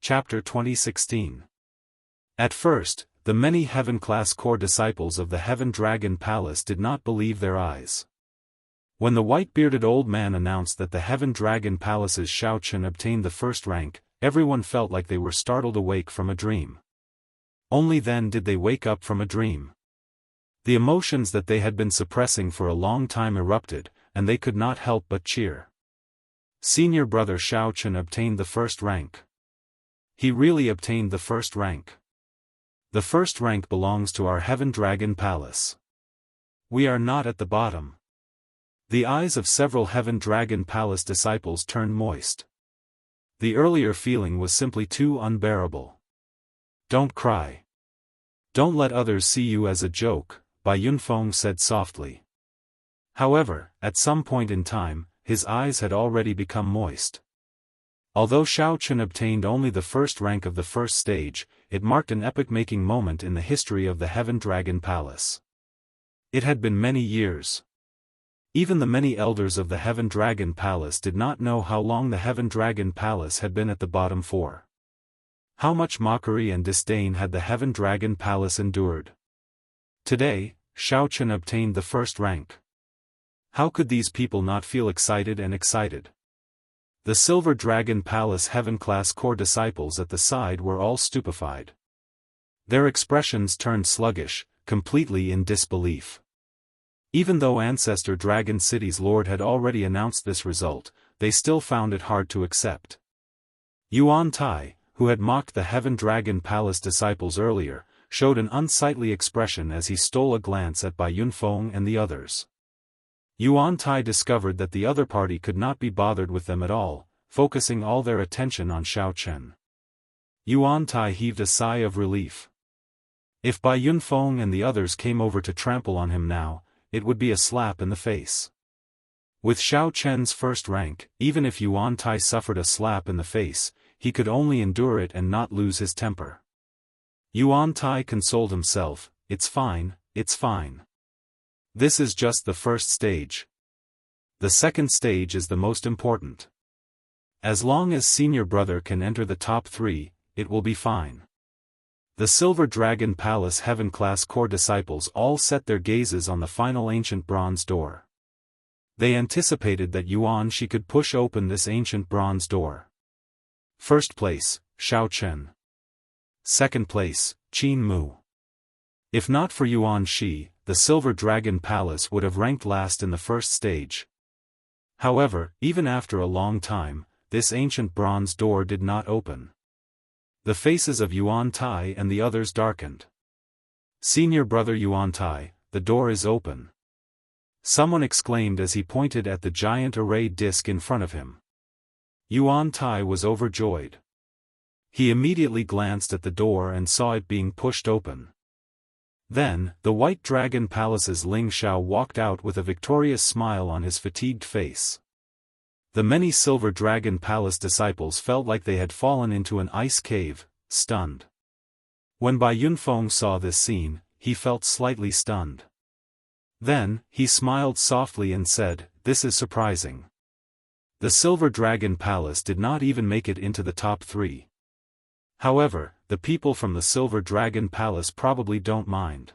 Chapter 2016. At first, the many heaven-class core disciples of the Heaven Dragon Palace did not believe their eyes. When the white-bearded old man announced that the Heaven Dragon Palace's Xiaochen obtained the first rank, everyone felt like they were startled awake from a dream. Only then did they wake up from a dream. The emotions that they had been suppressing for a long time erupted, and they could not help but cheer. Senior brother Xiaochen obtained the first rank. He really obtained the first rank. The first rank belongs to our Heaven Dragon Palace. We are not at the bottom. The eyes of several Heaven Dragon Palace disciples turned moist. The earlier feeling was simply too unbearable. Don't cry. Don't let others see you as a joke, Bai Yunfeng said softly. However, at some point in time, his eyes had already become moist. Although Xiaochen obtained only the first rank of the first stage, it marked an epoch-making moment in the history of the Heaven Dragon Palace. It had been many years. Even the many elders of the Heaven Dragon Palace did not know how long the Heaven Dragon Palace had been at the bottom for. How much mockery and disdain had the Heaven Dragon Palace endured? Today, Xiaochen obtained the first rank. How could these people not feel excited and excited? The Silver Dragon Palace Heaven-class core disciples at the side were all stupefied. Their expressions turned sluggish, completely in disbelief. Even though Ancestor Dragon City's Lord had already announced this result, they still found it hard to accept. Yuan Tai, who had mocked the Heaven Dragon Palace disciples earlier, showed an unsightly expression as he stole a glance at Bai Yunfeng and the others. Yuan Tai discovered that the other party could not be bothered with them at all, focusing all their attention on Xiaochen. Yuan Tai heaved a sigh of relief. If Bai Yunfeng and the others came over to trample on him now, it would be a slap in the face. With Xiaochen's first rank, even if Yuan Tai suffered a slap in the face, he could only endure it and not lose his temper. Yuan Tai consoled himself, it's fine, it's fine. This is just the first stage. The second stage is the most important. As long as senior brother can enter the top 3, it will be fine. The Silver Dragon Palace Heaven-class core disciples all set their gazes on the final ancient bronze door. They anticipated that Yuan Shi could push open this ancient bronze door. First place, Xiaochen. Second place, Qin Mu. If not for Yuan Shi, the Silver Dragon Palace would have ranked last in the first stage. However, even after a long time, this ancient bronze door did not open. The faces of Yuan Tai and the others darkened. Senior brother Yuan Tai, the door is open. Someone exclaimed as he pointed at the giant array disc in front of him. Yuan Tai was overjoyed. He immediately glanced at the door and saw it being pushed open. Then, the White Dragon Palace's Ling Xiao walked out with a victorious smile on his fatigued face. The many Silver Dragon Palace disciples felt like they had fallen into an ice cave, stunned. When Bai Yunfeng saw this scene, he felt slightly stunned. Then, he smiled softly and said, "This is surprising." The Silver Dragon Palace did not even make it into the top 3. However, the people from the Silver Dragon Palace probably don't mind.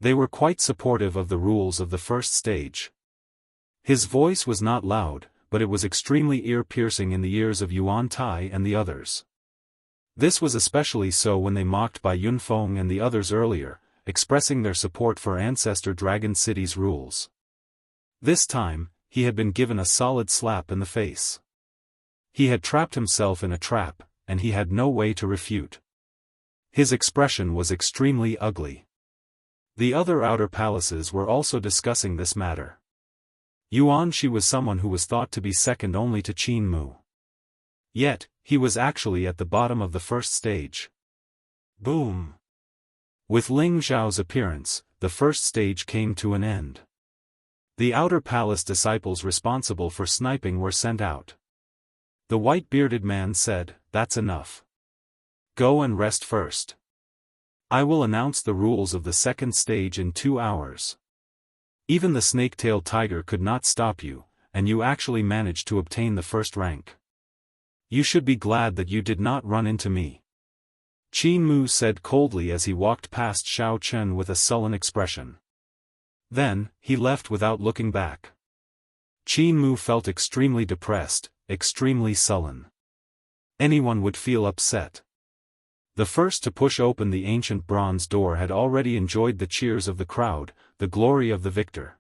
They were quite supportive of the rules of the first stage. His voice was not loud, but it was extremely ear-piercing in the ears of Yuan Tai and the others. This was especially so when they mocked Bai Yunfeng and the others earlier, expressing their support for Ancestor Dragon City's rules. This time, he had been given a solid slap in the face. He had trapped himself in a trap, and he had no way to refute. His expression was extremely ugly. The other outer palaces were also discussing this matter. Yuan Shi was someone who was thought to be second only to Qin Mu. Yet, he was actually at the bottom of the first stage. Boom! With Ling Xiao's appearance, the first stage came to an end. The outer palace disciples responsible for sniping were sent out. The white-bearded man said, "That's enough. Go and rest first. I will announce the rules of the second stage in 2 hours. Even the snake-tailed tiger could not stop you, and you actually managed to obtain the first rank. You should be glad that you did not run into me. Qin Mu said coldly as he walked past Xiao Chen with a sullen expression. Then, he left without looking back. Qin Mu felt extremely depressed, extremely sullen. Anyone would feel upset. The first to push open the ancient bronze door had already enjoyed the cheers of the crowd, the glory of the victor.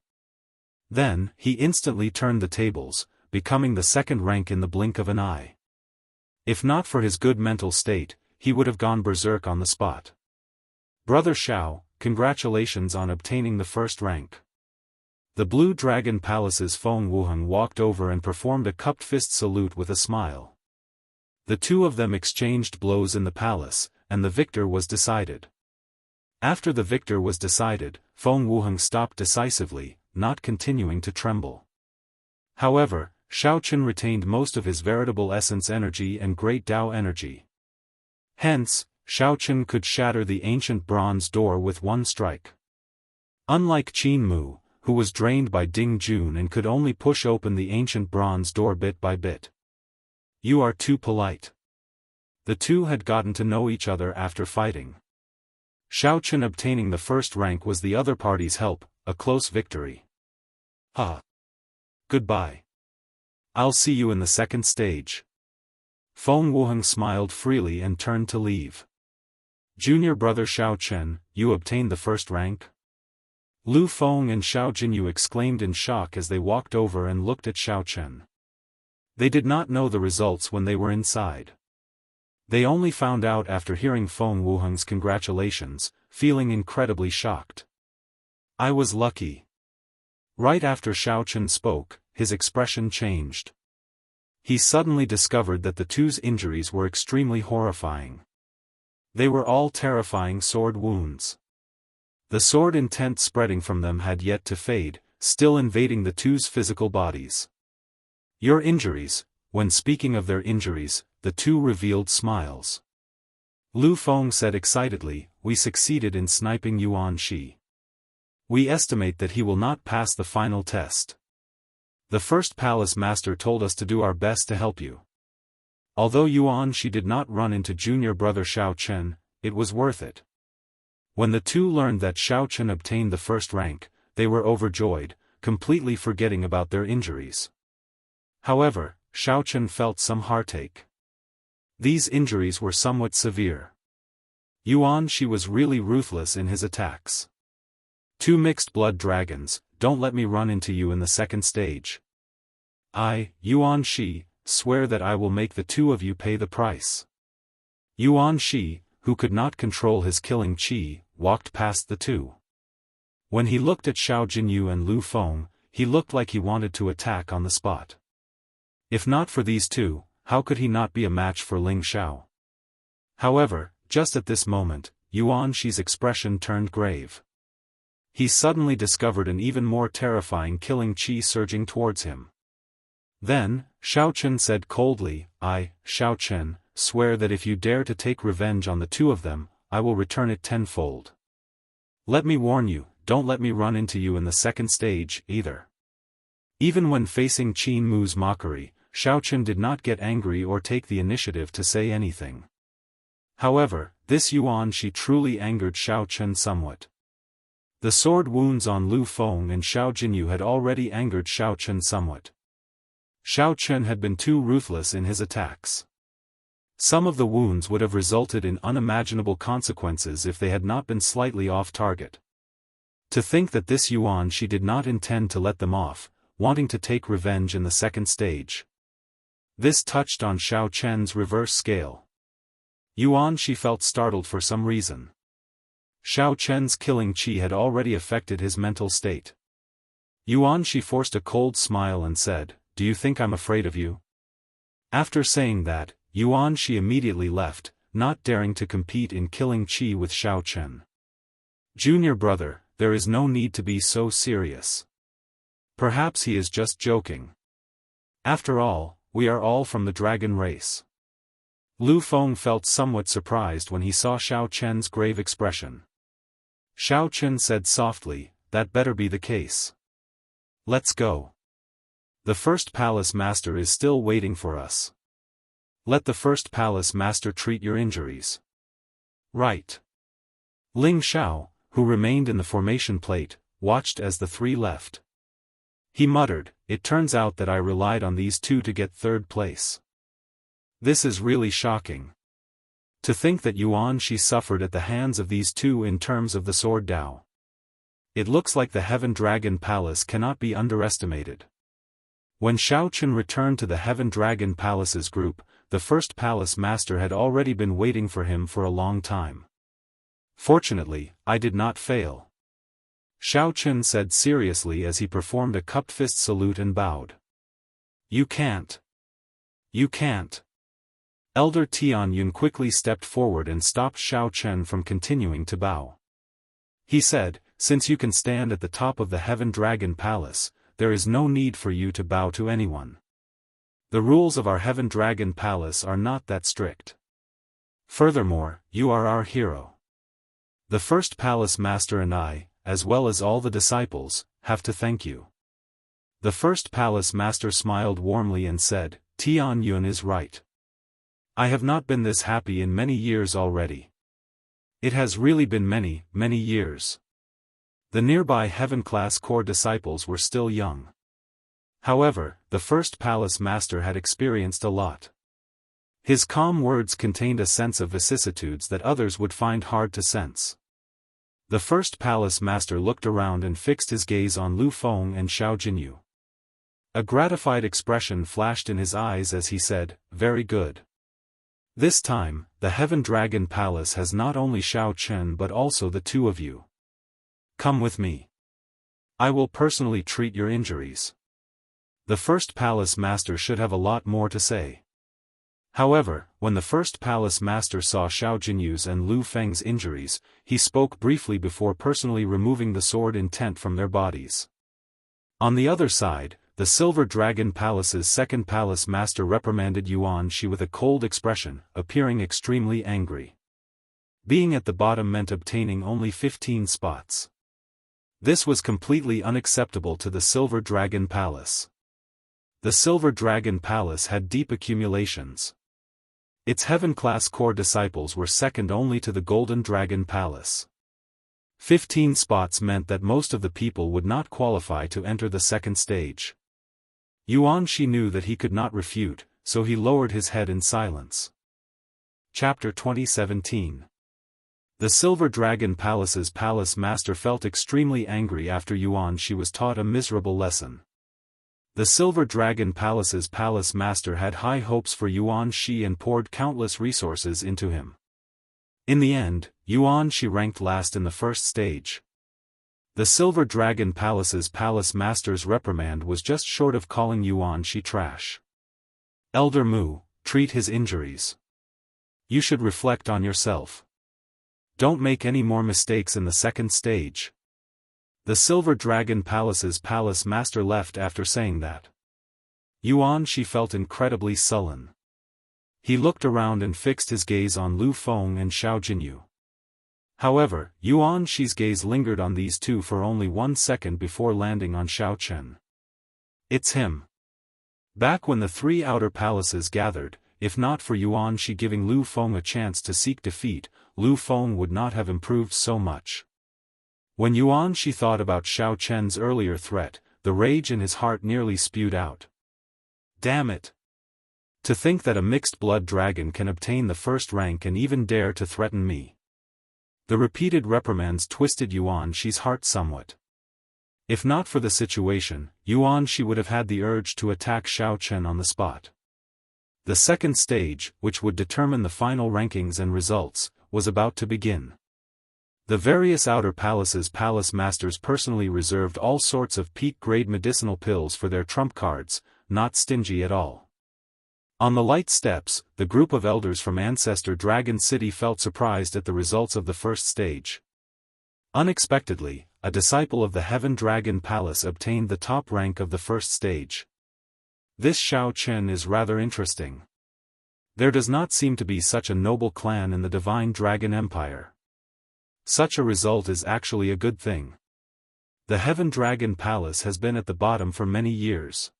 Then, he instantly turned the tables, becoming the second rank in the blink of an eye. If not for his good mental state, he would have gone berserk on the spot. Brother Xiao, congratulations on obtaining the first rank. The Blue Dragon Palace's Feng Wuheng walked over and performed a cupped fist salute with a smile. The two of them exchanged blows in the palace, and the victor was decided. After the victor was decided, Feng Wuheng stopped decisively, not continuing to tremble. However, Xiao Chen retained most of his veritable essence energy and great Dao energy. Hence, Xiao Chen could shatter the ancient bronze door with one strike. Unlike Qin Mu, who was drained by Ding Jun and could only push open the ancient bronze door bit by bit. You are too polite. The two had gotten to know each other after fighting. Xiao Chen obtaining the first rank was the other party's help, a close victory. Goodbye. I'll see you in the second stage. Feng Wuheng smiled freely and turned to leave. Junior brother Xiao Chen, you obtained the first rank? Lu Feng and Xiao Jinyu exclaimed in shock as they walked over and looked at Xiao Chen. They did not know the results when they were inside. They only found out after hearing Feng Wuheng's congratulations, feeling incredibly shocked. I was lucky. Right after Xiao Chen spoke, his expression changed. He suddenly discovered that the two's injuries were extremely horrifying. They were all terrifying sword wounds. The sword intent spreading from them had yet to fade, still invading the two's physical bodies. Your injuries. When speaking of their injuries, the two revealed smiles. Lu Feng said excitedly, we succeeded in sniping Yuan Shi. We estimate that he will not pass the final test. The first palace master told us to do our best to help you. Although Yuan Shi did not run into junior brother Xiao Chen, it was worth it. When the two learned that Xiao Chen obtained the first rank, they were overjoyed, completely forgetting about their injuries. However, Xiao Chen felt some heartache. These injuries were somewhat severe. Yuan Shi was really ruthless in his attacks. Two mixed blood dragons, don't let me run into you in the second stage. I, Yuan Shi, swear that I will make the two of you pay the price. Yuan Shi, who could not control his killing chi, walked past the two. When he looked at Xiao Jinyu and Lu Feng, he looked like he wanted to attack on the spot. If not for these two, how could he not be a match for Ling Xiao? However, just at this moment, Yuan Shi's expression turned grave. He suddenly discovered an even more terrifying killing chi surging towards him. Then, Xiao Chen said coldly, I, Xiao Chen, swear that if you dare to take revenge on the two of them, I will return it tenfold. Let me warn you, don't let me run into you in the second stage, either. Even when facing Qin Mu's mockery, Xiao Chen did not get angry or take the initiative to say anything. However, this Yuan Shi truly angered Xiao Chen somewhat. The sword wounds on Lu Feng and Xiao Jinyu had already angered Xiao Chen somewhat. Xiao Chen had been too ruthless in his attacks. Some of the wounds would have resulted in unimaginable consequences if they had not been slightly off target. To think that this Yuan Shi did not intend to let them off, wanting to take revenge in the second stage. This touched on Xiao Chen's reverse scale. Yuan Shi felt startled for some reason. Xiao Chen's killing chi had already affected his mental state. Yuan Shi forced a cold smile and said, do you think I'm afraid of you? After saying that, Yuan Shi immediately left, not daring to compete in killing chi with Xiao Chen. Junior brother, there is no need to be so serious. Perhaps he is just joking. After all, we are all from the dragon race. Lu Feng felt somewhat surprised when he saw Xiao Chen's grave expression. Xiao Chen said softly, that better be the case. Let's go. The first palace master is still waiting for us. Let the first palace master treat your injuries. Right. Ling Xiao, who remained in the formation plate, watched as the three left. He muttered, "It turns out that I relied on these two to get third place. This is really shocking. To think that Yuanxi suffered at the hands of these two in terms of the sword Dao. It looks like the Heaven Dragon Palace cannot be underestimated." When Xiao Chen returned to the Heaven Dragon Palace's group, the first palace master had already been waiting for him for a long time. "Fortunately, I did not fail," Xiao Chen said seriously as he performed a cupped fist salute and bowed. You can't. Elder Tian Yun quickly stepped forward and stopped Xiao Chen from continuing to bow. He said, "Since you can stand at the top of the Heaven Dragon Palace, there is no need for you to bow to anyone. The rules of our Heaven Dragon Palace are not that strict. Furthermore, you are our hero. The first palace master and I, as well as all the disciples, have to thank you." The first palace master smiled warmly and said, "Tian Yun is right. I have not been this happy in many years already. It has really been many, many years." The nearby heaven-class core disciples were still young. However, the first palace master had experienced a lot. His calm words contained a sense of vicissitudes that others would find hard to sense. The first palace master looked around and fixed his gaze on Lu Feng and Xiao Jinyu. A gratified expression flashed in his eyes as he said, "Very good. This time, the Heaven Dragon Palace has not only Xiao Chen but also the two of you. Come with me. I will personally treat your injuries." The first palace master should have a lot more to say. However, when the first palace master saw Xiao Jinyu's and Lu Feng's injuries, he spoke briefly before personally removing the sword intent from their bodies. On the other side, the Silver Dragon Palace's second palace master reprimanded Yuanxi with a cold expression, appearing extremely angry. Being at the bottom meant obtaining only 15 spots. This was completely unacceptable to the Silver Dragon Palace. The Silver Dragon Palace had deep accumulations. Its heaven-class core disciples were second only to the Golden Dragon Palace. 15 spots meant that most of the people would not qualify to enter the second stage. Yuanxi knew that he could not refute, so he lowered his head in silence. Chapter 2017. The Silver Dragon Palace's palace master felt extremely angry after Yuanxi was taught a miserable lesson. The Silver Dragon Palace's palace master had high hopes for Yuanxi and poured countless resources into him. In the end, Yuanxi ranked last in the first stage. The Silver Dragon Palace's palace master's reprimand was just short of calling Yuanxi trash. "Elder Mu, treat his injuries. You should reflect on yourself. Don't make any more mistakes in the second stage." The Silver Dragon Palace's palace master left after saying that. Yuanxi felt incredibly sullen. He looked around and fixed his gaze on Lu Feng and Xiao Jinyu. However, Yuanxi's gaze lingered on these two for only 1 second before landing on Xiao Chen. It's him. Back when the three outer palaces gathered, if not for Yuanxi giving Lu Feng a chance to seek defeat, Lu Feng would not have improved so much. When Yuanxi thought about Xiao Chen's earlier threat, the rage in his heart nearly spewed out. Damn it! To think that a mixed-blood dragon can obtain the first rank and even dare to threaten me. The repeated reprimands twisted Yuanxi's heart somewhat. If not for the situation, Yuanxi would have had the urge to attack Xiao Chen on the spot. The second stage, which would determine the final rankings and results, was about to begin. The various outer palaces' palace masters personally reserved all sorts of peak-grade medicinal pills for their trump cards, not stingy at all. On the light steps, the group of elders from Ancestor Dragon City felt surprised at the results of the first stage. Unexpectedly, a disciple of the Heaven Dragon Palace obtained the top rank of the first stage. This Xiao Chen is rather interesting. There does not seem to be such a noble clan in the Divine Dragon Empire. Such a result is actually a good thing. The Heaven Dragon Palace has been at the bottom for many years.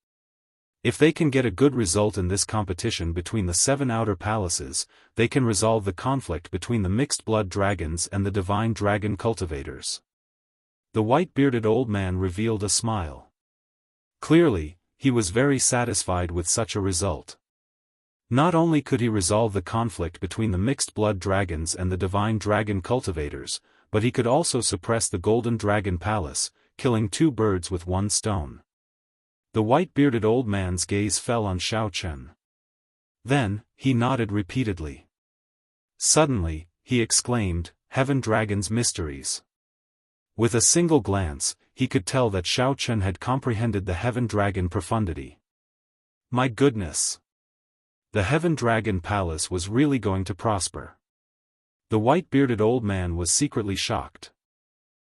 If they can get a good result in this competition between the 7 outer palaces, they can resolve the conflict between the mixed-blood dragons and the divine dragon cultivators. The white-bearded old man revealed a smile. Clearly, he was very satisfied with such a result. Not only could he resolve the conflict between the mixed-blood dragons and the divine dragon cultivators, but he could also suppress the golden dragon palace, killing 2 birds with 1 stone. The white-bearded old man's gaze fell on Xiaochen. Then, he nodded repeatedly. Suddenly, he exclaimed, "Heaven Dragon's mysteries." With a single glance, he could tell that Xiaochen had comprehended the Heaven Dragon profundity. My goodness! The Heaven Dragon Palace was really going to prosper. The white-bearded old man was secretly shocked.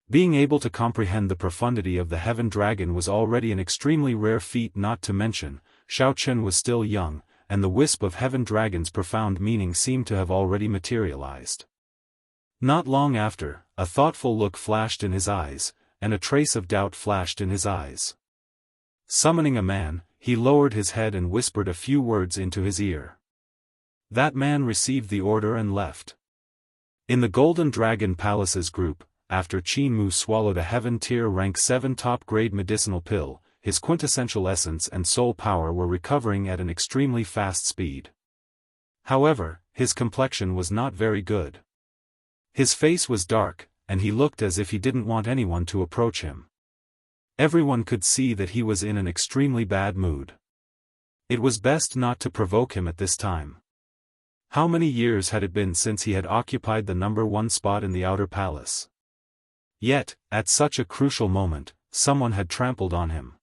Being able to comprehend the profundity of the Heaven Dragon was already an extremely rare feat, not to mention, Xiaochen was still young, and the wisp of Heaven Dragon's profound meaning seemed to have already materialized. Not long after, a thoughtful look flashed in his eyes, and a trace of doubt flashed in his eyes. Summoning a man, he lowered his head and whispered a few words into his ear. That man received the order and left. In the Golden Dragon Palace's group, after Qin Mu swallowed a Heaven Tier Rank 7 top-grade medicinal pill, his quintessential essence and soul power were recovering at an extremely fast speed. However, his complexion was not very good. His face was dark, and he looked as if he didn't want anyone to approach him. Everyone could see that he was in an extremely bad mood. It was best not to provoke him at this time. How many years had it been since he had occupied the number 1 spot in the Outer Palace? Yet, at such a crucial moment, someone had trampled on him.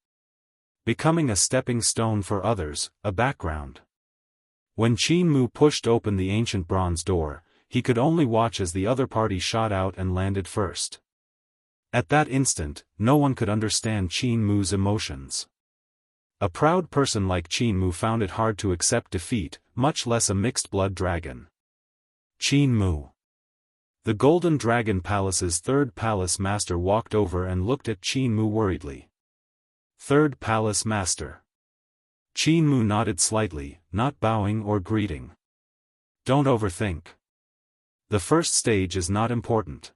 Becoming a stepping stone for others, a background. When Qin Mu pushed open the ancient bronze door, he could only watch as the other party shot out and landed first. At that instant, no one could understand Qin Mu's emotions. A proud person like Qin Mu found it hard to accept defeat, much less a mixed-blood dragon. Qin Mu. The Golden Dragon Palace's 3rd Palace Master walked over and looked at Qin Mu worriedly. 3rd Palace Master. Qin Mu nodded slightly, not bowing or greeting. Don't overthink. The first stage is not important.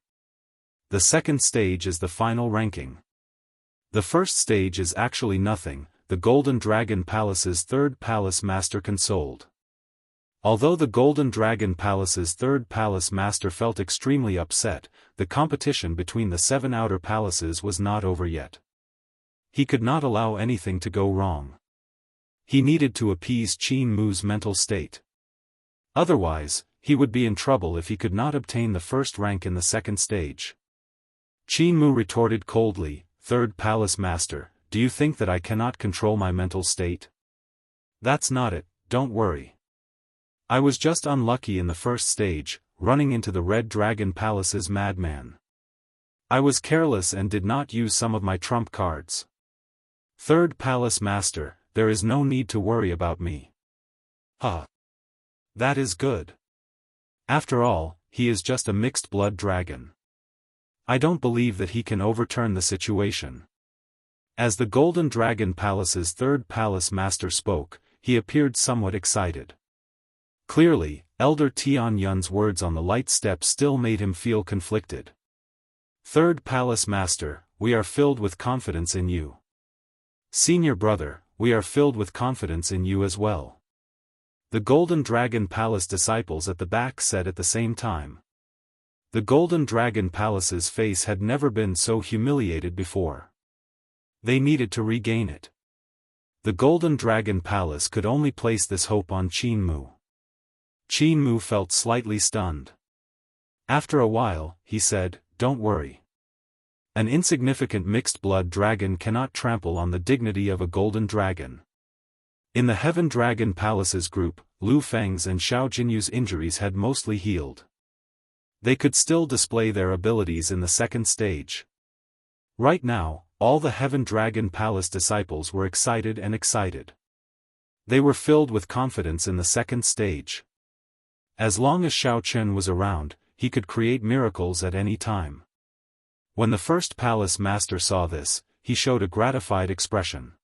The second stage is the final ranking. The first stage is actually nothing, the Golden Dragon Palace's 3rd Palace Master consoled. Although the Golden Dragon Palace's 3rd Palace Master felt extremely upset, the competition between the 7 outer palaces was not over yet. He could not allow anything to go wrong. He needed to appease Qin Mu's mental state. Otherwise, he would be in trouble if he could not obtain the first rank in the second stage. Qin Mu retorted coldly, 3rd Palace Master, do you think that I cannot control my mental state? That's not it, don't worry. I was just unlucky in the first stage, running into the Red Dragon Palace's madman. I was careless and did not use some of my trump cards. 3rd Palace Master, there is no need to worry about me. Huh. That is good. After all, he is just a mixed-blood dragon. I don't believe that he can overturn the situation. As the Golden Dragon Palace's 3rd Palace Master spoke, he appeared somewhat excited. Clearly, Elder Tian Yun's words on the light step still made him feel conflicted. 3rd Palace Master, we are filled with confidence in you. Senior brother, we are filled with confidence in you as well. The Golden Dragon Palace disciples at the back said at the same time. The Golden Dragon Palace's face had never been so humiliated before. They needed to regain it. The Golden Dragon Palace could only place this hope on Qin Mu. Qin Mu felt slightly stunned. After a while, he said, don't worry. An insignificant mixed-blood dragon cannot trample on the dignity of a golden dragon. In the Heaven Dragon Palace's group, Lu Feng's and Xiao Jinyu's injuries had mostly healed. They could still display their abilities in the second stage. Right now, all the Heaven Dragon Palace disciples were excited. They were filled with confidence in the second stage. As long as Xiao Chen was around, he could create miracles at any time. When the 1st Palace Master saw this, he showed a gratified expression.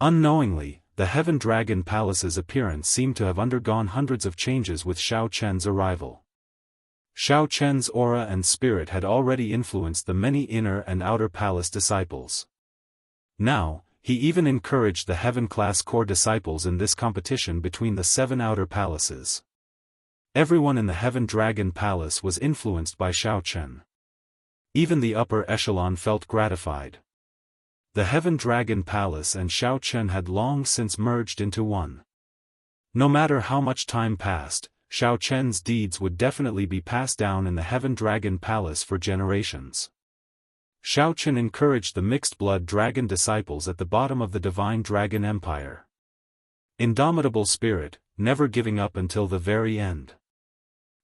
Unknowingly, the Heaven Dragon Palace's appearance seemed to have undergone hundreds of changes with Xiao Chen's arrival. Xiao Chen's aura and spirit had already influenced the many inner and outer palace disciples. Now, he even encouraged the Heaven-class core disciples in this competition between the 7 outer palaces. Everyone in the Heaven Dragon Palace was influenced by Xiao Chen. Even the upper echelon felt gratified. The Heaven Dragon Palace and Xiao Chen had long since merged into one. No matter how much time passed, Xiao Chen's deeds would definitely be passed down in the Heaven Dragon Palace for generations. Xiao Chen encouraged the mixed-blood dragon disciples at the bottom of the Divine Dragon Empire. Indomitable spirit, never giving up until the very end.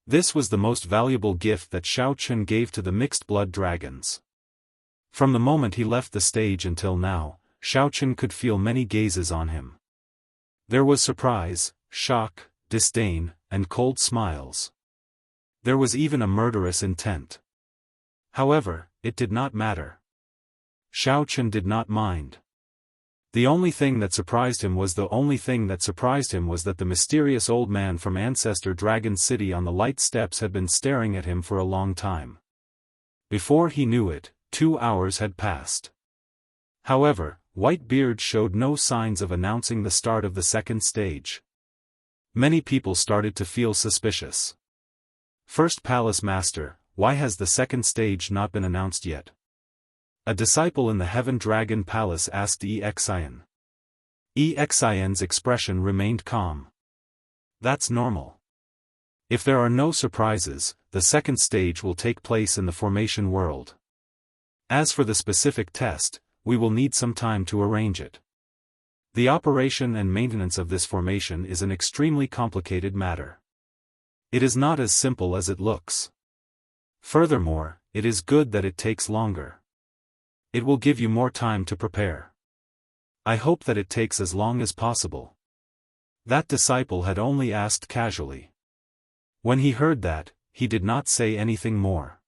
This was the most valuable gift that Xiao Chen gave to the mixed-blood dragons. From the moment he left the stage until now, Xiao Chen could feel many gazes on him. There was surprise, shock, disdain, and cold smiles. There was even a murderous intent. However, it did not matter. Xiao Chen did not mind. The only thing that surprised him was that the mysterious old man from Ancestor Dragon City on the light steps had been staring at him for a long time. Before he knew it, 2 hours had passed. However, Whitebeard showed no signs of announcing the start of the second stage. Many people started to feel suspicious. First Palace Master, why has the second stage not been announced yet? A disciple in the Heaven Dragon Palace asked Exian. Exian's expression remained calm. That's normal. If there are no surprises, the second stage will take place in the formation world. As for the specific test, we will need some time to arrange it. The operation and maintenance of this formation is an extremely complicated matter. It is not as simple as it looks. Furthermore, it is good that it takes longer. It will give you more time to prepare. I hope that it takes as long as possible. That disciple had only asked casually. When he heard that, he did not say anything more.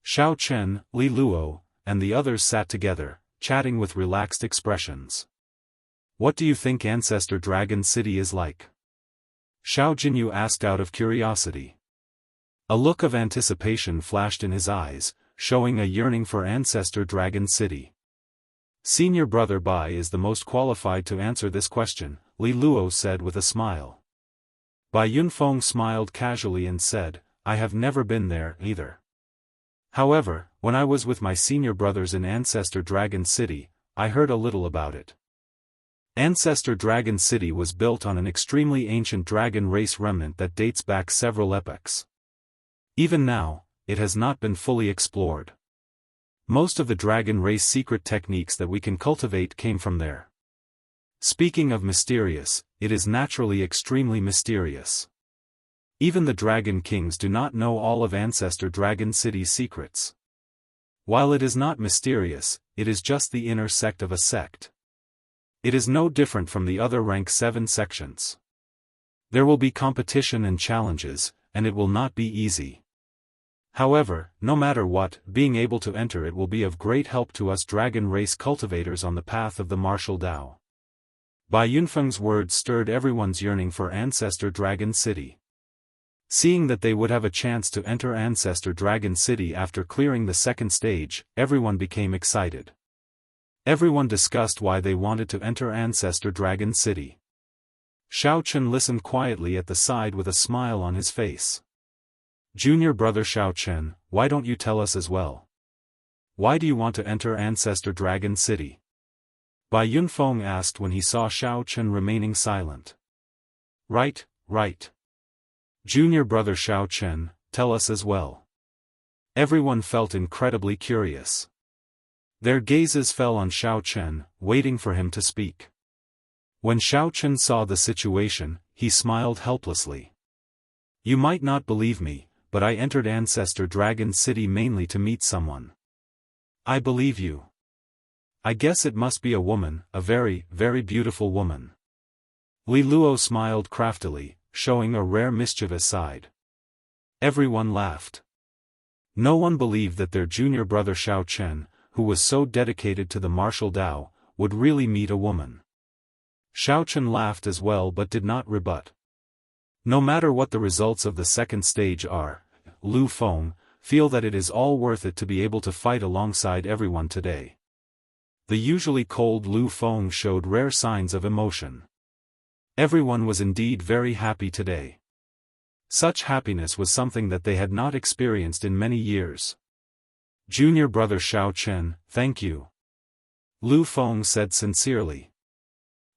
Xiao Chen, Li Luo, and the others sat together, chatting with relaxed expressions. What do you think Ancestor Dragon City is like? Xiao Jinyu asked out of curiosity. A look of anticipation flashed in his eyes, showing a yearning for Ancestor Dragon City. Senior Brother Bai is the most qualified to answer this question, Li Luo said with a smile. Bai Yunfeng smiled casually and said, I have never been there either. However, when I was with my senior brothers in Ancestor Dragon City, I heard a little about it. Ancestor Dragon City was built on an extremely ancient dragon race remnant that dates back several epochs. Even now, it has not been fully explored. Most of the dragon race secret techniques that we can cultivate came from there. Speaking of mysterious, it is naturally extremely mysterious. Even the Dragon Kings do not know all of Ancestor Dragon City's secrets. While it is not mysterious, it is just the inner sect of a sect. It is no different from the other rank 7 sections. There will be competition and challenges, and it will not be easy. However, no matter what, being able to enter it will be of great help to us dragon race cultivators on the path of the martial Dao. Bai Yunfeng's words stirred everyone's yearning for Ancestor Dragon City. Seeing that they would have a chance to enter Ancestor Dragon City after clearing the second stage, everyone became excited. Everyone discussed why they wanted to enter Ancestor Dragon City. Xiao Chen listened quietly at the side with a smile on his face. Junior brother Xiao Chen, why don't you tell us as well? Why do you want to enter Ancestor Dragon City? Bai Yunfeng asked when he saw Xiao Chen remaining silent. Right. Junior brother Xiao Chen, tell us as well. Everyone felt incredibly curious. Their gazes fell on Xiao Chen, waiting for him to speak. When Xiao Chen saw the situation, he smiled helplessly. You might not believe me, but I entered Ancestor Dragon City mainly to meet someone. I believe you. I guess it must be a woman, a very, very beautiful woman. Li Luo smiled craftily, showing a rare mischievous side. Everyone laughed. No one believed that their junior brother Xiao Chen, who was so dedicated to the martial Dao, would really meet a woman. Xiao Chen laughed as well but did not rebut. No matter what the results of the second stage are, Lu Feng, feel that it is all worth it to be able to fight alongside everyone today. The usually cold Lu Feng showed rare signs of emotion. Everyone was indeed very happy today. Such happiness was something that they had not experienced in many years. Junior brother Xiao Chen, thank you. Lu Feng said sincerely.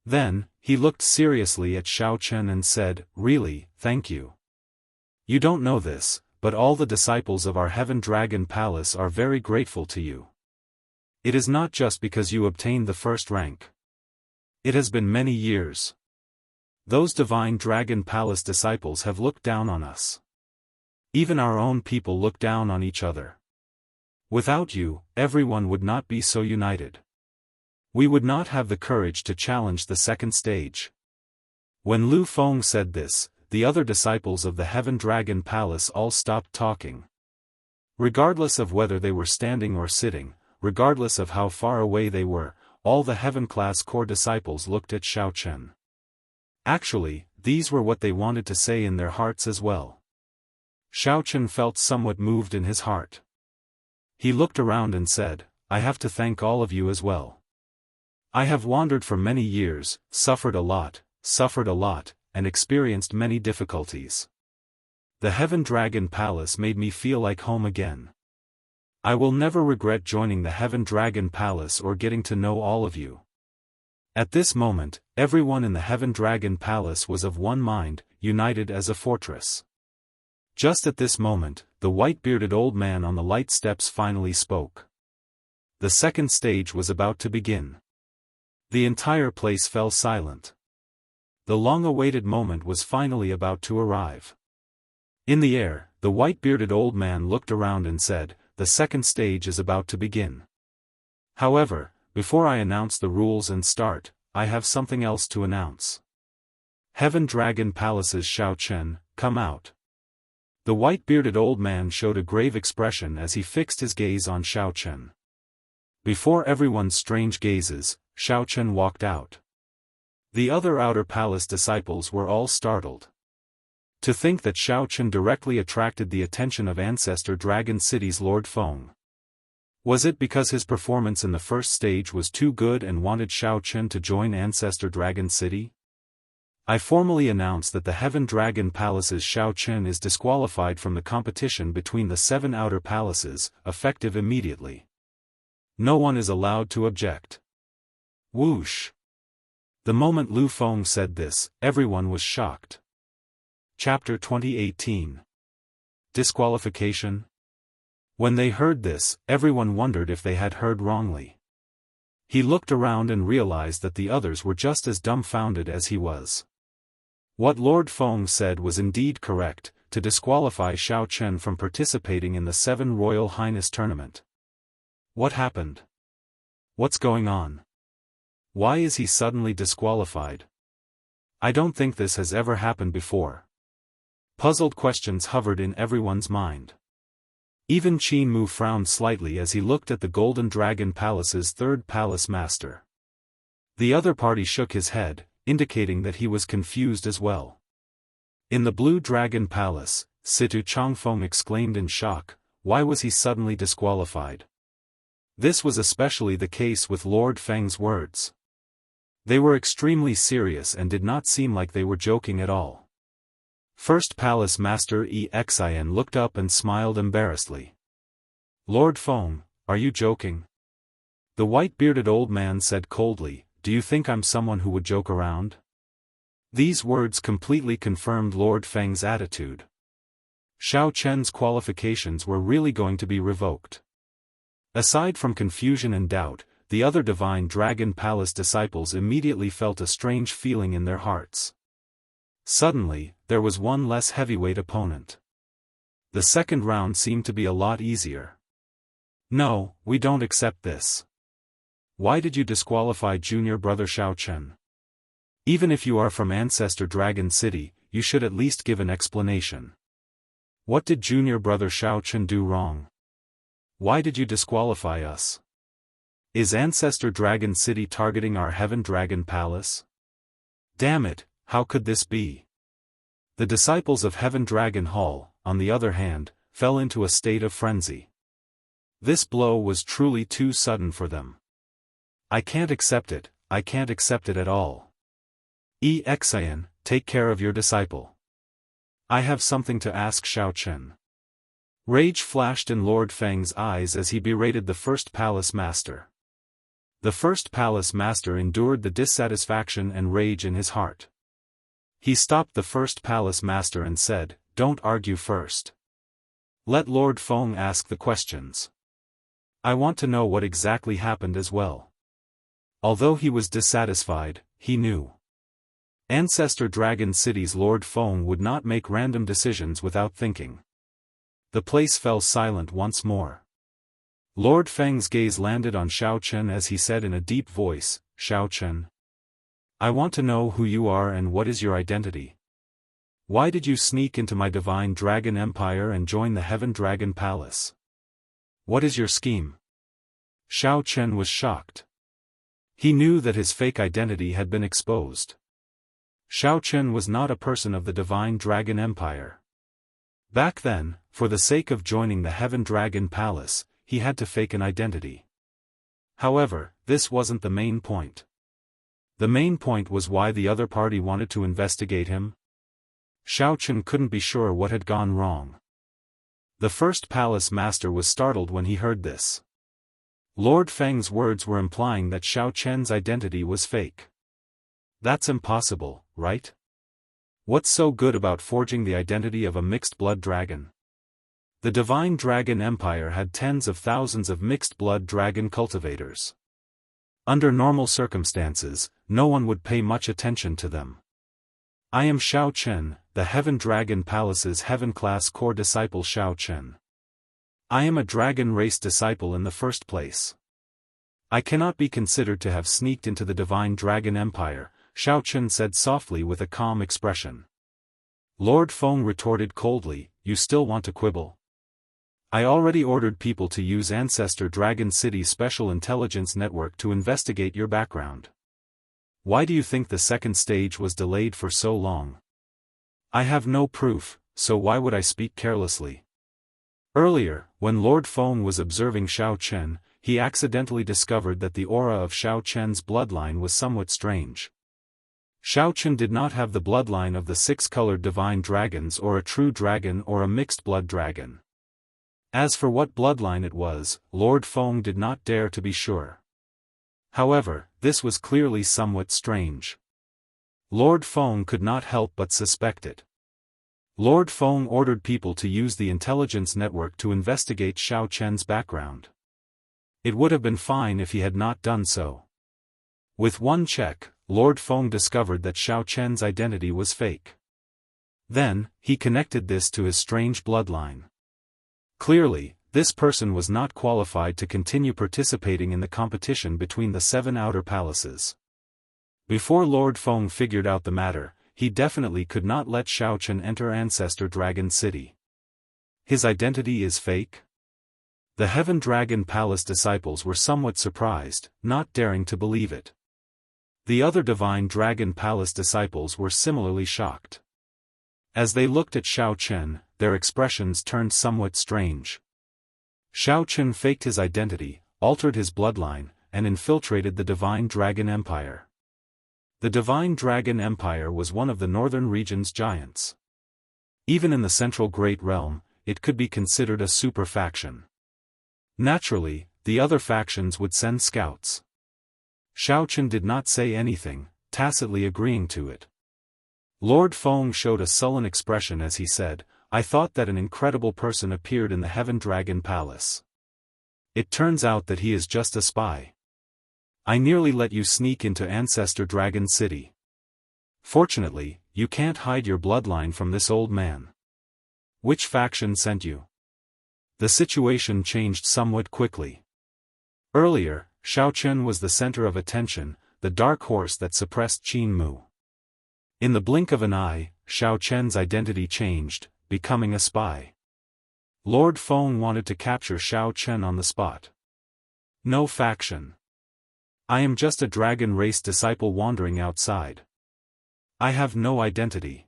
Then, he looked seriously at Xiao Chen and said, really, thank you. You don't know this, but all the disciples of our Heaven Dragon Palace are very grateful to you. It is not just because you obtained the first rank. It has been many years. Those Divine Dragon Palace disciples have looked down on us. Even our own people look down on each other. Without you, everyone would not be so united. We would not have the courage to challenge the second stage. When Lu Feng said this, the other disciples of the Heaven Dragon Palace all stopped talking. Regardless of whether they were standing or sitting, regardless of how far away they were, all the Heaven-class core disciples looked at Xiao Chen. Actually, these were what they wanted to say in their hearts as well. Xiao Chen felt somewhat moved in his heart. He looked around and said, I have to thank all of you as well. I have wandered for many years, suffered a lot, and experienced many difficulties. The Heaven Dragon Palace made me feel like home again. I will never regret joining the Heaven Dragon Palace or getting to know all of you. At this moment, everyone in the Heaven Dragon Palace was of one mind, united as a fortress. Just at this moment, the white-bearded old man on the light steps finally spoke. The second stage was about to begin. The entire place fell silent. The long-awaited moment was finally about to arrive. In the air, the white-bearded old man looked around and said, the second stage is about to begin. However, before I announce the rules and start, I have something else to announce. Heaven Dragon Palace's Xiao Chen, come out. The white-bearded old man showed a grave expression as he fixed his gaze on Xiao Chen. Before everyone's strange gazes, Xiao Chen walked out. The other outer palace disciples were all startled. To think that Xiao Chen directly attracted the attention of Ancestor Dragon City's Lord Feng. Was it because his performance in the first stage was too good and wanted Xiao Chen to join Ancestor Dragon City? I formally announce that the Heaven Dragon Palace's Xiao Chen is disqualified from the competition between the 7 outer palaces, effective immediately. No one is allowed to object. Whoosh! The moment Lu Feng said this, everyone was shocked. Chapter 2018. Disqualification? When they heard this, everyone wondered if they had heard wrongly. He looked around and realized that the others were just as dumbfounded as he was. What Lord Feng said was indeed correct, to disqualify Xiao Chen from participating in the 7 Royal Highness tournament. What happened? What's going on? Why is he suddenly disqualified? I don't think this has ever happened before. Puzzled questions hovered in everyone's mind. Even Qin Mu frowned slightly as he looked at the Golden Dragon Palace's 3rd palace master. The other party shook his head, indicating that he was confused as well. In the Blue Dragon Palace, Situ Changfeng exclaimed in shock, why was he suddenly disqualified? This was especially the case with Lord Feng's words. They were extremely serious and did not seem like they were joking at all. First Palace Master Xian looked up and smiled embarrassedly. Lord Feng, are you joking? The white-bearded old man said coldly, do you think I'm someone who would joke around? These words completely confirmed Lord Feng's attitude. Xiao Chen's qualifications were really going to be revoked. Aside from confusion and doubt, the other Divine Dragon Palace disciples immediately felt a strange feeling in their hearts. Suddenly, there was one less heavyweight opponent. The second round seemed to be a lot easier. No, we don't accept this. Why did you disqualify junior brother Xiao Chen? Even if you are from Ancestor Dragon City, you should at least give an explanation. What did junior brother Xiao Chen do wrong? Why did you disqualify us? Is Ancestor Dragon City targeting our Heaven Dragon Palace? Damn it, how could this be? The disciples of Heaven Dragon Hall, on the other hand, fell into a state of frenzy. This blow was truly too sudden for them. I can't accept it, I can't accept it at all. Xian, take care of your disciple. I have something to ask Xiao Chen. Rage flashed in Lord Feng's eyes as he berated the first palace master. The first palace master endured the dissatisfaction and rage in his heart. He stopped the first palace master and said, "Don't argue first. Let Lord Feng ask the questions. I want to know what exactly happened as well." Although he was dissatisfied, he knew. Ancestor Dragon City's Lord Feng would not make random decisions without thinking. The place fell silent once more. Lord Feng's gaze landed on Xiao Chen as he said in a deep voice, "Xiao Chen. I want to know who you are and what is your identity. Why did you sneak into my divine dragon empire and join the Heaven Dragon Palace? What is your scheme?" Xiao Chen was shocked. He knew that his fake identity had been exposed. Xiao Chen was not a person of the Divine Dragon Empire. Back then, for the sake of joining the Heaven Dragon Palace, he had to fake an identity. However, this wasn't the main point. The main point was why the other party wanted to investigate him. Xiao Chen couldn't be sure what had gone wrong. The first palace master was startled when he heard this. Lord Feng's words were implying that Xiao Chen's identity was fake. That's impossible, right? What's so good about forging the identity of a mixed-blood dragon? The Divine Dragon Empire had tens of thousands of mixed-blood dragon cultivators. Under normal circumstances, no one would pay much attention to them. I am Xiao Chen, the Heaven Dragon Palace's Heaven-class core disciple Xiao Chen. I am a dragon race disciple in the first place. I cannot be considered to have sneaked into the Divine Dragon Empire, Xiao Chen said softly with a calm expression. Lord Feng retorted coldly, "You still want to quibble? I already ordered people to use Ancestor Dragon City's Special Intelligence Network to investigate your background. Why do you think the second stage was delayed for so long? I have no proof, so why would I speak carelessly?" Earlier, when Lord Feng was observing Xiao Chen, he accidentally discovered that the aura of Xiao Chen's bloodline was somewhat strange. Xiao Chen did not have the bloodline of the six-colored divine dragons or a true dragon or a mixed-blood dragon. As for what bloodline it was, Lord Feng did not dare to be sure. However, this was clearly somewhat strange. Lord Feng could not help but suspect it. Lord Feng ordered people to use the intelligence network to investigate Xiao Chen's background. It would have been fine if he had not done so. With one check, Lord Feng discovered that Xiao Chen's identity was fake. Then, he connected this to his strange bloodline. Clearly, this person was not qualified to continue participating in the competition between the 7 outer palaces. Before Lord Feng figured out the matter, he definitely could not let Xiao Chen enter Ancestor Dragon City. His identity is fake? The Heaven Dragon Palace disciples were somewhat surprised, not daring to believe it. The other Divine Dragon Palace disciples were similarly shocked. As they looked at Xiao Chen, their expressions turned somewhat strange. Xiao Chen faked his identity, altered his bloodline, and infiltrated the Divine Dragon Empire. The Divine Dragon Empire was one of the northern region's giants. Even in the Central Great Realm, it could be considered a super faction. Naturally, the other factions would send scouts. Xiao Chen did not say anything, tacitly agreeing to it. Lord Feng showed a sullen expression as he said, "I thought that an incredible person appeared in the Heaven Dragon Palace. It turns out that he is just a spy. I nearly let you sneak into Ancestor Dragon City. Fortunately, you can't hide your bloodline from this old man. Which faction sent you?" The situation changed somewhat quickly. Earlier, Xiao Chen was the center of attention, the dark horse that suppressed Qin Mu. In the blink of an eye, Xiao Chen's identity changed, becoming a spy. Lord Feng wanted to capture Xiao Chen on the spot. No faction. I am just a dragon race disciple wandering outside. I have no identity.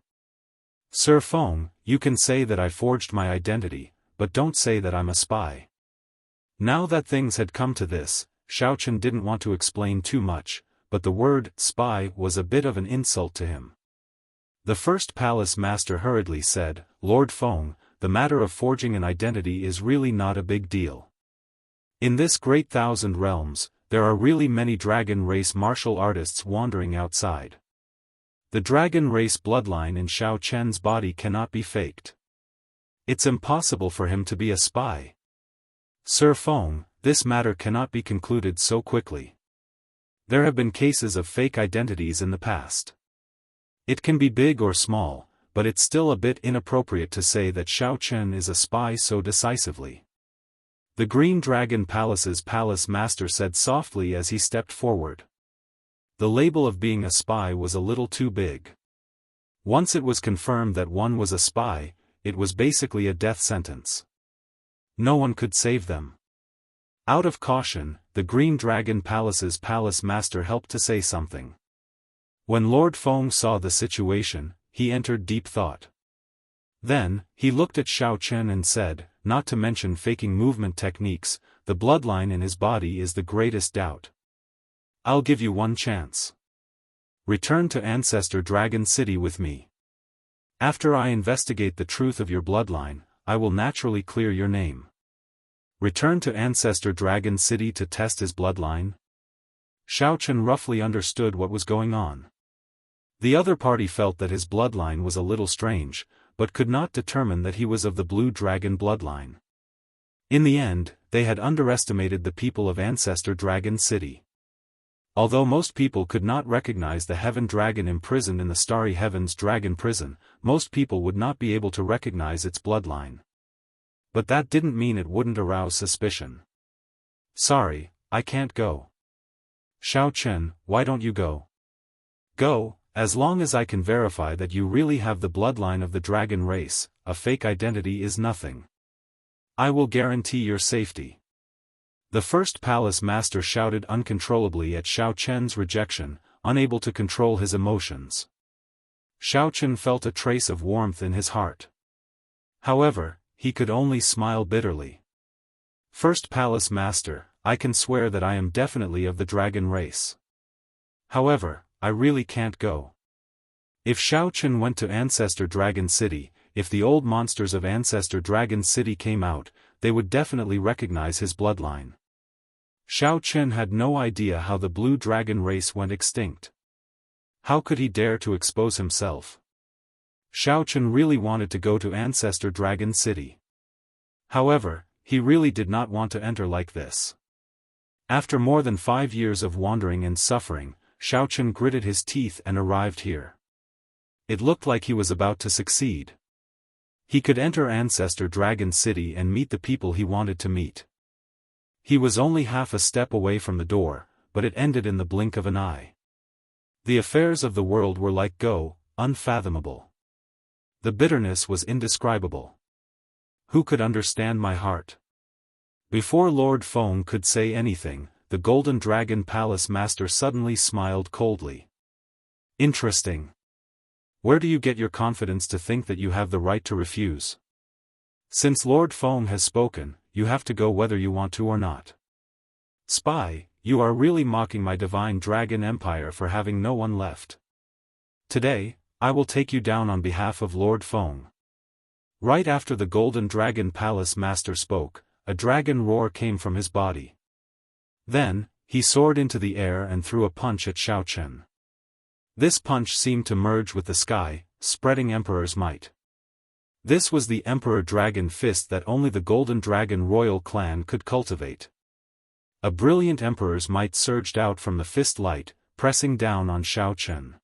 Sir Feng, you can say that I forged my identity, but don't say that I'm a spy. Now that things had come to this, Xiaochen didn't want to explain too much, but the word spy was a bit of an insult to him. The first palace master hurriedly said, Lord Feng, the matter of forging an identity is really not a big deal. In this great 1,000 realms, there are really many dragon race martial artists wandering outside. The dragon race bloodline in Xiaochen's body cannot be faked. It's impossible for him to be a spy. Sir Feng, this matter cannot be concluded so quickly. There have been cases of fake identities in the past. It can be big or small, but it's still a bit inappropriate to say that Xiaochen is a spy so decisively. The Green Dragon Palace's palace master said softly as he stepped forward. The label of being a spy was a little too big. Once it was confirmed that one was a spy, it was basically a death sentence. No one could save them. Out of caution, the Green Dragon Palace's palace master helped to say something. When Lord Feng saw the situation, he entered deep thought. Then, he looked at Xiaochen and said, not to mention faking movement techniques, the bloodline in his body is the greatest doubt. I'll give you one chance. Return to Ancestor Dragon City with me. After I investigate the truth of your bloodline, I will naturally clear your name. Return to Ancestor Dragon City to test his bloodline? Xiaochen roughly understood what was going on. The other party felt that his bloodline was a little strange, but could not determine that he was of the Blue Dragon bloodline. In the end, they had underestimated the people of Ancestor Dragon City. Although most people could not recognize the Heaven Dragon imprisoned in the Starry Heavens Dragon Prison, most people would not be able to recognize its bloodline. But that didn't mean it wouldn't arouse suspicion. Sorry, I can't go. Xiaochen, why don't you go? Go, as long as I can verify that you really have the bloodline of the dragon race, a fake identity is nothing. I will guarantee your safety. The first palace master shouted uncontrollably at Xiaochen's rejection, unable to control his emotions. Xiaochen felt a trace of warmth in his heart. However, he could only smile bitterly. First palace master, I can swear that I am definitely of the dragon race. However, I really can't go. If Xiaochen went to Ancestor Dragon City, if the old monsters of Ancestor Dragon City came out, they would definitely recognize his bloodline. Xiaochen had no idea how the blue dragon race went extinct. How could he dare to expose himself? Xiaochen really wanted to go to Ancestor Dragon City. However, he really did not want to enter like this. After more than 5 years of wandering and suffering, Xiaochen gritted his teeth and arrived here. It looked like he was about to succeed. He could enter Ancestor Dragon City and meet the people he wanted to meet. He was only half a step away from the door, but it ended in the blink of an eye. The affairs of the world were like unfathomable. The bitterness was indescribable. Who could understand my heart? Before Lord Feng could say anything, the Golden Dragon Palace Master suddenly smiled coldly. Interesting. Where do you get your confidence to think that you have the right to refuse? Since Lord Feng has spoken, you have to go whether you want to or not. Spy, you are really mocking my divine dragon empire for having no one left. Today, I will take you down on behalf of Lord Feng. Right after the Golden Dragon Palace Master spoke, a dragon roar came from his body. Then, he soared into the air and threw a punch at Xiaochen. This punch seemed to merge with the sky, spreading Emperor's might. This was the Emperor Dragon Fist that only the Golden Dragon Royal Clan could cultivate. A brilliant Emperor's might surged out from the fist light, pressing down on Xiaochen.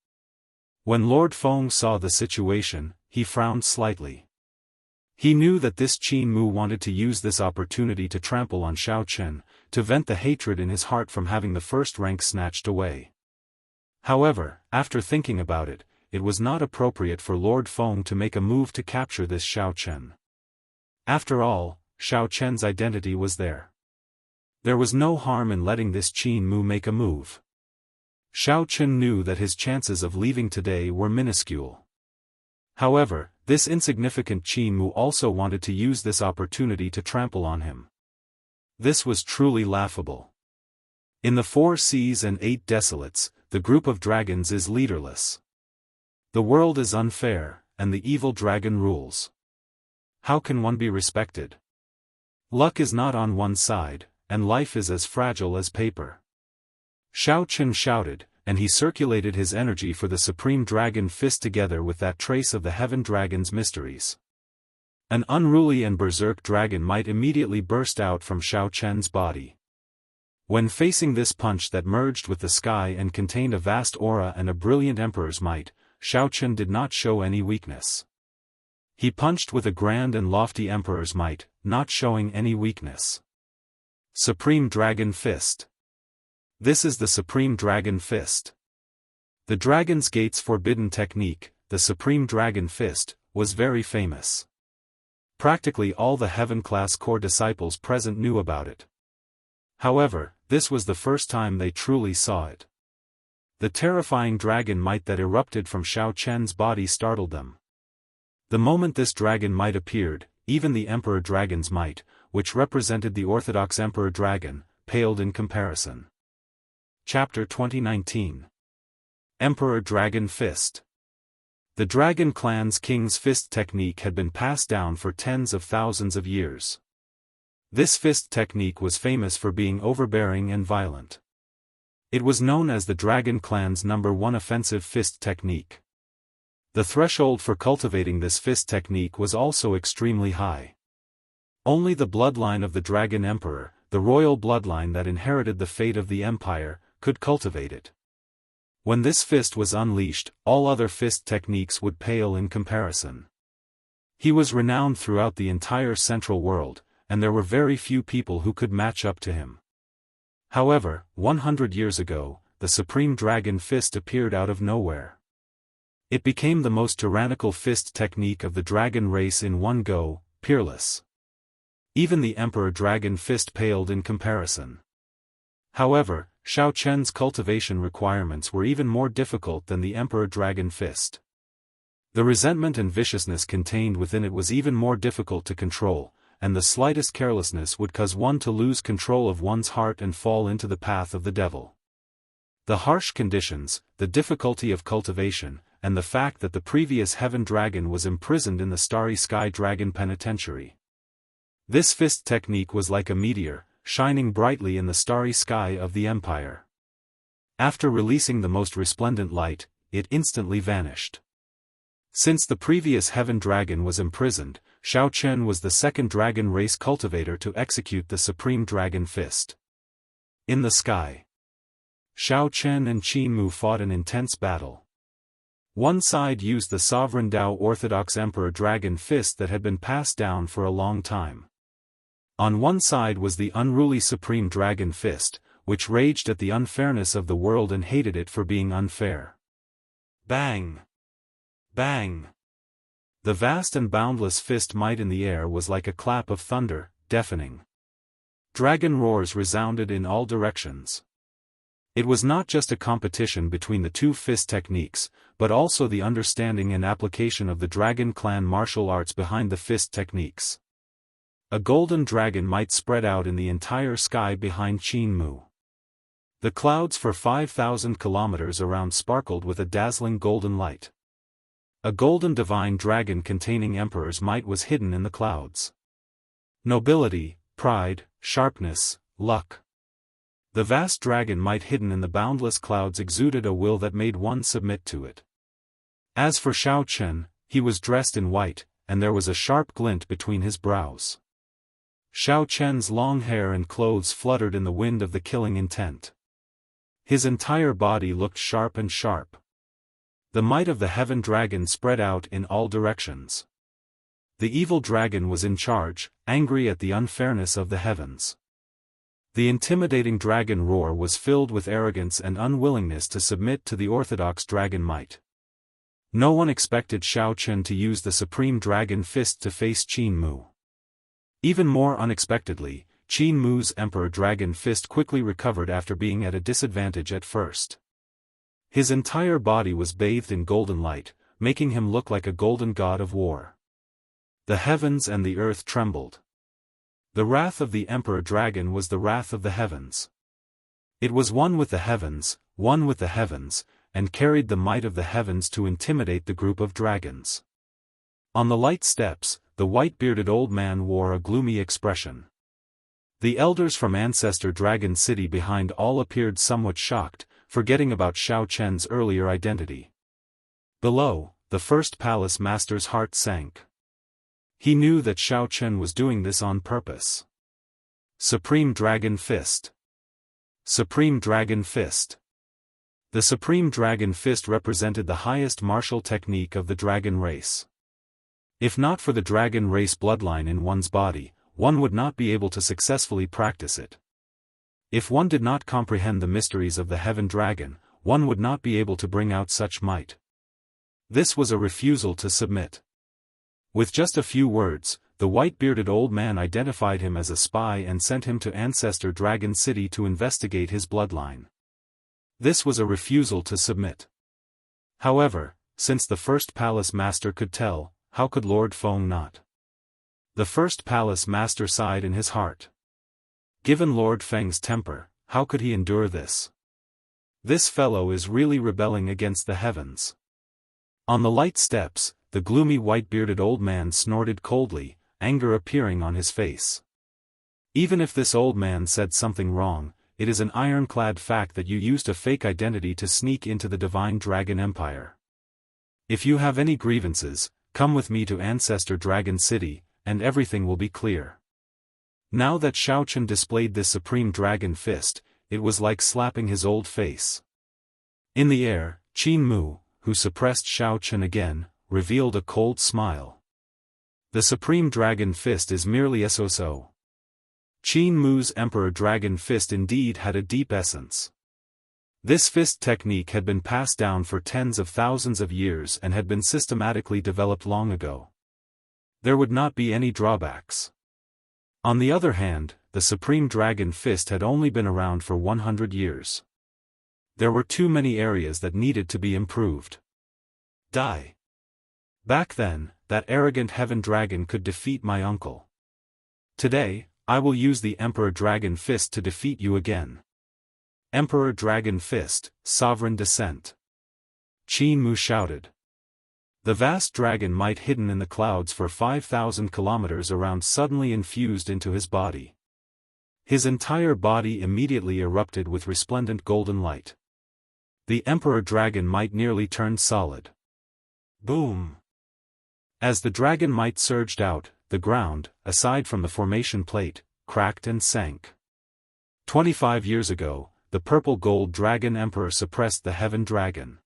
When Lord Feng saw the situation, he frowned slightly. He knew that this Qin Mu wanted to use this opportunity to trample on Xiaochen, to vent the hatred in his heart from having the first rank snatched away. However, after thinking about it, it was not appropriate for Lord Feng to make a move to capture this Xiaochen. After all, Xiaochen's identity was there. There was no harm in letting this Qin Mu make a move. Xiao Chen knew that his chances of leaving today were minuscule. However, this insignificant Qin Mu also wanted to use this opportunity to trample on him. This was truly laughable. In the 4 seas and 8 desolates, the group of dragons is leaderless. The world is unfair, and the evil dragon rules. How can one be respected? Luck is not on one side, and life is as fragile as paper. Xiao Chen shouted, and he circulated his energy for the Supreme Dragon Fist together with that trace of the Heaven Dragon's mysteries. An unruly and berserk dragon might immediately burst out from Xiao Chen's body. When facing this punch that merged with the sky and contained a vast aura and a brilliant emperor's might, Xiao Chen did not show any weakness. He punched with a grand and lofty emperor's might, not showing any weakness. Supreme Dragon Fist. This is the Supreme Dragon Fist. The Dragon's Gate's forbidden technique, the Supreme Dragon Fist, was very famous. Practically all the Heaven-class core disciples present knew about it. However, this was the first time they truly saw it. The terrifying dragon might that erupted from Xiao Chen's body startled them. The moment this dragon might appeared, even the Emperor Dragon's might, which represented the Orthodox Emperor Dragon, paled in comparison. Chapter 2019. Emperor Dragon Fist. The Dragon Clan's King's Fist technique had been passed down for tens of thousands of years. This fist technique was famous for being overbearing and violent. It was known as the Dragon Clan's #1 offensive fist technique. The threshold for cultivating this fist technique was also extremely high. Only the bloodline of the Dragon Emperor, the royal bloodline that inherited the fate of the empire, could cultivate it. When this fist was unleashed, all other fist techniques would pale in comparison. He was renowned throughout the entire central world, and there were very few people who could match up to him. However, 100 years ago, the Supreme Dragon Fist appeared out of nowhere. It became the most tyrannical fist technique of the dragon race in one go, peerless. Even the Emperor Dragon Fist paled in comparison. However, Xiao Chen's cultivation requirements were even more difficult than the Emperor Dragon Fist. The resentment and viciousness contained within it was even more difficult to control, and the slightest carelessness would cause one to lose control of one's heart and fall into the path of the devil. The harsh conditions, the difficulty of cultivation, and the fact that the previous Heaven Dragon was imprisoned in the Starry Sky Dragon Penitentiary. This fist technique was like a meteor, shining brightly in the starry sky of the empire. After releasing the most resplendent light, it instantly vanished. Since the previous Heaven Dragon was imprisoned, Xiao Chen was the second dragon race cultivator to execute the Supreme Dragon Fist. In the sky, Xiao Chen and Qin Mu fought an intense battle. One side used the sovereign Dao Orthodox Emperor Dragon Fist that had been passed down for a long time. On one side was the unruly Supreme Dragon Fist, which raged at the unfairness of the world and hated it for being unfair. Bang! Bang! The vast and boundless fist might in the air was like a clap of thunder, deafening. Dragon roars resounded in all directions. It was not just a competition between the two fist techniques, but also the understanding and application of the Dragon Clan martial arts behind the fist techniques. A golden dragon might spread out in the entire sky behind Qin Mu. The clouds for 5,000 kilometers around sparkled with a dazzling golden light. A golden divine dragon containing Emperor's might was hidden in the clouds. Nobility, pride, sharpness, luck. The vast dragon might hidden in the boundless clouds exuded a will that made one submit to it. As for Xiao Chen, he was dressed in white, and there was a sharp glint between his brows. Xiao Chen's long hair and clothes fluttered in the wind of the killing intent. His entire body looked sharp and sharp. The might of the Heaven Dragon spread out in all directions. The evil dragon was in charge, angry at the unfairness of the heavens. The intimidating dragon roar was filled with arrogance and unwillingness to submit to the orthodox dragon might. No one expected Xiao Chen to use the Supreme Dragon Fist to face Qin Mu. Even more unexpectedly, Qin Mu's Emperor Dragon Fist quickly recovered after being at a disadvantage at first. His entire body was bathed in golden light, making him look like a golden god of war. The heavens and the earth trembled. The wrath of the Emperor Dragon was the wrath of the heavens. It was one with the heavens, and carried the might of the heavens to intimidate the group of dragons. On the light steps, the white-bearded old man wore a gloomy expression. The elders from Ancestor Dragon City behind all appeared somewhat shocked, forgetting about Xiao Chen's earlier identity. Below, the first palace master's heart sank. He knew that Xiao Chen was doing this on purpose. Supreme Dragon Fist. Supreme Dragon Fist. The Supreme Dragon Fist represented the highest martial technique of the dragon race. If not for the dragon race bloodline in one's body, one would not be able to successfully practice it. If one did not comprehend the mysteries of the Heaven Dragon, one would not be able to bring out such might. This was a refusal to submit. With just a few words, the white-bearded old man identified him as a spy and sent him to Ancestor Dragon City to investigate his bloodline. This was a refusal to submit. However, since the first palace master could tell, how could Lord Feng not? The first palace master sighed in his heart. Given Lord Feng's temper, how could he endure this? This fellow is really rebelling against the heavens. On the light steps, the gloomy white-bearded old man snorted coldly, anger appearing on his face. Even if this old man said something wrong, it is an ironclad fact that you used a fake identity to sneak into the Divine Dragon Empire. If you have any grievances, come with me to Ancestor Dragon City, and everything will be clear. Now that Xiao Chen displayed this Supreme Dragon Fist, it was like slapping his old face. In the air, Qin Mu, who suppressed Xiao Chen again, revealed a cold smile. The Supreme Dragon Fist is merely a so-so. Qin Mu's Emperor Dragon Fist indeed had a deep essence. This fist technique had been passed down for tens of thousands of years and had been systematically developed long ago. There would not be any drawbacks. On the other hand, the Supreme Dragon Fist had only been around for 100 years. There were too many areas that needed to be improved. Die. Back then, that arrogant Heaven Dragon could defeat my uncle. Today, I will use the Emperor Dragon Fist to defeat you again. Emperor Dragon Fist, Sovereign Descent. Qin Mu shouted. The vast dragon might hidden in the clouds for 5,000 kilometers around suddenly infused into his body. His entire body immediately erupted with resplendent golden light. The Emperor Dragon might nearly turned solid. Boom! As the dragon might surged out, the ground, aside from the formation plate, cracked and sank. 25 years ago, the purple gold dragon emperor suppressed the Heaven Dragon.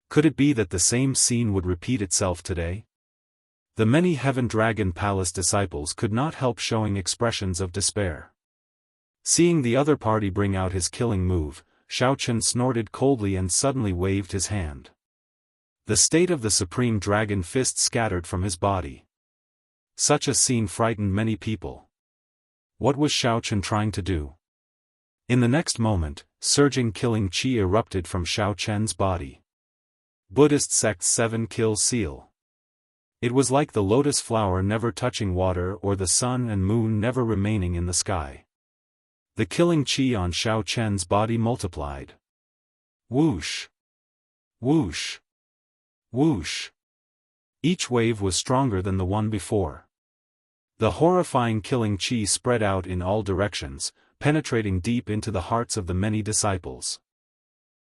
Could it be that the same scene would repeat itself today? The many Heaven Dragon Palace disciples could not help showing expressions of despair. Seeing the other party bring out his killing move, Xiao Chen snorted coldly and suddenly waved his hand. The state of the Supreme Dragon Fist scattered from his body. Such a scene frightened many people. What was Xiao Chen trying to do? In the next moment, surging killing chi erupted from Xiao Chen's body. Buddhist Sect's 7-kill seal. It was like the lotus flower never touching water or the sun and moon never remaining in the sky. The killing chi on Xiao Chen's body multiplied. Whoosh! Whoosh! Whoosh! Each wave was stronger than the one before. The horrifying killing chi spread out in all directions, penetrating deep into the hearts of the many disciples.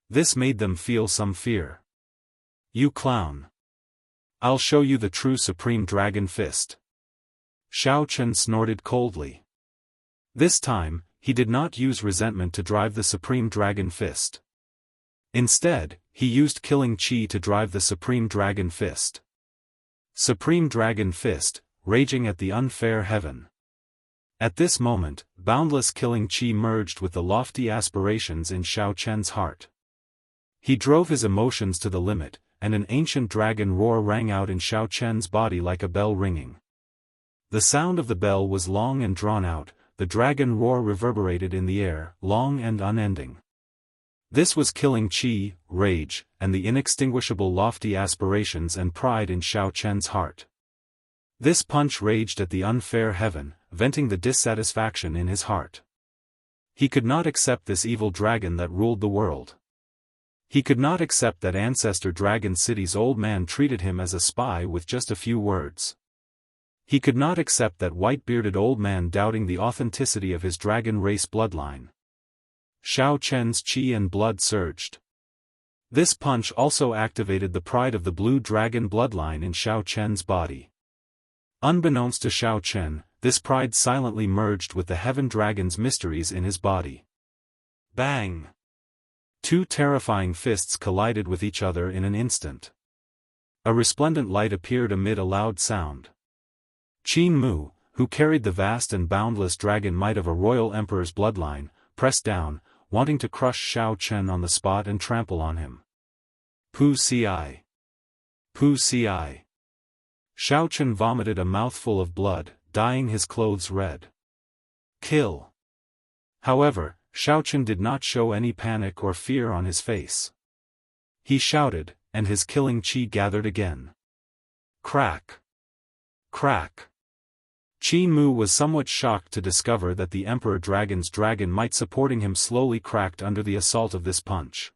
This made them feel some fear. You clown! I'll show you the true Supreme Dragon Fist. Xiao Chen snorted coldly. This time, he did not use resentment to drive the Supreme Dragon Fist. Instead, he used killing chi to drive the Supreme Dragon Fist. Supreme Dragon Fist, raging at the unfair heaven. At this moment, boundless killing chi merged with the lofty aspirations in Xiao Chen's heart. He drove his emotions to the limit, and an ancient dragon roar rang out in Xiao Chen's body like a bell ringing. The sound of the bell was long and drawn out, the dragon roar reverberated in the air, long and unending. This was killing qi, rage, and the inextinguishable lofty aspirations and pride in Xiao Chen's heart. This punch raged at the unfair heaven, venting the dissatisfaction in his heart. He could not accept this evil dragon that ruled the world. He could not accept that ancestor Dragon City's old man treated him as a spy with just a few words. He could not accept that white-bearded old man doubting the authenticity of his dragon race bloodline. Xiao Chen's qi and blood surged. This punch also activated the pride of the blue dragon bloodline in Xiao Chen's body. Unbeknownst to Xiao Chen, this pride silently merged with the heaven dragon's mysteries in his body. Bang! Two terrifying fists collided with each other in an instant. A resplendent light appeared amid a loud sound. Qin Mu, who carried the vast and boundless dragon might of a royal emperor's bloodline, pressed down, wanting to crush Xiao Chen on the spot and trample on him. Pu Ci. Pu Ci. Xiao Chen vomited a mouthful of blood, dyeing his clothes red. Kill. However, Xiao Chen did not show any panic or fear on his face. He shouted, and his killing qi gathered again. Crack. Crack. Qin Mu was somewhat shocked to discover that the Emperor Dragon's dragon might supporting him slowly cracked under the assault of this punch.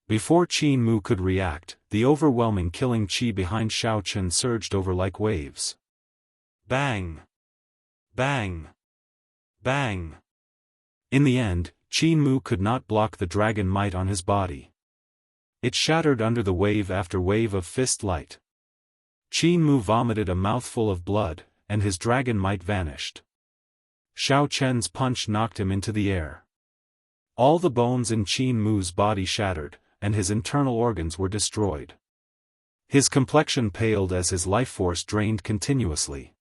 Before Qin Mu could react, the overwhelming killing qi behind Xiao Chen surged over like waves. Bang! Bang! Bang! In the end, Qin Mu could not block the dragon might on his body. It shattered under the wave after wave of fist light. Qin Mu vomited a mouthful of blood, and his dragon might vanished. Xiao Chen's punch knocked him into the air. All the bones in Qin Mu's body shattered, and his internal organs were destroyed. His complexion paled as his life force drained continuously.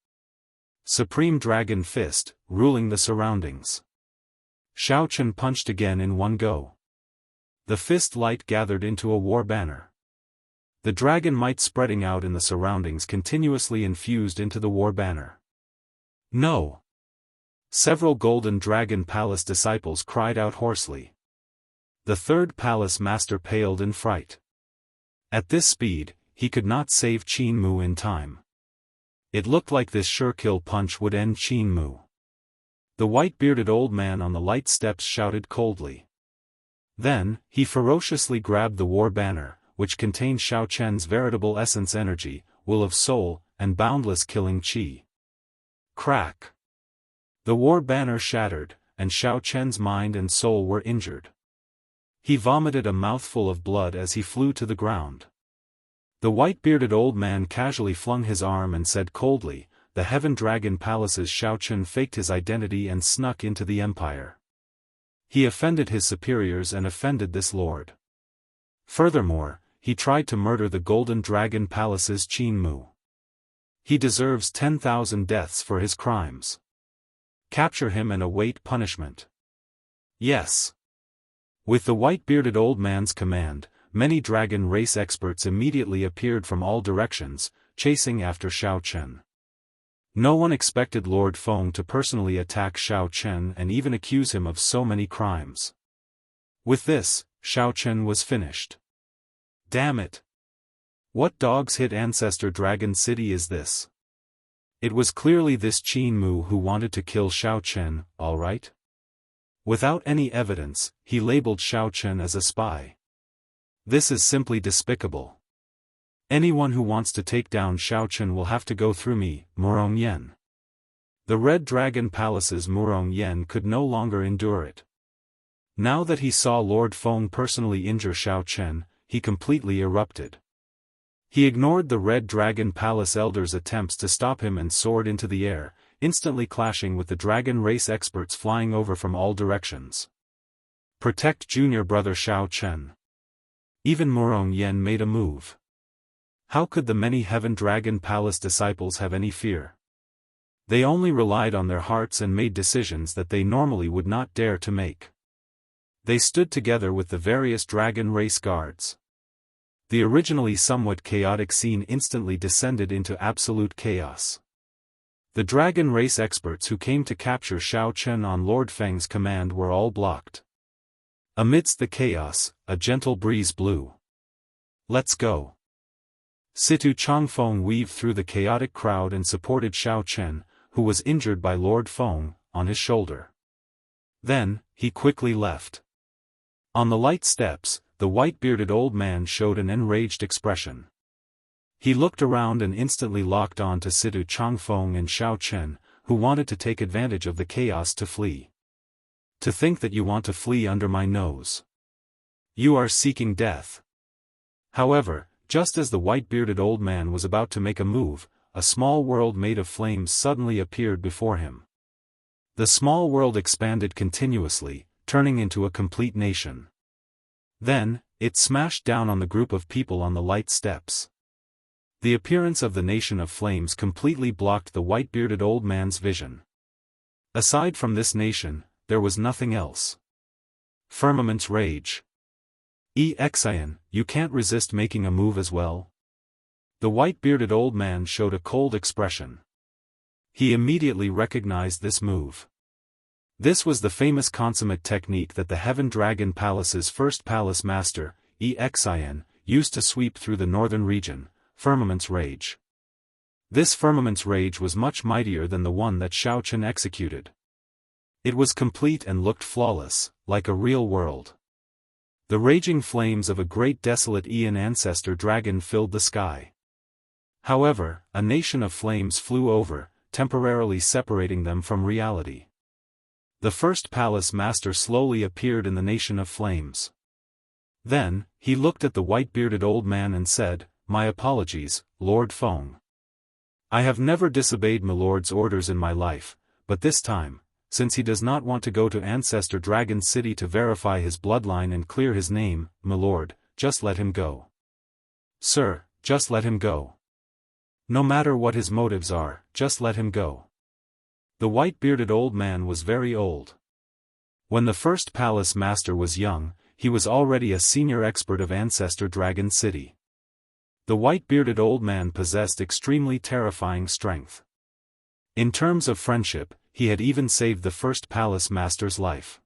Supreme Dragon Fist, ruling the surroundings. Xiao Chen punched again in one go. The fist light gathered into a war banner. The dragon might spreading out in the surroundings continuously infused into the war banner. No! Several Golden Dragon Palace disciples cried out hoarsely. The third palace master paled in fright. At this speed, he could not save Qin Mu in time. It looked like this sure-kill punch would end Qin Mu. The white-bearded old man on the light steps shouted coldly. Then, he ferociously grabbed the war banner, which contained Xiao Chen's veritable essence energy, will of soul, and boundless killing qi. Crack! The war banner shattered, and Xiao Chen's mind and soul were injured. He vomited a mouthful of blood as he flew to the ground. The white-bearded old man casually flung his arm and said coldly, "The Heaven Dragon Palace's Xiao Chen faked his identity and snuck into the empire. He offended his superiors and offended this lord. Furthermore, he tried to murder the Golden Dragon Palace's Qin Mu. He deserves 10,000 deaths for his crimes. Capture him and await punishment." Yes. With the white-bearded old man's command, many dragon race experts immediately appeared from all directions, chasing after Xiao Chen. No one expected Lord Feng to personally attack Xiao Chen and even accuse him of so many crimes. With this, Xiao Chen was finished. Damn it! What dog's hit ancestor Dragon City is this? It was clearly this Qin Mu who wanted to kill Xiao Chen, all right? Without any evidence, he labeled Xiao Chen as a spy. This is simply despicable. Anyone who wants to take down Xiao Chen will have to go through me, Murong Yen. The Red Dragon Palace's Murong Yen could no longer endure it. Now that he saw Lord Feng personally injure Xiao Chen, he completely erupted. He ignored the Red Dragon Palace elders' attempts to stop him and soared into the air, instantly clashing with the dragon race experts flying over from all directions. Protect junior brother Xiao Chen. Even Murong Yen made a move. How could the many Heaven Dragon Palace disciples have any fear? They only relied on their hearts and made decisions that they normally would not dare to make. They stood together with the various dragon race guards. The originally somewhat chaotic scene instantly descended into absolute chaos. The dragon race experts who came to capture Xiao Chen on Lord Feng's command were all blocked. Amidst the chaos, a gentle breeze blew. "Let's go." Situ Changfeng weaved through the chaotic crowd and supported Xiao Chen, who was injured by Lord Feng, on his shoulder. Then, he quickly left. On the light steps, the white-bearded old man showed an enraged expression. He looked around and instantly locked on to Situ Changfeng and Xiao Chen, who wanted to take advantage of the chaos to flee. "To think that you want to flee under my nose. You are seeking death." However, just as the white-bearded old man was about to make a move, a small world made of flames suddenly appeared before him. The small world expanded continuously, turning into a complete nation. Then, it smashed down on the group of people on the light steps. The appearance of the nation of flames completely blocked the white-bearded old man's vision. Aside from this nation, there was nothing else. Firmament's rage. Xian, you can't resist making a move as well? The white-bearded old man showed a cold expression. He immediately recognized this move. This was the famous consummate technique that the Heaven Dragon Palace's first palace master, Xian, used to sweep through the northern region, Firmament's Rage. This Firmament's Rage was much mightier than the one that Xiao Chen executed. It was complete and looked flawless, like a real world. The raging flames of a great desolate Aeon ancestor dragon filled the sky. However, a nation of flames flew over, temporarily separating them from reality. The first palace master slowly appeared in the nation of flames. Then, he looked at the white-bearded old man and said, "My apologies, Lord Feng. I have never disobeyed my lord's orders in my life, but this time, since he does not want to go to Ancestor Dragon City to verify his bloodline and clear his name, my lord, just let him go. Sir, just let him go. No matter what his motives are, just let him go." The white-bearded old man was very old. When the first palace master was young, he was already a senior expert of Ancestor Dragon City. The white-bearded old man possessed extremely terrifying strength. In terms of friendship, he had even saved the first palace master's life.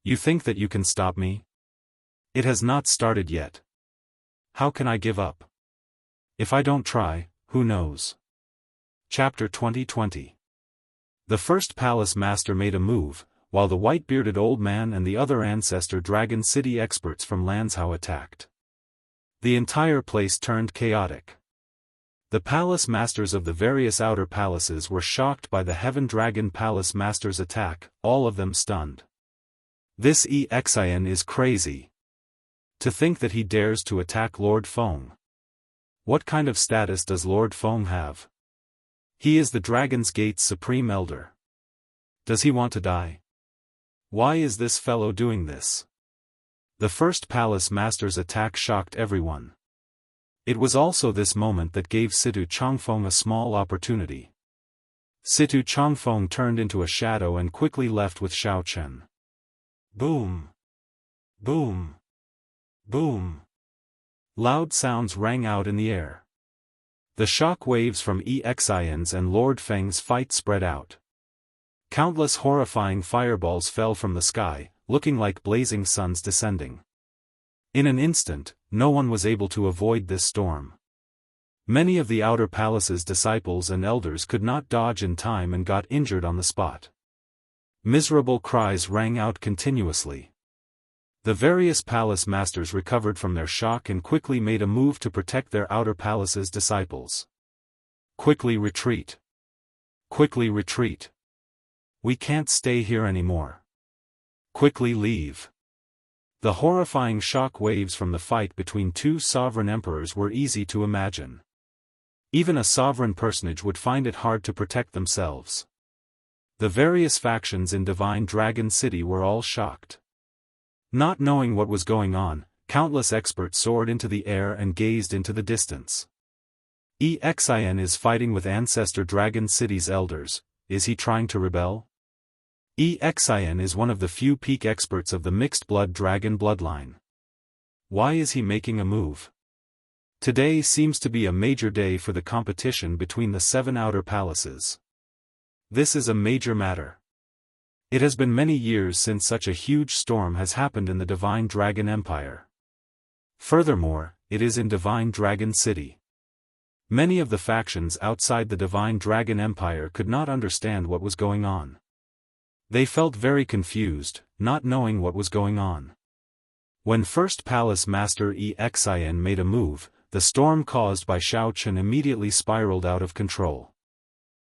"You think that you can stop me? It has not started yet. How can I give up? If I don't try, who knows?" Chapter 2020. The first palace master made a move, while the white-bearded old man and the other Ancestor Dragon City experts from Lanzhou attacked. The entire place turned chaotic. The palace masters of the various outer palaces were shocked by the Heaven Dragon Palace master's attack, all of them stunned. This Xian is crazy. To think that he dares to attack Lord Feng. What kind of status does Lord Feng have? He is the Dragon's Gate's supreme elder. Does he want to die? Why is this fellow doing this? The first palace master's attack shocked everyone. It was also this moment that gave Situ Changfeng a small opportunity. Situ Changfeng turned into a shadow and quickly left with Xiao Chen. Boom! Boom! Boom! Loud sounds rang out in the air. The shock waves from Xian's and Lord Feng's fight spread out. Countless horrifying fireballs fell from the sky, looking like blazing suns descending. In an instant, no one was able to avoid this storm. Many of the outer palace's disciples and elders could not dodge in time and got injured on the spot. Miserable cries rang out continuously. The various palace masters recovered from their shock and quickly made a move to protect their outer palace's disciples. "Quickly retreat! Quickly retreat! We can't stay here anymore. Quickly leave!" The horrifying shock waves from the fight between two sovereign emperors were easy to imagine. Even a sovereign personage would find it hard to protect themselves. The various factions in Divine Dragon City were all shocked. Not knowing what was going on, countless experts soared into the air and gazed into the distance. Xian is fighting with Ancestor Dragon City's elders. Is he trying to rebel? Xian is one of the few peak experts of the mixed-blood dragon bloodline. Why is he making a move? Today seems to be a major day for the competition between the 7 outer palaces. This is a major matter. It has been many years since such a huge storm has happened in the Divine Dragon Empire. Furthermore, it is in Divine Dragon City. Many of the factions outside the Divine Dragon Empire could not understand what was going on. They felt very confused, not knowing what was going on. When First Palace Master Exin made a move, the storm caused by Xiao Chen immediately spiraled out of control.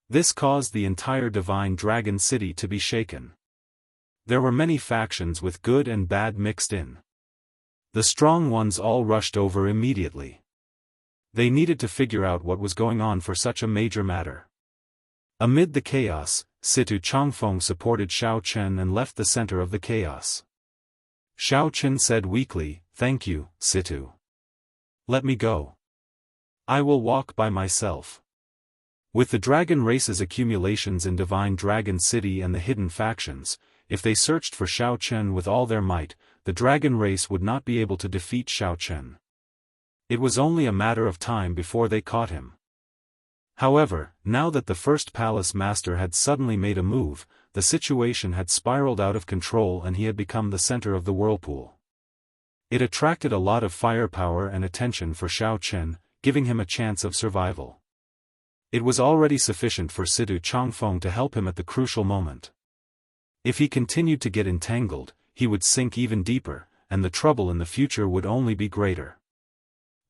This caused the entire Divine Dragon City to be shaken. There were many factions with good and bad mixed in. The strong ones all rushed over immediately. They needed to figure out what was going on for such a major matter. Amid the chaos, Situ Changfeng supported Xiao Chen and left the center of the chaos. Xiao Chen said weakly, "Thank you, Situ. Let me go. I will walk by myself." With the dragon race's accumulations in Divine Dragon City and the hidden factions, if they searched for Xiao Chen with all their might, the dragon race would not be able to defeat Xiao Chen. It was only a matter of time before they caught him. However, now that the First Palace Master had suddenly made a move, the situation had spiraled out of control and he had become the center of the whirlpool. It attracted a lot of firepower and attention for Xiao Chen, giving him a chance of survival. It was already sufficient for Situ Changfeng to help him at the crucial moment. If he continued to get entangled, he would sink even deeper, and the trouble in the future would only be greater.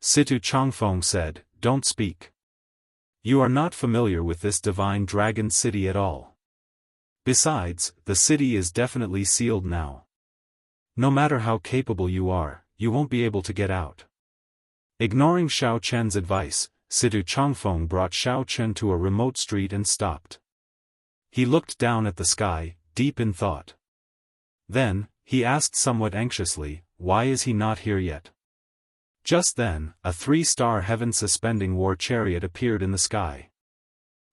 Situ Changfeng said, "Don't speak. You are not familiar with this Divine Dragon City at all. Besides, the city is definitely sealed now. No matter how capable you are, you won't be able to get out." Ignoring Xiao Chen's advice, Situ Changfeng brought Xiao Chen to a remote street and stopped. He looked down at the sky, deep in thought. Then, he asked somewhat anxiously, "Why is he not here yet?" Just then, a 3-star heaven-suspending war chariot appeared in the sky.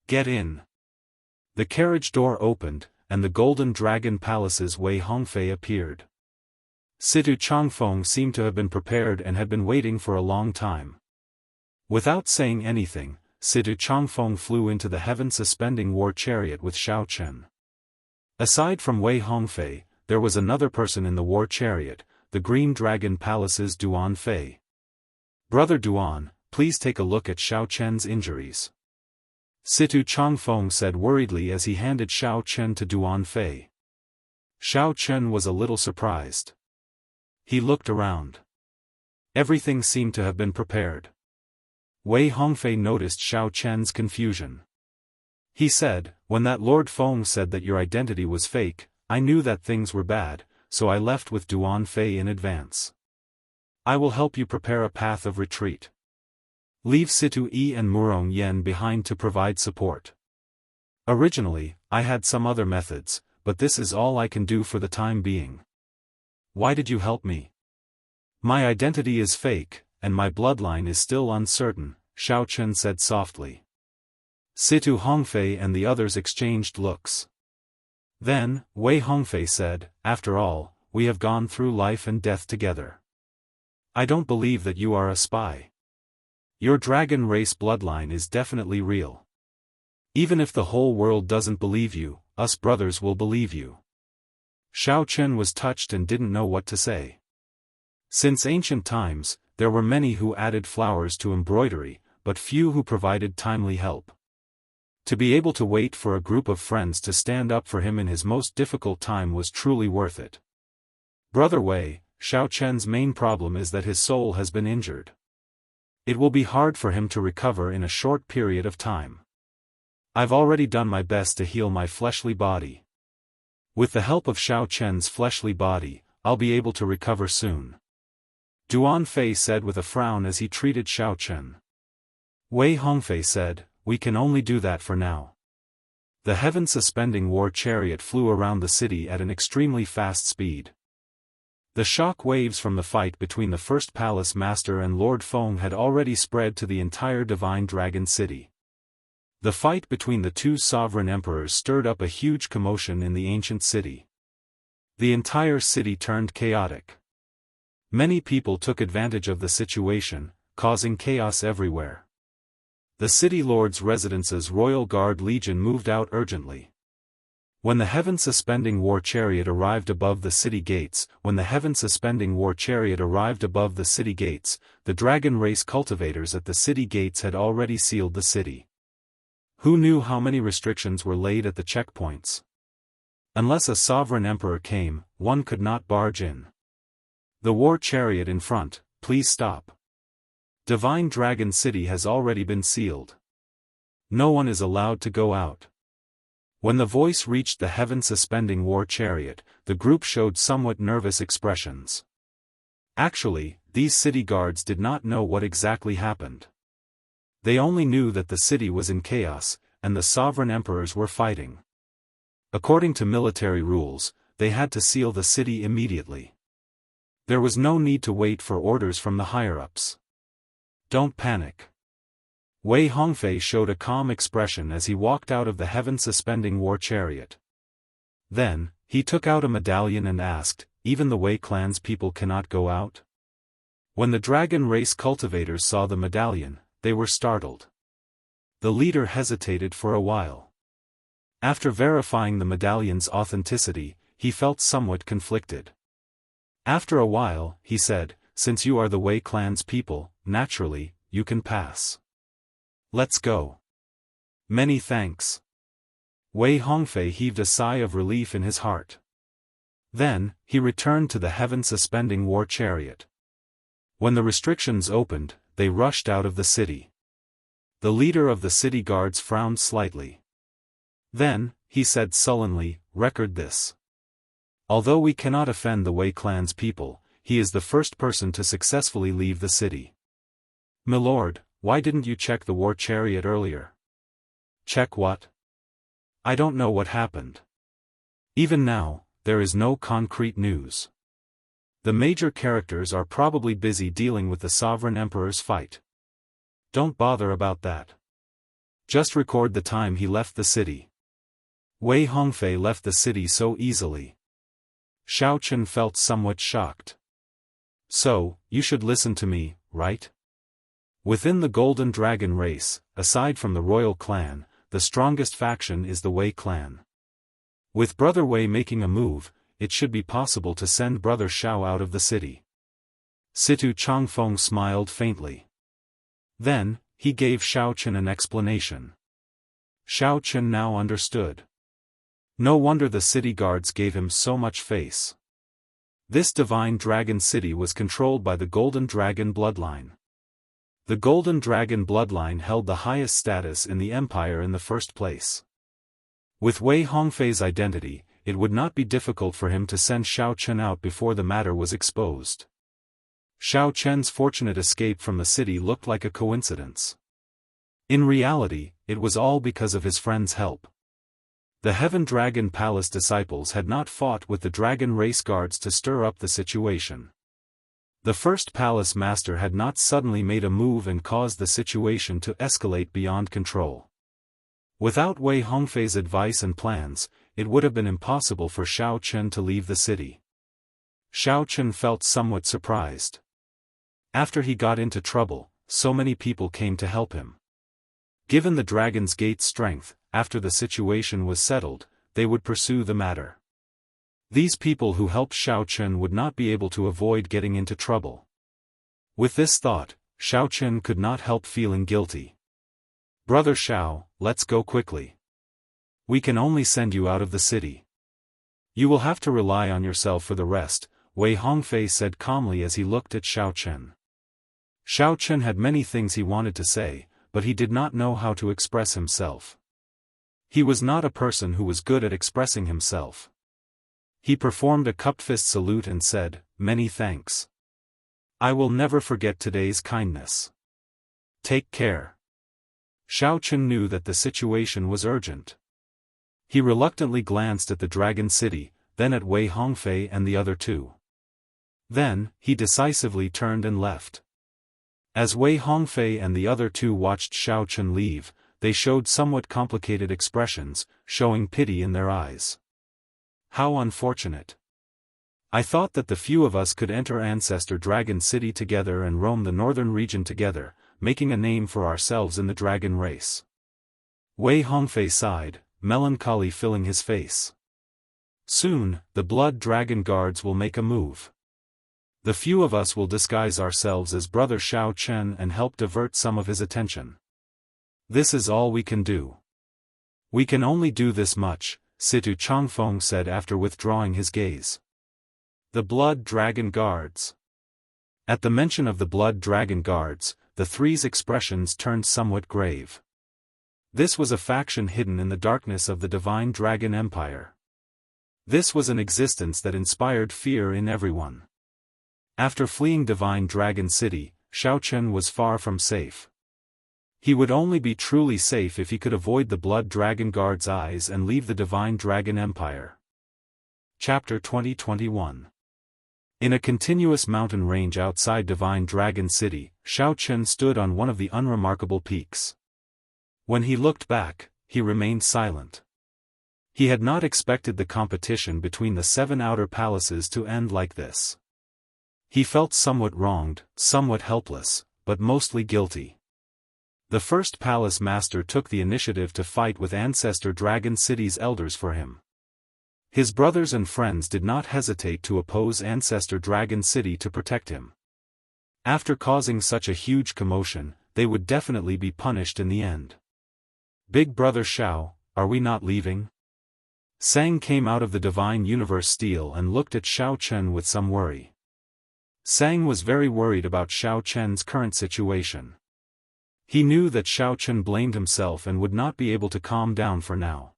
"Get in." The carriage door opened, and the Golden Dragon Palace's Wei Hongfei appeared. Situ Changfeng seemed to have been prepared and had been waiting for a long time. Without saying anything, Situ Changfeng flew into the heaven-suspending war chariot with Xiao Chen. Aside from Wei Hongfei, there was another person in the war chariot, the Green Dragon Palace's Duan Fei. "Brother Duan, please take a look at Xiao Chen's injuries," Situ Changfeng said worriedly as he handed Xiao Chen to Duan Fei. Xiao Chen was a little surprised. He looked around. Everything seemed to have been prepared. Wei Hongfei noticed Xiao Chen's confusion. He said, "When that Lord Feng said that your identity was fake, I knew that things were bad, so I left with Duan Fei in advance. I will help you prepare a path of retreat. Leave Situ Yi and Murong Yen behind to provide support. Originally, I had some other methods, but this is all I can do for the time being." "Why did you help me?" "My identity is fake, and my bloodline is still uncertain," Xiao Chen said softly. Situ Hongfei and the others exchanged looks. Then, Wei Hongfei said, "After all, we have gone through life and death together. I don't believe that you are a spy. Your dragon race bloodline is definitely real. Even if the whole world doesn't believe you, us brothers will believe you." Xiao Chen was touched and didn't know what to say. Since ancient times, there were many who added flowers to embroidery, but few who provided timely help. To be able to wait for a group of friends to stand up for him in his most difficult time was truly worth it. "Brother Wei, Xiao Chen's main problem is that his soul has been injured. It will be hard for him to recover in a short period of time. I've already done my best to heal my fleshly body. With the help of Xiao Chen's fleshly body, I'll be able to recover soon," Duan Fei said with a frown as he treated Xiao Chen. Wei Hongfei said, "We can only do that for now." The heaven-suspending war chariot flew around the city at an extremely fast speed. The shock waves from the fight between the First Palace Master and Lord Feng had already spread to the entire Divine Dragon City. The fight between the two sovereign emperors stirred up a huge commotion in the ancient city. The entire city turned chaotic. Many people took advantage of the situation, causing chaos everywhere. The city lord's residence's royal guard legion moved out urgently. When the heaven-suspending war chariot arrived above the city gates, the dragon race cultivators at the city gates had already sealed the city. Who knew how many restrictions were laid at the checkpoints? Unless a sovereign emperor came, one could not barge in. The war chariot in front, please stop. Divine Dragon City has already been sealed. No one is allowed to go out. When the voice reached the heaven-suspending war chariot, the group showed somewhat nervous expressions. Actually, these city guards did not know what exactly happened. They only knew that the city was in chaos, and the sovereign emperors were fighting. According to military rules, they had to seal the city immediately. There was no need to wait for orders from the higher-ups. Don't panic. Wei Hongfei showed a calm expression as he walked out of the heaven-suspending war chariot. Then, he took out a medallion and asked, "Even the Wei clan's people cannot go out?" When the dragon race cultivators saw the medallion, they were startled. The leader hesitated for a while. After verifying the medallion's authenticity, he felt somewhat conflicted. After a while, he said, "Since you are the Wei clan's people, naturally, you can pass. Let's go." "Many thanks." Wei Hongfei heaved a sigh of relief in his heart. Then, he returned to the heaven-suspending war chariot. When the restrictions opened, they rushed out of the city. The leader of the city guards frowned slightly. Then, he said sullenly, "Record this. Although we cannot offend the Wei clan's people, he is the first person to successfully leave the city." "Milord, why didn't you check the war chariot earlier?" "Check what? I don't know what happened. Even now, there is no concrete news. The major characters are probably busy dealing with the sovereign emperor's fight. Don't bother about that. Just record the time he left the city." Wei Hongfei left the city so easily. Xiao Chen felt somewhat shocked. "So, you should listen to me, right? Within the Golden Dragon race, aside from the royal clan, the strongest faction is the Wei clan. With Brother Wei making a move, it should be possible to send Brother Xiao out of the city." Situ Changfeng smiled faintly. Then, he gave Xiao Chen an explanation. Xiao Chen now understood. No wonder the city guards gave him so much face. This divine dragon city was controlled by the Golden Dragon bloodline. The Golden Dragon bloodline held the highest status in the empire in the first place. With Wei Hongfei's identity, it would not be difficult for him to send Xiao Chen out before the matter was exposed. Xiao Chen's fortunate escape from the city looked like a coincidence. In reality, it was all because of his friend's help. The Heaven Dragon Palace disciples had not fought with the Dragon Race guards to stir up the situation. The first palace master had not suddenly made a move and caused the situation to escalate beyond control. Without Wei Hongfei's advice and plans, it would have been impossible for Xiao Chen to leave the city. Xiao Chen felt somewhat surprised. After he got into trouble, so many people came to help him. Given the Dragon's Gate's strength, after the situation was settled, they would pursue the matter. These people who helped Xiao Chen would not be able to avoid getting into trouble. With this thought, Xiao Chen could not help feeling guilty. "Brother Xiao, let's go quickly. We can only send you out of the city. You will have to rely on yourself for the rest," Wei Hongfei said calmly as he looked at Xiao Chen. Xiao Chen had many things he wanted to say, but he did not know how to express himself. He was not a person who was good at expressing himself. He performed a cupped fist salute and said, "Many thanks. I will never forget today's kindness. Take care." Xiao Chen knew that the situation was urgent. He reluctantly glanced at the Dragon City, then at Wei Hongfei and the other two. Then, he decisively turned and left. As Wei Hongfei and the other two watched Xiao Chen leave, they showed somewhat complicated expressions, showing pity in their eyes. How unfortunate. I thought that the few of us could enter Ancestor Dragon City together and roam the northern region together, making a name for ourselves in the dragon race. Wei Hongfei sighed, melancholy filling his face. Soon, the Blood Dragon Guards will make a move. The few of us will disguise ourselves as Brother Xiao Chen and help divert some of his attention. This is all we can do. We can only do this much, Situ Changfeng said after withdrawing his gaze. The Blood Dragon Guards. At the mention of the Blood Dragon Guards, the three's expressions turned somewhat grave. This was a faction hidden in the darkness of the Divine Dragon Empire. This was an existence that inspired fear in everyone. After fleeing Divine Dragon City, Xiao Chen was far from safe. He would only be truly safe if he could avoid the Blood Dragon Guard's eyes and leave the Divine Dragon Empire. Chapter 2021. In a continuous mountain range outside Divine Dragon City, Xiao Chen stood on one of the unremarkable peaks. When he looked back, he remained silent. He had not expected the competition between the 7 outer palaces to end like this. He felt somewhat wronged, somewhat helpless, but mostly guilty. The first palace master took the initiative to fight with Ancestor Dragon City's elders for him. His brothers and friends did not hesitate to oppose Ancestor Dragon City to protect him. After causing such a huge commotion, they would definitely be punished in the end. Big Brother Xiao, are we not leaving? Sang came out of the Divine Universe Steel and looked at Xiao Chen with some worry. Sang was very worried about Xiao Chen's current situation. He knew that Xiao Chen blamed himself and would not be able to calm down for now.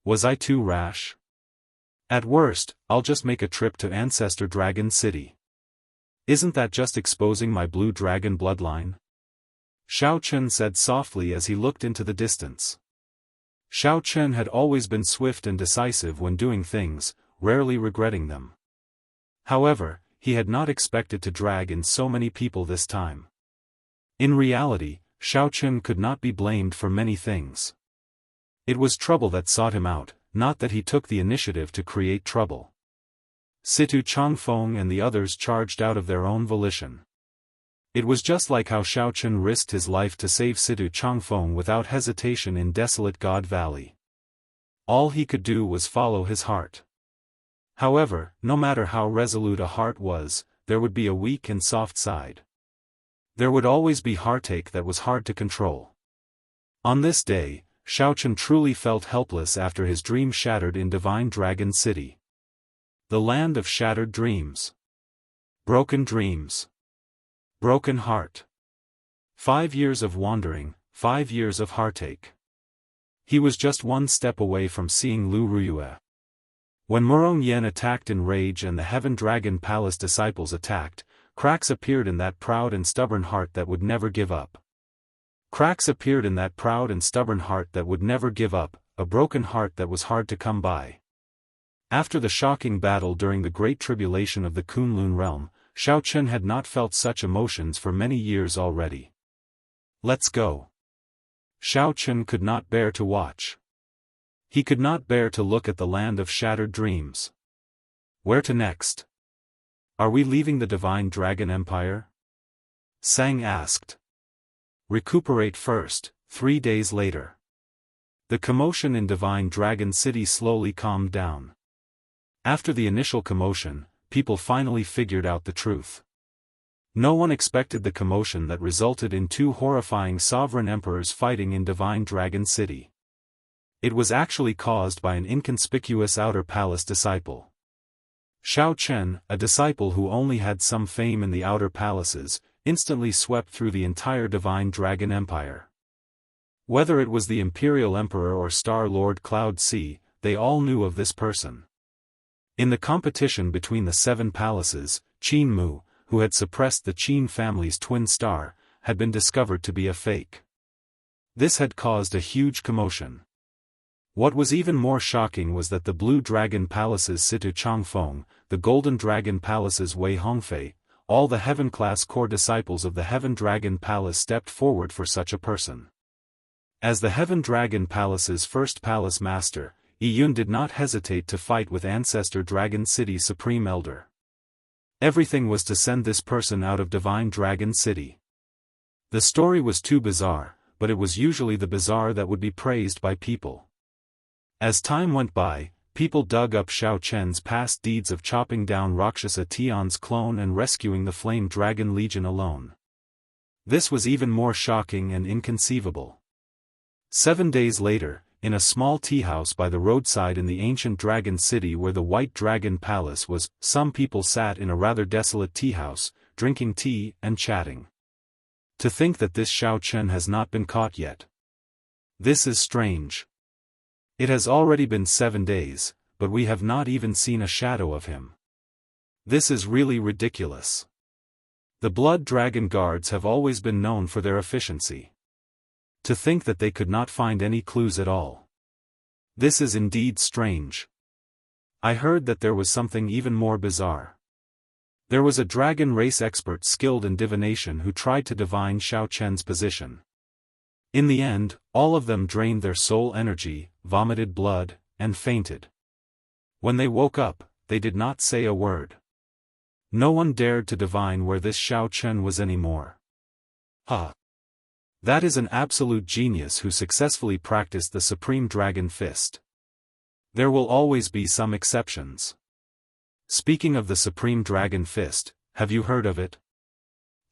Was I too rash? At worst, I'll just make a trip to Ancestor Dragon City. Isn't that just exposing my blue dragon bloodline? Xiao Chen said softly as he looked into the distance. Xiao Chen had always been swift and decisive when doing things, rarely regretting them. However, he had not expected to drag in so many people this time. In reality, Xiao Chen could not be blamed for many things. It was trouble that sought him out, not that he took the initiative to create trouble. Situ Changfeng and the others charged out of their own volition. It was just like how Xiao Chen risked his life to save Situ Changfeng without hesitation in desolate God Valley. All he could do was follow his heart. However, no matter how resolute a heart was, there would be a weak and soft side. There would always be heartache that was hard to control. On this day, Xiao Chen truly felt helpless after his dream shattered in Divine Dragon City. The land of shattered dreams. Broken dreams. Broken heart. 5 years of wandering, 5 years of heartache. He was just one step away from seeing Lu Ruyue. When Murong Yen attacked in rage and the Heaven Dragon Palace disciples attacked, cracks appeared in that proud and stubborn heart that would never give up. Cracks appeared in that proud and stubborn heart that would never give up, a broken heart that was hard to come by. After the shocking battle during the Great Tribulation of the Kunlun realm, Xiao Chen had not felt such emotions for many years already. Let's go. Xiao Chen could not bear to watch. He could not bear to look at the land of shattered dreams. Where to next? Are we leaving the Divine Dragon Empire? Sang asked. Recuperate first, 3 days later. The commotion in Divine Dragon City slowly calmed down. After the initial commotion, people finally figured out the truth. No one expected the commotion that resulted in 2 horrifying sovereign emperors fighting in Divine Dragon City. It was actually caused by an inconspicuous outer palace disciple. Xiao Chen, a disciple who only had some fame in the outer palaces, instantly swept through the entire Divine Dragon Empire. Whether it was the Imperial Emperor or Star Lord Cloud Sea, they all knew of this person. In the competition between the 7 palaces, Qin Mu, who had suppressed the Qin family's twin star, had been discovered to be a fake. This had caused a huge commotion. What was even more shocking was that the Blue Dragon Palace's Situ Changfeng, the Golden Dragon Palace's Wei Hongfei, all the Heaven-class core disciples of the Heaven Dragon Palace stepped forward for such a person. As the Heaven Dragon Palace's first palace master, Yun did not hesitate to fight with Ancestor Dragon City's Supreme Elder. Everything was to send this person out of Divine Dragon City. The story was too bizarre, but it was usually the bizarre that would be praised by people. As time went by, people dug up Xiao Chen's past deeds of chopping down Wuxia Xianxia's clone and rescuing the Flame Dragon Legion alone. This was even more shocking and inconceivable. 7 days later, in a small tea house by the roadside in the ancient dragon city where the White Dragon Palace was, some people sat in a rather desolate tea house, drinking tea and chatting. To think that this Xiao Chen has not been caught yet. This is strange. It has already been 7 days, but we have not even seen a shadow of him. This is really ridiculous. The Blood Dragon Guards have always been known for their efficiency. To think that they could not find any clues at all. This is indeed strange. I heard that there was something even more bizarre. There was a dragon race expert skilled in divination who tried to divine Xiao Chen's position. In the end, all of them drained their soul energy, vomited blood, and fainted. When they woke up, they did not say a word. No one dared to divine where this Xiao Chen was anymore. That is an absolute genius who successfully practiced the Supreme Dragon Fist. There will always be some exceptions. Speaking of the Supreme Dragon Fist, have you heard of it?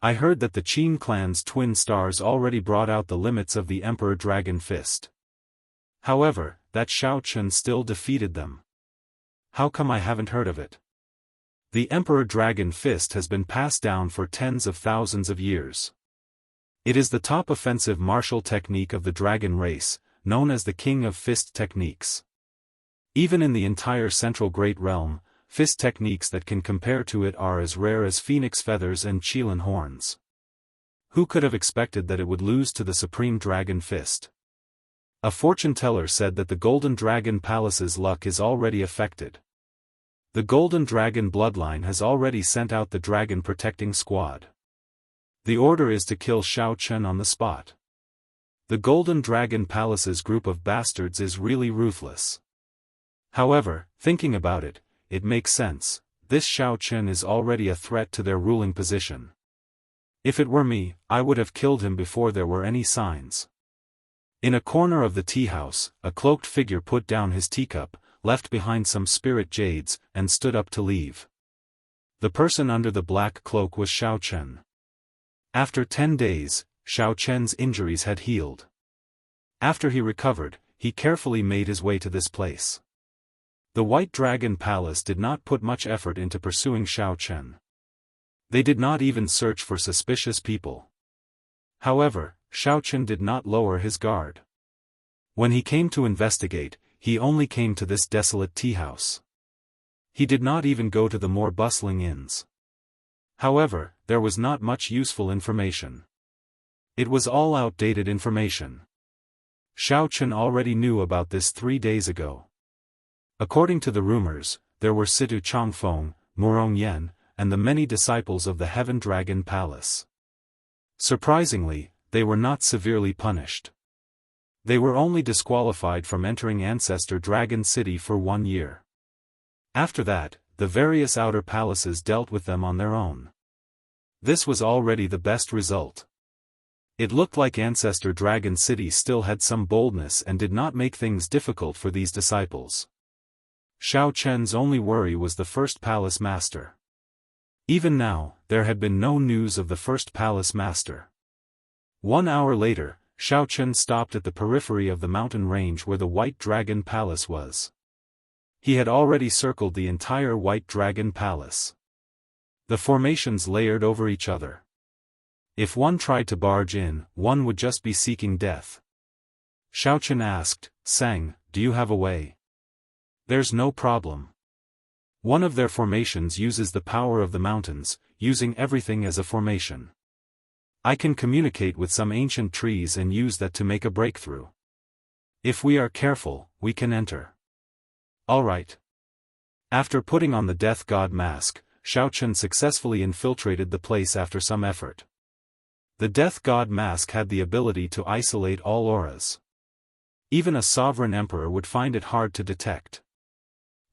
I heard that the Qin clan's twin stars already brought out the limits of the Emperor Dragon Fist. However, that Xiao Chen still defeated them. How come I haven't heard of it? The Emperor Dragon Fist has been passed down for tens of thousands of years. It is the top offensive martial technique of the dragon race, known as the King of Fist techniques. Even in the entire Central Great Realm, fist techniques that can compare to it are as rare as phoenix feathers and Qilin horns. Who could have expected that it would lose to the Supreme Dragon Fist? A fortune teller said that the Golden Dragon Palace's luck is already affected. The Golden Dragon bloodline has already sent out the Dragon Protecting Squad. The order is to kill Xiao Chen on the spot. The Golden Dragon Palace's group of bastards is really ruthless. However, thinking about it, it makes sense. This Xiao Chen is already a threat to their ruling position. If it were me, I would have killed him before there were any signs. In a corner of the tea house, a cloaked figure put down his teacup, left behind some spirit jades, and stood up to leave. The person under the black cloak was Xiao Chen. After 10 days, Xiao Chen's injuries had healed. After he recovered, he carefully made his way to this place. The White Dragon Palace did not put much effort into pursuing Xiao Chen. They did not even search for suspicious people. However, Xiao Chen did not lower his guard. When he came to investigate, he only came to this desolate tea house. He did not even go to the more bustling inns. However, there was not much useful information. It was all outdated information. Xiao Chen already knew about this 3 days ago. According to the rumors, there were Situ Changfeng, Murong Yan, and the many disciples of the Heaven Dragon Palace. Surprisingly, they were not severely punished. They were only disqualified from entering Ancestor Dragon City for 1 year. After that, the various outer palaces dealt with them on their own. This was already the best result. It looked like Ancestor Dragon City still had some boldness and did not make things difficult for these disciples. Xiao Chen's only worry was the first palace master. Even now, there had been no news of the first palace master. 1 hour later, Xiao Chen stopped at the periphery of the mountain range where the White Dragon Palace was. He had already circled the entire White Dragon Palace. The formations layered over each other. If one tried to barge in, one would just be seeking death. Xiao Chen asked, "Sang, do you have a way?" "There's no problem. One of their formations uses the power of the mountains, using everything as a formation. I can communicate with some ancient trees and use that to make a breakthrough. If we are careful, we can enter." "All right." After putting on the Death God mask, Xiao Chen successfully infiltrated the place after some effort. The Death God mask had the ability to isolate all auras. Even a sovereign emperor would find it hard to detect.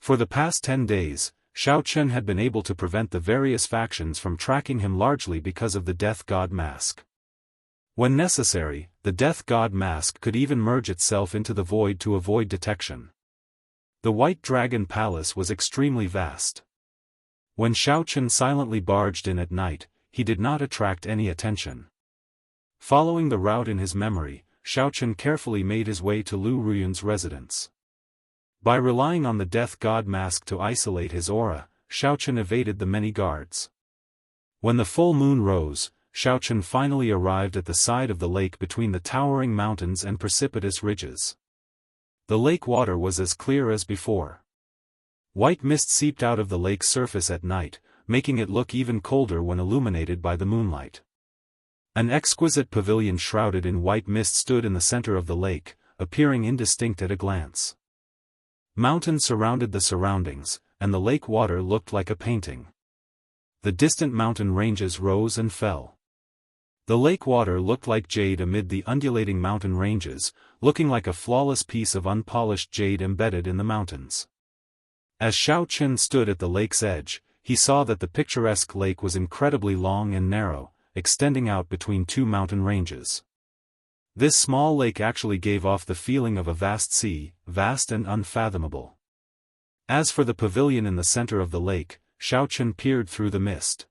For the past 10 days, Xiao Chen had been able to prevent the various factions from tracking him largely because of the Death God mask. When necessary, the Death God mask could even merge itself into the void to avoid detection. The White Dragon Palace was extremely vast. When Xiao Chen silently barged in at night, he did not attract any attention. Following the route in his memory, Xiao Chen carefully made his way to Lu Ruyun's residence. By relying on the death god mask to isolate his aura, Xiao Chen evaded the many guards. When the full moon rose, Xiao Chen finally arrived at the side of the lake between the towering mountains and precipitous ridges. The lake water was as clear as before. White mist seeped out of the lake's surface at night, making it look even colder when illuminated by the moonlight. An exquisite pavilion shrouded in white mist stood in the center of the lake, appearing indistinct at a glance. Mountains surrounded the surroundings, and the lake water looked like a painting. The distant mountain ranges rose and fell. The lake water looked like jade amid the undulating mountain ranges, looking like a flawless piece of unpolished jade embedded in the mountains. As Xiao Chen stood at the lake's edge, he saw that the picturesque lake was incredibly long and narrow, extending out between two mountain ranges. This small lake actually gave off the feeling of a vast sea, vast and unfathomable. As for the pavilion in the center of the lake, Xiao Chen peered through the mist.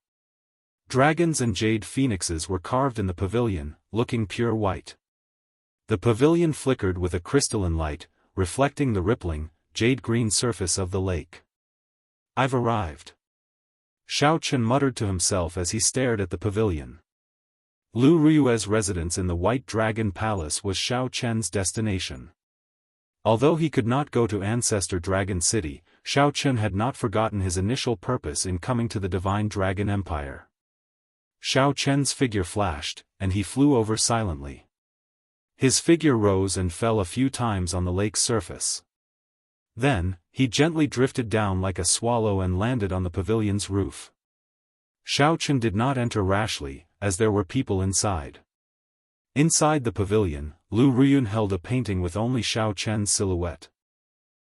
Dragons and jade phoenixes were carved in the pavilion, looking pure white. The pavilion flickered with a crystalline light, reflecting the rippling, jade-green surface of the lake. "I've arrived," Xiao Chen muttered to himself as he stared at the pavilion. Lu Ruyue's residence in the White Dragon Palace was Xiao Chen's destination. Although he could not go to Ancestor Dragon City, Xiao Chen had not forgotten his initial purpose in coming to the Divine Dragon Empire. Xiao Chen's figure flashed, and he flew over silently. His figure rose and fell a few times on the lake's surface. Then, he gently drifted down like a swallow and landed on the pavilion's roof. Xiao Chen did not enter rashly, as there were people inside. Inside the pavilion, Lu Ruyun held a painting with only Xiao Chen's silhouette.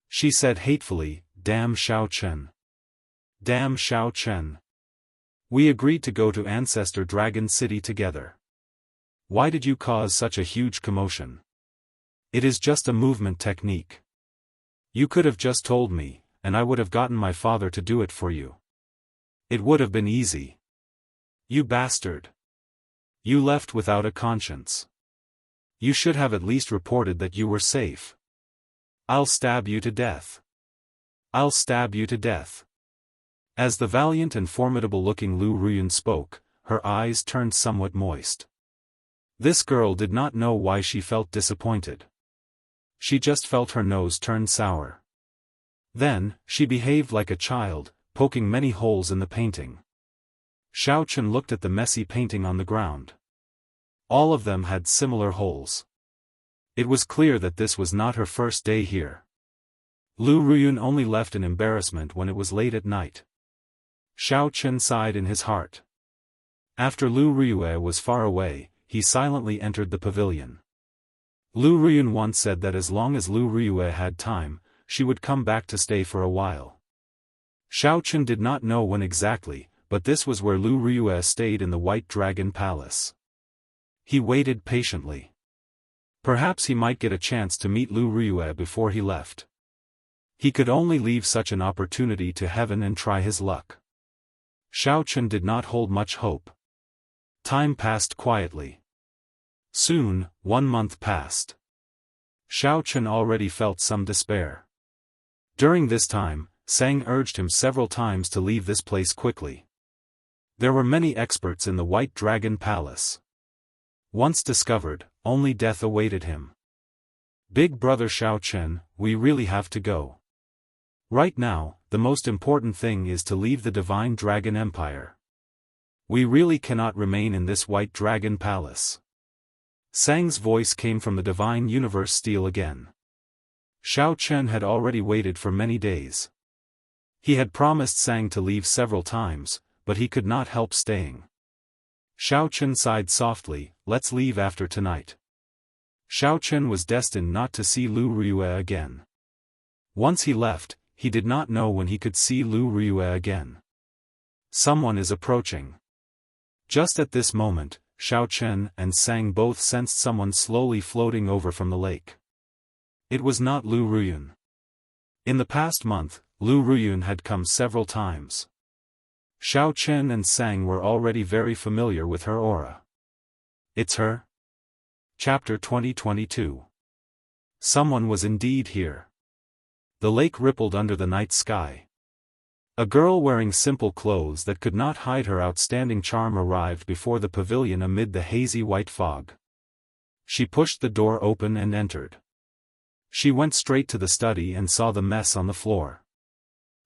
She said hatefully, "Damn Xiao Chen. Damn Xiao Chen. We agreed to go to Ancestor Dragon City together. Why did you cause such a huge commotion? It is just a movement technique. You could have just told me, and I would have gotten my father to do it for you. It would have been easy. You bastard. You left without a conscience. You should have at least reported that you were safe. I'll stab you to death. I'll stab you to death." As the valiant and formidable-looking Lu Ruyun spoke, her eyes turned somewhat moist. This girl did not know why she felt disappointed. She just felt her nose turn sour. Then, she behaved like a child, poking many holes in the painting. Xiao Chen looked at the messy painting on the ground. All of them had similar holes. It was clear that this was not her first day here. Lu Ruyun only left in embarrassment when it was late at night. Xiao Chen sighed in his heart. After Lu Ruyue was far away, he silently entered the pavilion. Lu Ruyun once said that as long as Lu Ruyue had time, she would come back to stay for a while. Xiao Chen did not know when exactly, but this was where Lu Ruyue stayed in the White Dragon Palace. He waited patiently. Perhaps he might get a chance to meet Lu Ruyue before he left. He could only leave such an opportunity to heaven and try his luck. Xiao Chen did not hold much hope. Time passed quietly. Soon, 1 month passed. Xiao Chen already felt some despair. During this time, Sang urged him several times to leave this place quickly. There were many experts in the White Dragon Palace. Once discovered, only death awaited him. "Big brother Xiao Chen, we really have to go. Right now, the most important thing is to leave the Divine Dragon Empire. We really cannot remain in this White Dragon Palace." Sang's voice came from the Divine Universe Steel again. Xiao Chen had already waited for many days. He had promised Sang to leave several times, but he could not help staying. Xiao Chen sighed softly, "Let's leave after tonight." Xiao Chen was destined not to see Lu Ruyue again. Once he left, he did not know when he could see Lu Ruyue again. Someone is approaching. Just at this moment, Xiao Chen and Sang both sensed someone slowly floating over from the lake. It was not Lu Ruyun. In the past month, Lu Ruyun had come several times. Xiao Chen and Sang were already very familiar with her aura. It's her? Chapter 2022. Someone was indeed here. The lake rippled under the night sky. A girl wearing simple clothes that could not hide her outstanding charm arrived before the pavilion amid the hazy white fog. She pushed the door open and entered. She went straight to the study and saw the mess on the floor.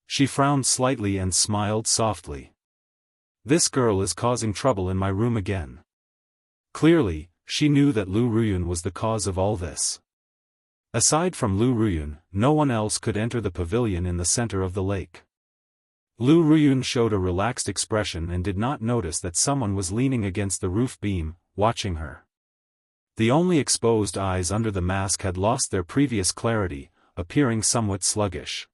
She frowned slightly and smiled softly. This girl is causing trouble in my room again. Clearly, she knew that Lu Ruyun was the cause of all this. Aside from Lu Ruyun, no one else could enter the pavilion in the center of the lake. Lu Ruyun showed a relaxed expression and did not notice that someone was leaning against the roof beam, watching her. The only exposed eyes under the mask had lost their previous clarity, appearing somewhat sluggish.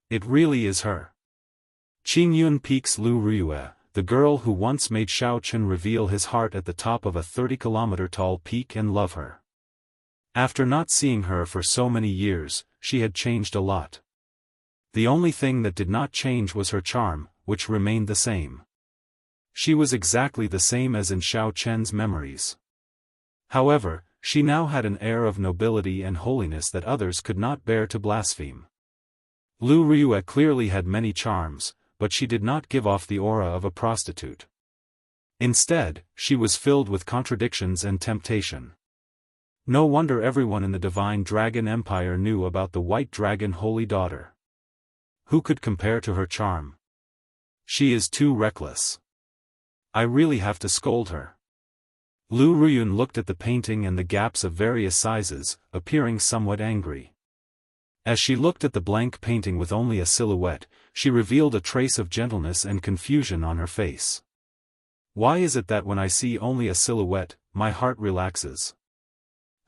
It really is her. Qingyun peeks Lu Ruyue, the girl who once made Xiao Chen reveal his heart at the top of a 30-kilometer-tall peak and love her. After not seeing her for so many years, she had changed a lot. The only thing that did not change was her charm, which remained the same. She was exactly the same as in Xiao Chen's memories. However, she now had an air of nobility and holiness that others could not bear to blaspheme. Lu Ruyue clearly had many charms, but she did not give off the aura of a prostitute. Instead, she was filled with contradictions and temptation. No wonder everyone in the Divine Dragon Empire knew about the White Dragon Holy Daughter. Who could compare to her charm? She is too reckless. I really have to scold her. Lu Ruyun looked at the painting and the gaps of various sizes, appearing somewhat angry. As she looked at the blank painting with only a silhouette, she revealed a trace of gentleness and confusion on her face. Why is it that when I see only a silhouette, my heart relaxes?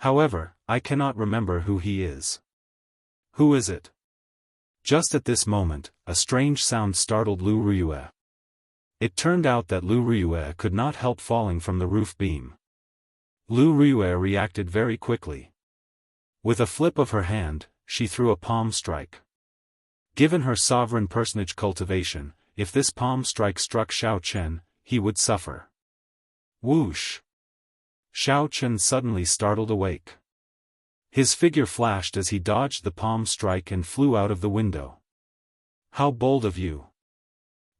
However, I cannot remember who he is. Who is it? Just at this moment, a strange sound startled Lu Ruyue. It turned out that Lu Ruyue could not help falling from the roof beam. Lu Ruyue reacted very quickly. With a flip of her hand, she threw a palm strike. Given her sovereign personage cultivation, if this palm strike struck Xiao Chen, he would suffer. Whoosh! Xiao Chen suddenly startled awake. His figure flashed as he dodged the palm strike and flew out of the window. How bold of you!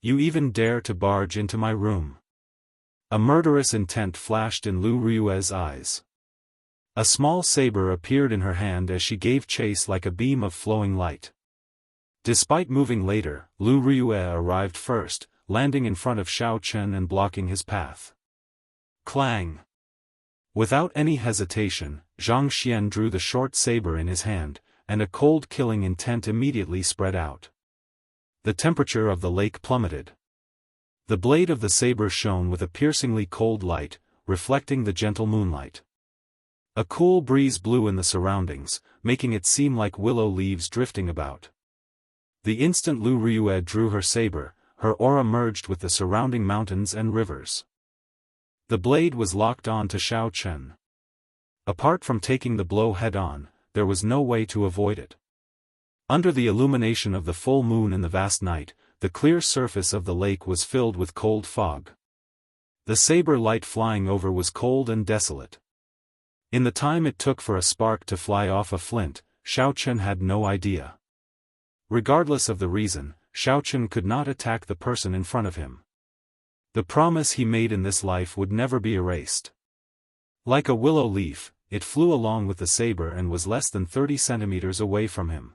You even dare to barge into my room. A murderous intent flashed in Lu Ruyue's eyes. A small saber appeared in her hand as she gave chase like a beam of flowing light. Despite moving later, Lu Ruyue arrived first, landing in front of Xiao Chen and blocking his path. Clang! Without any hesitation, Zhang Xian drew the short saber in his hand, and a cold killing intent immediately spread out. The temperature of the lake plummeted. The blade of the saber shone with a piercingly cold light, reflecting the gentle moonlight. A cool breeze blew in the surroundings, making it seem like willow leaves drifting about. The instant Lu Ruyue drew her saber, her aura merged with the surrounding mountains and rivers. The blade was locked on to Xiao Chen. Apart from taking the blow head-on, there was no way to avoid it. Under the illumination of the full moon in the vast night, the clear surface of the lake was filled with cold fog. The saber light flying over was cold and desolate. In the time it took for a spark to fly off a flint, Xiao Chen had no idea. Regardless of the reason, Xiao Chen could not attack the person in front of him. The promise he made in this life would never be erased. Like a willow leaf, it flew along with the saber and was less than 30 centimeters away from him.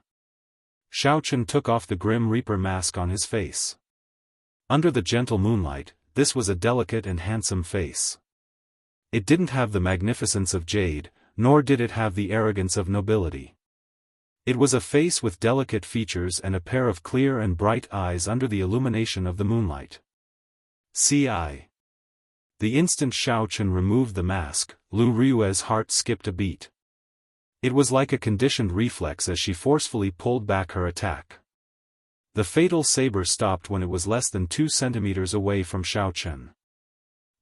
Xiao Chen took off the Grim Reaper mask on his face. Under the gentle moonlight, this was a delicate and handsome face. It didn't have the magnificence of jade, nor did it have the arrogance of nobility. It was a face with delicate features and a pair of clear and bright eyes under the illumination of the moonlight. C.I. The instant Xiao Chen removed the mask, Lu Ruyue's heart skipped a beat. It was like a conditioned reflex as she forcefully pulled back her attack. The fatal saber stopped when it was less than 2 centimeters away from Xiao Chen.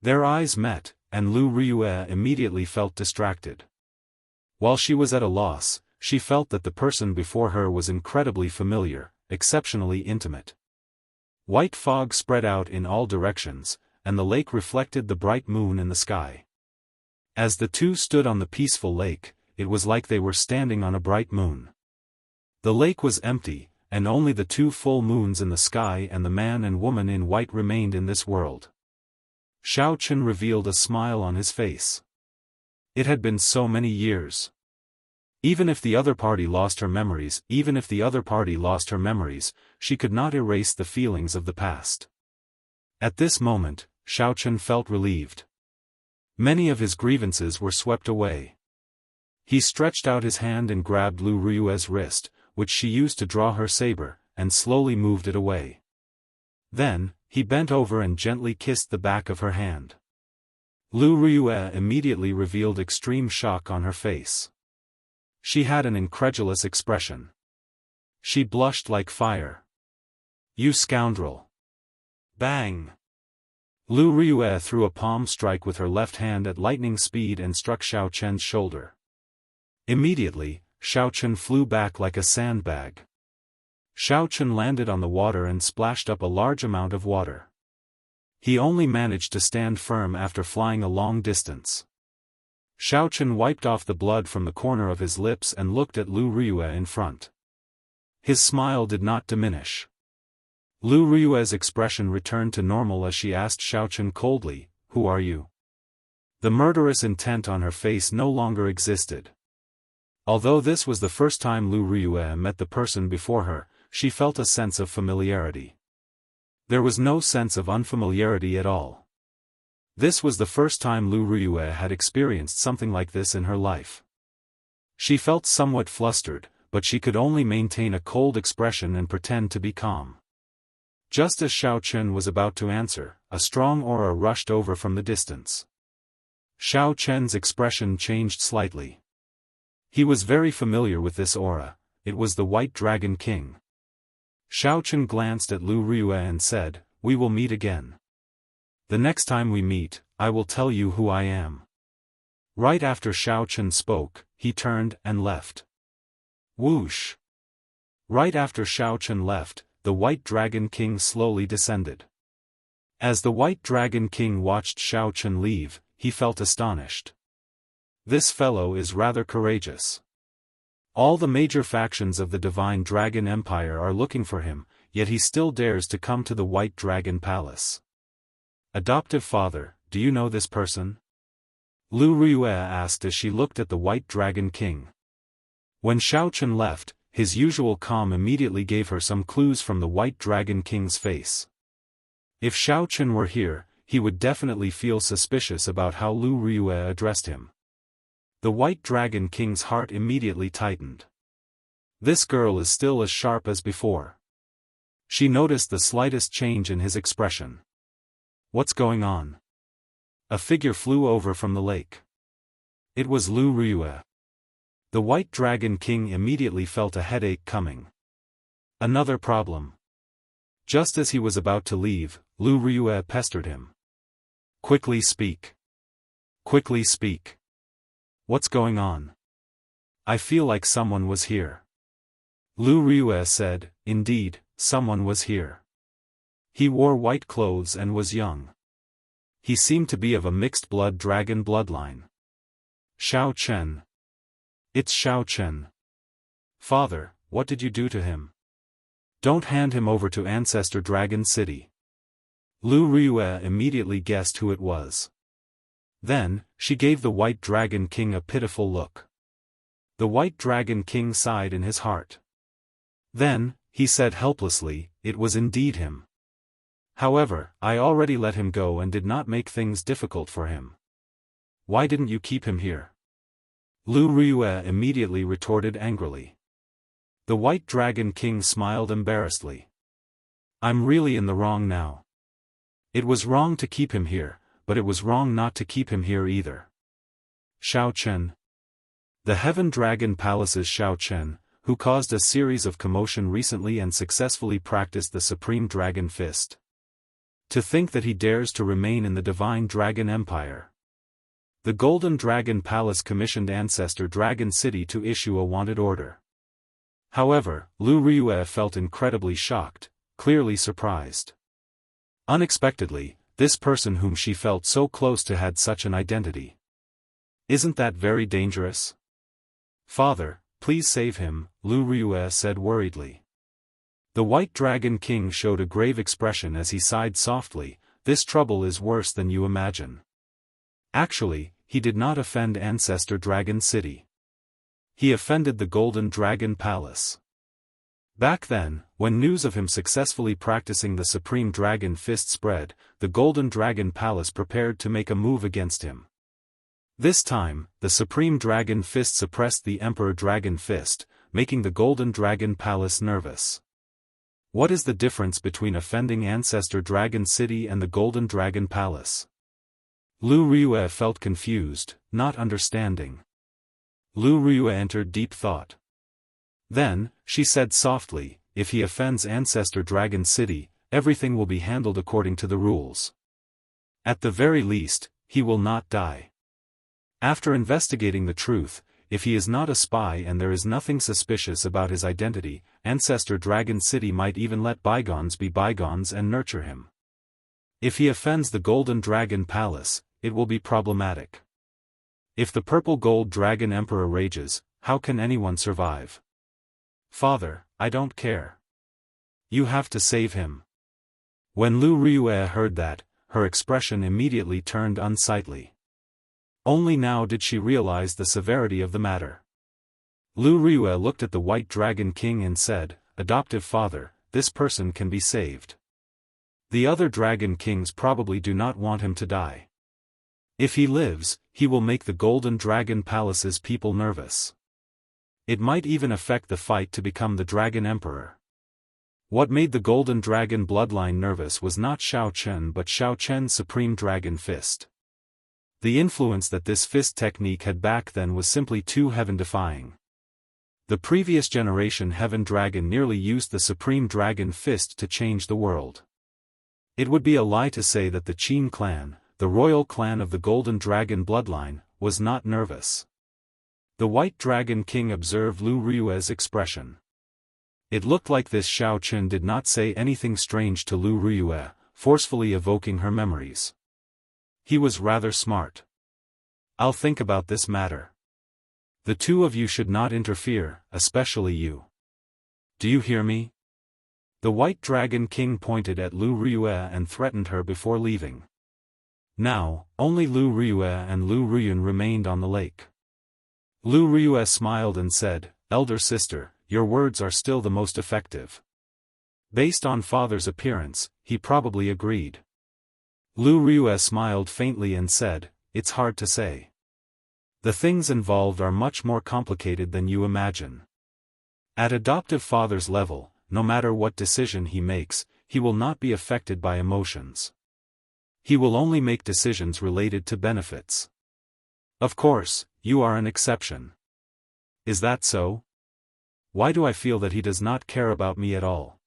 Their eyes met, and Lu Ruyue immediately felt distracted. While she was at a loss, she felt that the person before her was incredibly familiar, exceptionally intimate. White fog spread out in all directions, and the lake reflected the bright moon in the sky. As the two stood on the peaceful lake, it was like they were standing on a bright moon. The lake was empty, and only the two full moons in the sky and the man and woman in white remained in this world. Xiao Chen revealed a smile on his face. It had been so many years. Even if the other party lost her memories, she could not erase the feelings of the past. At this moment, Xiao Chen felt relieved. Many of his grievances were swept away. He stretched out his hand and grabbed Lu Rui's wrist, which she used to draw her saber, and slowly moved it away. Then, he bent over and gently kissed the back of her hand. Lu Rui immediately revealed extreme shock on her face. She had an incredulous expression. She blushed like fire. "You scoundrel!" Bang! Lu Rui threw a palm strike with her left hand at lightning speed and struck Xiao Chen's shoulder. Immediately, Xiao Chen flew back like a sandbag. Xiao Chen landed on the water and splashed up a large amount of water. He only managed to stand firm after flying a long distance. Xiao Chen wiped off the blood from the corner of his lips and looked at Lu Rui in front. His smile did not diminish. Lu Rui's expression returned to normal as she asked Xiao Chen coldly, "Who are you?" The murderous intent on her face no longer existed. Although this was the first time Lu Rui met the person before her, she felt a sense of familiarity. There was no sense of unfamiliarity at all. This was the first time Lu Rui had experienced something like this in her life. She felt somewhat flustered, but she could only maintain a cold expression and pretend to be calm. Just as Xiao Chen was about to answer, a strong aura rushed over from the distance. Xiao Chen's expression changed slightly. He was very familiar with this aura. It was the White Dragon King. Xiao Chen glanced at Lu Rui and said, "We will meet again. The next time we meet, I will tell you who I am." Right after Xiao Chen spoke, he turned and left. Whoosh! Right after Xiao Chen left, the White Dragon King slowly descended. As the White Dragon King watched Xiao Chen leave, he felt astonished. This fellow is rather courageous. All the major factions of the Divine Dragon Empire are looking for him, yet he still dares to come to the White Dragon Palace. "Adoptive father, do you know this person?" Lu Rui asked as she looked at the White Dragon King. When Xiao Chen left, his usual calm immediately gave her some clues from the White Dragon King's face. If Xiao Chen were here, he would definitely feel suspicious about how Lu Rui addressed him. The White Dragon King's heart immediately tightened. This girl is still as sharp as before. She noticed the slightest change in his expression. "What's going on?" A figure flew over from the lake. It was Lu Rui. The White Dragon King immediately felt a headache coming. Another problem. Just as he was about to leave, Lu Rui pestered him. "Quickly speak. Quickly speak. What's going on? I feel like someone was here." Lu Rui said, "Indeed, someone was here. He wore white clothes and was young. He seemed to be of a mixed-blood dragon bloodline." "Xiao Chen. It's Xiao Chen. Father, what did you do to him? Don't hand him over to Ancestor Dragon City." Lu Rui immediately guessed who it was. Then, she gave the White Dragon King a pitiful look. The White Dragon King sighed in his heart. Then, he said helplessly, "It was indeed him. However, I already let him go and did not make things difficult for him. Why didn't you keep him here?" Lu Rui immediately retorted angrily. The White Dragon King smiled embarrassedly. "I'm really in the wrong now. It was wrong to keep him here, but it was wrong not to keep him here either." Xiao Chen. The Heaven Dragon Palace's Xiao Chen, who caused a series of commotion recently and successfully practiced the Supreme Dragon Fist. To think that he dares to remain in the Divine Dragon Empire. The Golden Dragon Palace commissioned Ancestor Dragon City to issue a wanted order. However, Lu Ryue felt incredibly shocked, clearly surprised. Unexpectedly, this person whom she felt so close to had such an identity. Isn't that very dangerous? Father, please save him, Lu Ryue said worriedly. The White Dragon King showed a grave expression as he sighed softly. This trouble is worse than you imagine. Actually, he did not offend Ancestor Dragon City. He offended the Golden Dragon Palace. Back then, when news of him successfully practicing the Supreme Dragon Fist spread, the Golden Dragon Palace prepared to make a move against him. This time, the Supreme Dragon Fist suppressed the Emperor Dragon Fist, making the Golden Dragon Palace nervous. What is the difference between offending Ancestor Dragon City and the Golden Dragon Palace? Lu Ryue felt confused, not understanding. Lu Ryue entered deep thought. Then, she said softly, if he offends Ancestor Dragon City, everything will be handled according to the rules. At the very least, he will not die. After investigating the truth, if he is not a spy and there is nothing suspicious about his identity, Ancestor Dragon City might even let bygones be bygones and nurture him. If he offends the Golden Dragon Palace, it will be problematic. If the Purple Gold Dragon Emperor rages, how can anyone survive? Father, I don't care. You have to save him. When Lu Ryue heard that, her expression immediately turned unsightly. Only now did she realize the severity of the matter. Lu Ryue looked at the White Dragon King and said, Adoptive father, this person can be saved. The other Dragon Kings probably do not want him to die. If he lives, he will make the Golden Dragon Palace's people nervous. It might even affect the fight to become the Dragon Emperor. What made the Golden Dragon bloodline nervous was not Xiao Chen but Xiao Chen's Supreme Dragon Fist. The influence that this fist technique had back then was simply too heaven-defying. The previous generation Heaven Dragon nearly used the Supreme Dragon Fist to change the world. It would be a lie to say that the Qin clan, the royal clan of the Golden Dragon bloodline, was not nervous. The White Dragon King observed Lu Ryue's expression. It looked like this Xiao Chen did not say anything strange to Lu Ryue, forcefully evoking her memories. He was rather smart. I'll think about this matter. The two of you should not interfere, especially you. Do you hear me? The White Dragon King pointed at Lu Ryue and threatened her before leaving. Now, only Lu Ryue and Lu Ruyun remained on the lake. Lu Ryue smiled and said, Elder sister, your words are still the most effective. Based on father's appearance, he probably agreed. Lu Ryue smiled faintly and said, It's hard to say. The things involved are much more complicated than you imagine. At adoptive father's level, no matter what decision he makes, he will not be affected by emotions. He will only make decisions related to benefits. Of course, you are an exception. Is that so? Why do I feel that he does not care about me at all?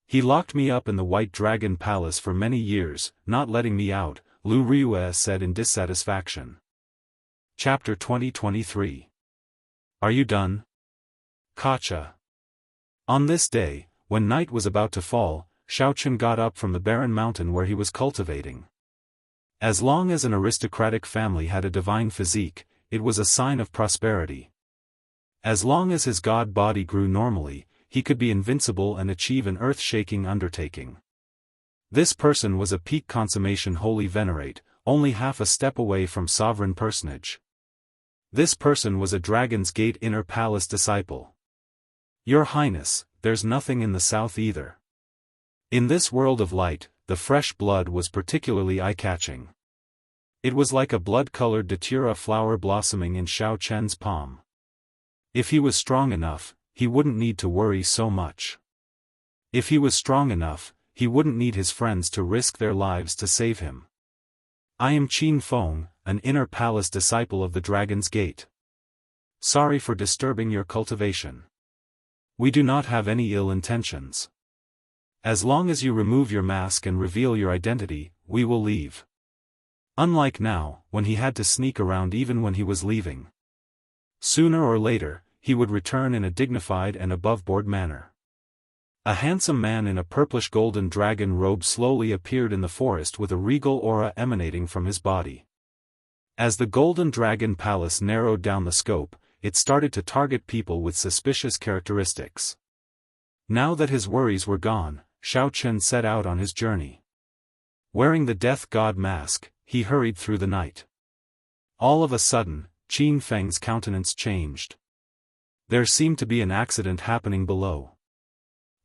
He locked me up in the White Dragon Palace for many years, not letting me out, Lu Ryue said in dissatisfaction. Chapter 2023. Are you done? Kacha. On this day, when night was about to fall, Xiao Chen got up from the barren mountain where he was cultivating. As long as an aristocratic family had a divine physique, it was a sign of prosperity. As long as his god body grew normally, he could be invincible and achieve an earth-shaking undertaking. This person was a peak consummation holy venerate, only half a step away from sovereign personage. This person was a Dragon's Gate inner palace disciple. Your Highness, there's nothing in the south either. In this world of light, the fresh blood was particularly eye-catching. It was like a blood-colored datura flower blossoming in Xiao Chen's palm. If he was strong enough, he wouldn't need to worry so much. If he was strong enough, he wouldn't need his friends to risk their lives to save him. I am Qin Feng, an inner palace disciple of the Dragon's Gate. Sorry for disturbing your cultivation. We do not have any ill intentions. As long as you remove your mask and reveal your identity, we will leave. Unlike now, when he had to sneak around even when he was leaving. Sooner or later, he would return in a dignified and above-board manner. A handsome man in a purplish golden dragon robe slowly appeared in the forest with a regal aura emanating from his body. As the golden dragon palace narrowed down the scope, it started to target people with suspicious characteristics. Now that his worries were gone, Xiao Chen set out on his journey. Wearing the death god mask, he hurried through the night. All of a sudden, Qin Feng's countenance changed. There seemed to be an accident happening below.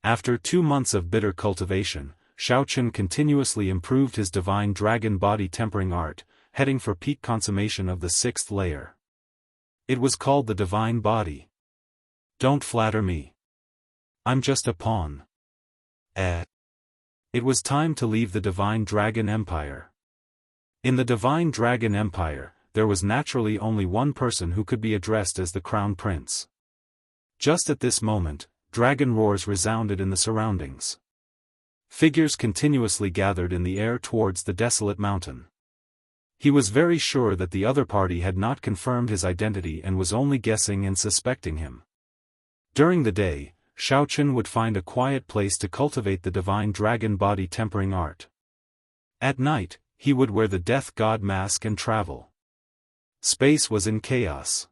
After 2 months of bitter cultivation, Xiao Chen continuously improved his divine dragon body tempering art, heading for peak consummation of the 6th layer. It was called the divine body. Don't flatter me. I'm just a pawn. It was time to leave the divine dragon empire. In the divine dragon empire, there was naturally only one person who could be addressed as the crown prince. Just at this moment, dragon roars resounded in the surroundings. Figures continuously gathered in the air towards the desolate mountain. He was very sure that the other party had not confirmed his identity and was only guessing and suspecting him. During the day, Xiao Chen would find a quiet place to cultivate the divine dragon body tempering art. At night, he would wear the death god mask and travel. Space was in chaos.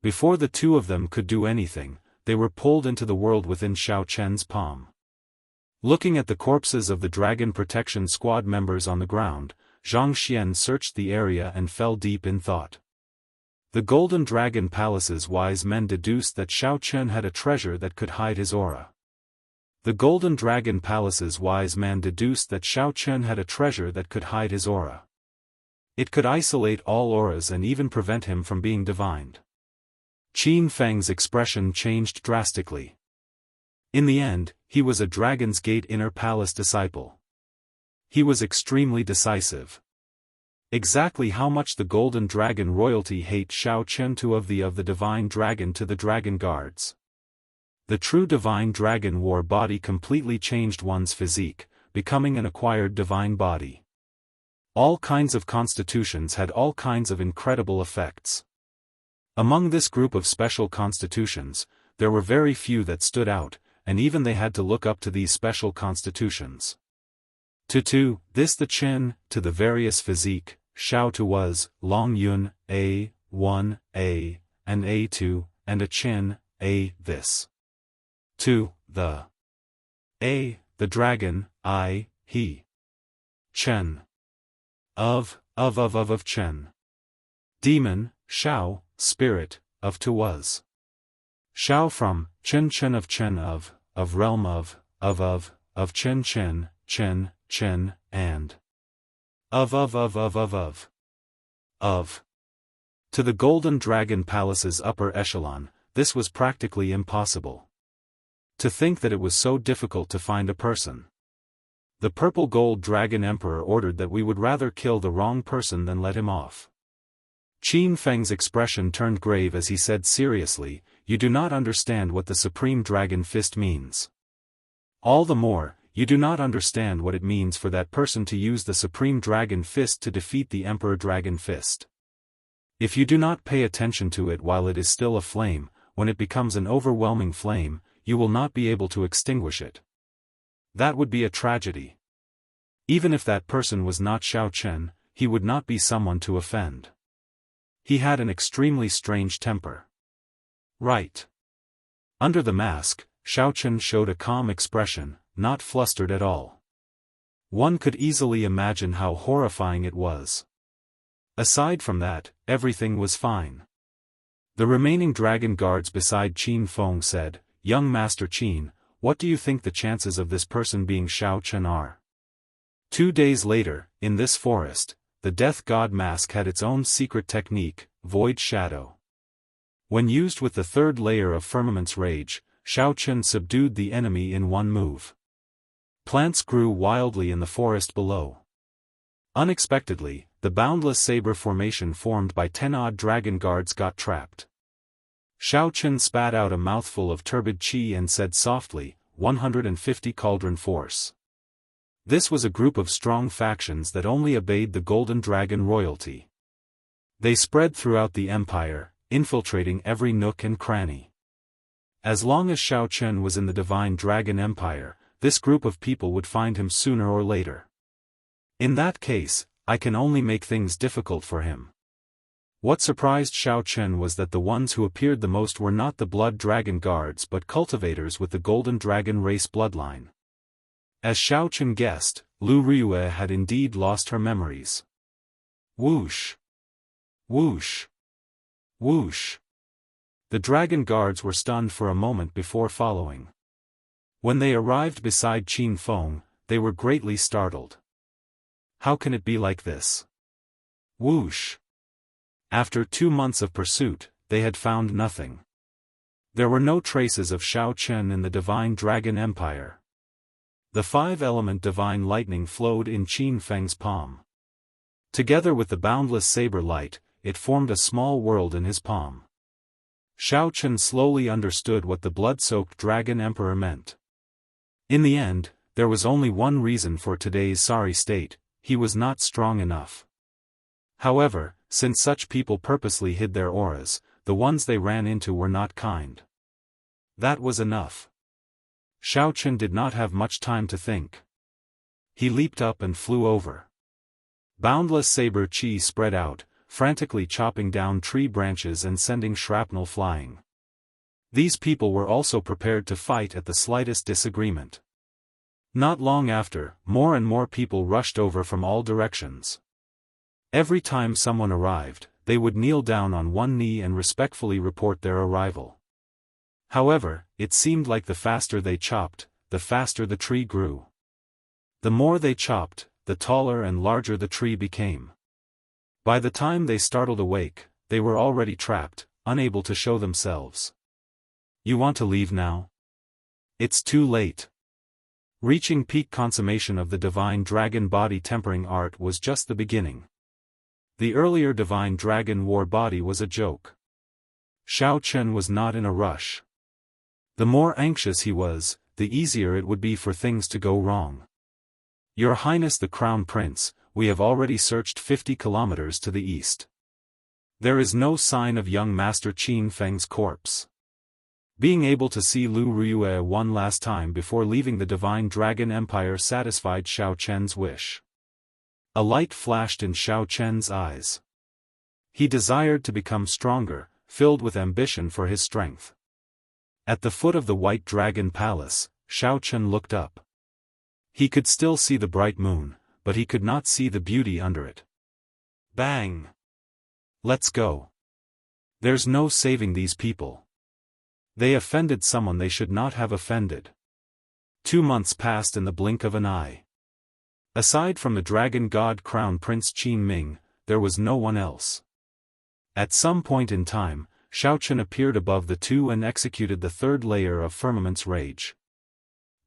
Before the two of them could do anything, they were pulled into the world within Xiao Chen's palm. Looking at the corpses of the Dragon Protection Squad members on the ground, Zhang Xian searched the area and fell deep in thought. The Golden Dragon Palace's wise men deduced that Xiao Chen had a treasure that could hide his aura. The Golden Dragon Palace's wise man deduced that Xiao Chen had a treasure that could hide his aura. It could isolate all auras and even prevent him from being divined. Qin Feng's expression changed drastically. In the end, he was a Dragon's Gate Inner Palace disciple. He was extremely decisive. Exactly how much the Golden Dragon royalty hate Xiao Chen to of the Divine Dragon to the Dragon Guards. The true Divine Dragon war body completely changed one's physique, becoming an acquired divine body. All kinds of constitutions had all kinds of incredible effects. Among this group of special constitutions, there were very few that stood out, and even they had to look up to these special constitutions. To this the Qin, to the various physique, Xiao Tu was, Long Yun, A1, A, and A2, and a Qin, A this. To the A, the dragon, I, he. Chen. Of Chen. Demon, Xiao, spirit, of Tu was. Xiao from, Chen of realm of Chen, and of. To the Golden Dragon Palace's upper echelon, this was practically impossible. To think that it was so difficult to find a person. The Purple Gold Dragon Emperor ordered that we would rather kill the wrong person than let him off. Qin Feng's expression turned grave as he said seriously, "You do not understand what the Supreme Dragon Fist means. All the more, you do not understand what it means for that person to use the Supreme Dragon Fist to defeat the Emperor Dragon Fist. If you do not pay attention to it while it is still a flame, when it becomes an overwhelming flame, you will not be able to extinguish it. That would be a tragedy. Even if that person was not Xiao Chen, he would not be someone to offend. He had an extremely strange temper." Right. Under the mask, Xiao Chen showed a calm expression, not flustered at all. One could easily imagine how horrifying it was. Aside from that, everything was fine. The remaining dragon guards beside Qin Feng said, "Young Master Qin, what do you think the chances of this person being Xiao Chen are?" 2 days later, in this forest, the Death God mask had its own secret technique, Void Shadow. When used with the 3rd layer of Firmament's Rage, Xiao Chen subdued the enemy in one move. Plants grew wildly in the forest below. Unexpectedly, the boundless saber formation formed by 10-odd dragon guards got trapped. Xiao Chen spat out a mouthful of turbid qi and said softly, 150 cauldron force. This was a group of strong factions that only obeyed the Golden Dragon royalty. They spread throughout the empire, infiltrating every nook and cranny. As long as Xiao Chen was in the Divine Dragon Empire, this group of people would find him sooner or later. In that case, I can only make things difficult for him. What surprised Xiao Chen was that the ones who appeared the most were not the Blood Dragon Guards but cultivators with the Golden Dragon race bloodline. As Xiao Chen guessed, Lu Riyue had indeed lost her memories. Whoosh! Whoosh! Whoosh! The dragon guards were stunned for a moment before following. When they arrived beside Qin Feng, they were greatly startled. How can it be like this? Whoosh! After 2 months of pursuit, they had found nothing. There were no traces of Xiao Chen in the Divine Dragon Empire. The 5-element divine lightning flowed in Qin Feng's palm. Together with the boundless saber light, it formed a small world in his palm. Xiao Chen slowly understood what the blood-soaked Dragon Emperor meant. In the end, there was only one reason for today's sorry state: he was not strong enough. However, since such people purposely hid their auras, the ones they ran into were not kind. That was enough. Xiao Chen did not have much time to think. He leaped up and flew over. Boundless saber qi spread out, frantically chopping down tree branches and sending shrapnel flying. These people were also prepared to fight at the slightest disagreement. Not long after, more and more people rushed over from all directions. Every time someone arrived, they would kneel down on one knee and respectfully report their arrival. However, it seemed like the faster they chopped, the faster the tree grew. The more they chopped, the taller and larger the tree became. By the time they startled awake, they were already trapped, unable to show themselves. You want to leave now? It's too late. Reaching peak consummation of the Divine Dragon body tempering art was just the beginning. The earlier Divine Dragon war body was a joke. Xiao Chen was not in a rush. The more anxious he was, the easier it would be for things to go wrong. Your Highness the Crown Prince, we have already searched 50 kilometers to the east. There is no sign of young Master Qin Feng's corpse. Being able to see Lu Riyue one last time before leaving the Divine Dragon Empire satisfied Xiao Chen's wish. A light flashed in Xiao Chen's eyes. He desired to become stronger, filled with ambition for his strength. At the foot of the White Dragon Palace, Xiao Chen looked up. He could still see the bright moon, but he could not see the beauty under it. Bang! Let's go. There's no saving these people. They offended someone they should not have offended. 2 months passed in the blink of an eye. Aside from the Dragon God Crown Prince Qin Ming, there was no one else. At some point in time, Xiao Chen appeared above the two and executed the third layer of Firmament's Rage.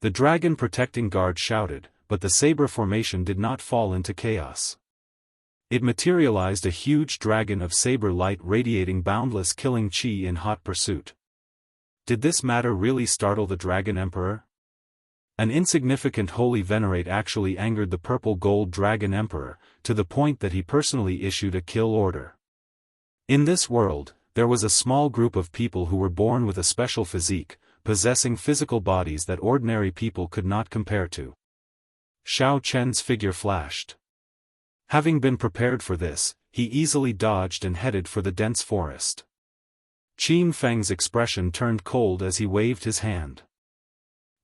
The dragon protecting guard shouted, but the saber formation did not fall into chaos. It materialized a huge dragon of saber light radiating boundless killing chi in hot pursuit. Did this matter really startle the Dragon Emperor? An insignificant holy venerate actually angered the purple gold Dragon Emperor, to the point that he personally issued a kill order. In this world, there was a small group of people who were born with a special physique, possessing physical bodies that ordinary people could not compare to. Xiao Chen's figure flashed. Having been prepared for this, he easily dodged and headed for the dense forest. Qin Feng's expression turned cold as he waved his hand.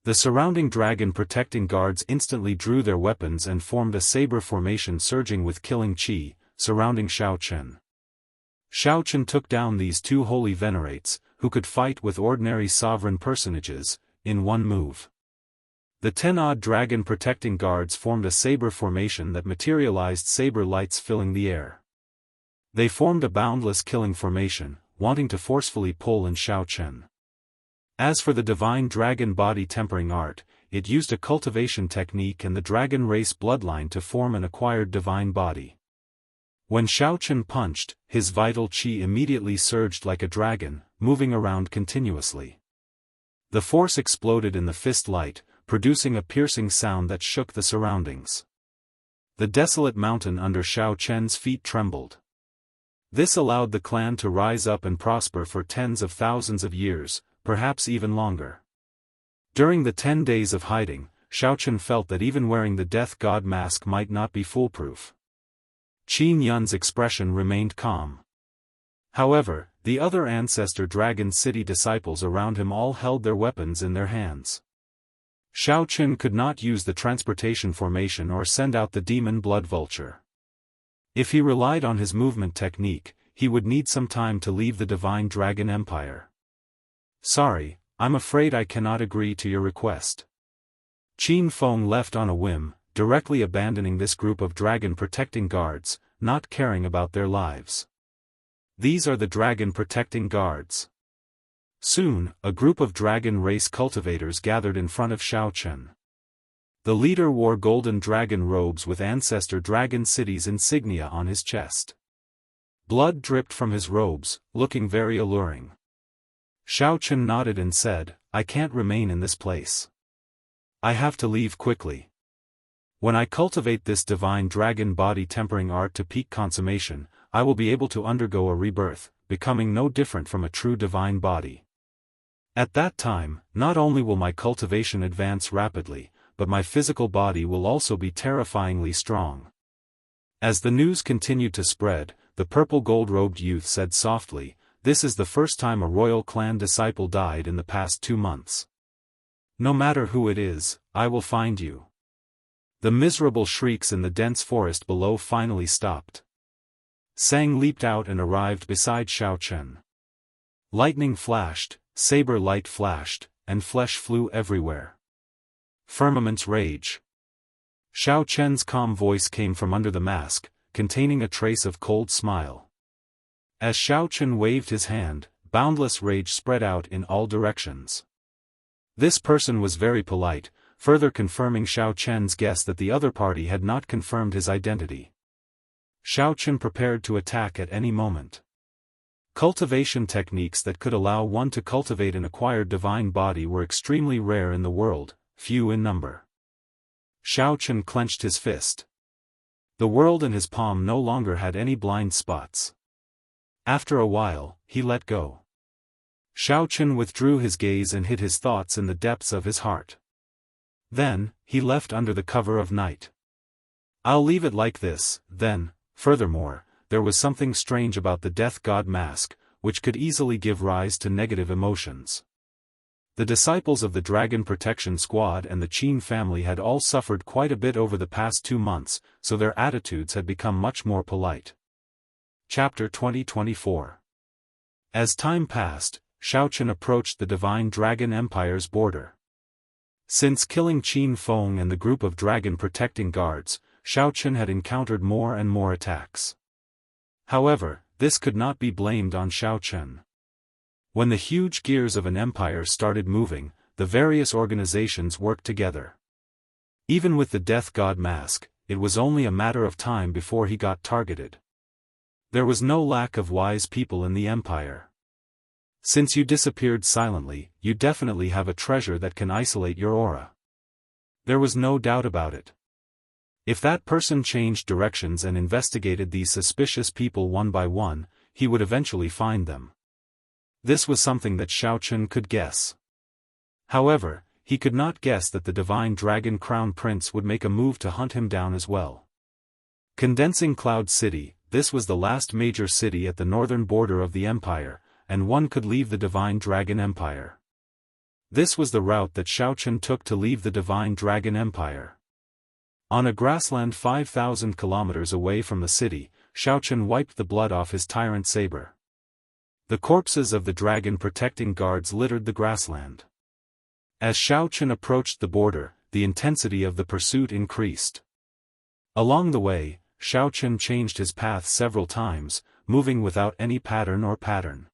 The surrounding dragon protecting guards instantly drew their weapons and formed a saber formation surging with killing chi, surrounding Xiao Chen. Xiao Chen took down these two holy venerates, who could fight with ordinary sovereign personages, in one move. The 10-odd dragon protecting guards formed a saber formation that materialized saber lights filling the air. They formed a boundless killing formation, wanting to forcefully pull in Xiao Chen. As for the Divine Dragon body tempering art, it used a cultivation technique and the dragon race bloodline to form an acquired divine body. When Xiao Chen punched, his vital qi immediately surged like a dragon, moving around continuously. The force exploded in the fist light, producing a piercing sound that shook the surroundings. The desolate mountain under Xiao Chen's feet trembled. This allowed the clan to rise up and prosper for tens of thousands of years, perhaps even longer. During the 10 days of hiding, Xiao Chen felt that even wearing the death god mask might not be foolproof. Qin Yun's expression remained calm. However, the other ancestor Dragon City disciples around him all held their weapons in their hands. Xiao Chen could not use the transportation formation or send out the demon blood vulture. If he relied on his movement technique, he would need some time to leave the Divine Dragon Empire. Sorry, I'm afraid I cannot agree to your request. Qin Feng left on a whim, directly abandoning this group of dragon protecting guards, not caring about their lives. These are the dragon protecting guards. Soon, a group of dragon race cultivators gathered in front of Xiao Chen. The leader wore golden dragon robes with Ancestor Dragon City's insignia on his chest. Blood dripped from his robes, looking very alluring. Xiao Chen nodded and said, "I can't remain in this place. I have to leave quickly. When I cultivate this divine dragon body tempering art to peak consummation, I will be able to undergo a rebirth, becoming no different from a true divine body. At that time, not only will my cultivation advance rapidly, but my physical body will also be terrifyingly strong." As the news continued to spread, the purple gold-robed youth said softly, "This is the first time a royal clan disciple died in the past 2 months. No matter who it is, I will find you." The miserable shrieks in the dense forest below finally stopped. Sang leaped out and arrived beside Xiao Chen. Lightning flashed, saber light flashed, and flesh flew everywhere. Firmament's rage. Xiao Chen's calm voice came from under the mask, containing a trace of cold smile. As Xiao Chen waved his hand, boundless rage spread out in all directions. This person was very polite, further confirming Xiao Chen's guess that the other party had not confirmed his identity. Xiao Chen prepared to attack at any moment. Cultivation techniques that could allow one to cultivate an acquired divine body were extremely rare in the world, few in number. Xiao Chen clenched his fist. The world in his palm no longer had any blind spots. After a while, he let go. Xiao Chen withdrew his gaze and hid his thoughts in the depths of his heart. Then, he left under the cover of night. I'll leave it like this, then. Furthermore, there was something strange about the death god mask, which could easily give rise to negative emotions. The disciples of the Dragon Protection Squad and the Qin family had all suffered quite a bit over the past 2 months, so their attitudes had become much more polite. Chapter 2024. As time passed, Xiao Chen approached the Divine Dragon Empire's border. Since killing Qin Feng and the group of dragon protecting guards, Xiao Chen had encountered more and more attacks. However, this could not be blamed on Xiao Chen. When the huge gears of an empire started moving, the various organizations worked together. Even with the death god mask, it was only a matter of time before he got targeted. There was no lack of wise people in the empire. Since you disappeared silently, you definitely have a treasure that can isolate your aura. There was no doubt about it. If that person changed directions and investigated these suspicious people one by one, he would eventually find them. This was something that Xiao Chen could guess. However, he could not guess that the Divine Dragon Crown Prince would make a move to hunt him down as well. Condensing Cloud City, this was the last major city at the northern border of the empire, and one could leave the Divine Dragon Empire. This was the route that Xiao Chen took to leave the Divine Dragon Empire. On a grassland 5,000 kilometers away from the city, Xiao Chen wiped the blood off his tyrant saber. The corpses of the dragon protecting guards littered the grassland. As Xiao Chen approached the border, the intensity of the pursuit increased. Along the way, Xiao Chen changed his path several times, moving without any pattern or pattern.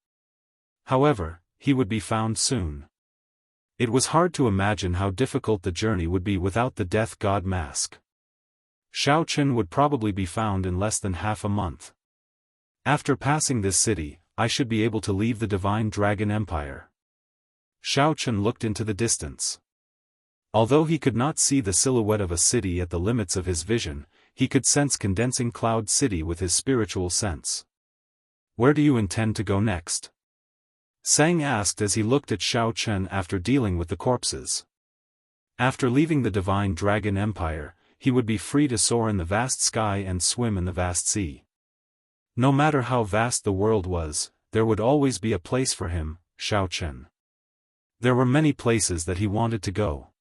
However, he would be found soon. It was hard to imagine how difficult the journey would be without the death god mask. Xiao Chen would probably be found in less than half a month. After passing this city, I should be able to leave the Divine Dragon Empire. Xiao Chen looked into the distance. Although he could not see the silhouette of a city at the limits of his vision, he could sense condensing cloud city with his spiritual sense. "Where do you intend to go next?" Sang asked as he looked at Xiao Chen after dealing with the corpses. After leaving the Divine Dragon Empire, he would be free to soar in the vast sky and swim in the vast sea. No matter how vast the world was, there would always be a place for him, Xiao Chen. There were many places that he wanted to go.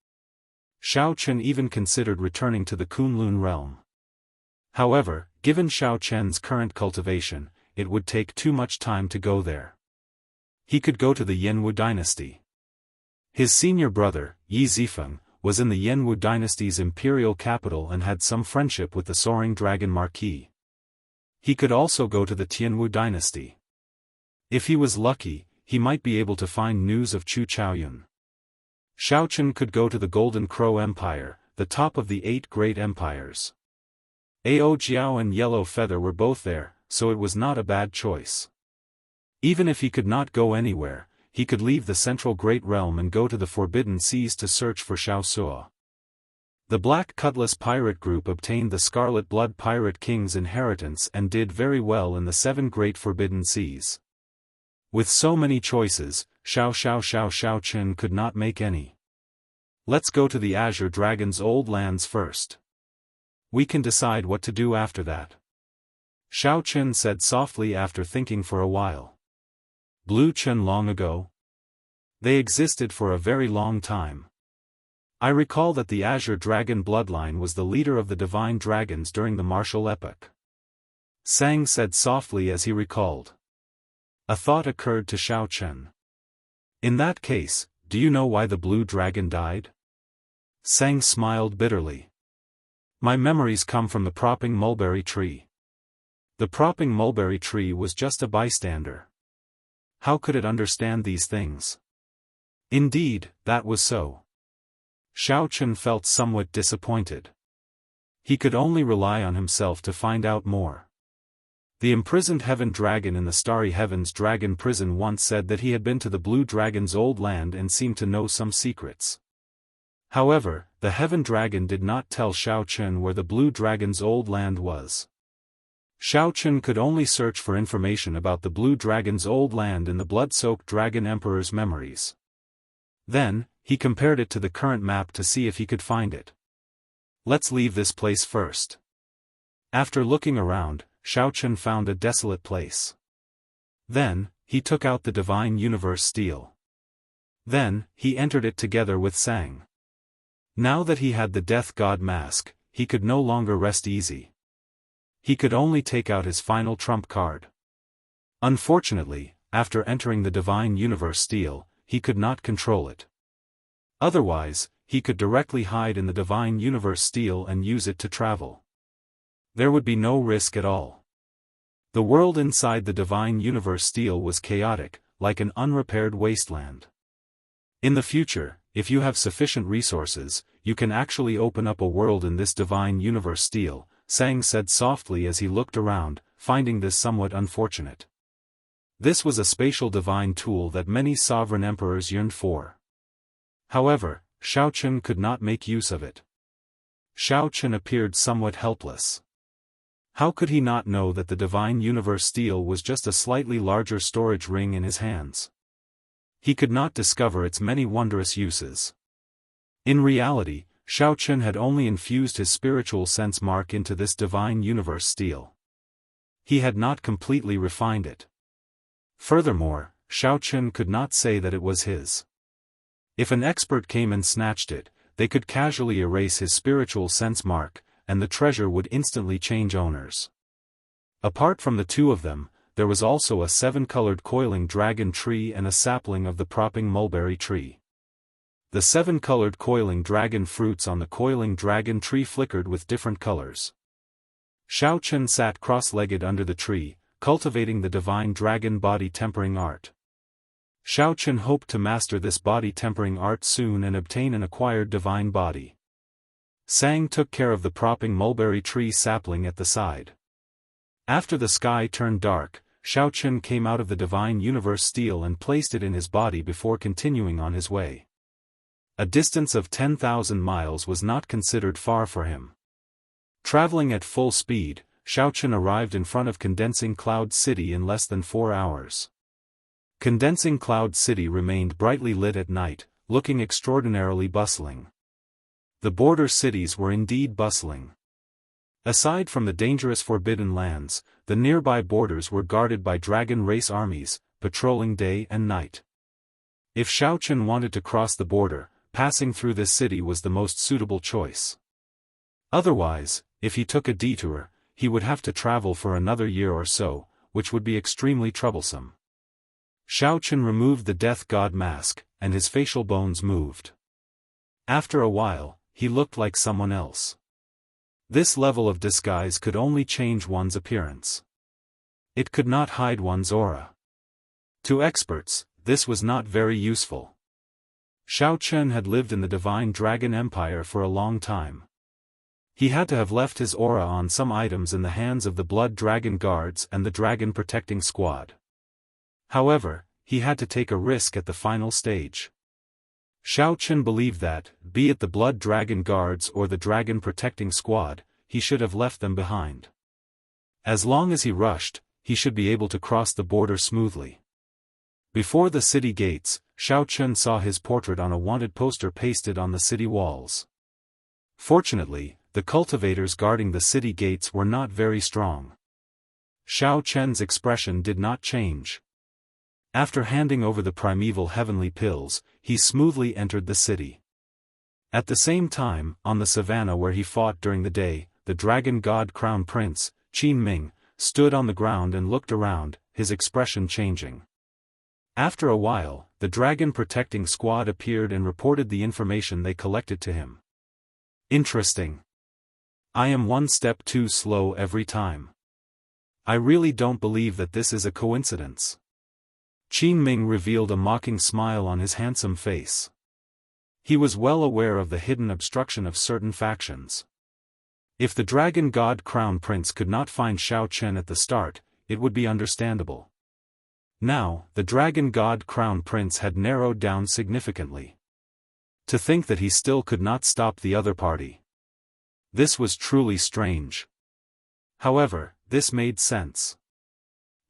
Xiao Chen even considered returning to the Kunlun realm. However, given Xiao Chen's current cultivation, it would take too much time to go there. He could go to the Yanwu dynasty. His senior brother, Yi Zifeng, was in the Yanwu dynasty's imperial capital and had some friendship with the Soaring Dragon Marquis. He could also go to the Tianwu dynasty. If he was lucky, he might be able to find news of Chu Chaoyun. Xiao Chen could go to the Golden Crow Empire, the top of the 8 great empires. Ao Jiao and Yellow Feather were both there, so it was not a bad choice. Even if he could not go anywhere, he could leave the Central Great Realm and go to the Forbidden Seas to search for Xiao Suo. The Black Cutlass pirate group obtained the Scarlet Blood Pirate King's inheritance and did very well in the 7 Great Forbidden Seas. With so many choices, Xiao Chen could not make any. "Let's go to the Azure Dragon's old lands first. We can decide what to do after that," Xiao Chen said softly after thinking for a while. Blue Chen long ago? They existed for a very long time. I recall that the Azure Dragon bloodline was the leader of the Divine Dragons during the martial epoch. Sang said softly as he recalled. A thought occurred to Xiao Chen. "In that case, do you know why the Blue Dragon died?" Sang smiled bitterly. "My memories come from the propping mulberry tree. The propping mulberry tree was just a bystander. How could it understand these things?" Indeed, that was so. Xiao Chen felt somewhat disappointed. He could only rely on himself to find out more. The imprisoned Heaven Dragon in the Starry Heavens Dragon prison once said that he had been to the Blue Dragon's old land and seemed to know some secrets. However, the Heaven Dragon did not tell Xiao Chen where the Blue Dragon's old land was. Xiao Chen could only search for information about the Blue Dragon's old land in the blood-soaked Dragon Emperor's memories. Then, he compared it to the current map to see if he could find it. "Let's leave this place first." After looking around, Xiao Chen found a desolate place. Then, he took out the Divine Universe Steel. Then, he entered it together with Sang. Now that he had the Death God mask, he could no longer rest easy. He could only take out his final trump card. Unfortunately, after entering the Divine Universe Steel, he could not control it. Otherwise, he could directly hide in the Divine Universe Steel and use it to travel. There would be no risk at all. The world inside the Divine Universe Steel was chaotic, like an unrepaired wasteland. In the future, if you have sufficient resources, you can actually open up a world in this Divine Universe Steel, Sang said softly as he looked around, finding this somewhat unfortunate. This was a spatial divine tool that many sovereign emperors yearned for. However, Xiao Chen could not make use of it. Xiao Chen appeared somewhat helpless. How could he not know that the Divine Universe Steel was just a slightly larger storage ring in his hands? He could not discover its many wondrous uses. In reality, Xiao Chen had only infused his spiritual sense mark into this Divine Universe Steel. He had not completely refined it. Furthermore, Xiao Chen could not say that it was his. If an expert came and snatched it, they could casually erase his spiritual sense mark, and the treasure would instantly change owners. Apart from the two of them, there was also a 7-colored coiling dragon tree and a sapling of the propping mulberry tree. The 7-colored coiling dragon fruits on the coiling dragon tree flickered with different colors. Xiao Chen sat cross-legged under the tree, cultivating the divine dragon body tempering art. Xiao Chen hoped to master this body tempering art soon and obtain an acquired divine body. Sang took care of the propping mulberry tree sapling at the side. After the sky turned dark, Xiao Chen came out of the Divine Universe Steel and placed it in his body before continuing on his way. A distance of 10,000 miles was not considered far for him. Traveling at full speed, Xiaochen arrived in front of Condensing Cloud City in less than 4 hours. Condensing Cloud City remained brightly lit at night, looking extraordinarily bustling. The border cities were indeed bustling. Aside from the dangerous Forbidden Lands, the nearby borders were guarded by dragon race armies, patrolling day and night. If Xiaochen wanted to cross the border, passing through this city was the most suitable choice. Otherwise, if he took a detour, he would have to travel for another year or so, which would be extremely troublesome. Xiaochen removed the death god mask, and his facial bones moved. After a while, he looked like someone else. This level of disguise could only change one's appearance. It could not hide one's aura. To experts, this was not very useful. Xiaochen had lived in the Divine Dragon Empire for a long time. He had to have left his aura on some items in the hands of the Blood Dragon Guards and the Dragon Protecting Squad. However, he had to take a risk at the final stage. Xiaochen believed that, be it the Blood Dragon Guards or the Dragon Protecting Squad, he should have left them behind. As long as he rushed, he should be able to cross the border smoothly. Before the city gates, Xiaochen saw his portrait on a wanted poster pasted on the city walls. Fortunately, the cultivators guarding the city gates were not very strong. Xiaochen's expression did not change. After handing over the primeval heavenly pills, he smoothly entered the city. At the same time, on the savannah where he fought during the day, the dragon god crown prince, Qin Ming, stood on the ground and looked around, his expression changing. After a while, the dragon protecting squad appeared and reported the information they collected to him. Interesting. I am one step too slow every time. I really don't believe that this is a coincidence. Qin Ming revealed a mocking smile on his handsome face. He was well aware of the hidden obstruction of certain factions. If the dragon god crown prince could not find Xiaochen at the start, it would be understandable. Now, the dragon god crown prince had narrowed down significantly. To think that he still could not stop the other party. This was truly strange. However, this made sense.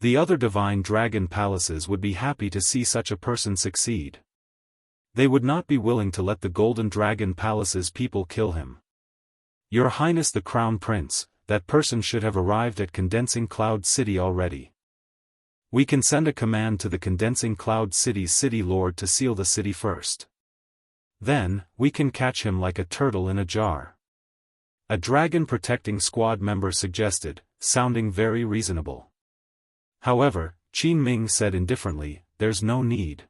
The other divine dragon palaces would be happy to see such a person succeed. They would not be willing to let the golden dragon palace's people kill him. Your Highness the Crown Prince, that person should have arrived at Condensing Cloud City already. We can send a command to the Condensing Cloud City's city lord to seal the city first. Then, we can catch him like a turtle in a jar. A dragon protecting squad member suggested, sounding very reasonable. However, Qin Ming said indifferently, there's no need.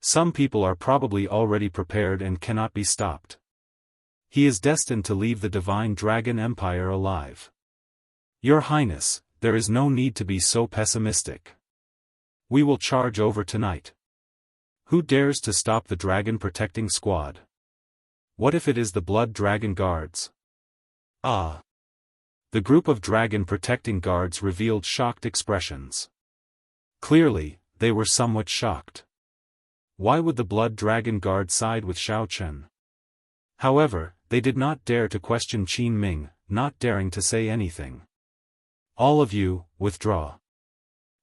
Some people are probably already prepared and cannot be stopped. He is destined to leave the Divine Dragon Empire alive. Your Highness, there is no need to be so pessimistic. We will charge over tonight. Who dares to stop the Dragon Protecting Squad? What if it is the Blood Dragon Guards? Ah! The group of Dragon Protecting Guards revealed shocked expressions. Clearly, they were somewhat shocked. Why would the Blood Dragon Guard side with Xiaochen? However, they did not dare to question Qin Ming, not daring to say anything. All of you, withdraw.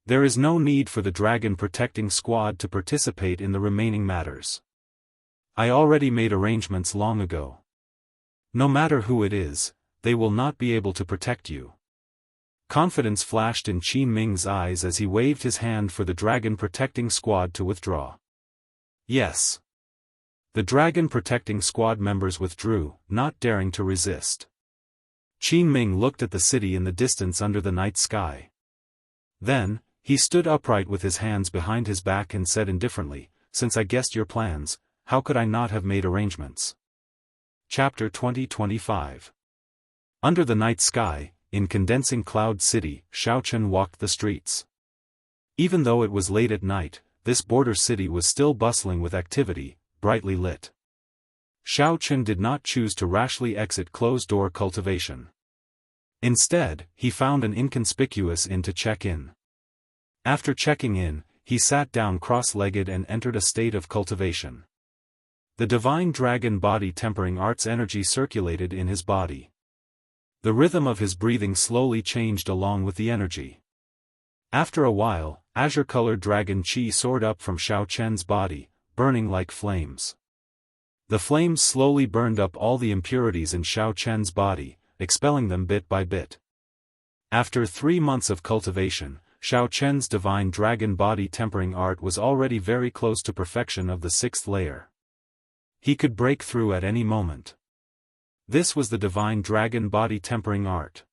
There is no need for the Dragon Protecting Squad to participate in the remaining matters. I already made arrangements long ago. No matter who it is, they will not be able to protect you. Confidence flashed in Qin Ming's eyes as he waved his hand for the Dragon Protecting Squad to withdraw. Yes. The Dragon Protecting Squad members withdrew, not daring to resist. Qin Ming looked at the city in the distance under the night sky. Then, he stood upright with his hands behind his back and said indifferently, since I guessed your plans, how could I not have made arrangements? Chapter 2025. Under the night sky, in Condensing Cloud City, Xiaochen walked the streets. Even though it was late at night, this border city was still bustling with activity, brightly lit. Xiaochen did not choose to rashly exit closed-door cultivation. Instead, he found an inconspicuous inn to check in. After checking in, he sat down cross-legged and entered a state of cultivation. The divine dragon body tempering art's energy circulated in his body. The rhythm of his breathing slowly changed along with the energy. After a while, azure-colored dragon chi soared up from Xiao Chen's body, burning like flames. The flames slowly burned up all the impurities in Xiao Chen's body, expelling them bit by bit. After 3 months of cultivation, Xiao Chen's divine dragon body tempering art was already very close to perfection of the 6th layer. He could break through at any moment. This was the divine dragon body tempering art.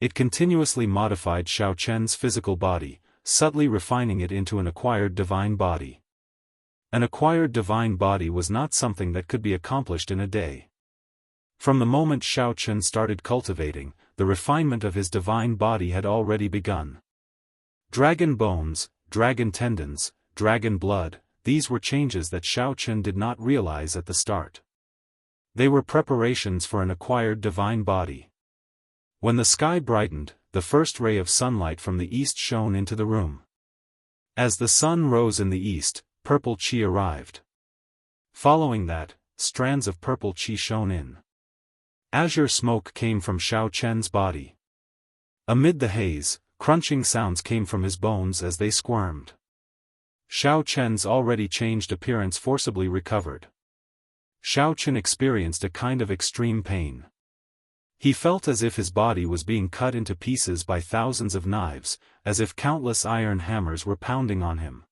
It continuously modified Xiao Chen's physical body, subtly refining it into an acquired divine body. An acquired divine body was not something that could be accomplished in a day. From the moment Xiao Chen started cultivating, the refinement of his divine body had already begun. Dragon bones, dragon tendons, dragon blood, these were changes that Xiao Chen did not realize at the start. They were preparations for an acquired divine body. When the sky brightened, the first ray of sunlight from the east shone into the room. As the sun rose in the east, purple qi arrived. Following that, strands of purple qi shone in. Azure smoke came from Xiao Chen's body. Amid the haze, crunching sounds came from his bones as they squirmed. Xiao Chen's already changed appearance forcibly recovered. Xiao Chen experienced a kind of extreme pain. He felt as if his body was being cut into pieces by thousands of knives, as if countless iron hammers were pounding on him.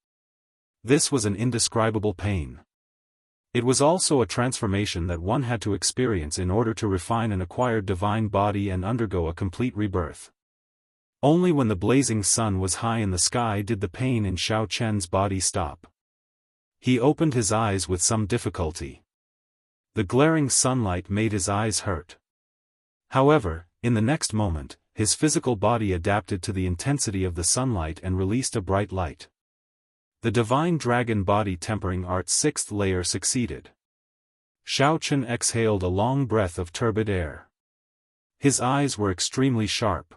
This was an indescribable pain. It was also a transformation that one had to experience in order to refine an acquired divine body and undergo a complete rebirth. Only when the blazing sun was high in the sky did the pain in Xiao Chen's body stop. He opened his eyes with some difficulty. The glaring sunlight made his eyes hurt. However, in the next moment, his physical body adapted to the intensity of the sunlight and released a bright light. The divine dragon body tempering art's 6th layer succeeded. Xiao Chen exhaled a long breath of turbid air. His eyes were extremely sharp.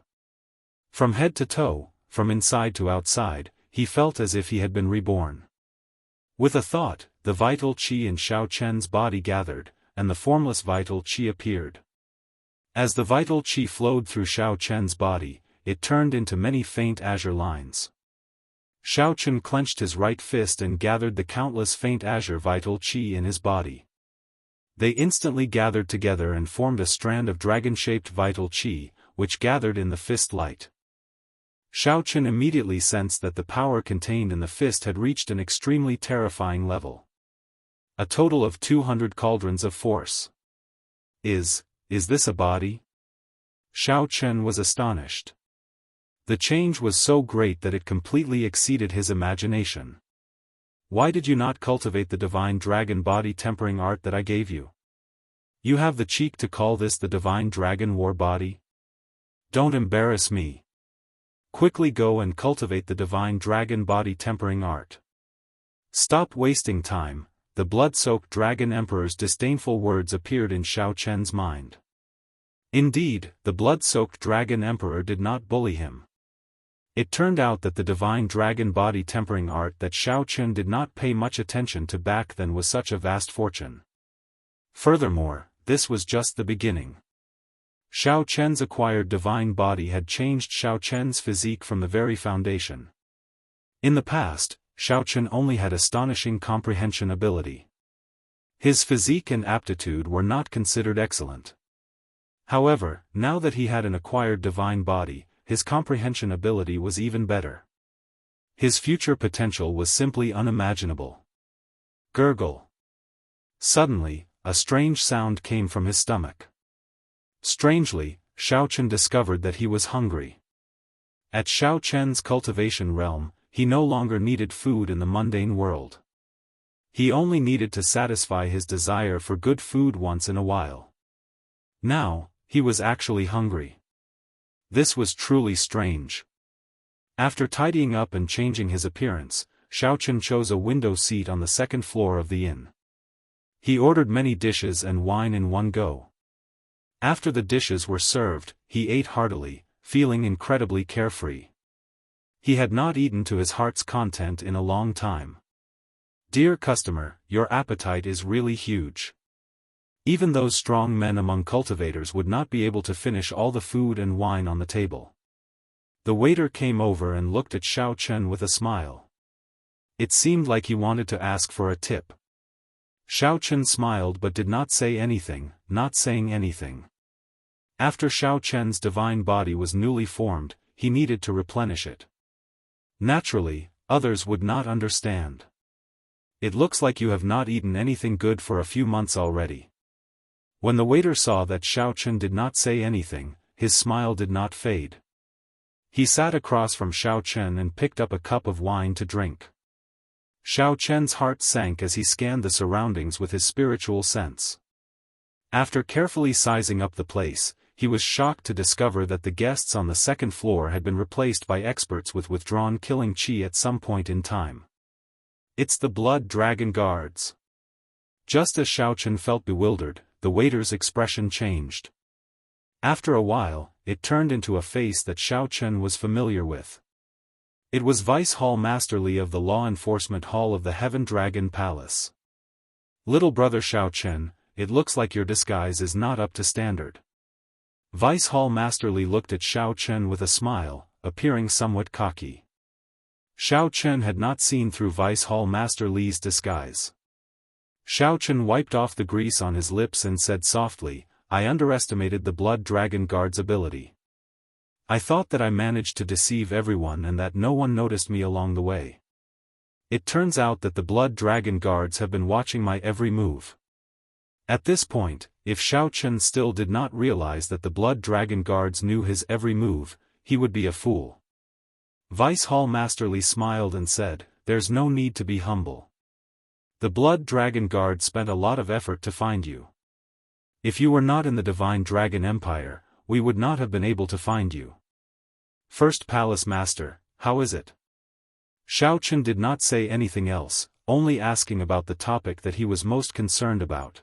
From head to toe, from inside to outside, he felt as if he had been reborn. With a thought, the vital qi in Xiao Chen's body gathered, and the formless vital qi appeared. As the vital qi flowed through Xiao Chen's body, it turned into many faint azure lines. Xiao Chen clenched his right fist and gathered the countless faint azure vital qi in his body. They instantly gathered together and formed a strand of dragon-shaped vital qi, which gathered in the fist light. Xiao Chen immediately sensed that the power contained in the fist had reached an extremely terrifying level. A total of 200 cauldrons of force. Is this a body? Xiao Chen was astonished. The change was so great that it completely exceeded his imagination. Why did you not cultivate the divine dragon body tempering art that I gave you? You have the cheek to call this the divine dragon war body? Don't embarrass me. Quickly go and cultivate the divine dragon body tempering art. Stop wasting time. The blood-soaked dragon emperor's disdainful words appeared in Xiao Chen's mind. Indeed, the blood-soaked dragon emperor did not bully him. It turned out that the divine dragon body tempering art that Xiao Chen did not pay much attention to back then was such a vast fortune. Furthermore, this was just the beginning. Xiao Chen's acquired divine body had changed Xiao Chen's physique from the very foundation. In the past, Xiao Chen only had astonishing comprehension ability. His physique and aptitude were not considered excellent. However, now that he had an acquired divine body, his comprehension ability was even better. His future potential was simply unimaginable. Gurgle. Suddenly, a strange sound came from his stomach. Strangely, Xiao Chen discovered that he was hungry. At Xiao Chen's cultivation realm, he no longer needed food in the mundane world. He only needed to satisfy his desire for good food once in a while. Now, he was actually hungry. This was truly strange. After tidying up and changing his appearance, Xiao Chen chose a window seat on the 2nd floor of the inn. He ordered many dishes and wine in one go. After the dishes were served, he ate heartily, feeling incredibly carefree. He had not eaten to his heart's content in a long time. Dear customer, your appetite is really huge. Even those strong men among cultivators would not be able to finish all the food and wine on the table. The waiter came over and looked at Xiao Chen with a smile. It seemed like he wanted to ask for a tip. Xiao Chen smiled but did not say anything, not saying anything. After Xiao Chen's divine body was newly formed, he needed to replenish it. Naturally, others would not understand. It looks like you have not eaten anything good for a few months already. When the waiter saw that Xiao Chen did not say anything, his smile did not fade. He sat across from Xiao Chen and picked up a cup of wine to drink. Xiao Chen's heart sank as he scanned the surroundings with his spiritual sense. After carefully sizing up the place, he was shocked to discover that the guests on the second floor had been replaced by experts with withdrawn killing chi at some point in time. It's the Blood Dragon Guards. Just as Xiao Chen felt bewildered, the waiter's expression changed. After a while, it turned into a face that Xiao Chen was familiar with. It was Vice Hall Master Li of the Law Enforcement Hall of the Heaven Dragon Palace. Little brother Xiao Chen, it looks like your disguise is not up to standard. Vice Hall Master Li looked at Xiao Chen with a smile, appearing somewhat cocky. Xiao Chen had not seen through Vice Hall Master Li's disguise. Xiao Chen wiped off the grease on his lips and said softly, I underestimated the Blood Dragon Guard's ability. I thought that I managed to deceive everyone and that no one noticed me along the way. It turns out that the Blood Dragon Guards have been watching my every move. At this point, if Xiao Chen still did not realize that the Blood Dragon Guards knew his every move, he would be a fool. Vice Hall Master Li smiled and said, there's no need to be humble. The Blood Dragon Guard spent a lot of effort to find you. If you were not in the Divine Dragon Empire, we would not have been able to find you. First Palace Master, how is it? Xiao Chen did not say anything else, only asking about the topic that he was most concerned about.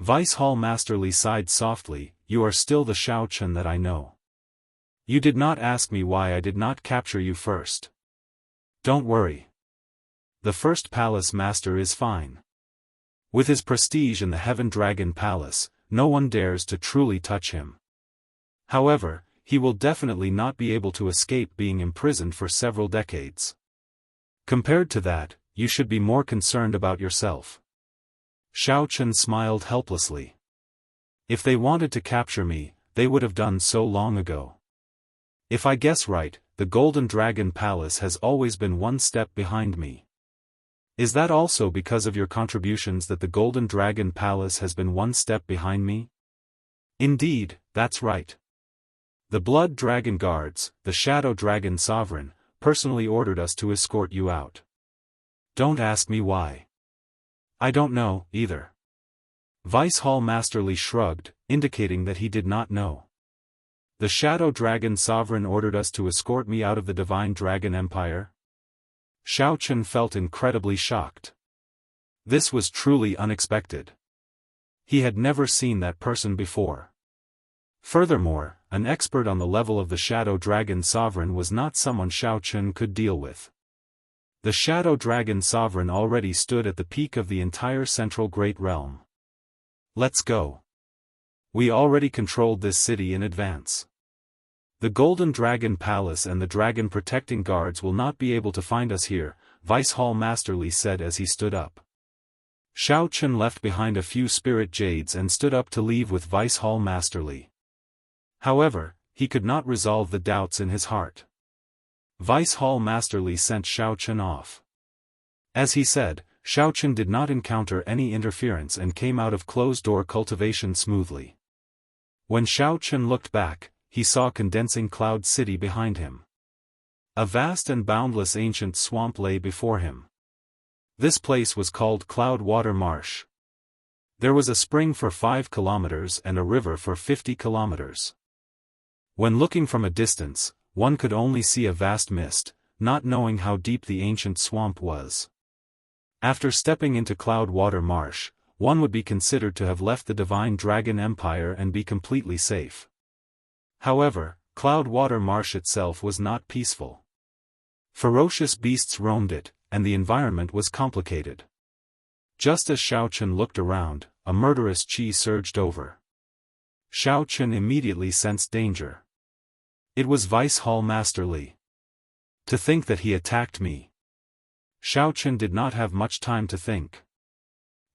Vice Hall Master Li sighed softly, you are still the Xiao Chen that I know. You did not ask me why I did not capture you first. Don't worry. The first Palace Master is fine. With his prestige in the Heaven Dragon Palace, no one dares to truly touch him. However, he will definitely not be able to escape being imprisoned for several decades. Compared to that, you should be more concerned about yourself. Xiao Chen smiled helplessly. If they wanted to capture me, they would have done so long ago. If I guess right, the Golden Dragon Palace has always been one step behind me. Is that also because of your contributions that the Golden Dragon Palace has been one step behind me? Indeed, that's right. The Blood Dragon Guards, the Shadow Dragon Sovereign, personally ordered us to escort you out. Don't ask me why. I don't know, either. Vice Hall Master Li shrugged, indicating that he did not know. The Shadow Dragon Sovereign ordered us to escort me out of the Divine Dragon Empire? Xiao Chen felt incredibly shocked. This was truly unexpected. He had never seen that person before. Furthermore, an expert on the level of the Shadow Dragon Sovereign was not someone Xiao Chen could deal with. The Shadow Dragon Sovereign already stood at the peak of the entire Central Great Realm. Let's go. We already controlled this city in advance. The Golden Dragon Palace and the Dragon Protecting Guards will not be able to find us here, Vice Hall Master Li said as he stood up. Xiao Chen left behind a few spirit jades and stood up to leave with Vice Hall Master Li. However, he could not resolve the doubts in his heart. Vice Hall Master Li sent Xiao Chen off. As he said, Xiao Chen did not encounter any interference and came out of closed-door cultivation smoothly. When Xiao Chen looked back, he saw Condensing Cloud City behind him. A vast and boundless ancient swamp lay before him. This place was called Cloud Water Marsh. There was a spring for 5 kilometers and a river for 50 kilometers. When looking from a distance, one could only see a vast mist, not knowing how deep the ancient swamp was. After stepping into Cloud Water Marsh, one would be considered to have left the Divine Dragon Empire and be completely safe. However, Cloud Water Marsh itself was not peaceful. Ferocious beasts roamed it, and the environment was complicated. Just as Xiao Chen looked around, a murderous qi surged over. Xiao Chen immediately sensed danger. It was Vice Hall Master Li. To think that he attacked me. Xiao Chen did not have much time to think.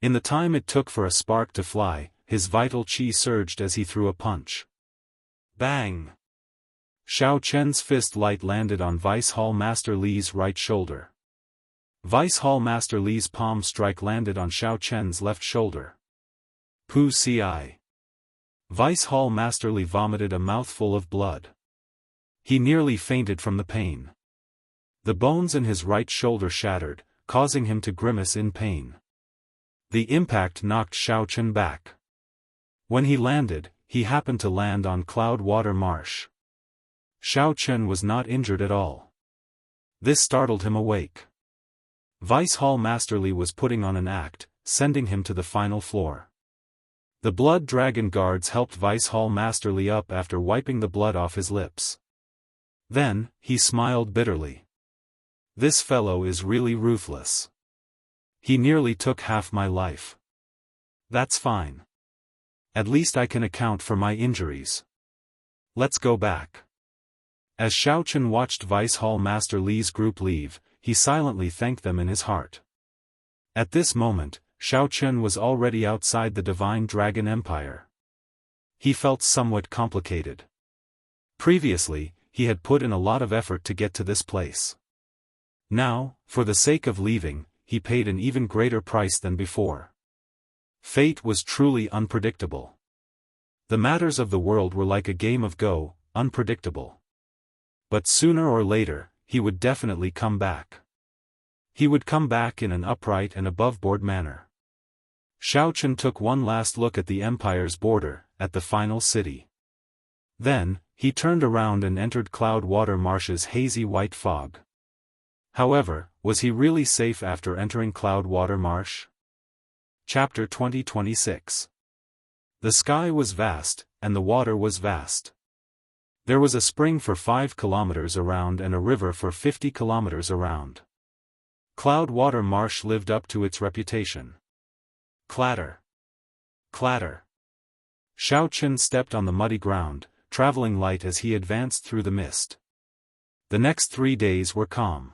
In the time it took for a spark to fly, his vital qi surged as he threw a punch. Bang! Xiao Chen's fist light landed on Vice Hall Master Li's right shoulder. Vice Hall Master Li's palm strike landed on Xiao Chen's left shoulder. Pu ci. Vice Hall Master Li vomited a mouthful of blood. He nearly fainted from the pain. The bones in his right shoulder shattered, causing him to grimace in pain. The impact knocked Xiao Chen back. When he landed, he happened to land on Cloudwater Marsh. Xiao Chen was not injured at all. This startled him awake. Vice Hall Master Li was putting on an act, sending him to the final floor. The Blood Dragon guards helped Vice Hall Master Li up after wiping the blood off his lips. Then, he smiled bitterly. This fellow is really ruthless. He nearly took half my life. That's fine. At least I can account for my injuries. Let's go back. As Xiao Chen watched Vice Hall Master Li's group leave, he silently thanked them in his heart. At this moment, Xiao Chen was already outside the Divine Dragon Empire. He felt somewhat complicated. Previously, he had put in a lot of effort to get to this place. Now, for the sake of leaving, he paid an even greater price than before. Fate was truly unpredictable. The matters of the world were like a game of Go, unpredictable. But sooner or later, he would definitely come back. He would come back in an upright and above-board manner. Xiao Chen took one last look at the Empire's border, at the final city. Then, he turned around and entered Cloudwater Marsh's hazy white fog. However, was he really safe after entering Cloudwater Marsh? Chapter 2026. The sky was vast, and the water was vast. There was a spring for 5 kilometers around and a river for 50 kilometers around. Cloudwater Marsh lived up to its reputation. Clatter. Clatter. Xiao Chen stepped on the muddy ground, traveling light as he advanced through the mist. The next 3 days were calm.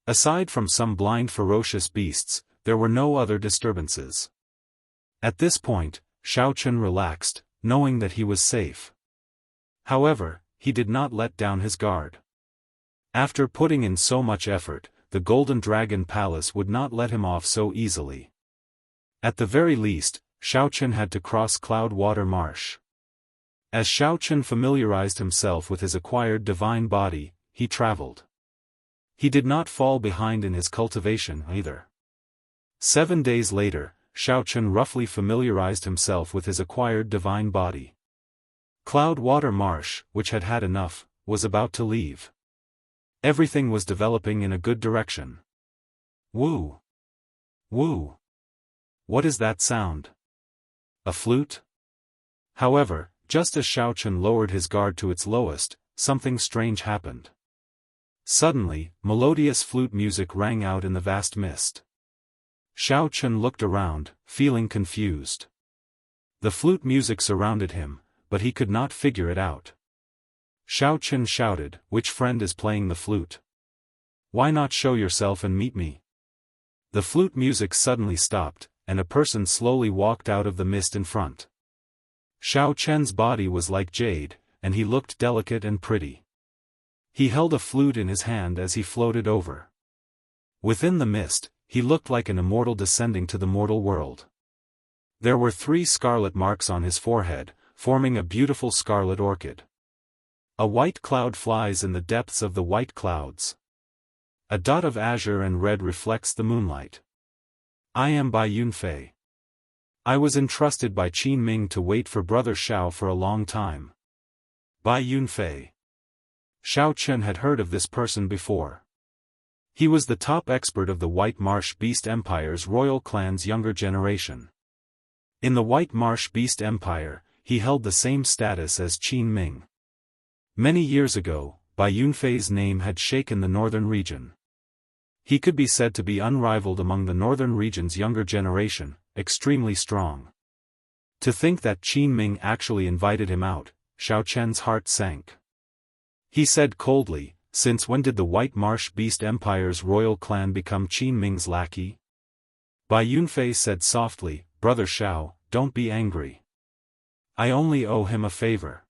Aside from some blind ferocious beasts, there were no other disturbances. At this point, Xiao Chen relaxed, knowing that he was safe. However, he did not let down his guard. After putting in so much effort, the Golden Dragon Palace would not let him off so easily. At the very least, Xiao Chen had to cross Cloudwater Marsh. As Xiao Chen familiarized himself with his acquired divine body, he traveled. He did not fall behind in his cultivation either. 7 days later, Xiao Chen roughly familiarized himself with his acquired divine body. Cloudwater Marsh, which had had enough, was about to leave. Everything was developing in a good direction. Woo! Woo! What is that sound? A flute? However, just as Xiao Chen lowered his guard to its lowest, something strange happened. Suddenly, melodious flute music rang out in the vast mist. Xiao Chen looked around, feeling confused. The flute music surrounded him, but he could not figure it out. Xiao Chen shouted, "Which friend is playing the flute? Why not show yourself and meet me?" The flute music suddenly stopped, and a person slowly walked out of the mist in front. Xiao Chen's body was like jade, and he looked delicate and pretty. He held a flute in his hand as he floated over. Within the mist, he looked like an immortal descending to the mortal world. There were 3 scarlet marks on his forehead, forming a beautiful scarlet orchid. A white cloud flies in the depths of the white clouds. A dot of azure and red reflects the moonlight. I am Bai Yunfei. I was entrusted by Qin Ming to wait for Brother Xiao for a long time. Bai Yunfei. Xiao Chen had heard of this person before. He was the top expert of the White Marsh Beast Empire's royal clan's younger generation. In the White Marsh Beast Empire, he held the same status as Qin Ming. Many years ago, Bai Yunfei's name had shaken the northern region. He could be said to be unrivaled among the northern region's younger generation, extremely strong. To think that Qin Ming actually invited him out, Xiao Chen's heart sank. He said coldly, "Since when did the White Marsh Beast Empire's royal clan become Qin Ming's lackey?" Bai Yunfei said softly, "Brother Xiao, don't be angry. I only owe him a favor.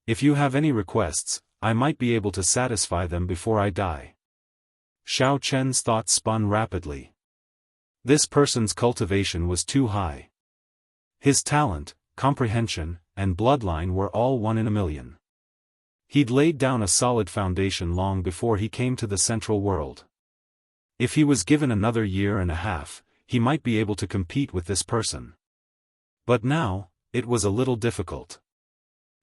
If you have any requests, I might be able to satisfy them before I die." Xiao Chen's thoughts spun rapidly. This person's cultivation was too high. His talent, comprehension, and bloodline were all 1 in a million. He'd laid down a solid foundation long before he came to the Central World. If he was given another year and a half, he might be able to compete with this person. But now, it was a little difficult.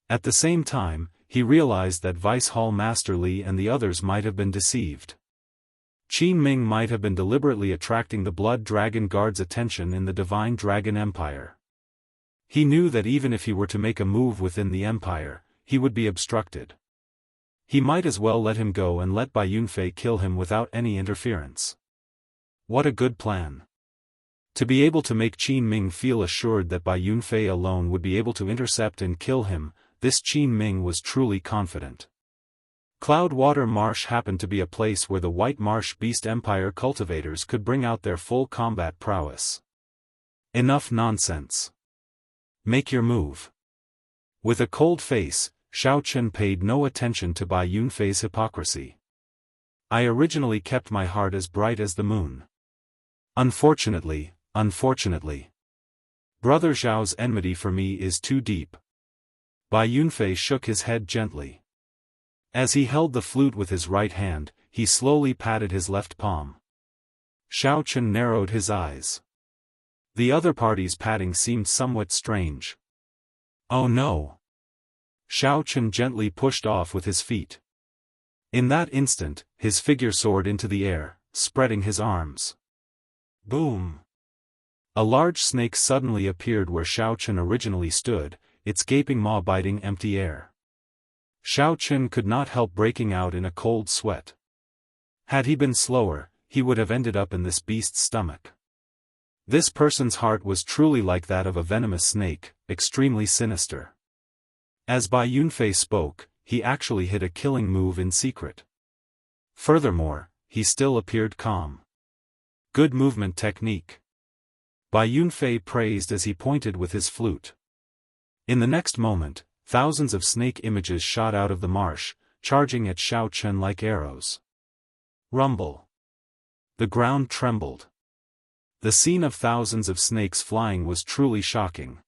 At the same time, he realized that Vice Hall Master Li and the others might have been deceived. Qin Ming might have been deliberately attracting the Blood Dragon Guard's attention in the Divine Dragon Empire. He knew that even if he were to make a move within the Empire, he would be obstructed. He might as well let him go and let Bai Yunfei kill him without any interference. What a good plan. To be able to make Qin Ming feel assured that Bai Yunfei alone would be able to intercept and kill him, this Qin Ming was truly confident. Cloudwater Marsh happened to be a place where the White Marsh Beast Empire cultivators could bring out their full combat prowess. Enough nonsense. Make your move. With a cold face, Xiao Chen paid no attention to Bai Yunfei's hypocrisy. "I originally kept my heart as bright as the moon. Unfortunately, Brother Zhao's enmity for me is too deep." Bai Yunfei shook his head gently. As he held the flute with his right hand, he slowly patted his left palm. Xiao Chen narrowed his eyes. The other party's patting seemed somewhat strange. "Oh no!" Xiao Chen gently pushed off with his feet. In that instant, his figure soared into the air, spreading his arms. Boom! A large snake suddenly appeared where Xiao Chen originally stood, its gaping maw biting empty air. Xiao Chen could not help breaking out in a cold sweat. Had he been slower, he would have ended up in this beast's stomach. This person's heart was truly like that of a venomous snake, extremely sinister. As Bai Yunfei spoke, he actually hit a killing move in secret. Furthermore, he still appeared calm. Good movement technique. Bai Yunfei praised as he pointed with his flute. In the next moment, thousands of snake images shot out of the marsh, charging at Xiao Chen like arrows. Rumble. The ground trembled. The scene of thousands of snakes flying was truly shocking.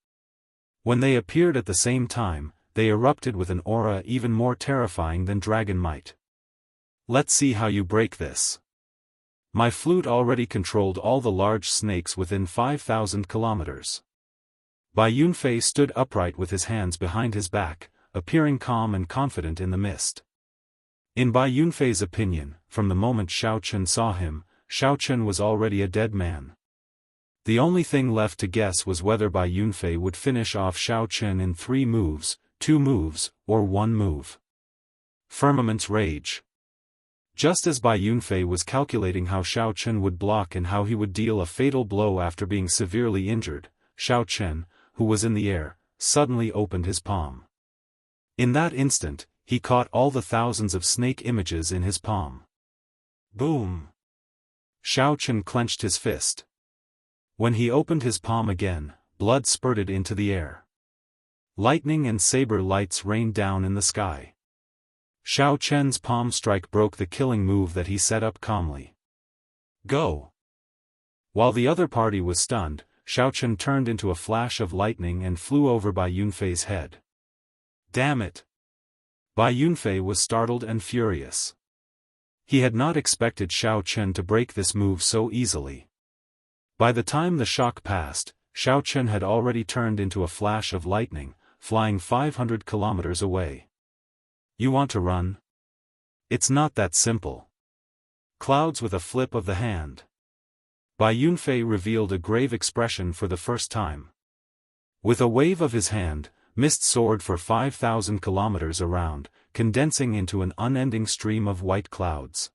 When they appeared at the same time, they erupted with an aura even more terrifying than dragon might. "Let's see how you break this." My flute already controlled all the large snakes within 5,000 kilometers. Bai Yunfei stood upright with his hands behind his back, appearing calm and confident in the mist. In Bai Yunfei's opinion, from the moment Xiao Chen saw him, Xiao Chen was already a dead man. The only thing left to guess was whether Bai Yunfei would finish off Xiao Chen in 3 moves, 2 moves, or 1 move. Firmament's Rage. Just as Bai Yunfei was calculating how Xiao Chen would block and how he would deal a fatal blow after being severely injured, Xiao Chen, who was in the air, suddenly opened his palm. In that instant, he caught all the thousands of snake images in his palm. Boom! Xiao Chen clenched his fist. When he opened his palm again, blood spurted into the air. Lightning and saber lights rained down in the sky. Xiao Chen's palm strike broke the killing move that he set up calmly. Go! While the other party was stunned, Xiao Chen turned into a flash of lightning and flew over Bai Yunfei's head. Damn it! Bai Yunfei was startled and furious. He had not expected Xiao Chen to break this move so easily. By the time the shock passed, Xiao Chen had already turned into a flash of lightning, flying 500 kilometers away. You want to run? It's not that simple. Clouds with a flip of the hand. Bai Yunfei revealed a grave expression for the first time. With a wave of his hand, mist soared for 5,000 kilometers around, condensing into an unending stream of white clouds.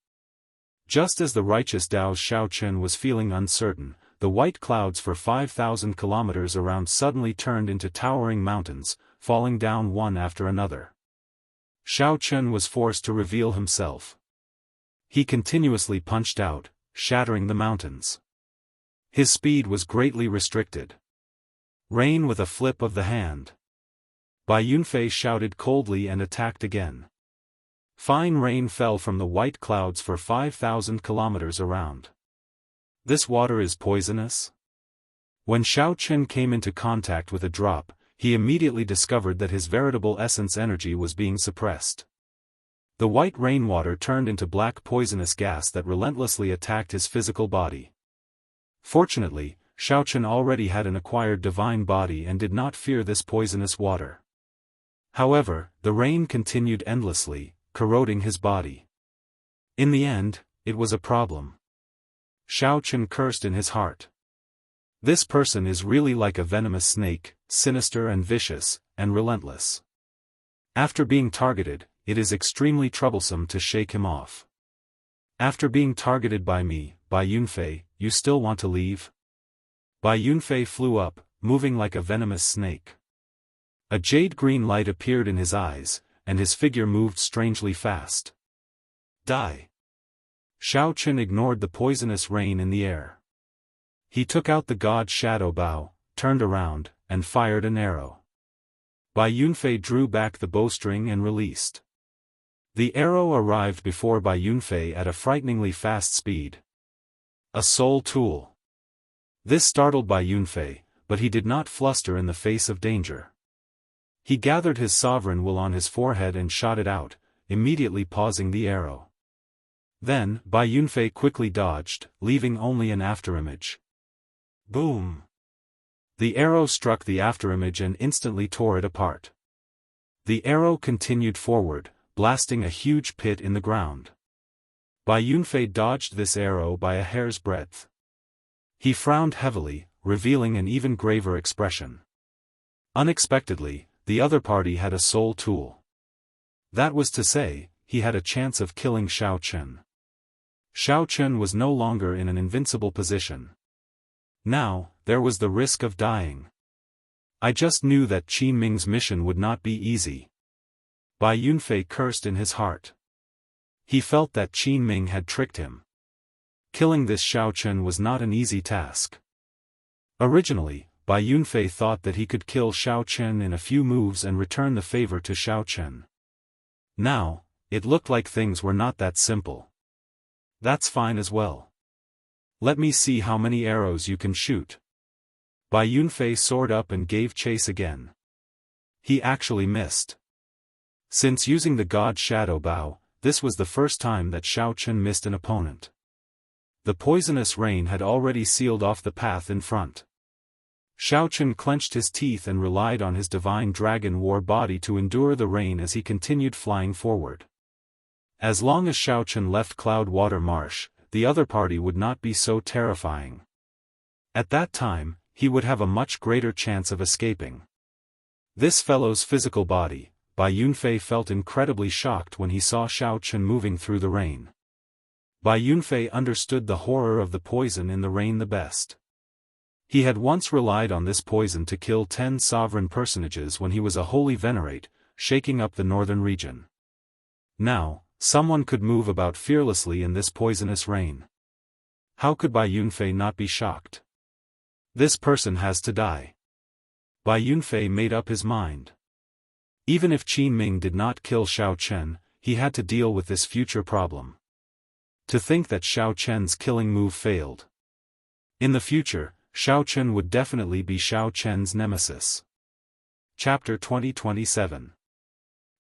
Just as the righteous Daoist Xiaochen was feeling uncertain, the white clouds for 5,000 kilometers around suddenly turned into towering mountains, falling down one after another. Xiaochen was forced to reveal himself. He continuously punched out, shattering the mountains. His speed was greatly restricted. Rain with a flip of the hand. Bai Yunfei shouted coldly and attacked again. Fine rain fell from the white clouds for 5,000 kilometers around. This water is poisonous? When Xiaochen came into contact with a drop, he immediately discovered that his veritable essence energy was being suppressed. The white rainwater turned into black poisonous gas that relentlessly attacked his physical body. Fortunately, Xiaochen already had an acquired divine body and did not fear this poisonous water. However, the rain continued endlessly, corroding his body. In the end, it was a problem. Xiaochen cursed in his heart. This person is really like a venomous snake, sinister and vicious, and relentless. After being targeted, it is extremely troublesome to shake him off. After being targeted by me, Bai Yunfei, you still want to leave? Bai Yunfei flew up, moving like a venomous snake. A jade-green light appeared in his eyes, and his figure moved strangely fast. Die! Xiaochen ignored the poisonous rain in the air. He took out the god's shadow bow, turned around, and fired an arrow. Bai Yunfei drew back the bowstring and released. The arrow arrived before Bai Yunfei at a frighteningly fast speed. A soul tool. This startled Bai Yunfei, but he did not fluster in the face of danger. He gathered his sovereign will on his forehead and shot it out, immediately pausing the arrow. Then, Bai Yunfei quickly dodged, leaving only an afterimage. Boom! The arrow struck the afterimage and instantly tore it apart. The arrow continued forward, blasting a huge pit in the ground. Bai Yunfei dodged this arrow by a hair's breadth. He frowned heavily, revealing an even graver expression. Unexpectedly, the other party had a soul tool. That was to say, he had a chance of killing Xiaochen. Xiaochen was no longer in an invincible position. Now, there was the risk of dying. I just knew that Qin Ming's mission would not be easy. Bai Yunfei cursed in his heart. He felt that Qin Ming had tricked him. Killing this Xiaochen was not an easy task. Originally, Bai Yunfei thought that he could kill Xiaochen in a few moves and return the favor to Xiaochen. Now, it looked like things were not that simple. That's fine as well. Let me see how many arrows you can shoot. Bai Yunfei soared up and gave chase again. He actually missed. Since using the god shadow bow, this was the first time that Xiaochen missed an opponent. The poisonous rain had already sealed off the path in front. Xiaochen clenched his teeth and relied on his divine dragon war body to endure the rain as he continued flying forward. As long as Xiaochen left Cloudwater Marsh, the other party would not be so terrifying. At that time, he would have a much greater chance of escaping. This fellow's physical body, Bai Yunfei felt incredibly shocked when he saw Xiaochen moving through the rain. Bai Yunfei understood the horror of the poison in the rain the best. He had once relied on this poison to kill 10 sovereign personages when he was a holy venerate, shaking up the northern region. Now, someone could move about fearlessly in this poisonous rain. How could Bai Yunfei not be shocked? This person has to die. Bai Yunfei made up his mind. Even if Qin Ming did not kill Xiaochen, he had to deal with this future problem. To think that Xiaochen's killing move failed. In the future, Xiaochen would definitely be Xiaochen's nemesis. Chapter 2027.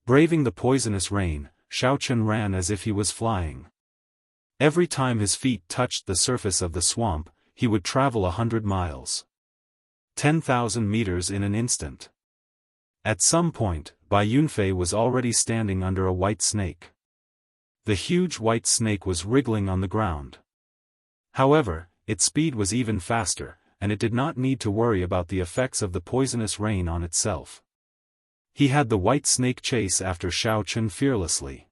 Braving the poisonous rain, Xiaochen ran as if he was flying. Every time his feet touched the surface of the swamp, he would travel 100 miles. 10,000 meters in an instant. At some point, Bai Yunfei was already standing under a white snake. The huge white snake was wriggling on the ground. However, its speed was even faster, and it did not need to worry about the effects of the poisonous rain on itself. He had the white snake chase after Xiaochen fearlessly.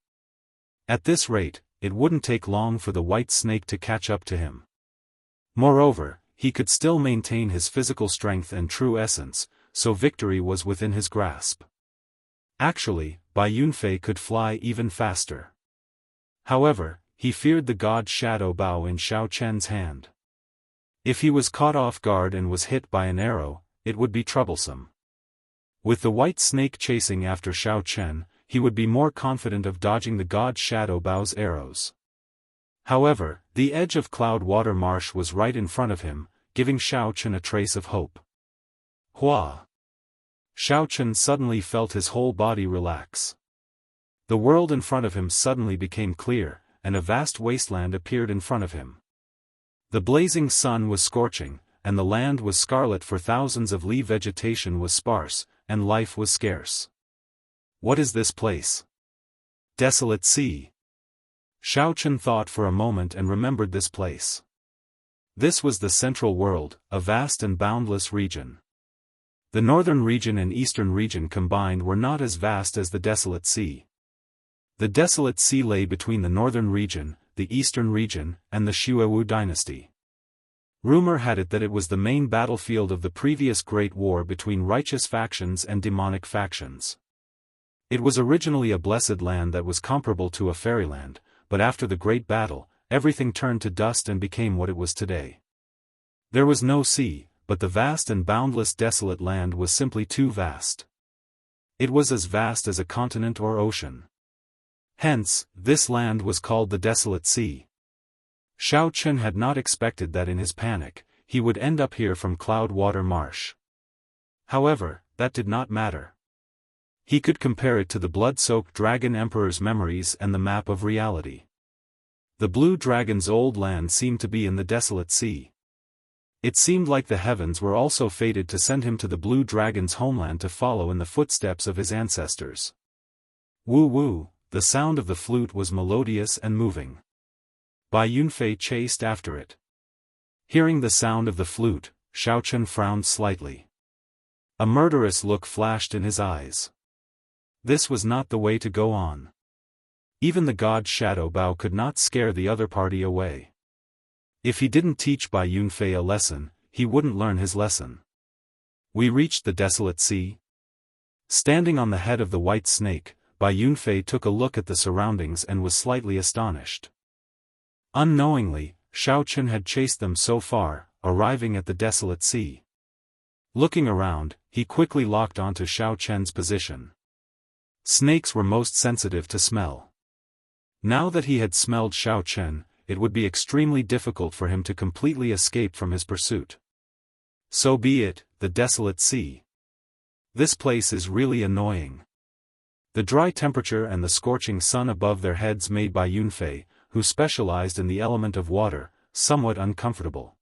At this rate, it wouldn't take long for the white snake to catch up to him. Moreover, he could still maintain his physical strength and true essence, so victory was within his grasp. Actually, Bai Yunfei could fly even faster. However, he feared the god's shadow bow in Xiao Chen's hand. If he was caught off guard and was hit by an arrow, it would be troublesome. With the white snake chasing after Xiao Chen, he would be more confident of dodging the god's shadow bow's arrows. However, the edge of Cloud Water Marsh was right in front of him, giving Xiao Chen a trace of hope. Hua! Xiao Chen suddenly felt his whole body relax. The world in front of him suddenly became clear, and a vast wasteland appeared in front of him. The blazing sun was scorching, and the land was scarlet, for thousands of li vegetation was sparse, and life was scarce. What is this place? Desolate Sea. Xiao Chen thought for a moment and remembered this place. This was the central world, a vast and boundless region. The northern region and eastern region combined were not as vast as the Desolate Sea. The Desolate Sea lay between the northern region, the eastern region, and the Xuewu dynasty. Rumor had it that it was the main battlefield of the previous Great War between righteous factions and demonic factions. It was originally a blessed land that was comparable to a fairyland, but after the Great Battle, everything turned to dust and became what it was today. There was no sea, but the vast and boundless desolate land was simply too vast. It was as vast as a continent or ocean. Hence, this land was called the Desolate Sea. Xiao Chen had not expected that in his panic, he would end up here from Cloud Water Marsh. However, that did not matter. He could compare it to the blood-soaked Dragon Emperor's memories and the map of reality. The Blue Dragon's old land seemed to be in the Desolate Sea. It seemed like the heavens were also fated to send him to the Blue Dragon's homeland to follow in the footsteps of his ancestors. Woo-woo, the sound of the flute was melodious and moving. Bai Yunfei chased after it. Hearing the sound of the flute, Xiao Chen frowned slightly. A murderous look flashed in his eyes. This was not the way to go on. Even the god's shadow bow could not scare the other party away. If he didn't teach Bai Yunfei a lesson, he wouldn't learn his lesson. We reached the Desolate Sea. Standing on the head of the white snake, Bai Yunfei took a look at the surroundings and was slightly astonished. Unknowingly, Xiao Chen had chased them so far, arriving at the Desolate Sea. Looking around, he quickly locked onto Xiao Chen's position. Snakes were most sensitive to smell. Now that he had smelled Xiao Chen, it would be extremely difficult for him to completely escape from his pursuit. So be it, the Desolate Sea. This place is really annoying. The dry temperature and the scorching sun above their heads made Bai Yunfei, who specialized in the element of water, somewhat uncomfortable.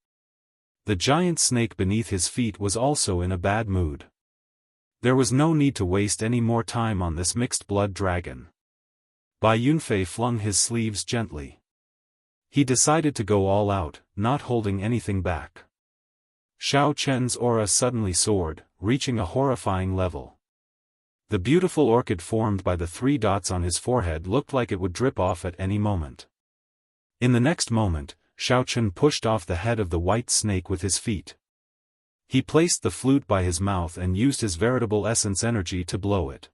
The giant snake beneath his feet was also in a bad mood. There was no need to waste any more time on this mixed-blood dragon. Bai Yunfei flung his sleeves gently. He decided to go all out, not holding anything back. Xiao Chen's aura suddenly soared, reaching a horrifying level. The beautiful orchid formed by the 3 dots on his forehead looked like it would drip off at any moment. In the next moment, Xiao Chen pushed off the head of the white snake with his feet. He placed the flute by his mouth and used his veritable essence energy to blow it.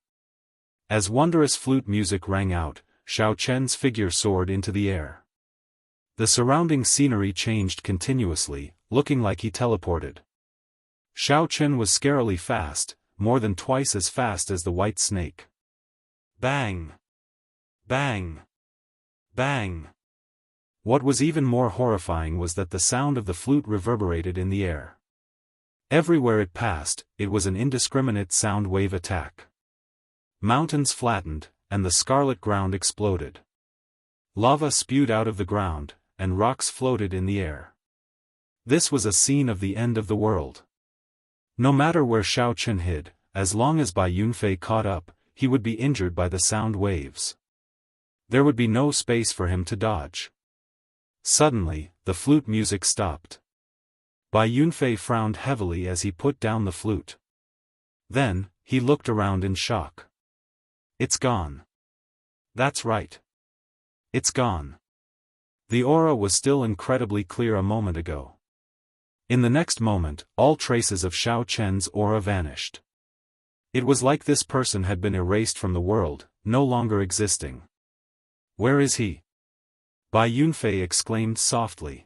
As wondrous flute music rang out, Xiao Chen's figure soared into the air. The surrounding scenery changed continuously, looking like he teleported. Xiao Chen was scarily fast, more than twice as fast as the white snake. Bang! Bang! Bang! What was even more horrifying was that the sound of the flute reverberated in the air. Everywhere it passed, it was an indiscriminate sound wave attack. Mountains flattened, and the scarlet ground exploded. Lava spewed out of the ground, and rocks floated in the air. This was a scene of the end of the world. No matter where Xiao Chen hid, as long as Bai Yunfei caught up, he would be injured by the sound waves. There would be no space for him to dodge. Suddenly, the flute music stopped. Bai Yunfei frowned heavily as he put down the flute. Then, he looked around in shock. It's gone. That's right. It's gone. The aura was still incredibly clear a moment ago. In the next moment, all traces of Xiao Chen's aura vanished. It was like this person had been erased from the world, no longer existing. Where is he? Bai Yunfei exclaimed softly.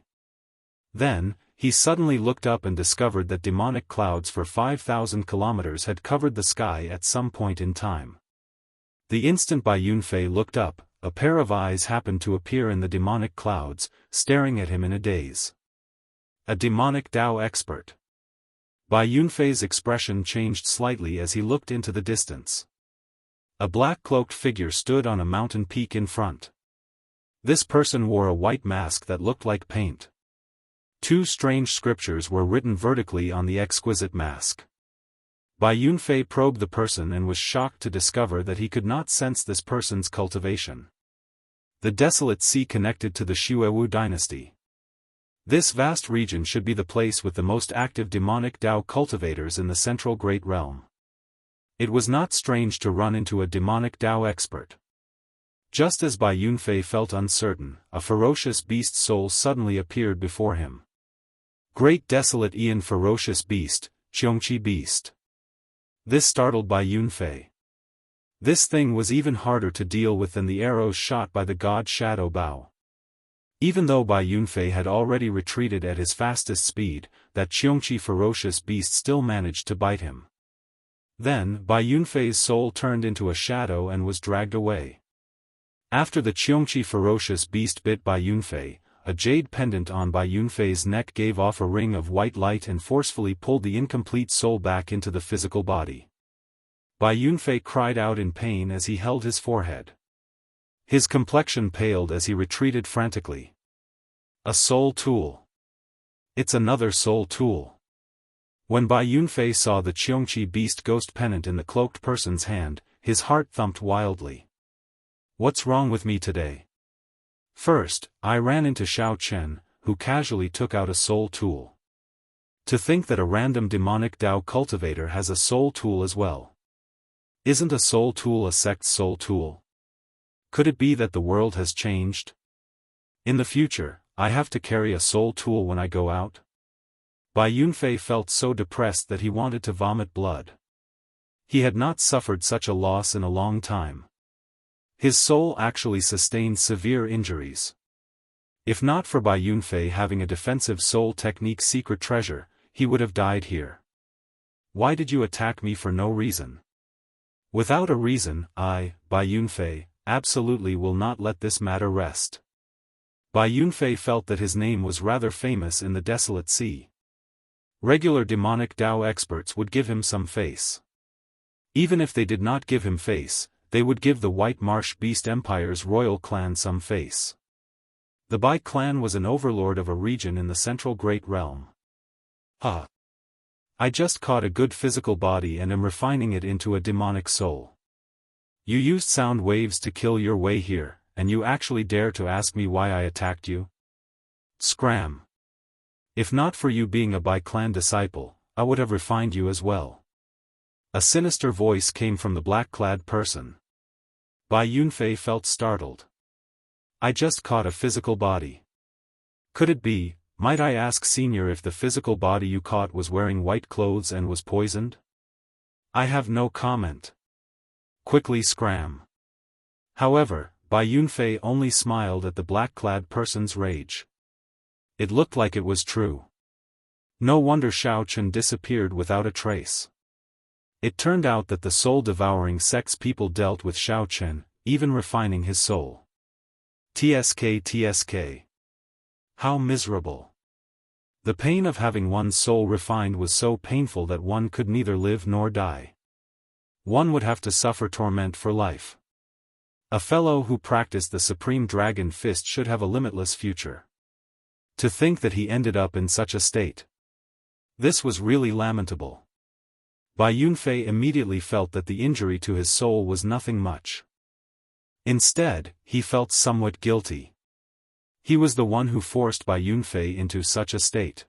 Then, he suddenly looked up and discovered that demonic clouds for 5,000 kilometers had covered the sky at some point in time. The instant Bai Yunfei looked up, a pair of eyes happened to appear in the demonic clouds, staring at him in a daze. A demonic Dao expert. Bai Yunfei's expression changed slightly as he looked into the distance. A black-cloaked figure stood on a mountain peak in front. This person wore a white mask that looked like paint. Two strange scriptures were written vertically on the exquisite mask. Bai Yunfei probed the person and was shocked to discover that he could not sense this person's cultivation. The desolate sea connected to the Xuewu dynasty. This vast region should be the place with the most active demonic Dao cultivators in the central Great Realm. It was not strange to run into a demonic Dao expert. Just as Bai Yunfei felt uncertain, a ferocious beast soul suddenly appeared before him. Great desolate Ian ferocious beast, Xianxia beast. This startled Bai Yunfei. This thing was even harder to deal with than the arrows shot by the god Shadow Bao. Even though Bai Yunfei had already retreated at his fastest speed, that Xianxia ferocious beast still managed to bite him. Then, Bai Yunfei's soul turned into a shadow and was dragged away. After the Xianxia ferocious beast bit Bai Yunfei, a jade pendant on Bai Yunfei's neck gave off a ring of white light and forcefully pulled the incomplete soul back into the physical body. Bai Yunfei cried out in pain as he held his forehead. His complexion paled as he retreated frantically. A soul tool. It's another soul tool. When Bai Yunfei saw the Xianxia beast ghost pennant in the cloaked person's hand, his heart thumped wildly. What's wrong with me today? First, I ran into Xiao Chen, who casually took out a soul tool. To think that a random demonic Dao cultivator has a soul tool as well. Isn't a soul tool a sect's soul tool? Could it be that the world has changed? In the future, I have to carry a soul tool when I go out? Bai Yunfei felt so depressed that he wanted to vomit blood. He had not suffered such a loss in a long time. His soul actually sustained severe injuries. If not for Bai Yunfei having a defensive soul technique secret treasure, he would have died here. Why did you attack me for no reason? Without a reason, I, Bai Yunfei, absolutely will not let this matter rest. Bai Yunfei felt that his name was rather famous in the desolate sea. Regular demonic Dao experts would give him some face. Even if they did not give him face, they would give the White Marsh Beast Empire's royal clan some face. The Bai clan was an overlord of a region in the central Great Realm. I just caught a good physical body and am refining it into a demonic soul. You used sound waves to kill your way here, and you actually dare to ask me why I attacked you? Scram. If not for you being a Bai clan disciple, I would have refined you as well. A sinister voice came from the black-clad person. Bai Yunfei felt startled. I just caught a physical body. Could it be, might I ask Senior if the physical body you caught was wearing white clothes and was poisoned? I have no comment. Quickly scram. However, Bai Yunfei only smiled at the black-clad person's rage. It looked like it was true. No wonder Xiao Chen disappeared without a trace. It turned out that the soul-devouring sect's people dealt with Xiao Chen, even refining his soul. TSK. How miserable. The pain of having one's soul refined was so painful that one could neither live nor die. One would have to suffer torment for life. A fellow who practiced the Supreme Dragon Fist should have a limitless future. To think that he ended up in such a state. This was really lamentable. Bai Yunfei immediately felt that the injury to his soul was nothing much. Instead, he felt somewhat guilty. He was the one who forced Bai Yunfei into such a state.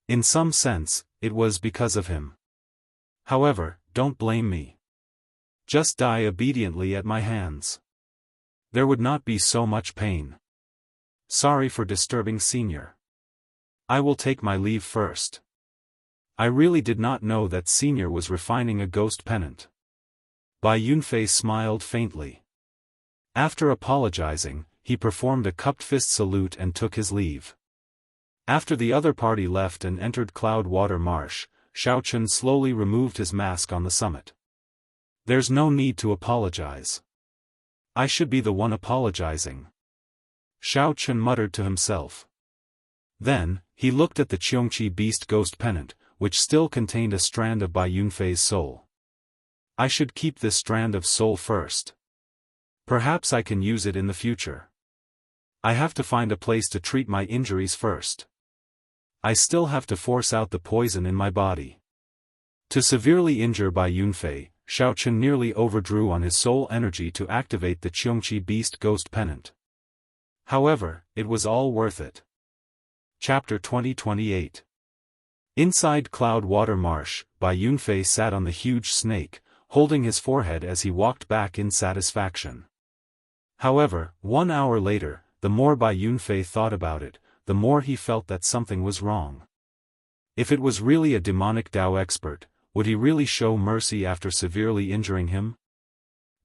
In some sense, it was because of him. However, don't blame me. Just die obediently at my hands. There would not be so much pain. Sorry for disturbing Senior. I will take my leave first. I really did not know that Senior was refining a ghost pennant. Bai Yunfei smiled faintly. After apologizing, he performed a cupped fist salute and took his leave. After the other party left and entered Cloudwater Marsh, Xiaochun slowly removed his mask on the summit. There's no need to apologize. I should be the one apologizing. Xiaochun muttered to himself. Then, he looked at the Qiongqi Beast Ghost Pennant, which still contained a strand of Bai Yunfei's soul. I should keep this strand of soul first. Perhaps I can use it in the future. I have to find a place to treat my injuries first. I still have to force out the poison in my body. To severely injure Bai Yunfei, Xiaochun nearly overdrew on his soul energy to activate the Qiongqi Beast Ghost Pennant. However, it was all worth it. Chapter 2028. Inside Cloudwater Marsh, Bai Yunfei sat on the huge snake, holding his forehead as he walked back in satisfaction. However, 1 hour later, the more Bai Yunfei thought about it, the more he felt that something was wrong. If it was really a demonic Dao expert, would he really show mercy after severely injuring him?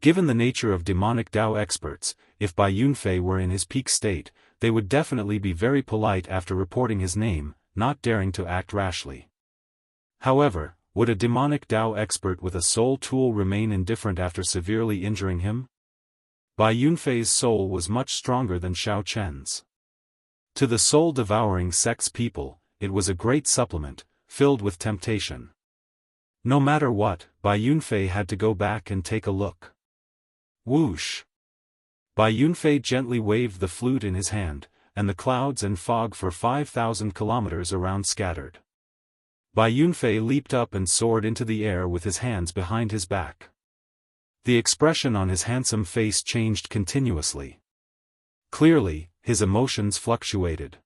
Given the nature of demonic Dao experts, if Bai Yunfei were in his peak state, they would definitely be very polite after reporting his name, not daring to act rashly. However, would a demonic Dao expert with a soul tool remain indifferent after severely injuring him? Bai Yunfei's soul was much stronger than Xiao Chen's. To the soul-devouring sects people, it was a great supplement, filled with temptation. No matter what, Bai Yunfei had to go back and take a look. Whoosh! Bai Yunfei gently waved the flute in his hand, and the clouds and fog for 5,000 kilometers around scattered. Bai Yunfei leaped up and soared into the air with his hands behind his back. The expression on his handsome face changed continuously. Clearly, his emotions fluctuated.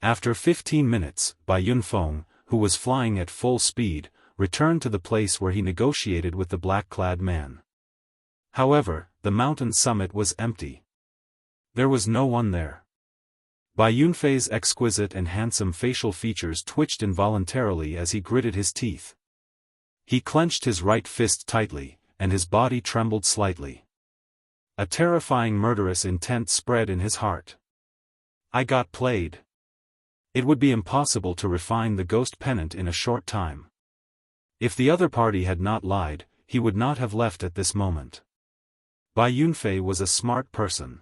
After 15 minutes, Bai Yunfeng, who was flying at full speed, returned to the place where he negotiated with the black-clad man. However, the mountain summit was empty. There was no one there. Bai Yunfei's exquisite and handsome facial features twitched involuntarily as he gritted his teeth. He clenched his right fist tightly, and his body trembled slightly. A terrifying murderous intent spread in his heart. I got played. It would be impossible to refine the ghost pennant in a short time. If the other party had not lied, he would not have left at this moment. Bai Yunfei was a smart person.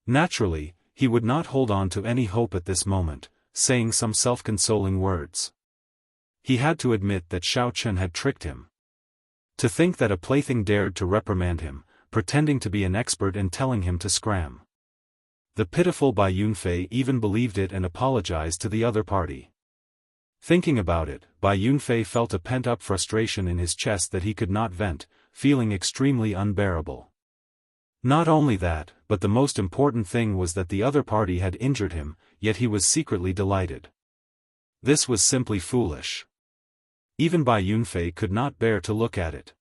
Naturally, he would not hold on to any hope at this moment, saying some self-consoling words. He had to admit that Xiao Chen had tricked him. To think that a plaything dared to reprimand him, pretending to be an expert and telling him to scram. The pitiful Bai Yunfei even believed it and apologized to the other party. Thinking about it, Bai Yunfei felt a pent-up frustration in his chest that he could not vent, feeling extremely unbearable. Not only that, but the most important thing was that the other party had injured him, yet he was secretly delighted. This was simply foolish. Even Bai Yunfei could not bear to look at it.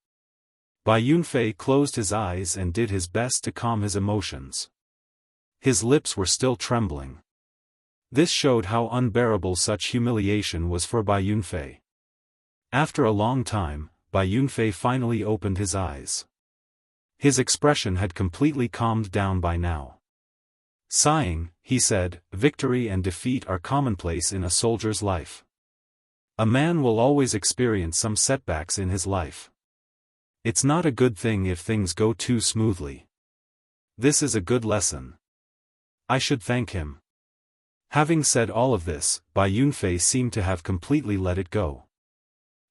Bai Yunfei closed his eyes and did his best to calm his emotions. His lips were still trembling. This showed how unbearable such humiliation was for Bai Yunfei. After a long time, Bai Yunfei finally opened his eyes. His expression had completely calmed down by now. Sighing, he said, "Victory and defeat are commonplace in a soldier's life. A man will always experience some setbacks in his life. It's not a good thing if things go too smoothly. This is a good lesson. I should thank him." Having said all of this, Bai Yunfei seemed to have completely let it go.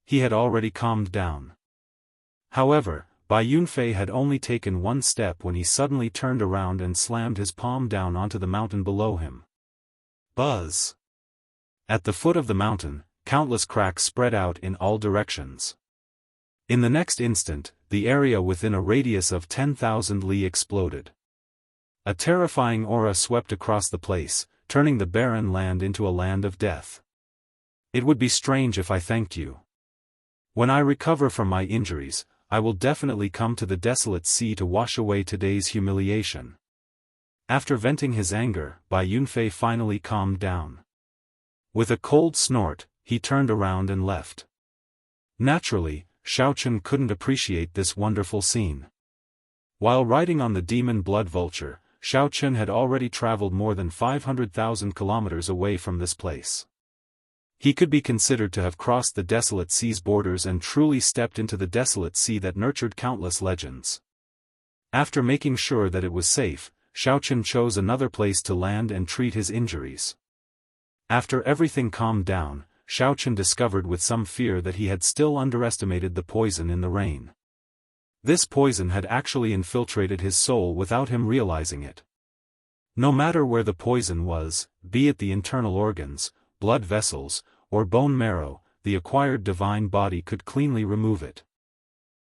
He had already calmed down. However, Bai Yunfei had only taken one step when he suddenly turned around and slammed his palm down onto the mountain below him. Buzz! At the foot of the mountain, countless cracks spread out in all directions. In the next instant, the area within a radius of 10,000 li exploded. A terrifying aura swept across the place, turning the barren land into a land of death. It would be strange if I thanked you. When I recover from my injuries, I will definitely come to the desolate sea to wash away today's humiliation. After venting his anger, Bai Yunfei finally calmed down. With a cold snort, he turned around and left. Naturally, Xiaochen couldn't appreciate this wonderful scene. While riding on the demon blood vulture, Xiaochen had already traveled more than 500,000 kilometers away from this place. He could be considered to have crossed the desolate sea's borders and truly stepped into the desolate sea that nurtured countless legends. After making sure that it was safe, Xiaochen chose another place to land and treat his injuries. After everything calmed down, Xiaochen discovered with some fear that he had still underestimated the poison in the rain. This poison had actually infiltrated his soul without him realizing it. No matter where the poison was, be it the internal organs, blood vessels, or bone marrow, the acquired divine body could cleanly remove it.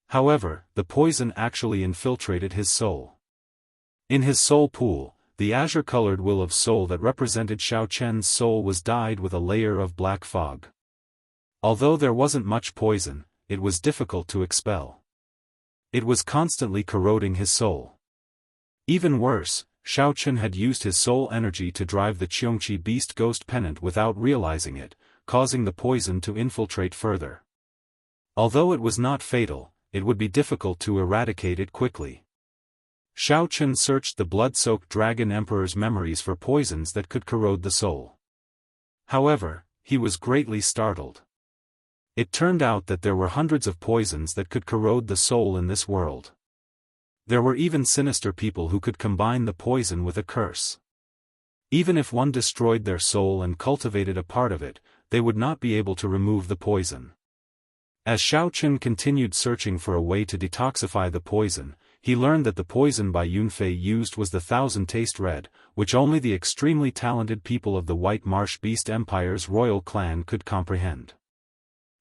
However, the poison actually infiltrated his soul. In his soul pool, the azure-colored will of soul that represented Xiaochen's soul was dyed with a layer of black fog. Although there wasn't much poison, it was difficult to expel. It was constantly corroding his soul. Even worse, Xiaochen had used his soul energy to drive the Qiongqi beast ghost pennant without realizing it, causing the poison to infiltrate further. Although it was not fatal, it would be difficult to eradicate it quickly. Xiaochen searched the blood-soaked Dragon Emperor's memories for poisons that could corrode the soul. However, he was greatly startled. It turned out that there were hundreds of poisons that could corrode the soul in this world. There were even sinister people who could combine the poison with a curse. Even if one destroyed their soul and cultivated a part of it, they would not be able to remove the poison. As Xiaochen continued searching for a way to detoxify the poison, he learned that the poison Bai Yunfei used was the Thousand Taste Red, which only the extremely talented people of the White Marsh Beast Empire's royal clan could comprehend.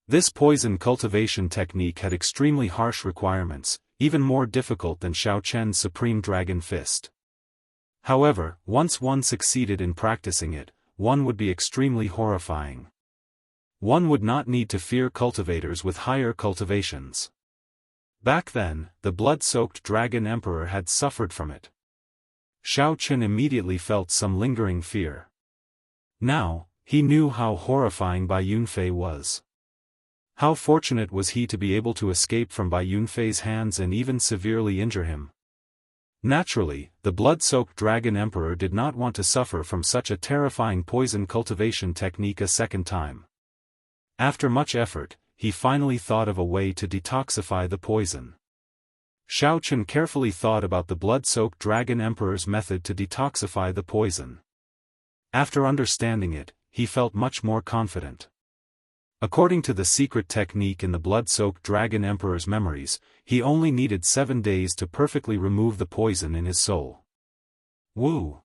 This poison cultivation technique had extremely harsh requirements, even more difficult than Xiaochen's Supreme Dragon Fist. However, once one succeeded in practicing it, one would be extremely horrifying. One would not need to fear cultivators with higher cultivations. Back then, the blood-soaked Dragon Emperor had suffered from it. Xiaochen immediately felt some lingering fear. Now, he knew how horrifying Bai Yunfei was. How fortunate was he to be able to escape from Bai Yunfei's hands and even severely injure him. Naturally, the blood-soaked Dragon Emperor did not want to suffer from such a terrifying poison cultivation technique a second time. After much effort, he finally thought of a way to detoxify the poison. Xiaochen carefully thought about the blood-soaked Dragon Emperor's method to detoxify the poison. After understanding it, he felt much more confident. According to the secret technique in the blood-soaked Dragon Emperor's memories, he only needed 7 days to perfectly remove the poison in his soul. Woo!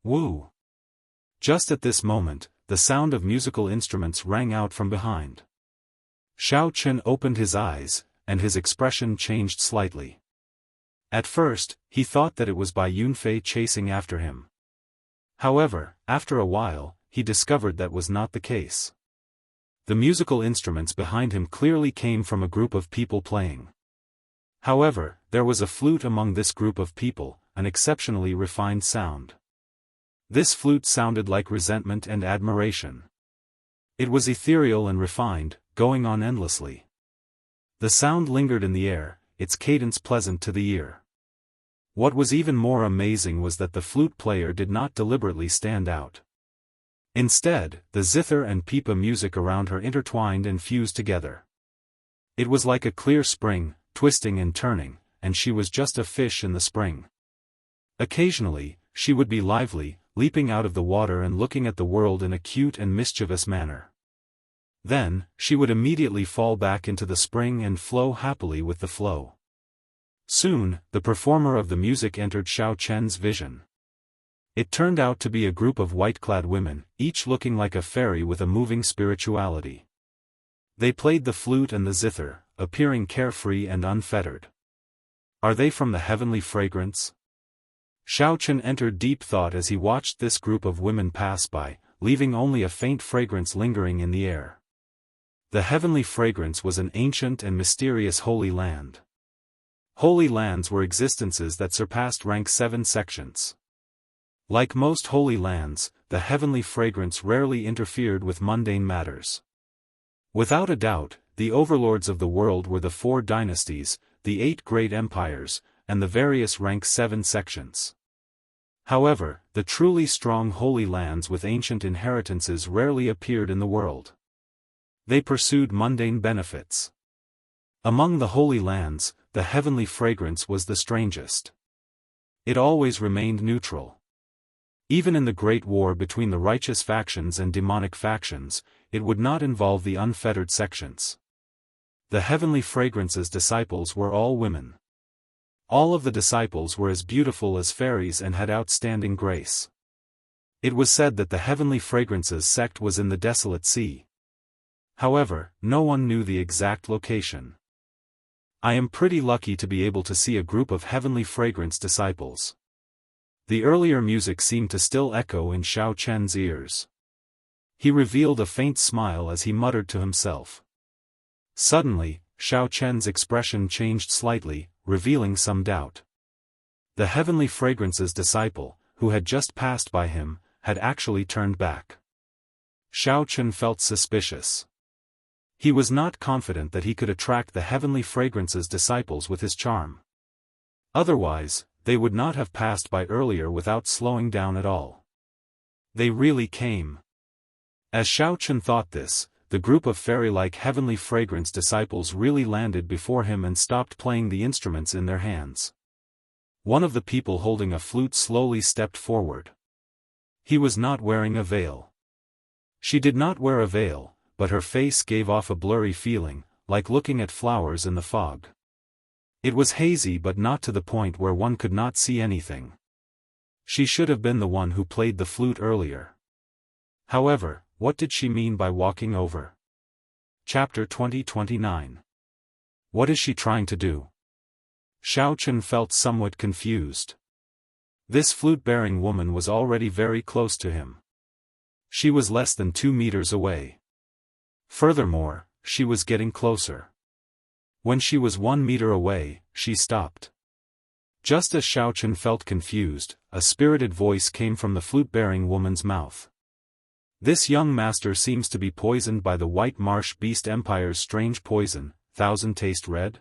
Woo! Just at this moment, the sound of musical instruments rang out from behind. Xiaochen opened his eyes, and his expression changed slightly. At first, he thought that it was Bai Yunfei chasing after him. However, after a while, he discovered that was not the case. The musical instruments behind him clearly came from a group of people playing. However, there was a flute among this group of people, an exceptionally refined sound. This flute sounded like resentment and admiration. It was ethereal and refined, going on endlessly. The sound lingered in the air, its cadence pleasant to the ear. What was even more amazing was that the flute player did not deliberately stand out. Instead, the zither and pipa music around her intertwined and fused together. It was like a clear spring, twisting and turning, and she was just a fish in the spring. Occasionally, she would be lively, leaping out of the water and looking at the world in a cute and mischievous manner. Then, she would immediately fall back into the spring and flow happily with the flow. Soon, the performer of the music entered Xiaochen's vision. It turned out to be a group of white-clad women, each looking like a fairy with a moving spirituality. They played the flute and the zither, appearing carefree and unfettered. Are they from the heavenly fragrance? Xiaochen entered deep thought as he watched this group of women pass by, leaving only a faint fragrance lingering in the air. The heavenly fragrance was an ancient and mysterious holy land. Holy lands were existences that surpassed rank 7 sections. Like most holy lands, the heavenly fragrance rarely interfered with mundane matters. Without a doubt, the overlords of the world were the 4 dynasties, the 8 great empires, and the various rank 7 sections. However, the truly strong holy lands with ancient inheritances rarely appeared in the world. They pursued mundane benefits. Among the holy lands, the heavenly fragrance was the strangest. It always remained neutral. Even in the great war between the righteous factions and demonic factions, it would not involve the unfettered sections. The heavenly fragrance's disciples were all women. All of the disciples were as beautiful as fairies and had outstanding grace. It was said that the heavenly fragrance's sect was in the desolate sea. However, no one knew the exact location. I am pretty lucky to be able to see a group of heavenly fragrance disciples. The earlier music seemed to still echo in Xiao Chen's ears. He revealed a faint smile as he muttered to himself. Suddenly, Xiao Chen's expression changed slightly, revealing some doubt. The heavenly fragrance's disciple, who had just passed by him, had actually turned back. Xiao Chen felt suspicious. He was not confident that he could attract the heavenly fragrance's disciples with his charm. Otherwise, they would not have passed by earlier without slowing down at all. They really came. As Xiao Chen thought this, the group of fairy-like heavenly fragrance disciples really landed before him and stopped playing the instruments in their hands. One of the people holding a flute slowly stepped forward. He was not wearing a veil. She did not wear a veil, but her face gave off a blurry feeling, like looking at flowers in the fog. It was hazy but not to the point where one could not see anything. She should have been the one who played the flute earlier. However, what did she mean by walking over? Chapter 20-29. What is she trying to do? Xiao Chen felt somewhat confused. This flute-bearing woman was already very close to him. She was less than 2 meters away. Furthermore, she was getting closer. When she was 1 meter away, she stopped. Just as Xiao Chen felt confused, a spirited voice came from the flute-bearing woman's mouth. This young master seems to be poisoned by the White Marsh Beast Empire's strange poison, Thousand Taste Red?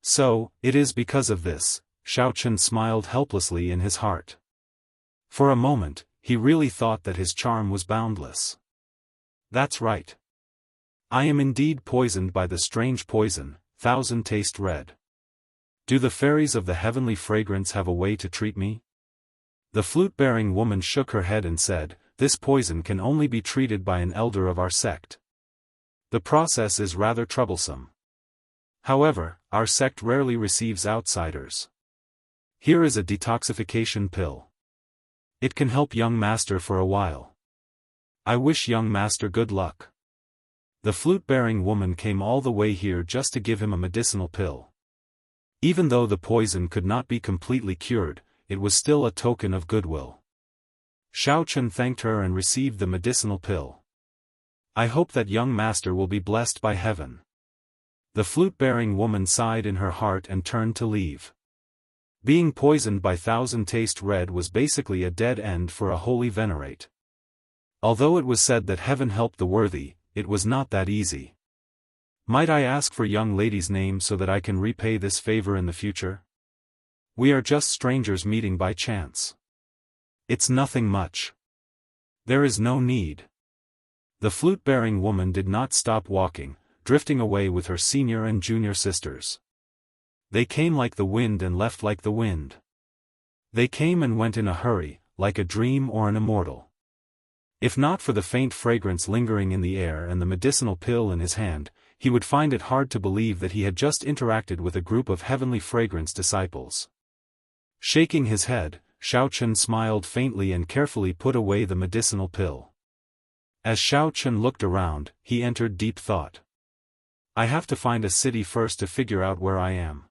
So, it is because of this, Xiao Chen smiled helplessly in his heart. For a moment, he really thought that his charm was boundless. That's right. I am indeed poisoned by the strange poison, Thousand Taste Red. Do the fairies of the heavenly fragrance have a way to treat me? The flute-bearing woman shook her head and said, this poison can only be treated by an elder of our sect. The process is rather troublesome. However, our sect rarely receives outsiders. Here is a detoxification pill. It can help young master for a while. I wish young master good luck. The flute-bearing woman came all the way here just to give him a medicinal pill. Even though the poison could not be completely cured, it was still a token of goodwill. Xiao Chen thanked her and received the medicinal pill. I hope that young master will be blessed by heaven. The flute-bearing woman sighed in her heart and turned to leave. Being poisoned by Thousand Taste Red was basically a dead end for a holy venerate. Although it was said that heaven helped the worthy, it was not that easy. Might I ask for young lady's name so that I can repay this favor in the future? We are just strangers meeting by chance. It's nothing much. There is no need. The flute-bearing woman did not stop walking, drifting away with her senior and junior sisters. They came like the wind and left like the wind. They came and went in a hurry, like a dream or an immortal. If not for the faint fragrance lingering in the air and the medicinal pill in his hand, he would find it hard to believe that he had just interacted with a group of heavenly fragrance disciples. Shaking his head, Xiao Chen smiled faintly and carefully put away the medicinal pill. As Xiao Chen looked around, he entered deep thought. I have to find a city first to figure out where I am.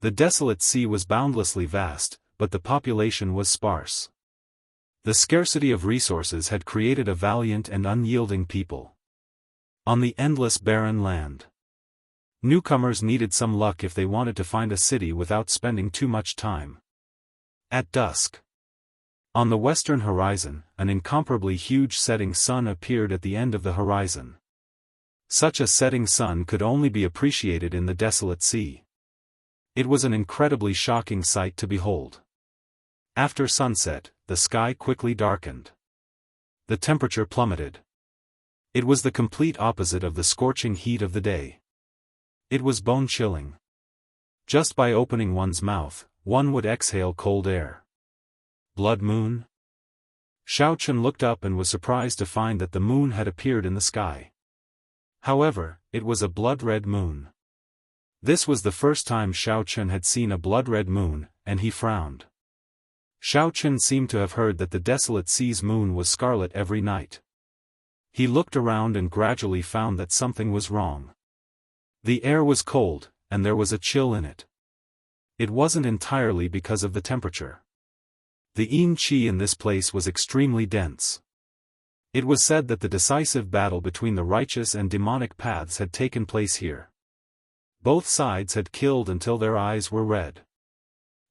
The desolate sea was boundlessly vast, but the population was sparse. The scarcity of resources had created a valiant and unyielding people. On the endless barren land. Newcomers needed some luck if they wanted to find a city without spending too much time. At dusk. On the western horizon, an incomparably huge setting sun appeared at the end of the horizon. Such a setting sun could only be appreciated in the desolate sea. It was an incredibly shocking sight to behold. After sunset, the sky quickly darkened. The temperature plummeted. It was the complete opposite of the scorching heat of the day. It was bone-chilling. Just by opening one's mouth, one would exhale cold air. Blood moon? Xiao looked up and was surprised to find that the moon had appeared in the sky. However, it was a blood-red moon. This was the first time Xiao had seen a blood-red moon, and he frowned. Xiao seemed to have heard that the desolate sea's moon was scarlet every night. He looked around and gradually found that something was wrong. The air was cold, and there was a chill in it. It wasn't entirely because of the temperature. The yin qi in this place was extremely dense. It was said that the decisive battle between the righteous and demonic paths had taken place here. Both sides had killed until their eyes were red.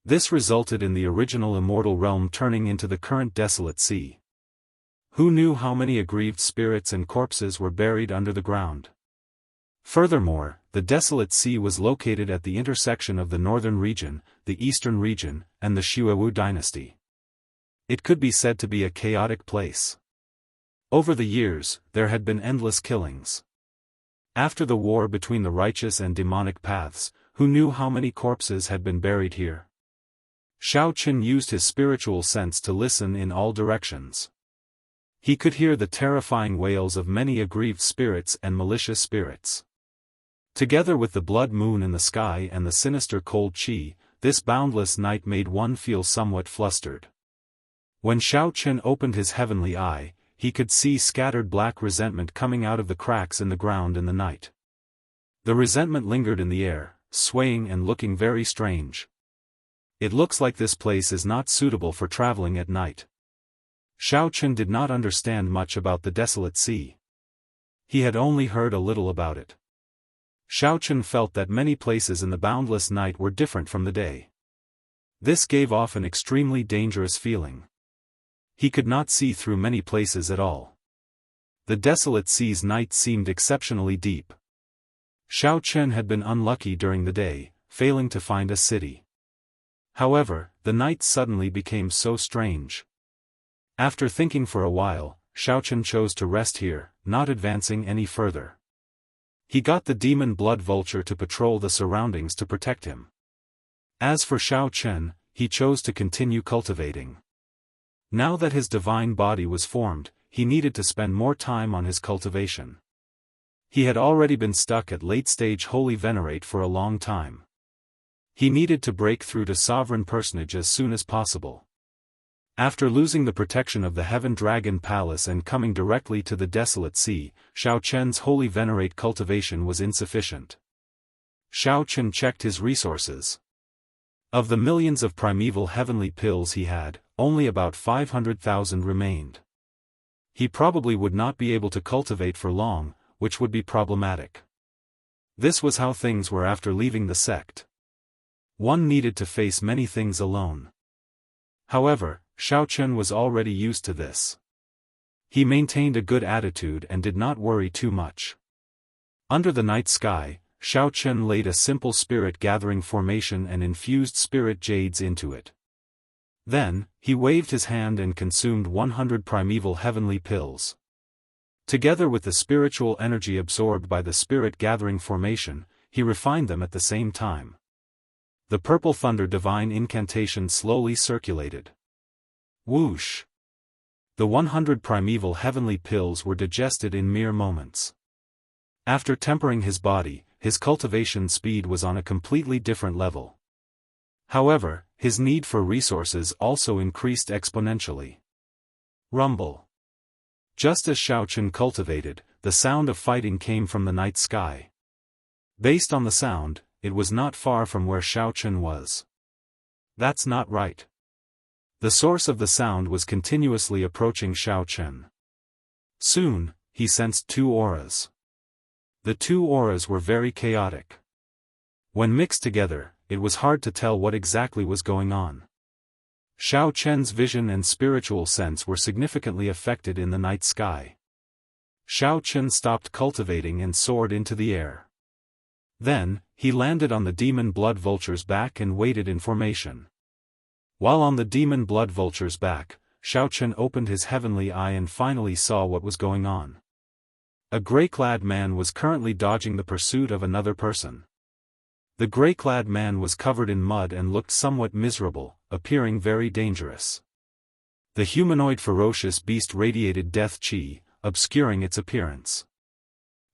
This resulted in the original immortal realm turning into the current desolate sea. Who knew how many aggrieved spirits and corpses were buried under the ground? Furthermore, the desolate sea was located at the intersection of the northern region, the eastern region, and the Xuewu dynasty. It could be said to be a chaotic place. Over the years, there had been endless killings. After the war between the righteous and demonic paths, who knew how many corpses had been buried here? Xiao used his spiritual sense to listen in all directions. He could hear the terrifying wails of many aggrieved spirits and malicious spirits. Together with the blood moon in the sky and the sinister cold qi, this boundless night made one feel somewhat flustered. When Xiao opened his heavenly eye, he could see scattered black resentment coming out of the cracks in the ground in the night. The resentment lingered in the air, swaying and looking very strange. It looks like this place is not suitable for traveling at night. Xiao did not understand much about the desolate sea. He had only heard a little about it. Xiao felt that many places in the boundless night were different from the day. This gave off an extremely dangerous feeling. He could not see through many places at all. The desolate sea's night seemed exceptionally deep. Xiao had been unlucky during the day, failing to find a city. However, the night suddenly became so strange. After thinking for a while, Xiao chose to rest here, not advancing any further. He got the demon blood vulture to patrol the surroundings to protect him. As for Xiao, he chose to continue cultivating. Now that his divine body was formed, he needed to spend more time on his cultivation. He had already been stuck at late-stage Holy Venerate for a long time. He needed to break through to Sovereign Personage as soon as possible. After losing the protection of the Heaven Dragon Palace and coming directly to the desolate sea, Xiao Holy Venerate cultivation was insufficient. Xiao checked his resources. Of the millions of primeval heavenly pills he had, only about 500,000 remained. He probably would not be able to cultivate for long, which would be problematic. This was how things were after leaving the sect. One needed to face many things alone. However, Xiao was already used to this. He maintained a good attitude and did not worry too much. Under the night sky, Xiao laid a simple spirit gathering formation and infused spirit jades into it. Then, he waved his hand and consumed 100 primeval heavenly pills. Together with the spiritual energy absorbed by the spirit gathering formation, he refined them at the same time. The purple thunder divine incantation slowly circulated. Whoosh! The 100 primeval heavenly pills were digested in mere moments. After tempering his body, his cultivation speed was on a completely different level. However, his need for resources also increased exponentially. Rumble. Just as Xiao cultivated, the sound of fighting came from the night sky. Based on the sound, it was not far from where Xiao was. That's not right. The source of the sound was continuously approaching Xiao. Soon, he sensed two auras. The two auras were very chaotic. When mixed together, it was hard to tell what exactly was going on. Xiao Chen's vision and spiritual sense were significantly affected in the night sky. Xiao Chen stopped cultivating and soared into the air. Then, he landed on the demon blood vulture's back and waited in formation. While on the demon blood vulture's back, Xiao Chen opened his heavenly eye and finally saw what was going on. A gray-clad man was currently dodging the pursuit of another person. The gray-clad man was covered in mud and looked somewhat miserable, appearing very dangerous. The humanoid ferocious beast radiated death chi, obscuring its appearance.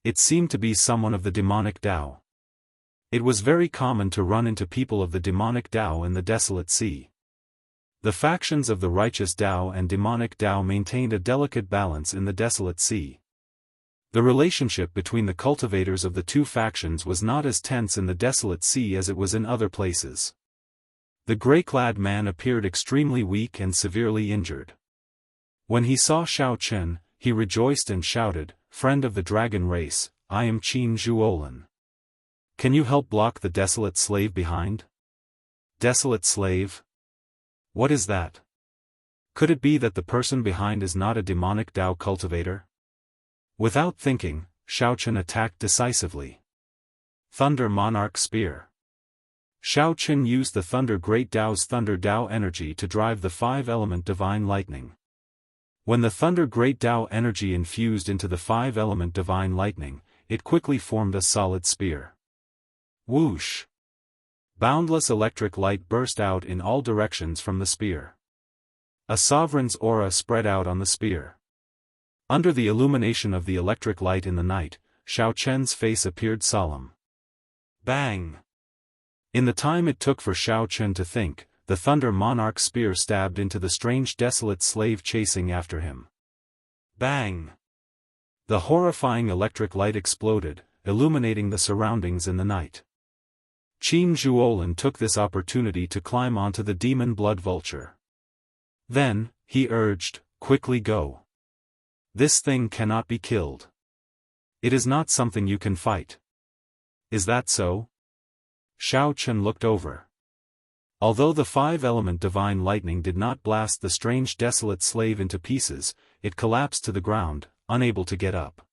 It seemed to be someone of the demonic Dao. It was very common to run into people of the demonic Dao in the desolate sea. The factions of the righteous Dao and demonic Dao maintained a delicate balance in the desolate sea. The relationship between the cultivators of the two factions was not as tense in the desolate sea as it was in other places. The gray-clad man appeared extremely weak and severely injured. When he saw Xiao Chen, he rejoiced and shouted, "Friend of the dragon race, I am Qin Zhuolin. Can you help block the desolate slave behind?" Desolate slave? What is that? Could it be that the person behind is not a demonic Dao cultivator? Without thinking, Xiao Chen attacked decisively. Thunder Monarch Spear. Xiao Chen used the Thunder Great Dao's Thunder Dao energy to drive the five-element Divine Lightning. When the Thunder Great Dao energy infused into the five-element Divine Lightning, it quickly formed a solid spear. Whoosh! Boundless electric light burst out in all directions from the spear. A sovereign's aura spread out on the spear. Under the illumination of the electric light in the night, Xiao Chen's face appeared solemn. Bang! In the time it took for Xiao Chen to think, the Thunder Monarch spear stabbed into the strange desolate slave chasing after him. Bang! The horrifying electric light exploded, illuminating the surroundings in the night. Qin Zhuolin took this opportunity to climb onto the demon blood vulture. Then, he urged, "Quickly go. This thing cannot be killed. It is not something you can fight." Is that so? Xiao Chen looked over. Although the five-element Divine Lightning did not blast the strange desolate slave into pieces, it collapsed to the ground, unable to get up.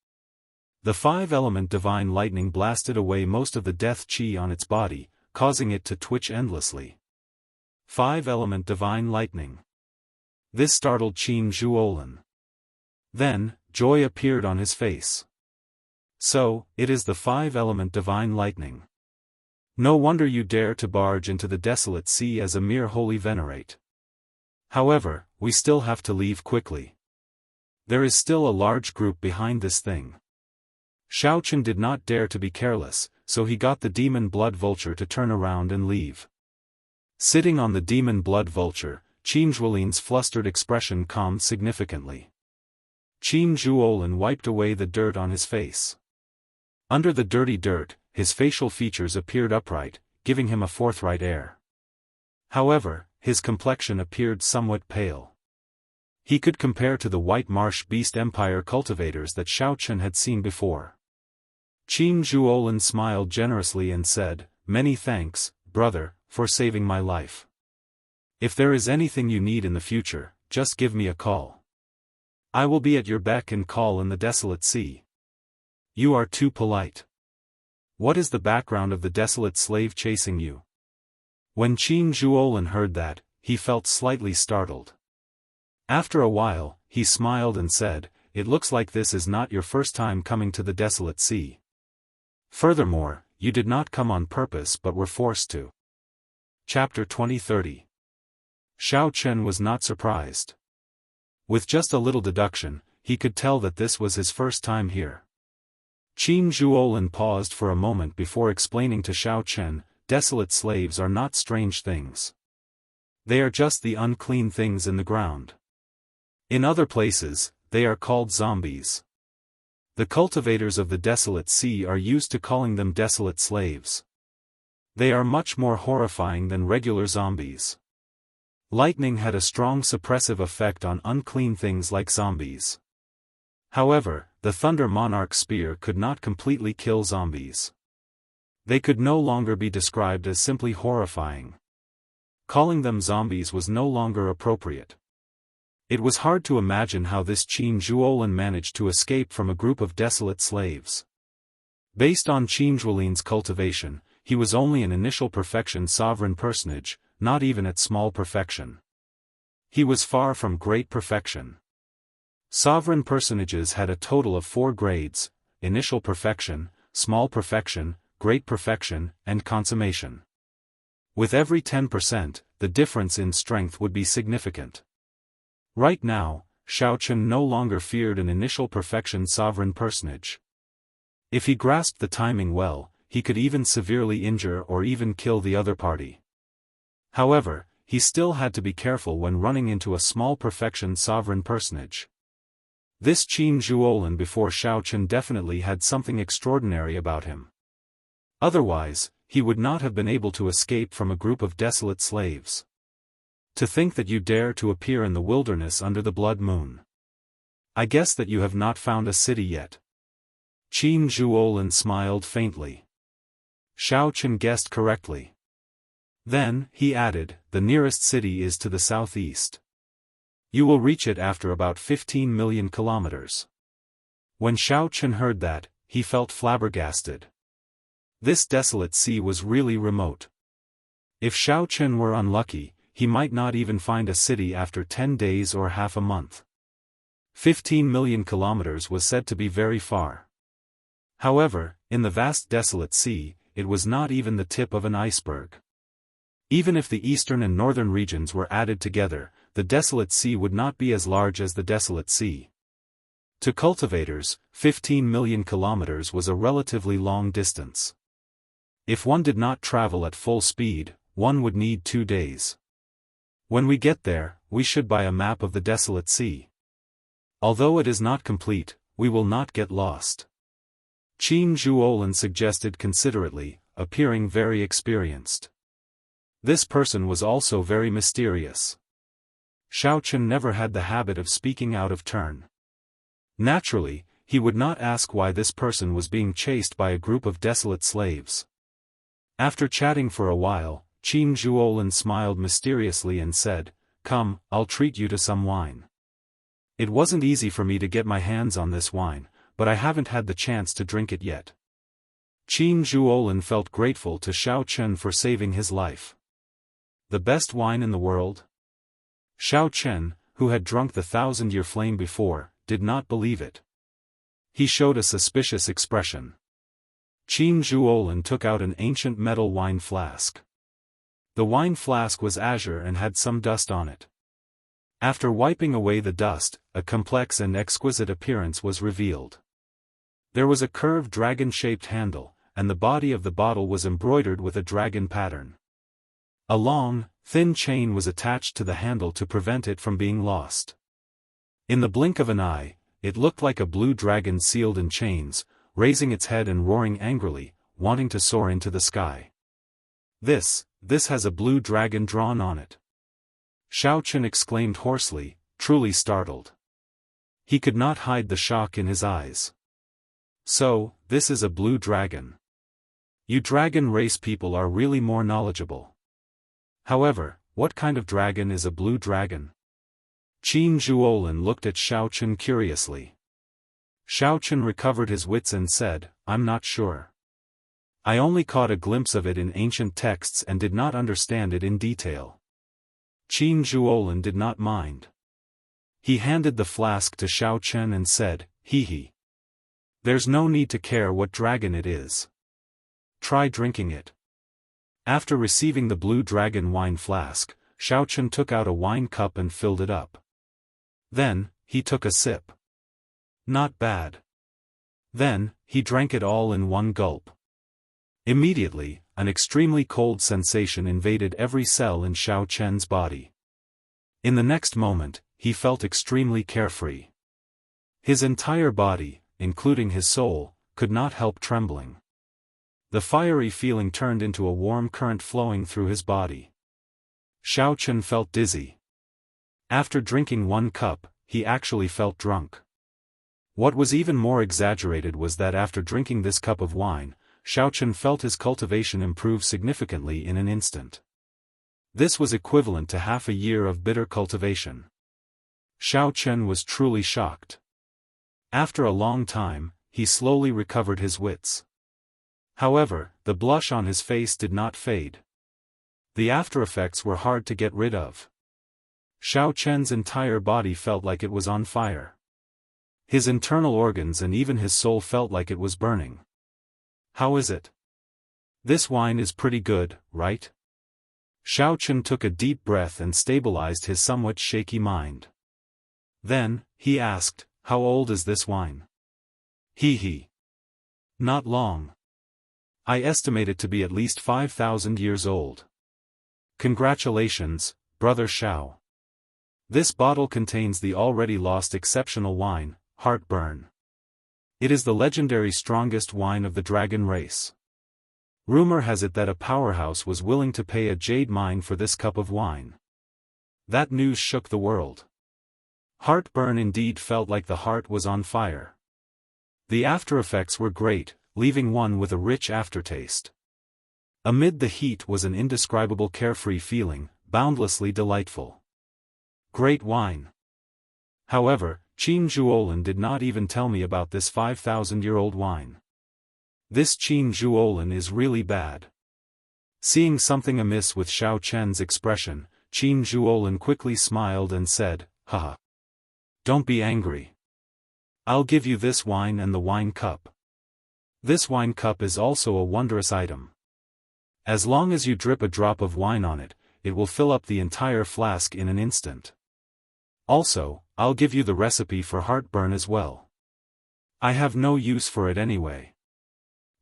The five-element Divine Lightning blasted away most of the death chi on its body, causing it to twitch endlessly. Five-element Divine Lightning. This startled Qin Zhuolin. Then, joy appeared on his face. So, it is the five-element Divine Lightning. No wonder you dare to barge into the desolate sea as a mere holy venerate. However, we still have to leave quickly. There is still a large group behind this thing. Xiao Chen did not dare to be careless, so he got the demon blood vulture to turn around and leave. Sitting on the demon blood vulture, Qin Zhuolin's flustered expression calmed significantly. Qin Zhuolin wiped away the dirt on his face. Under the dirty dirt, his facial features appeared upright, giving him a forthright air. However, his complexion appeared somewhat pale. He could compare to the white marsh beast empire cultivators that Xiao Chen had seen before. Qin Zhuolin smiled generously and said, "Many thanks, brother, for saving my life. If there is anything you need in the future, just give me a call. I will be at your beck and call in the desolate sea." "You are too polite. What is the background of the desolate slave chasing you?" When Qin Zhuolin heard that, he felt slightly startled. After a while, he smiled and said, "It looks like this is not your first time coming to the desolate sea. Furthermore, you did not come on purpose but were forced to." Chapter 20-30. Xiao Chen was not surprised. With just a little deduction, he could tell that this was his first time here. Qin Zhuolin paused for a moment before explaining to Xiao Chen, "Desolate slaves are not strange things. They are just the unclean things in the ground. In other places, they are called zombies. The cultivators of the desolate sea are used to calling them desolate slaves. They are much more horrifying than regular zombies. Lightning had a strong suppressive effect on unclean things like zombies. However, the Thunder Monarch's spear could not completely kill zombies. They could no longer be described as simply horrifying. Calling them zombies was no longer appropriate. It was hard to imagine how this Qin Zhuolin managed to escape from a group of desolate slaves. Based on Qin Zhuolin's cultivation, he was only an initial perfection sovereign personage, not even at small perfection. He was far from great perfection. Sovereign personages had a total of 4 grades: initial perfection, small perfection, great perfection, and consummation. With every 10%, the difference in strength would be significant. Right now, Xiaochen no longer feared an initial perfection sovereign personage. If he grasped the timing well, he could even severely injure or even kill the other party. However, he still had to be careful when running into a small perfection sovereign personage. This Qin Zhuolin before Xiaochen definitely had something extraordinary about him. Otherwise, he would not have been able to escape from a group of desolate slaves. To think that you dare to appear in the wilderness under the blood moon. I guess that you have not found a city yet. Qin Zhuolin smiled faintly. Xiaochen guessed correctly. Then, he added, the nearest city is to the southeast. You will reach it after about 15 million kilometers. When Xiaochen heard that, he felt flabbergasted. This desolate sea was really remote. If Xiaochen were unlucky, he might not even find a city after 10 days or half a month. 15 million kilometers was said to be very far. However, in the vast desolate sea, it was not even the tip of an iceberg. Even if the eastern and northern regions were added together, the desolate sea would not be as large as the desolate sea. To cultivators, 15 million kilometers was a relatively long distance. If one did not travel at full speed, one would need 2 days. When we get there, we should buy a map of the desolate sea. Although it is not complete, we will not get lost. Qin Zhuolin suggested considerately, appearing very experienced. This person was also very mysterious. Xiaochen never had the habit of speaking out of turn. Naturally, he would not ask why this person was being chased by a group of desolate slaves. After chatting for a while, Qin Zhuolin smiled mysteriously and said, "Come, I'll treat you to some wine. It wasn't easy for me to get my hands on this wine, but I haven't had the chance to drink it yet." Qin Zhuolin felt grateful to Xiaochen for saving his life. The best wine in the world? Xiaochen, who had drunk the 1,000-year flame before, did not believe it. He showed a suspicious expression. Qin Zhuolin took out an ancient metal wine flask. The wine flask was azure and had some dust on it. After wiping away the dust, a complex and exquisite appearance was revealed. There was a curved dragon-shaped handle, and the body of the bottle was embroidered with a dragon pattern. A long, thin chain was attached to the handle to prevent it from being lost. In the blink of an eye, it looked like a blue dragon sealed in chains, raising its head and roaring angrily, wanting to soar into the sky. This has a blue dragon drawn on it. Xiaochen exclaimed hoarsely, truly startled. He could not hide the shock in his eyes. So, this is a blue dragon. You dragon race people are really more knowledgeable. However, what kind of dragon is a blue dragon? Qin Zhuolin looked at Xiaochen curiously. Xiaochen recovered his wits and said, "I'm not sure. I only caught a glimpse of it in ancient texts and did not understand it in detail." Qin Zhuolin did not mind. He handed the flask to Xiaochen and said, "Hee. There's no need to care what dragon it is. Try drinking it." After receiving the blue dragon wine flask, Xiaochen took out a wine cup and filled it up. Then, he took a sip. Not bad. Then, he drank it all in one gulp. Immediately, an extremely cold sensation invaded every cell in Xiaochen's body. In the next moment, he felt extremely carefree. His entire body, including his soul, could not help trembling. The fiery feeling turned into a warm current flowing through his body. Xiaochen felt dizzy. After drinking one cup, he actually felt drunk. What was even more exaggerated was that after drinking this cup of wine, Xiaochen felt his cultivation improve significantly in an instant. This was equivalent to half a year of bitter cultivation. Xiaochen was truly shocked. After a long time, he slowly recovered his wits. However, the blush on his face did not fade. The after-effects were hard to get rid of. Xiaochen's entire body felt like it was on fire. His internal organs and even his soul felt like it was burning. How is it? This wine is pretty good, right? Xiaochen took a deep breath and stabilized his somewhat shaky mind. Then, he asked, "How old is this wine?" He. Not long. I estimate it to be at least 5,000 years old. Congratulations, Brother Xiao. This bottle contains the already lost exceptional wine, Heartburn. It is the legendary strongest wine of the dragon race. Rumor has it that a powerhouse was willing to pay a jade mine for this cup of wine. That news shook the world. Heartburn indeed felt like the heart was on fire. The after-effects were great, leaving one with a rich aftertaste. Amid the heat was an indescribable carefree feeling, boundlessly delightful. Great wine. However, Qin Zhuolin did not even tell me about this 5,000-year-old wine. This Qin Zhuolin is really bad. Seeing something amiss with Xiaochen's expression, Qin Zhuolin quickly smiled and said, "Haha. Don't be angry. I'll give you this wine and the wine cup. This wine cup is also a wondrous item. As long as you drip a drop of wine on it, it will fill up the entire flask in an instant. Also, I'll give you the recipe for heartburn as well. I have no use for it anyway."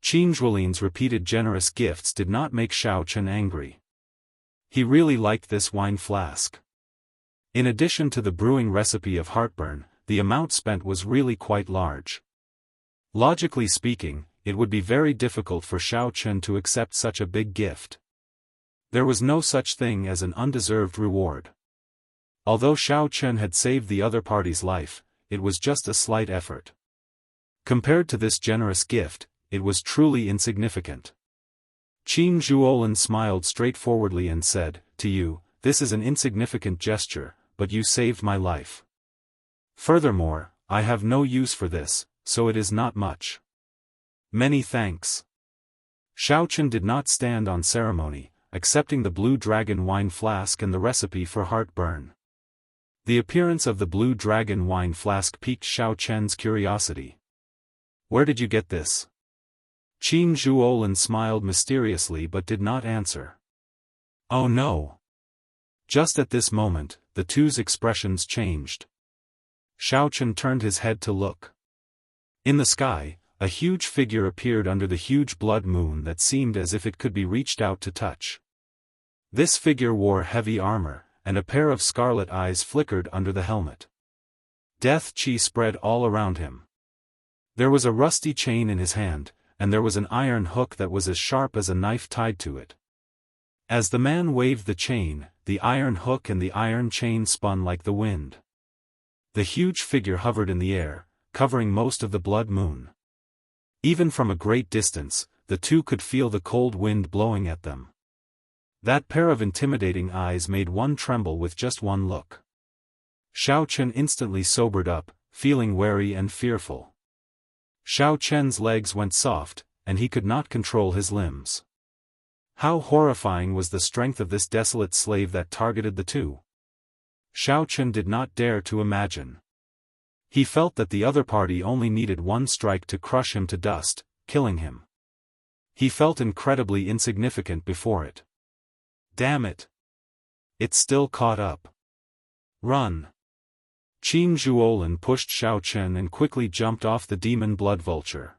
Qin Zhuolin's repeated generous gifts did not make Xiaochen angry. He really liked this wine flask. In addition to the brewing recipe of heartburn, the amount spent was really quite large. Logically speaking, it would be very difficult for Xiaochen to accept such a big gift. There was no such thing as an undeserved reward. Although Xiaochen had saved the other party's life, it was just a slight effort. Compared to this generous gift, it was truly insignificant. Qin Zhuolin smiled straightforwardly and said, "To you, this is an insignificant gesture, but you saved my life. Furthermore, I have no use for this, so it is not much. Many thanks." Xiaochen did not stand on ceremony, accepting the blue dragon wine flask and the recipe for heartburn. The appearance of the blue dragon wine flask piqued Xiaochen's curiosity. "Where did you get this?" Qin Zhuolin smiled mysteriously but did not answer. Oh no! Just at this moment, the two's expressions changed. Xiaochen turned his head to look. In the sky, a huge figure appeared under the huge blood moon that seemed as if it could be reached out to touch. This figure wore heavy armor, and a pair of scarlet eyes flickered under the helmet. Death chi spread all around him. There was a rusty chain in his hand, and there was an iron hook that was as sharp as a knife tied to it. As the man waved the chain, the iron hook and the iron chain spun like the wind. The huge figure hovered in the air, covering most of the blood moon. Even from a great distance, the two could feel the cold wind blowing at them. That pair of intimidating eyes made one tremble with just one look. Xiaochen instantly sobered up, feeling wary and fearful. Xiaochen's legs went soft, and he could not control his limbs. How horrifying was the strength of this desolate slave that targeted the two? Xiaochen did not dare to imagine. He felt that the other party only needed one strike to crush him to dust, killing him. He felt incredibly insignificant before it. Damn it! It still caught up. Run! Qin Zhuolin pushed Xiaochen and quickly jumped off the demon blood vulture.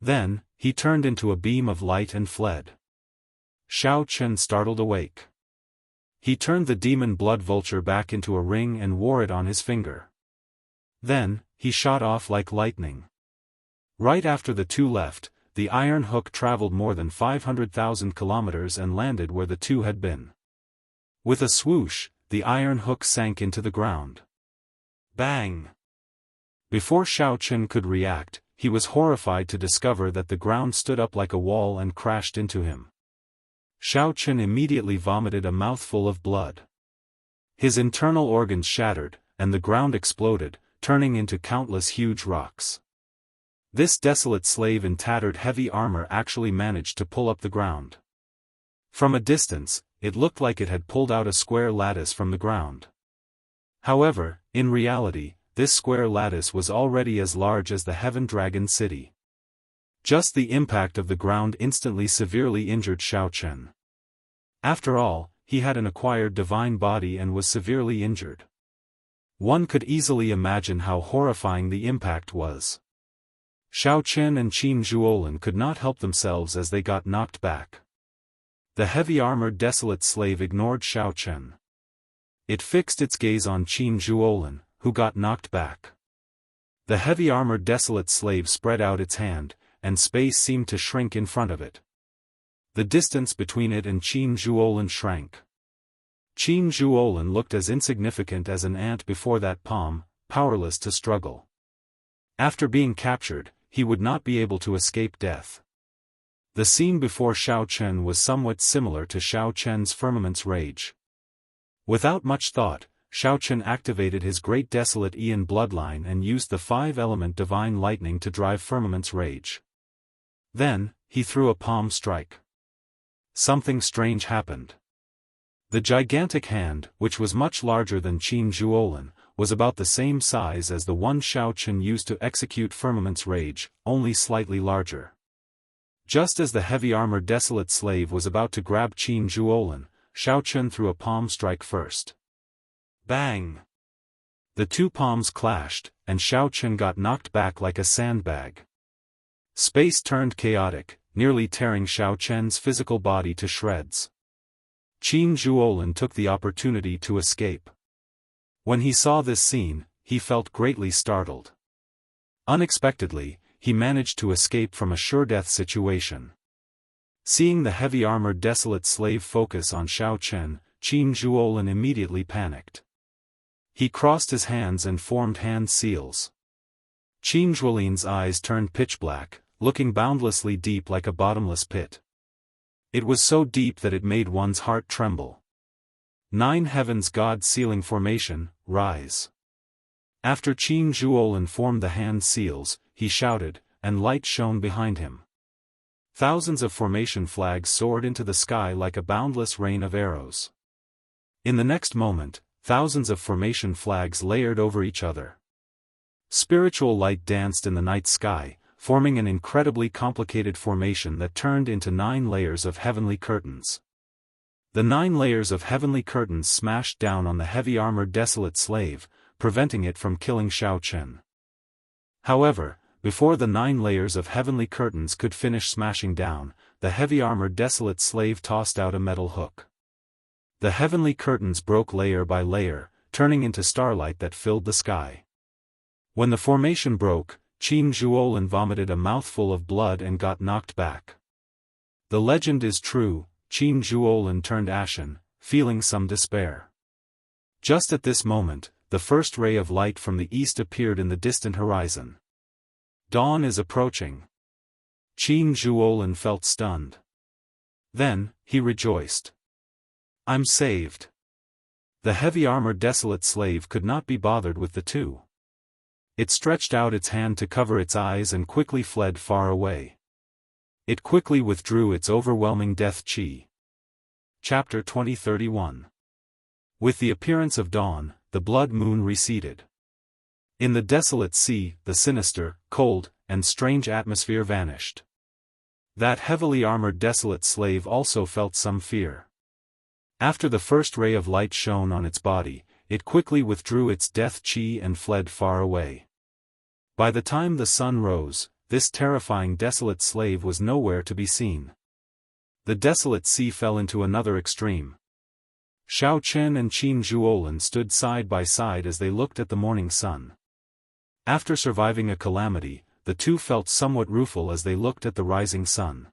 Then, he turned into a beam of light and fled. Xiaochen startled awake. He turned the demon blood vulture back into a ring and wore it on his finger. Then, he shot off like lightning. Right after the two left, the iron hook traveled more than 500,000 kilometers and landed where the two had been. With a swoosh, the iron hook sank into the ground. Bang! Before Xiao Chen could react, he was horrified to discover that the ground stood up like a wall and crashed into him. Xiao Chen immediately vomited a mouthful of blood. His internal organs shattered, and the ground exploded, turning into countless huge rocks. This desolate slave in tattered heavy armor actually managed to pull up the ground. From a distance, it looked like it had pulled out a square lattice from the ground. However, in reality, this square lattice was already as large as the Heaven Dragon City. Just the impact of the ground instantly severely injured Xiao Chen. After all, he had an acquired divine body and was severely injured. One could easily imagine how horrifying the impact was. Xiao Chen and Qin Zhuolin could not help themselves as they got knocked back. The heavy-armored desolate slave ignored Xiao Chen. It fixed its gaze on Qin Zhuolin, who got knocked back. The heavy-armored desolate slave spread out its hand, and space seemed to shrink in front of it. The distance between it and Qin Zhuolin shrank. Qin Zhuolin looked as insignificant as an ant before that palm, powerless to struggle. After being captured, he would not be able to escape death. The scene before Xiao Chen was somewhat similar to Xiao Chen's Firmament's Rage. Without much thought, Xiao Chen activated his great desolate Ian bloodline and used the 5-element divine lightning to drive Firmament's Rage. Then, he threw a palm strike. Something strange happened. The gigantic hand, which was much larger than Qin Zhuolin, was about the same size as the one Xiao Chen used to execute Firmament's Rage, only slightly larger. Just as the heavy-armored desolate slave was about to grab Qin Zhuolin, Xiao Chen threw a palm strike first. Bang! The two palms clashed, and Xiao Chen got knocked back like a sandbag. Space turned chaotic, nearly tearing Xiao Chen's physical body to shreds. Qin Zhuolin took the opportunity to escape. When he saw this scene, he felt greatly startled. Unexpectedly, he managed to escape from a sure-death situation. Seeing the heavy-armored desolate slave focus on Xiao Chen, Qin Zhuolin immediately panicked. He crossed his hands and formed hand seals. Qin Zhuolin's eyes turned pitch-black, looking boundlessly deep like a bottomless pit. It was so deep that it made one's heart tremble. 9 Heavens God Sealing Formation, rise. After Qin Zhuolin formed the hand seals, he shouted, and light shone behind him. Thousands of formation flags soared into the sky like a boundless rain of arrows. In the next moment, thousands of formation flags layered over each other. Spiritual light danced in the night sky, forming an incredibly complicated formation that turned into 9 layers of heavenly curtains. The 9 layers of heavenly curtains smashed down on the heavy-armored desolate slave, preventing it from killing Xiao Chen. However, before the 9 layers of heavenly curtains could finish smashing down, the heavy-armored desolate slave tossed out a metal hook. The heavenly curtains broke layer by layer, turning into starlight that filled the sky. When the formation broke, Qin Zhuolin vomited a mouthful of blood and got knocked back. The legend is true, Qin Zhuolin turned ashen, feeling some despair. Just at this moment, the first ray of light from the east appeared in the distant horizon. Dawn is approaching. Qin Zhuolin felt stunned. Then, he rejoiced. I'm saved. The heavy-armored desolate slave could not be bothered with the two. It stretched out its hand to cover its eyes and quickly fled far away. It quickly withdrew its overwhelming death chi. Chapter 2031. With the appearance of dawn, the blood moon receded. In the desolate sea, the sinister, cold, and strange atmosphere vanished. That heavily armored desolate slave also felt some fear. After the first ray of light shone on its body, it quickly withdrew its death chi and fled far away. By the time the sun rose, this terrifying desolate slave was nowhere to be seen. The desolate sea fell into another extreme. Xiao Chen and Qin Zhuolin stood side by side as they looked at the morning sun. After surviving a calamity, the two felt somewhat rueful as they looked at the rising sun.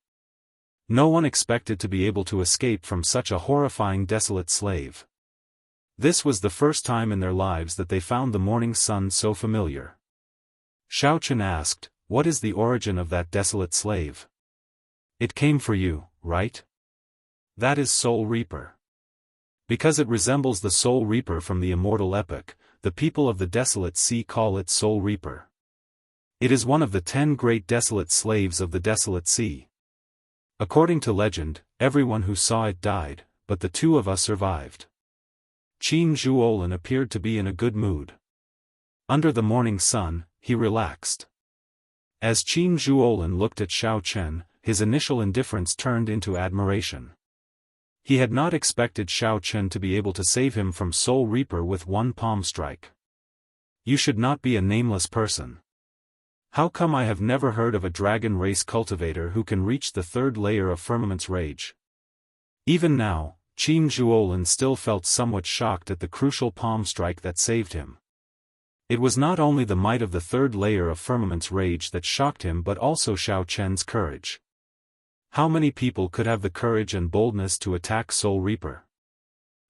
No one expected to be able to escape from such a horrifying desolate slave. This was the first time in their lives that they found the morning sun so familiar. Xiao Chen asked, "What is the origin of that desolate slave?" "It came for you, right? That is Soul Reaper. Because it resembles the Soul Reaper from the Immortal epic, the people of the Desolate Sea call it Soul Reaper. It is one of the 10 great desolate slaves of the Desolate Sea. According to legend, everyone who saw it died, but the 2 of us survived." Qin Zhuolin appeared to be in a good mood. Under the morning sun, he relaxed. As Qin Zhuolin looked at Xiao Chen, his initial indifference turned into admiration. He had not expected Xiao Chen to be able to save him from Soul Reaper with one palm strike. "You should not be a nameless person. How come I have never heard of a dragon race cultivator who can reach the 3rd layer of Firmament's Rage?" Even now, Qin Zhuolin still felt somewhat shocked at the crucial palm strike that saved him. It was not only the might of the 3rd layer of Firmament's Rage that shocked him but also Xiao Chen's courage. How many people could have the courage and boldness to attack Soul Reaper?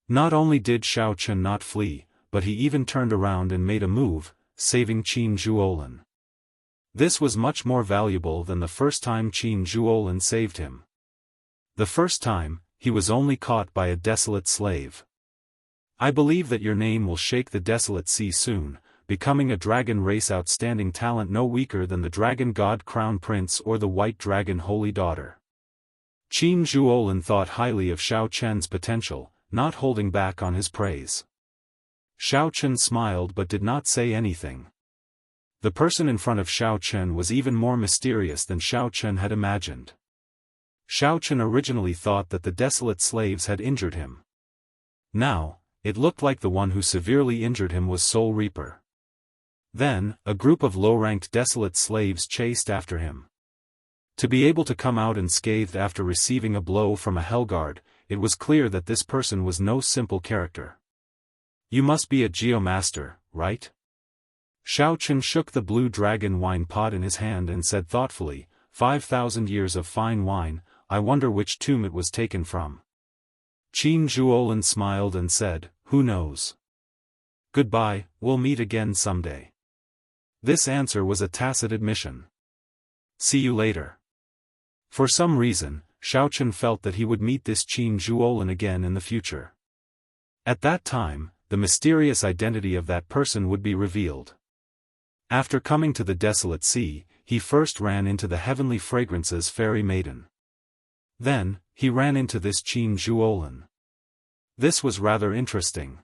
Not only did Xiao Chen not flee, but he even turned around and made a move, saving Qin Zhuolin. This was much more valuable than the first time Qin Zhuolin saved him. The first time, he was only caught by a desolate slave. "I believe that your name will shake the Desolate Sea soon, becoming a dragon race outstanding talent no weaker than the Dragon God Crown Prince or the White Dragon Holy Daughter." Qin Zhuolin thought highly of Xiao Chen's potential, not holding back on his praise. Xiao Chen smiled but did not say anything. The person in front of Xiao Chen was even more mysterious than Xiao Chen had imagined. Xiao Chen originally thought that the desolate slaves had injured him. Now, it looked like the one who severely injured him was Soul Reaper. Then, a group of low-ranked desolate slaves chased after him. To be able to come out unscathed after receiving a blow from a Hellguard, it was clear that this person was no simple character. "You must be a geomaster, right?" Xiao Chen shook the blue dragon wine pot in his hand and said thoughtfully, 5,000 years of fine wine, I wonder which tomb it was taken from." Qin Zhuolin smiled and said, "Who knows? Goodbye, we'll meet again someday." This answer was a tacit admission. "See you later." For some reason, Xiao Chen felt that he would meet this Qin Zhuolin again in the future. At that time, the mysterious identity of that person would be revealed. After coming to the Desolate Sea, he first ran into the Heavenly Fragrances Fairy Maiden. Then, he ran into this Qin Zhuolin. This was rather interesting.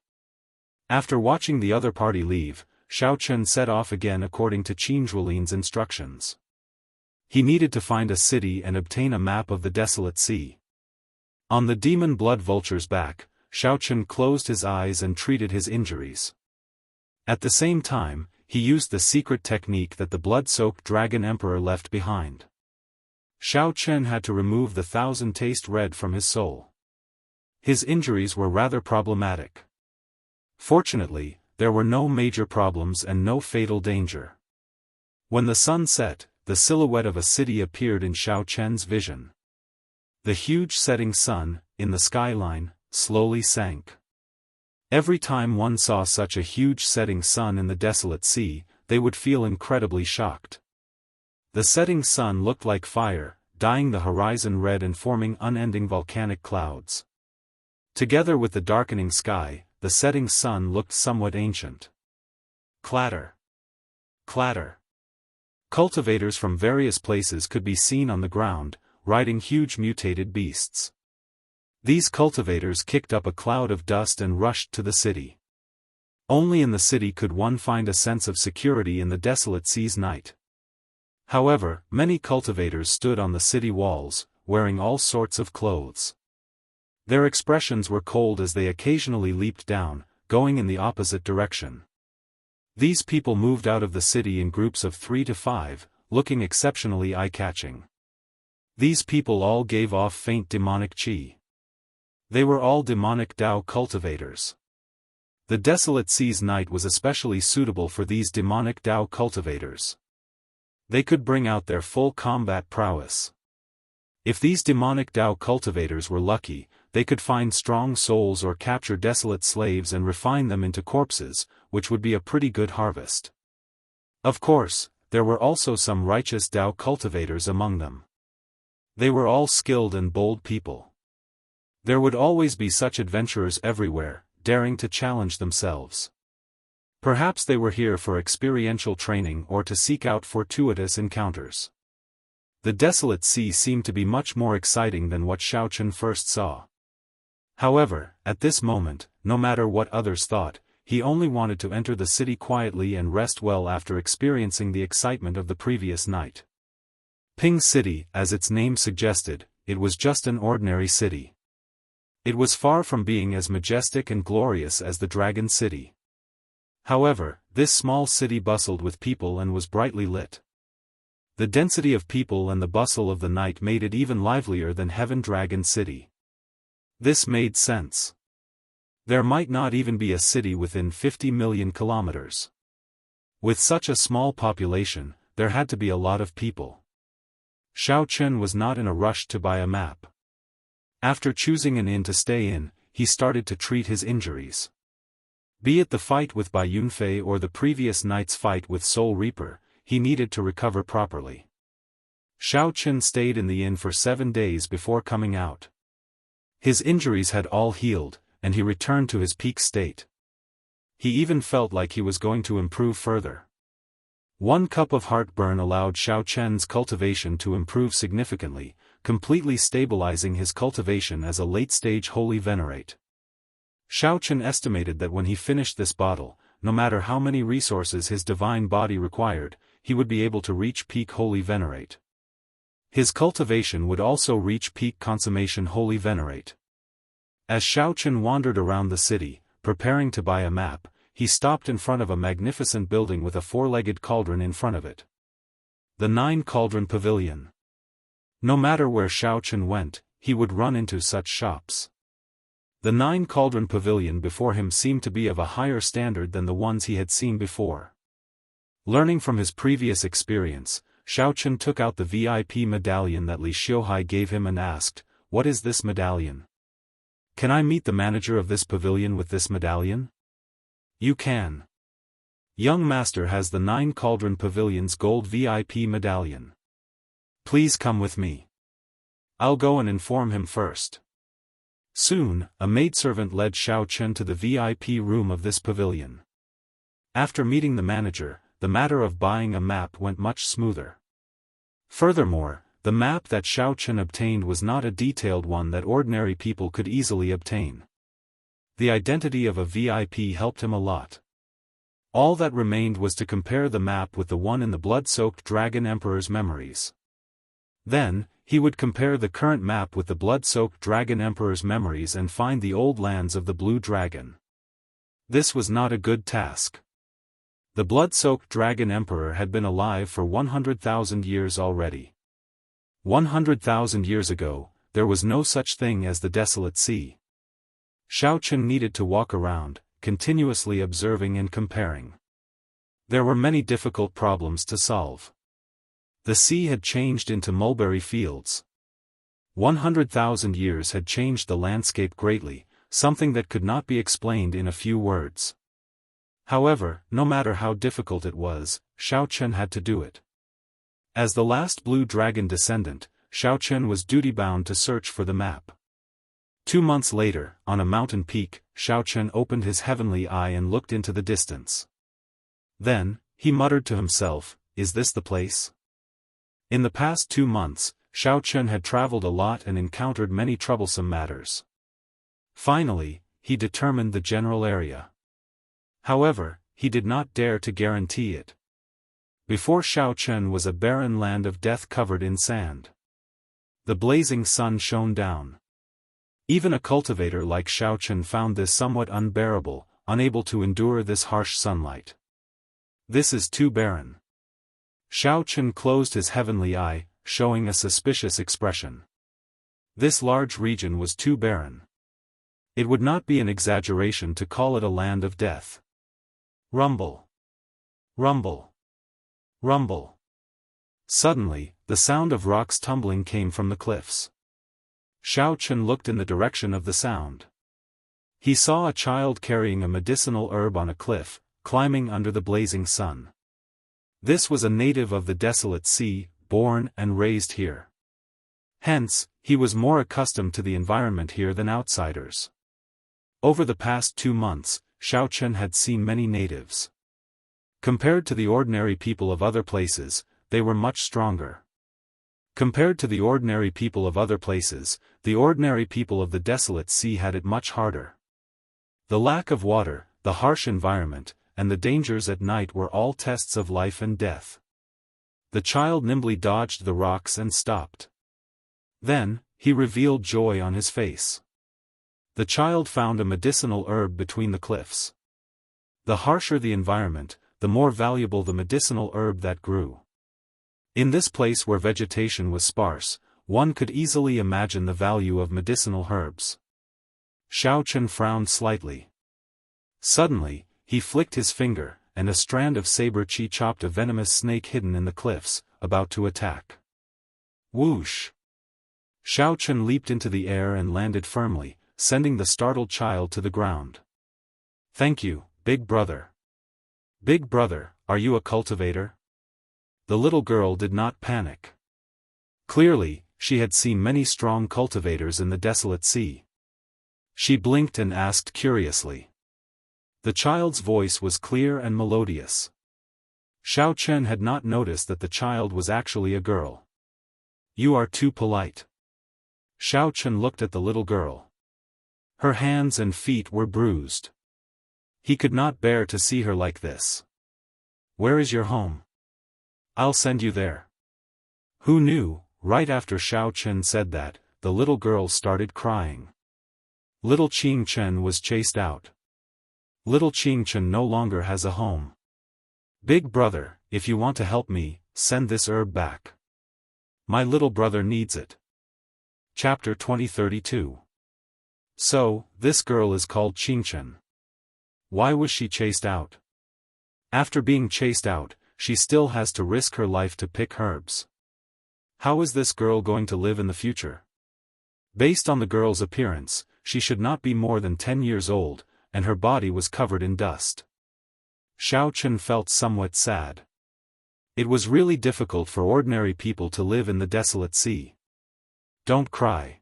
After watching the other party leave, Xiao Chen set off again according to Qin Zhuolin's instructions. He needed to find a city and obtain a map of the Desolate Sea. On the demon blood vulture's back, Xiao Chen closed his eyes and treated his injuries. At the same time, he used the secret technique that the blood-soaked Dragon Emperor left behind. Xiao Chen had to remove the 1,000 taste red from his soul. His injuries were rather problematic. Fortunately, there were no major problems and no fatal danger. When the sun set, the silhouette of a city appeared in Xiao Chen's vision. The huge setting sun, in the skyline, slowly sank. Every time one saw such a huge setting sun in the Desolate Sea, they would feel incredibly shocked. The setting sun looked like fire, dyeing the horizon red and forming unending volcanic clouds. Together with the darkening sky, the setting sun looked somewhat ancient. Clatter. Clatter. Cultivators from various places could be seen on the ground, riding huge mutated beasts. These cultivators kicked up a cloud of dust and rushed to the city. Only in the city could one find a sense of security in the Desolate Sea's night. However, many cultivators stood on the city walls, wearing all sorts of clothes. Their expressions were cold as they occasionally leaped down, going in the opposite direction. These people moved out of the city in groups of 3 to 5, looking exceptionally eye-catching. These people all gave off faint demonic qi. They were all demonic Dao cultivators. The Desolate Sea's night was especially suitable for these demonic Dao cultivators. They could bring out their full combat prowess. If these demonic Dao cultivators were lucky, they could find strong souls or capture desolate slaves and refine them into corpses, which would be a pretty good harvest. Of course, there were also some righteous Dao cultivators among them. They were all skilled and bold people. There would always be such adventurers everywhere, daring to challenge themselves. Perhaps they were here for experiential training or to seek out fortuitous encounters. The desolate sea seemed to be much more exciting than what Xiaochen first saw. However, at this moment, no matter what others thought, he only wanted to enter the city quietly and rest well after experiencing the excitement of the previous night. Ping City, as its name suggested, it was just an ordinary city. It was far from being as majestic and glorious as the Dragon City. However, this small city bustled with people and was brightly lit. The density of people and the bustle of the night made it even livelier than Heaven Dragon City. This made sense. There might not even be a city within 50 million kilometers. With such a small population, there had to be a lot of people. Xiaochen was not in a rush to buy a map. After choosing an inn to stay in, he started to treat his injuries. Be it the fight with Bai Yunfei or the previous night's fight with Soul Reaper, he needed to recover properly. Xiaochen stayed in the inn for 7 days before coming out. His injuries had all healed, and he returned to his peak state. He even felt like he was going to improve further. 1 cup of heartburn allowed Xiaochen's cultivation to improve significantly, completely stabilizing his cultivation as a late-stage holy venerate. Xiaochen estimated that when he finished this bottle, no matter how many resources his divine body required, he would be able to reach peak holy venerate. His cultivation would also reach peak consummation holy venerate. As Xiaochen wandered around the city, preparing to buy a map, he stopped in front of a magnificent building with a 4-legged cauldron in front of it. The 9-cauldron pavilion. No matter where Xiaochen went, he would run into such shops. The 9-cauldron pavilion before him seemed to be of a higher standard than the ones he had seen before. Learning from his previous experience, Xiaochen took out the VIP medallion that Li Xiuhai gave him and asked, "What is this medallion? Can I meet the manager of this pavilion with this medallion?" "You can. Young master has the 9-cauldron pavilion's gold VIP medallion. Please come with me. I'll go and inform him first." Soon, a maidservant led Xiaochen to the VIP room of this pavilion. After meeting the manager, the matter of buying a map went much smoother. Furthermore, the map that Xiaochen obtained was not a detailed one that ordinary people could easily obtain. The identity of a VIP helped him a lot. All that remained was to compare the map with the one in the blood-soaked Dragon Emperor's memories. Then, he would compare the current map with the blood-soaked Dragon Emperor's memories and find the old lands of the Blue Dragon. This was not a good task. The blood-soaked Dragon Emperor had been alive for 100,000 years already. 100,000 years ago, there was no such thing as the desolate sea. Xiaochen needed to walk around, continuously observing and comparing. There were many difficult problems to solve. The sea had changed into mulberry fields. 100,000 years had changed the landscape greatly, something that could not be explained in a few words. However, no matter how difficult it was, Xiaochen had to do it. As the last blue dragon descendant, Xiaochen was duty-bound to search for the map. 2 months later, on a mountain peak, Xiaochen opened his heavenly eye and looked into the distance. Then, he muttered to himself, "Is this the place?" In the past 2 months, Xiaochen had traveled a lot and encountered many troublesome matters. Finally, he determined the general area. However, he did not dare to guarantee it. Before Xiaochen was a barren land of death covered in sand. The blazing sun shone down. Even a cultivator like Xiaochen found this somewhat unbearable, unable to endure this harsh sunlight. "This is too barren." Xiaochen closed his heavenly eye, showing a suspicious expression. This large region was too barren. It would not be an exaggeration to call it a land of death. Rumble. Rumble. Rumble. Suddenly, the sound of rocks tumbling came from the cliffs. Xiaochen looked in the direction of the sound. He saw a child carrying a medicinal herb on a cliff, climbing under the blazing sun. This was a native of the desolate sea, born and raised here. Hence, he was more accustomed to the environment here than outsiders. Over the past 2 months, Xiaochen had seen many natives. Compared to the ordinary people of other places, they were much stronger. Compared to the ordinary people of other places, the ordinary people of the desolate sea had it much harder. The lack of water, the harsh environment, and the dangers at night were all tests of life and death. The child nimbly dodged the rocks and stopped. Then, he revealed joy on his face. The child found a medicinal herb between the cliffs. The harsher the environment, the more valuable the medicinal herb that grew. In this place where vegetation was sparse, one could easily imagine the value of medicinal herbs. Xiaochen frowned slightly. Suddenly, he flicked his finger, and a strand of saber chi chopped a venomous snake hidden in the cliffs, about to attack. Whoosh! Xiaochen leaped into the air and landed firmly, sending the startled child to the ground. "Thank you, big brother." "Big brother, are you a cultivator?" The little girl did not panic. Clearly, she had seen many strong cultivators in the desolate sea. She blinked and asked curiously. The child's voice was clear and melodious. Xiaochen had not noticed that the child was actually a girl. "You are too polite." Xiaochen looked at the little girl. Her hands and feet were bruised. He could not bear to see her like this. "Where is your home?" "I'll send you there." Who knew, right after Xiaochen said that, the little girl started crying. Little Qingchen was chased out. Little Qingchen no longer has a home. "Big brother, if you want to help me, send this herb back. My little brother needs it." Chapter 2032. So, this girl is called Qingchen. Why was she chased out? After being chased out, she still has to risk her life to pick herbs. How is this girl going to live in the future? Based on the girl's appearance, she should not be more than 10 years old, and her body was covered in dust. Xiaochen felt somewhat sad. It was really difficult for ordinary people to live in the desolate sea. "Don't cry.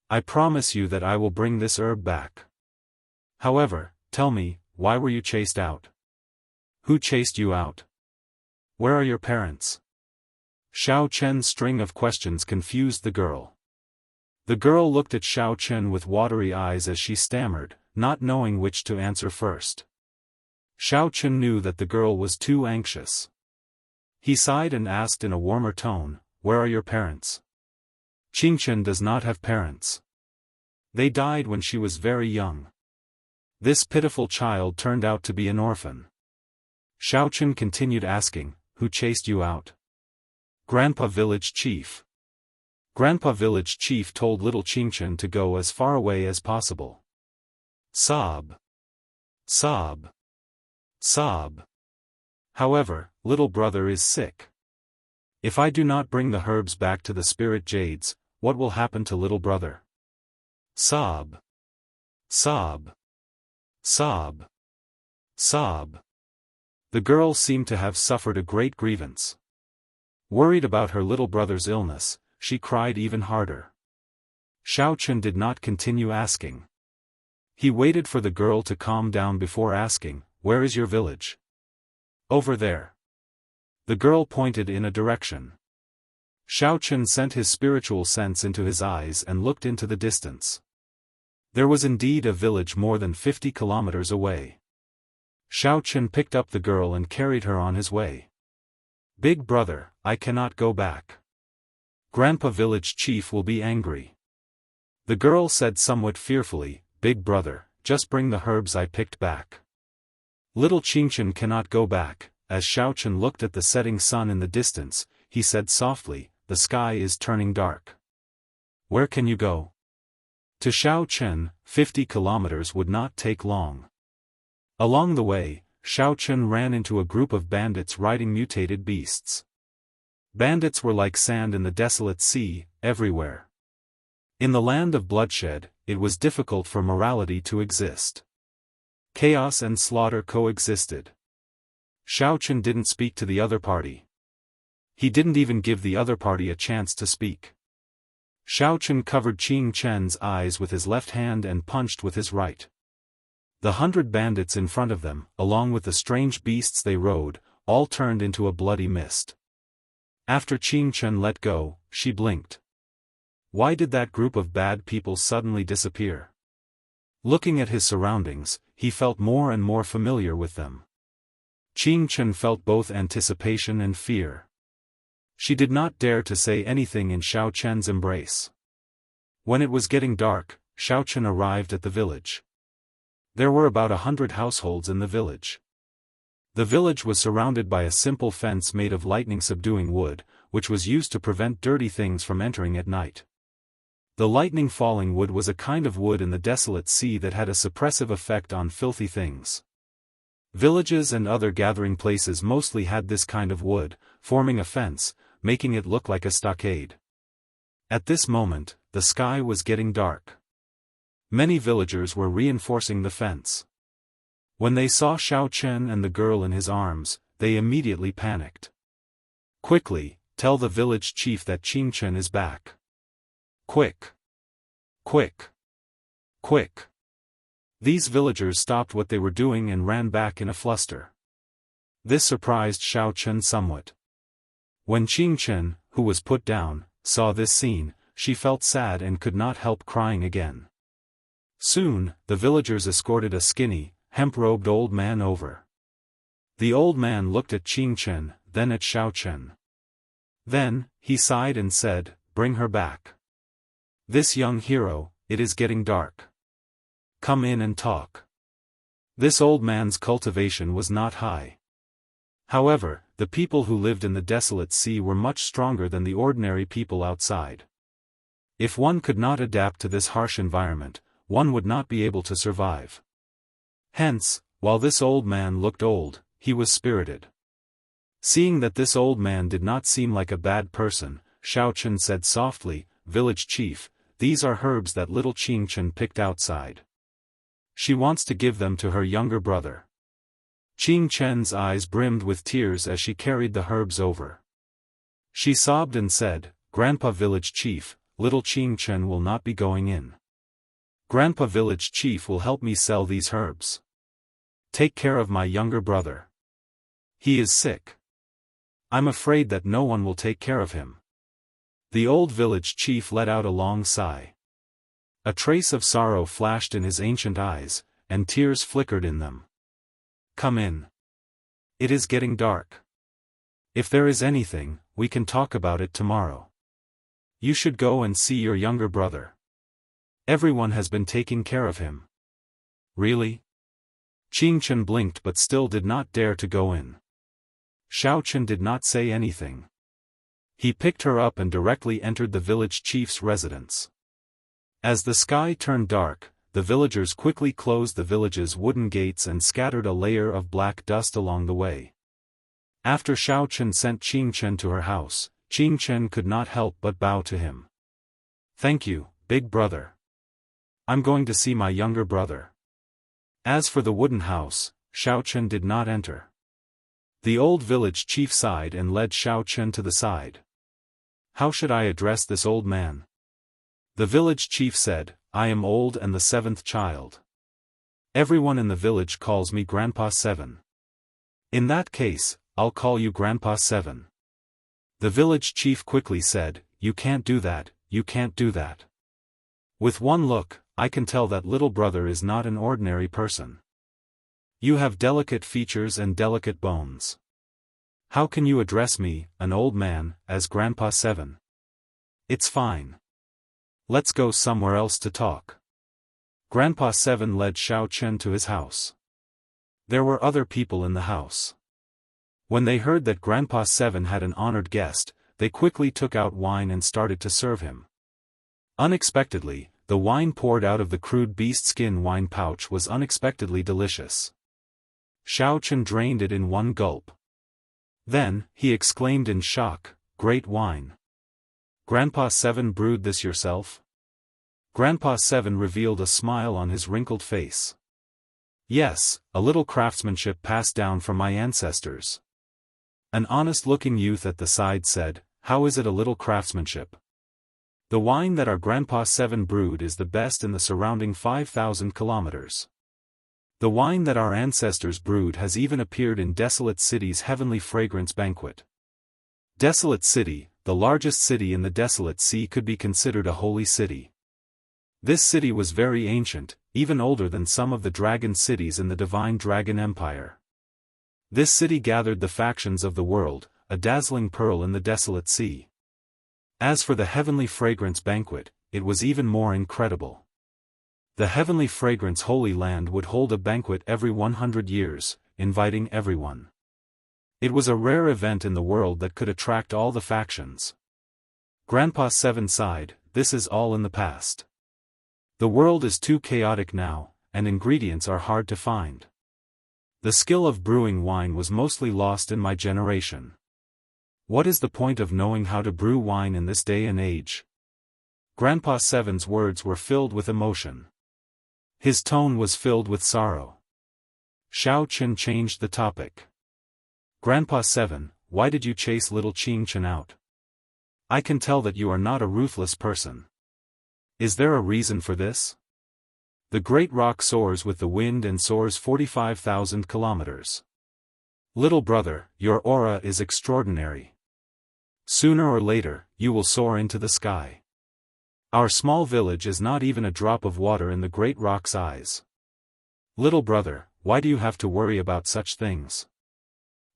I promise you that I will bring this herb back. However, tell me, why were you chased out? Who chased you out? Where are your parents?" Xiaochen's string of questions confused the girl. The girl looked at Xiaochen with watery eyes as she stammered, not knowing which to answer first. Xiaochen knew that the girl was too anxious. He sighed and asked in a warmer tone, "Where are your parents?" "Qingchen does not have parents. They died when she was very young. This pitiful child turned out to be an orphan." Xiaochen continued asking, "Who chased you out?" "Grandpa Village Chief." Grandpa Village Chief told little Qingchen to go as far away as possible. Sob. Sob. Sob. "However, little brother is sick. If I do not bring the herbs back to the spirit jades, what will happen to little brother?" Sob. Sob. Sob. Sob. The girl seemed to have suffered a great grievance. Worried about her little brother's illness, she cried even harder. Xiaochen did not continue asking. He waited for the girl to calm down before asking, "Where is your village?" "Over there." The girl pointed in a direction. Xiaochen sent his spiritual sense into his eyes and looked into the distance. There was indeed a village more than 50 kilometers away. Xiaochen picked up the girl and carried her on his way. "Big brother, I cannot go back. Grandpa Village Chief will be angry." The girl said somewhat fearfully, "Big brother, just bring the herbs I picked back." Little Qingchen cannot go back. As Xiaochen looked at the setting sun in the distance, he said softly, "The sky is turning dark. Where can you go?" To Xiaochen, 50 kilometers would not take long. Along the way, Xiaochen ran into a group of bandits riding mutated beasts. Bandits were like sand in the desolate sea, everywhere. In the land of bloodshed, it was difficult for morality to exist. Chaos and slaughter coexisted. Xiao Chen didn't speak to the other party. He didn't even give the other party a chance to speak. Xiao Chen covered Qing Chen's eyes with his left hand and punched with his right. The 100 bandits in front of them, along with the strange beasts they rode, all turned into a bloody mist. After Qing Chen let go, she blinked. Why did that group of bad people suddenly disappear? Looking at his surroundings, he felt more and more familiar with them. Qing Chen felt both anticipation and fear. She did not dare to say anything in Xiao Chen's embrace. When it was getting dark, Xiao Chen arrived at the village. There were about 100 households in the village. The village was surrounded by a simple fence made of lightning-subduing wood, which was used to prevent dirty things from entering at night. The lightning-falling wood was a kind of wood in the desolate sea that had a suppressive effect on filthy things. Villages and other gathering places mostly had this kind of wood, forming a fence, making it look like a stockade. At this moment, the sky was getting dark. Many villagers were reinforcing the fence. When they saw Xiao Chen and the girl in his arms, they immediately panicked. Quickly, tell the village chief that Qing Chen is back. Quick! Quick! Quick! These villagers stopped what they were doing and ran back in a fluster. This surprised Xiao Chen somewhat. When Qing Chen, who was put down, saw this scene, she felt sad and could not help crying again. Soon, the villagers escorted a skinny, hemp-robed old man over. The old man looked at Qing Chen, then at Xiao Chen. Then, he sighed and said, "Bring her back. This young hero, it is getting dark. Come in and talk." This old man's cultivation was not high. However, the people who lived in the desolate sea were much stronger than the ordinary people outside. If one could not adapt to this harsh environment, one would not be able to survive. Hence, while this old man looked old, he was spirited. Seeing that this old man did not seem like a bad person, Xiao Chen said softly, "Village chief, these are herbs that little Qing Chen picked outside. She wants to give them to her younger brother." Qing Chen's eyes brimmed with tears as she carried the herbs over. She sobbed and said, "Grandpa village chief, little Qing Chen will not be going in. Grandpa village chief will help me sell these herbs. Take care of my younger brother. He is sick. I'm afraid that no one will take care of him." The old village chief let out a long sigh. A trace of sorrow flashed in his ancient eyes, and tears flickered in them. "Come in. It is getting dark. If there is anything, we can talk about it tomorrow. You should go and see your younger brother. Everyone has been taking care of him." "Really?" Qing Chen blinked but still did not dare to go in. Xiao Chen did not say anything. He picked her up and directly entered the village chief's residence. As the sky turned dark, the villagers quickly closed the village's wooden gates and scattered a layer of black dust along the way. After Xiao Chen sent Qing Chen to her house, Qing Chen could not help but bow to him. "Thank you, big brother. I'm going to see my younger brother." As for the wooden house, Xiao Chen did not enter. The old village chief sighed and led Xiao Chen to the side. "How should I address this old man?" The village chief said, "I am old and the 7th child. Everyone in the village calls me Grandpa 7. In that case, I'll call you Grandpa 7. The village chief quickly said, "You can't do that, you can't do that. With one look, I can tell that little brother is not an ordinary person. You have delicate features and delicate bones. How can you address me, an old man, as Grandpa 7? It's fine. Let's go somewhere else to talk." Grandpa 7 led Xiao Chen to his house. There were other people in the house. When they heard that Grandpa 7 had an honored guest, they quickly took out wine and started to serve him. Unexpectedly, the wine poured out of the crude beast skin wine pouch was unexpectedly delicious. Xiao Chen drained it in one gulp. Then, he exclaimed in shock, "Great wine. Grandpa 7 brewed this yourself?" Grandpa 7 revealed a smile on his wrinkled face. Yes, a little craftsmanship passed down from my ancestors. An honest-looking youth at the side said, "How is it a little craftsmanship?" "The wine that our Grandpa 7 brewed is the best in the surrounding 5,000 kilometers. The wine that our ancestors brewed has even appeared in Desolate City's Heavenly Fragrance Banquet." Desolate City, the largest city in the Desolate Sea, could be considered a holy city. This city was very ancient, even older than some of the dragon cities in the Divine Dragon Empire. This city gathered the factions of the world, a dazzling pearl in the Desolate Sea. As for the Heavenly Fragrance Banquet, it was even more incredible. The Heavenly Fragrance Holy Land would hold a banquet every 100 years, inviting everyone. It was a rare event in the world that could attract all the factions. Grandpa 7 sighed, "This is all in the past. The world is too chaotic now, and ingredients are hard to find. The skill of brewing wine was mostly lost in my generation. What is the point of knowing how to brew wine in this day and age?" Grandpa 7's words were filled with emotion. His tone was filled with sorrow. Xiao Chen changed the topic. "Grandpa 7, why did you chase little Qing Chen out? I can tell that you are not a ruthless person. Is there a reason for this? The great rock soars with the wind and soars 45,000 kilometers. Little brother, your aura is extraordinary. Sooner or later, you will soar into the sky. Our small village is not even a drop of water in the great rock's eyes. Little brother, why do you have to worry about such things?"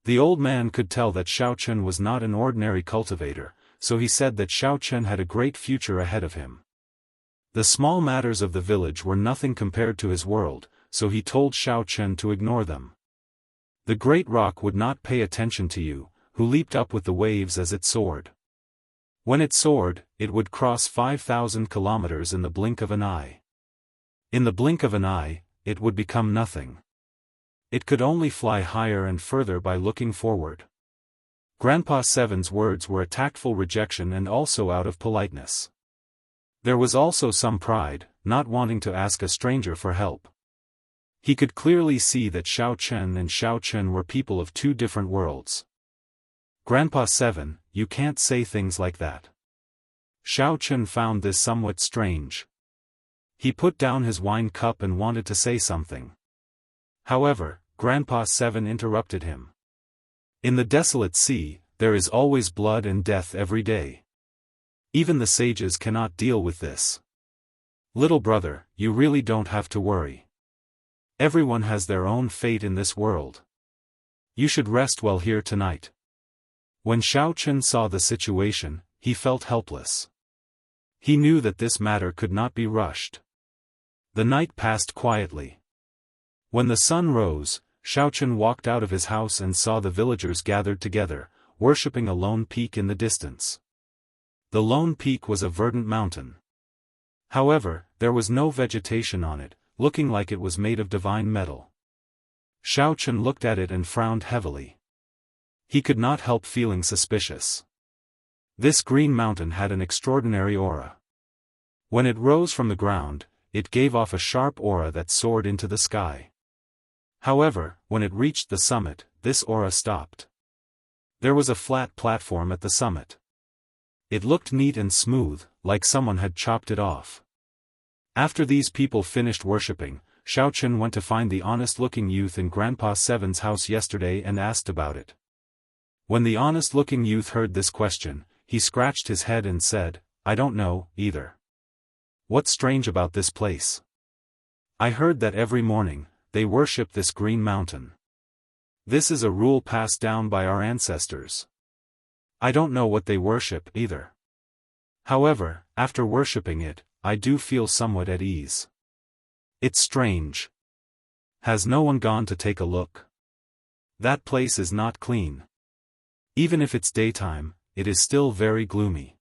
The old man could tell that Xiao Chen was not an ordinary cultivator, so he said that Xiao Chen had a great future ahead of him. The small matters of the village were nothing compared to his world, so he told Xiao Chen to ignore them. The great rock would not pay attention to you, who leaped up with the waves as it soared. When it soared, it would cross 5,000 kilometers in the blink of an eye. In the blink of an eye, it would become nothing. It could only fly higher and further by looking forward. Grandpa 7's words were a tactful rejection and also out of politeness. There was also some pride, not wanting to ask a stranger for help. He could clearly see that Xiao Chen and Xiao Chen were people of two different worlds. "Grandpa 7, you can't say things like that." Xiao Chen found this somewhat strange. He put down his wine cup and wanted to say something. However, Grandpa 7 interrupted him. "In the Desolate Sea, there is always blood and death every day. Even the sages cannot deal with this. Little brother, you really don't have to worry. Everyone has their own fate in this world. You should rest well here tonight." When Xiao Chen saw the situation, he felt helpless. He knew that this matter could not be rushed. The night passed quietly. When the sun rose, Xiao Chen walked out of his house and saw the villagers gathered together, worshipping a lone peak in the distance. The lone peak was a verdant mountain. However, there was no vegetation on it, looking like it was made of divine metal. Xiao Chen looked at it and frowned heavily. He could not help feeling suspicious. This green mountain had an extraordinary aura. When it rose from the ground, it gave off a sharp aura that soared into the sky. However, when it reached the summit, this aura stopped. There was a flat platform at the summit. It looked neat and smooth, like someone had chopped it off. After these people finished worshipping, Xiao Chen went to find the honest-looking youth in Grandpa 7's house yesterday and asked about it. When the honest-looking youth heard this question, he scratched his head and said, "I don't know, either. What's strange about this place? I heard that every morning, they worship this green mountain. This is a rule passed down by our ancestors. I don't know what they worship either. However, after worshipping it, I do feel somewhat at ease. It's strange. Has no one gone to take a look? That place is not clean. Even if it's daytime, it is still very gloomy.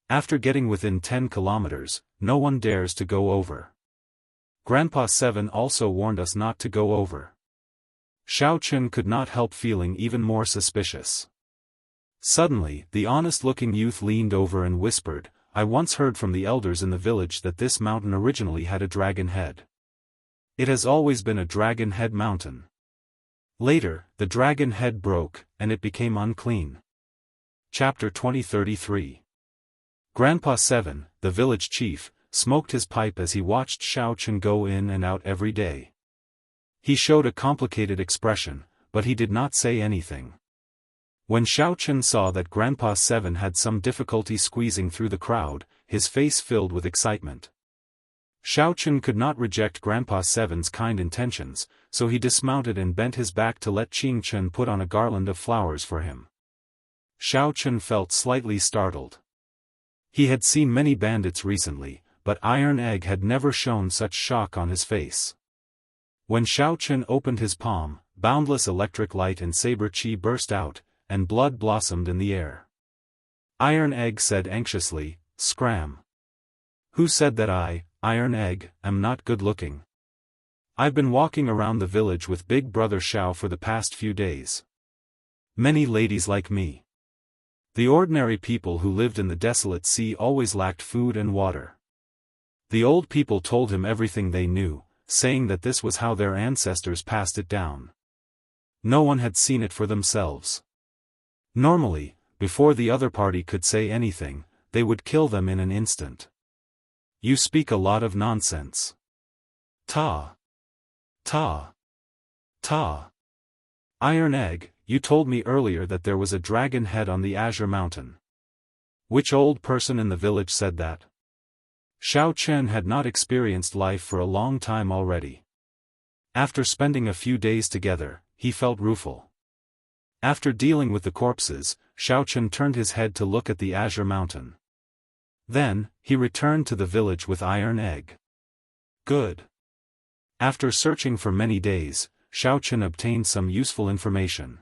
After getting within 10 kilometers, no one dares to go over. Grandpa 7 also warned us not to go over." Xiao Chen could not help feeling even more suspicious. Suddenly, the honest-looking youth leaned over and whispered, "I once heard from the elders in the village that this mountain originally had a dragon head. It has always been a dragon head mountain. Later, the dragon head broke, and it became unclean. Chapter 2033. Grandpa 7, the village chief, smoked his pipe as he watched Xiao Chen go in and out every day. He showed a complicated expression, but he did not say anything. When Xiao Chen saw that Grandpa 7 had some difficulty squeezing through the crowd, his face filled with excitement. Xiao Chen could not reject Grandpa 7's kind intentions, so he dismounted and bent his back to let Qing Chen put on a garland of flowers for him. Xiao Chen felt slightly startled. He had seen many bandits recently, but Iron Egg had never shown such shock on his face. When Xiao Chen opened his palm, boundless electric light and saber chi burst out, and blood blossomed in the air. Iron Egg said anxiously, "Scram. Who said that I, Iron Egg, am not good-looking? I've been walking around the village with Big Brother Xiao for the past few days. Many ladies like me. The ordinary people who lived in the desolate sea always lacked food and water. The old people told him everything they knew, saying that this was how their ancestors passed it down. No one had seen it for themselves. Normally, before the other party could say anything, they would kill them in an instant. You speak a lot of nonsense. Ta. Ta. Ta. Iron Egg, you told me earlier that there was a dragon head on the Azure Mountain. Which old person in the village said that? Xiao Chen had not experienced life for a long time already. After spending a few days together, he felt rueful. After dealing with the corpses, Xiao Chen turned his head to look at the Azure Mountain. Then, he returned to the village with Iron Egg. Good. After searching for many days, Xiao Chen obtained some useful information.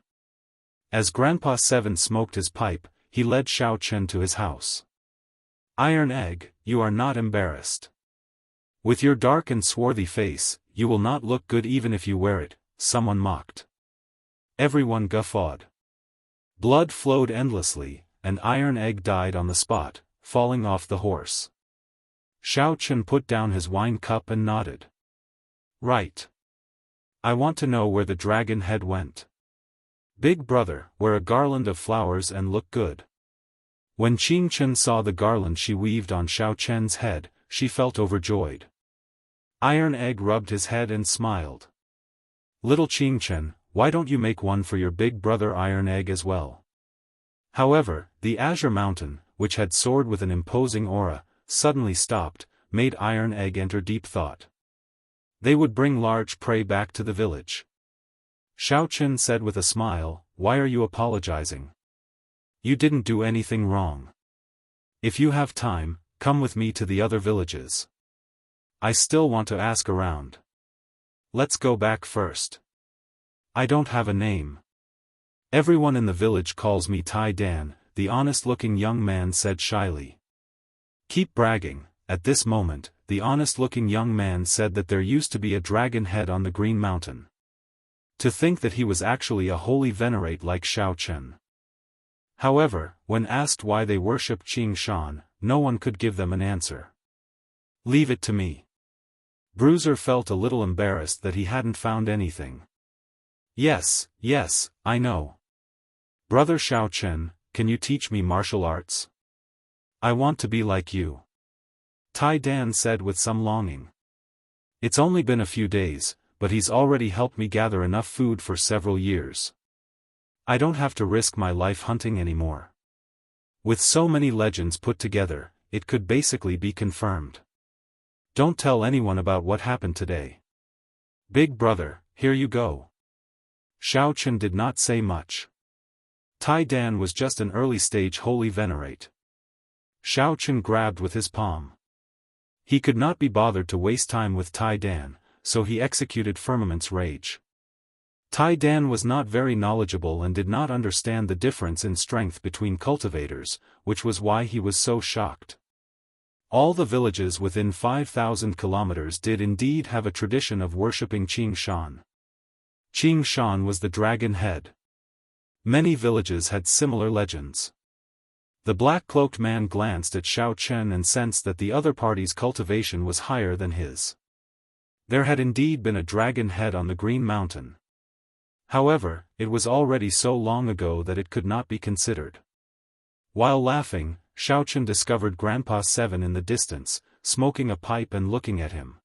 As Grandpa 7 smoked his pipe, he led Xiao Chen to his house. Iron Egg, you are not embarrassed. With your dark and swarthy face, you will not look good even if you wear it, someone mocked. Everyone guffawed. Blood flowed endlessly, and Iron Egg died on the spot, falling off the horse. Xiao Chen put down his wine cup and nodded. Right. I want to know where the dragon head went. Big Brother, wear a garland of flowers and look good. When Qing Chen saw the garland she weaved on Xiao Chen's head, she felt overjoyed. Iron Egg rubbed his head and smiled. Little Qing Chen, why don't you make one for your big brother Iron Egg as well? However, the Azure Mountain, which had soared with an imposing aura, suddenly stopped, made Iron Egg enter deep thought. They would bring large prey back to the village. Xiao Chen said with a smile, why are you apologizing? You didn't do anything wrong. If you have time, come with me to the other villages. I still want to ask around. Let's go back first. I don't have a name. Everyone in the village calls me Tai Dan, the honest-looking young man said shyly. Keep bragging. At this moment, the honest-looking young man said that there used to be a dragon head on the Green Mountain. To think that he was actually a holy venerate like Xiao Chen. However, when asked why they worshipped Qing Shan, no one could give them an answer. Leave it to me. Bruiser felt a little embarrassed that he hadn't found anything. Yes, I know. Brother Xiao Chen, can you teach me martial arts? I want to be like you. Tai Dan said with some longing. It's only been a few days, but he's already helped me gather enough food for several years. I don't have to risk my life hunting anymore. With so many legends put together, it could basically be confirmed. Don't tell anyone about what happened today. Big Brother, here you go. Xiao Chen did not say much. Tai Dan was just an early-stage holy venerate. Xiao Chen grabbed with his palm. He could not be bothered to waste time with Tai Dan, so he executed Firmament's Rage. Tai Dan was not very knowledgeable and did not understand the difference in strength between cultivators, which was why he was so shocked. All the villages within 5,000 kilometers did indeed have a tradition of worshipping Qing Shan. Qing Shan was the dragon head. Many villages had similar legends. The black-cloaked man glanced at Xiao Chen and sensed that the other party's cultivation was higher than his. There had indeed been a dragon head on the Green Mountain. However, it was already so long ago that it could not be considered. While laughing, Xiaochen discovered Grandpa Seven in the distance, smoking a pipe and looking at him.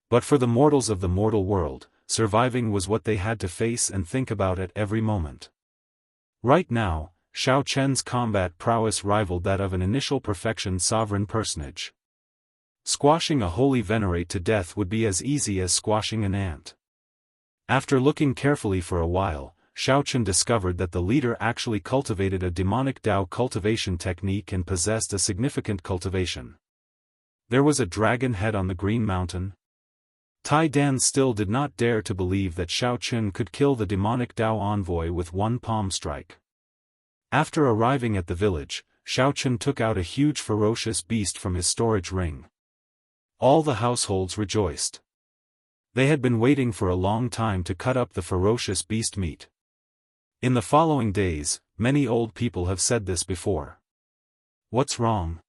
But for the mortals of the mortal world, surviving was what they had to face and think about at every moment. Right now, Xiaochen's combat prowess rivaled that of an initial perfection sovereign personage. Squashing a holy venerate to death would be as easy as squashing an ant. After looking carefully for a while, Xiaochen discovered that the leader actually cultivated a demonic Dao cultivation technique and possessed a significant cultivation. There was a dragon head on the Green Mountain. Tai Dan still did not dare to believe that Xiaochen could kill the demonic Dao envoy with one palm strike. After arriving at the village, Xiaochen took out a huge ferocious beast from his storage ring. All the households rejoiced. They had been waiting for a long time to cut up the ferocious beast meat. In the following days, many old people have said this before. What's wrong?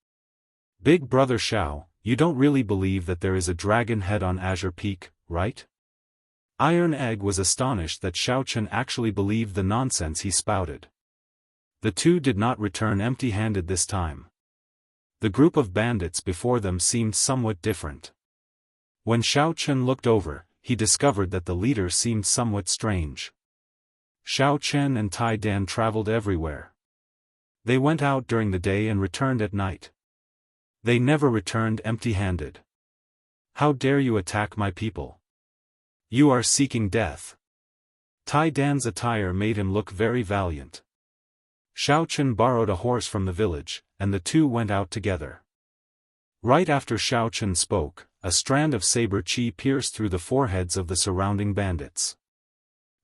Big brother Xiao, you don't really believe that there is a dragon head on Azure Peak, right? Iron Egg was astonished that Xiaochen actually believed the nonsense he spouted. The two did not return empty-handed this time. The group of bandits before them seemed somewhat different. When Xiaochen looked over, he discovered that the leader seemed somewhat strange. Xiaochen and Tai Dan traveled everywhere. They went out during the day and returned at night. They never returned empty-handed. How dare you attack my people? You are seeking death. Tai Dan's attire made him look very valiant. Xiaochen borrowed a horse from the village, and the two went out together. Right after Xiaochen spoke, a strand of saber qi pierced through the foreheads of the surrounding bandits.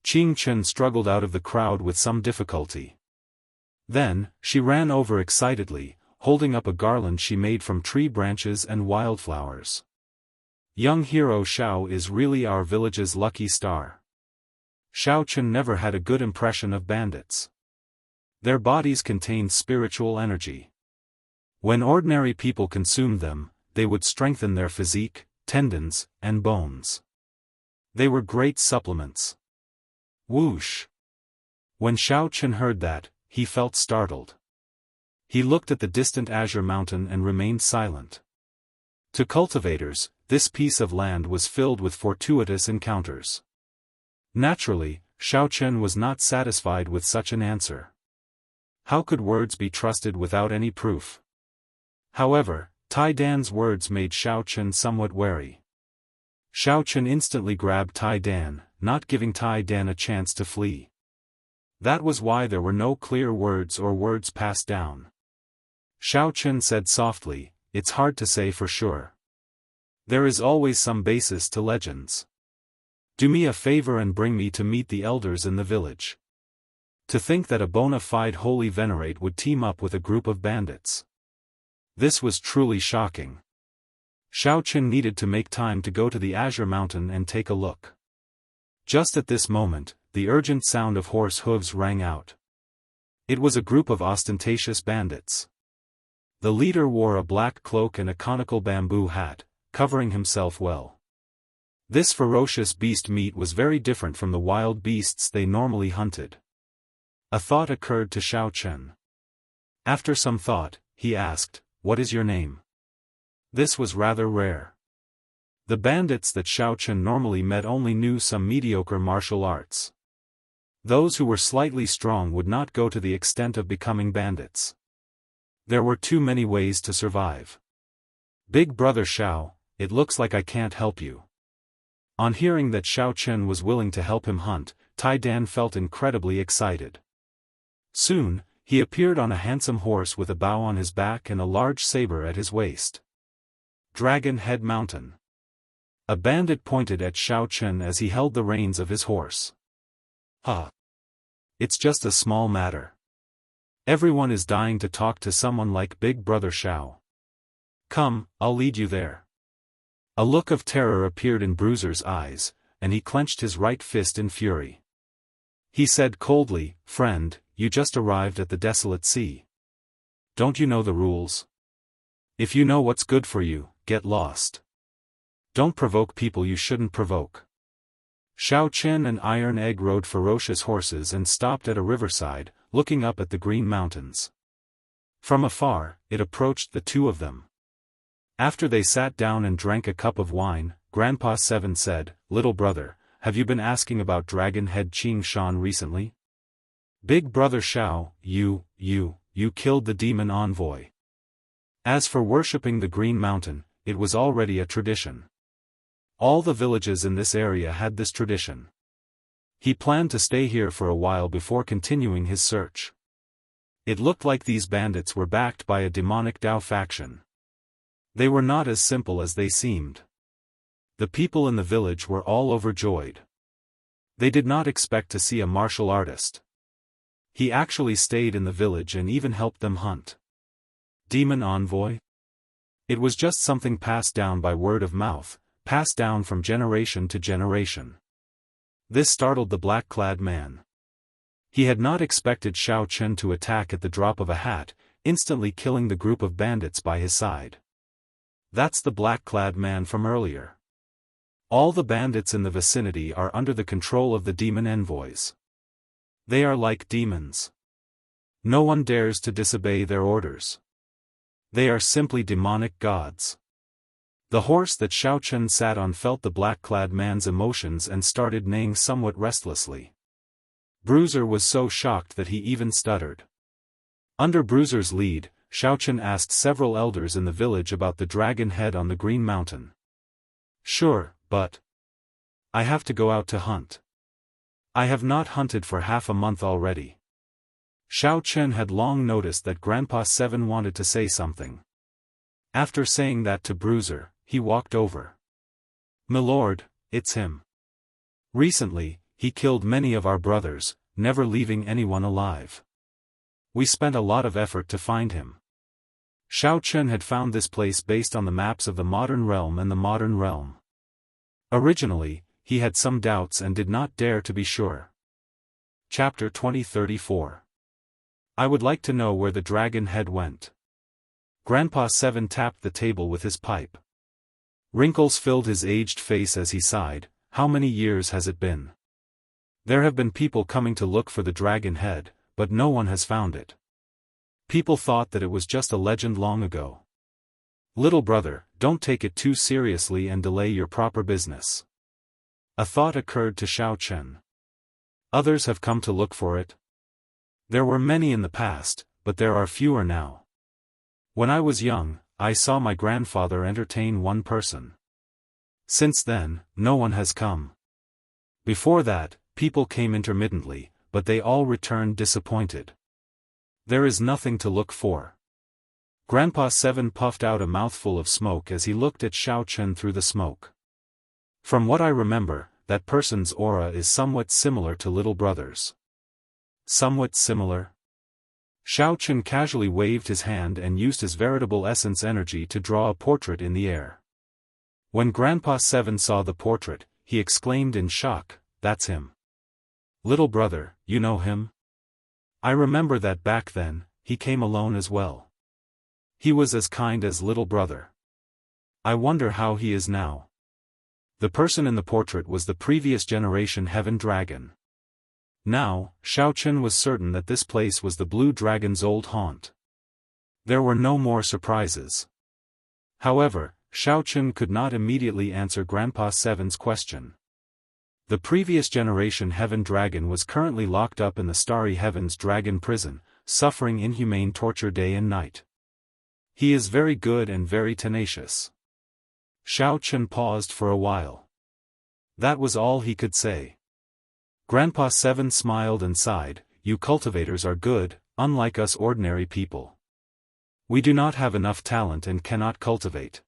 Qingchen struggled out of the crowd with some difficulty. Then, she ran over excitedly, holding up a garland she made from tree branches and wildflowers. Young hero Xiao is really our village's lucky star. Xiaochen never had a good impression of bandits. Their bodies contained spiritual energy. When ordinary people consumed them, they would strengthen their physique, tendons, and bones. They were great supplements. Whoosh! When Xiaochen heard that, he felt startled. He looked at the distant Azure Mountain and remained silent. To cultivators, this piece of land was filled with fortuitous encounters. Naturally, Xiaochen was not satisfied with such an answer. How could words be trusted without any proof? However, Tai Dan's words made Xiaochen somewhat wary. Xiaochen instantly grabbed Tai Dan, not giving Tai Dan a chance to flee. That was why there were no clear words or words passed down. Xiaochen said softly, "It's hard to say for sure. There is always some basis to legends. Do me a favor and bring me to meet the elders in the village." To think that a bona fide holy venerate would team up with a group of bandits. This was truly shocking. Xiaochen needed to make time to go to the Azure Mountain and take a look. Just at this moment, the urgent sound of horse hooves rang out. It was a group of ostentatious bandits. The leader wore a black cloak and a conical bamboo hat, covering himself well. This ferocious beast meat was very different from the wild beasts they normally hunted. A thought occurred to Xiaochen. After some thought, he asked, "What is your name?" This was rather rare. The bandits that Xiaochen normally met only knew some mediocre martial arts. Those who were slightly strong would not go to the extent of becoming bandits. There were too many ways to survive. "Big brother Xiao, it looks like I can't help you." On hearing that Xiaochen was willing to help him hunt, Tai Dan felt incredibly excited. Soon, he appeared on a handsome horse with a bow on his back and a large saber at his waist. Dragon Head Mountain. A bandit pointed at Xiaochen as he held the reins of his horse. "Ha! It's just a small matter. Everyone is dying to talk to someone like Big Brother Xiao. Come, I'll lead you there." A look of terror appeared in Bruiser's eyes, and he clenched his right fist in fury. He said coldly, "Friend, you just arrived at the desolate sea. Don't you know the rules? If you know what's good for you, get lost. don't provoke people you shouldn't provoke. Xiao Chen and Iron Egg rode ferocious horses and stopped at a riverside, looking up at the Green Mountains. From afar, it approached the two of them. After they sat down and drank a cup of wine, Grandpa Seven said, "Little brother, have you been asking about Dragon Head Qing Shan recently? Big brother Xiao, you killed the demon envoy." As for worshipping the Green Mountain, it was already a tradition. All the villages in this area had this tradition. He planned to stay here for a while before continuing his search. It looked like these bandits were backed by a demonic Dao faction. They were not as simple as they seemed. The people in the village were all overjoyed. They did not expect to see a martial artist. He actually stayed in the village and even helped them hunt. Demon envoy? It was just something passed down by word of mouth, passed down from generation to generation. This startled the black-clad man. He had not expected Xiao Chen to attack at the drop of a hat, instantly killing the group of bandits by his side. That's the black-clad man from earlier. All the bandits in the vicinity are under the control of the demon envoys. They are like demons. No one dares to disobey their orders. They are simply demonic gods. The horse that Xiao Chen sat on felt the black-clad man's emotions and started neighing somewhat restlessly. Bruiser was so shocked that he even stuttered. Under Bruiser's lead, Xiao Chen asked several elders in the village about the dragon head on the Green Mountain. "Sure, but I have to go out to hunt. I have not hunted for half a month already." Xiao Chen had long noticed that Grandpa Seven wanted to say something. After saying that to Bruiser, he walked over. "Milord, it's him. Recently, he killed many of our brothers, never leaving anyone alive. We spent a lot of effort to find him." Xiao Chen had found this place based on the maps of the modern realm and the modern realm. Originally, he had some doubts and did not dare to be sure. Chapter 2034. I would like to know where the dragon head went. Grandpa Seven tapped the table with his pipe. Wrinkles filled his aged face as he sighed. "How many years has it been? There have been people coming to look for the dragon head, but no one has found it. People thought that it was just a legend long ago. Little brother, don't take it too seriously and delay your proper business." A thought occurred to Xiao Chen. Others have come to look for it. There were many in the past, but there are fewer now. When I was young, I saw my grandfather entertain one person. Since then, no one has come. Before that, people came intermittently, but they all returned disappointed. There is nothing to look for. Grandpa Seven puffed out a mouthful of smoke as he looked at Xiao Chen through the smoke. "From what I remember, that person's aura is somewhat similar to little brother's." "Somewhat similar?" Xiao Chen casually waved his hand and used his veritable essence energy to draw a portrait in the air. When Grandpa Seven saw the portrait, he exclaimed in shock, "That's him. Little brother, you know him? I remember that back then, he came alone as well. He was as kind as little brother. I wonder how he is now." The person in the portrait was the previous generation Heaven Dragon. Now, Xiao Chen was certain that this place was the Blue Dragon's old haunt. There were no more surprises. However, Xiao Chen could not immediately answer Grandpa Seven's question. The previous generation Heaven Dragon was currently locked up in the Starry Heavens Dragon Prison, suffering inhumane torture day and night. He is very good and very tenacious. Xiao Chen paused for a while. That was all he could say. Grandpa Seven smiled and sighed, "You cultivators are good, unlike us ordinary people. We do not have enough talent and cannot cultivate.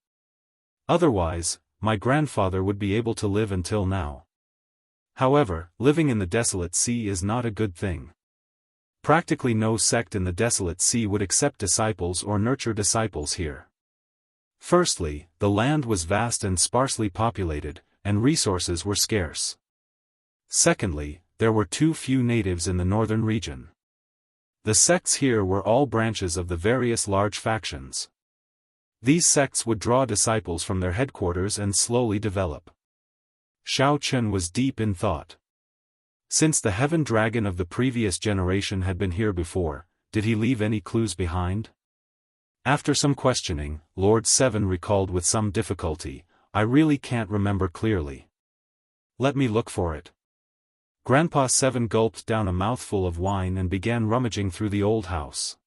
Otherwise, my grandfather would be able to live until now. However, living in the Desolate Sea is not a good thing. Practically no sect in the Desolate Sea would accept disciples or nurture disciples here. Firstly, the land was vast and sparsely populated, and resources were scarce. Secondly, there were too few natives in the northern region. The sects here were all branches of the various large factions. These sects would draw disciples from their headquarters and slowly develop. Xiao Chen was deep in thought. Since the heaven dragon of the previous generation had been here before, did he leave any clues behind? After some questioning, Lord Seven recalled with some difficulty, "I really can't remember clearly. Let me look for it." Grandpa Seven gulped down a mouthful of wine and began rummaging through the old house.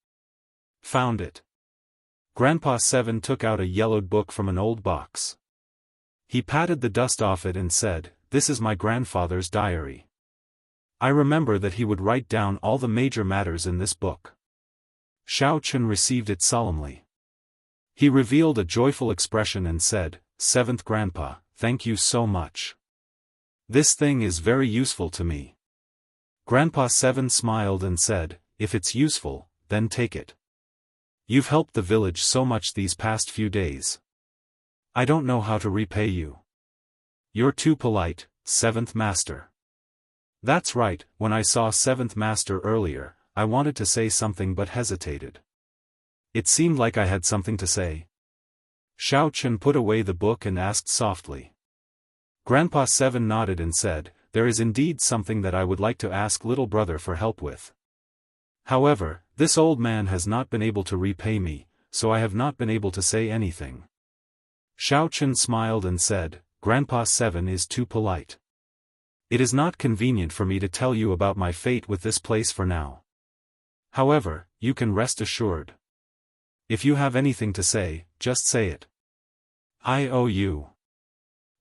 Found it. Grandpa Seven took out a yellowed book from an old box. He patted the dust off it and said, "This is my grandfather's diary. I remember that he would write down all the major matters in this book." Xiao Chen received it solemnly. He revealed a joyful expression and said, "Seventh Grandpa, thank you so much. This thing is very useful to me." Grandpa Seven smiled and said, "If it's useful, then take it. You've helped the village so much these past few days. I don't know how to repay you. You're too polite, Seventh Master." "That's right, when I saw Seventh Master earlier, I wanted to say something but hesitated. It seemed like I had something to say." Xiao Chen put away the book and asked softly. Grandpa Seven nodded and said, "There is indeed something that I would like to ask little brother for help with. However, this old man has not been able to repay me, so I have not been able to say anything." Xiao Chen smiled and said, "Grandpa Seven is too polite. It is not convenient for me to tell you about my fate with this place for now. However, you can rest assured. If you have anything to say, just say it. I owe you."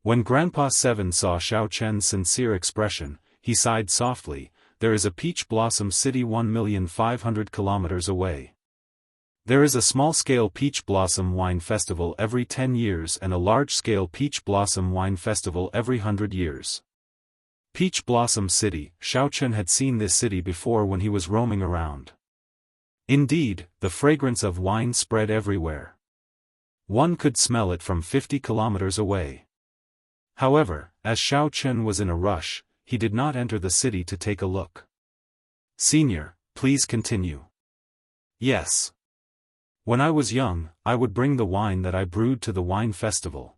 When Grandpa Seven saw Xiao Chen's sincere expression, he sighed softly. "There is a peach blossom city 1,500,000 kilometers away. There is a small-scale peach blossom wine festival every 10 years and a large-scale peach blossom wine festival every 100 years. Peach Blossom City. Xiao Chen had seen this city before when he was roaming around. Indeed, the fragrance of wine spread everywhere. One could smell it from 50 kilometers away. However, as Xiao Chen was in a rush, he did not enter the city to take a look. "Senior, please continue." "Yes. When I was young, I would bring the wine that I brewed to the wine festival.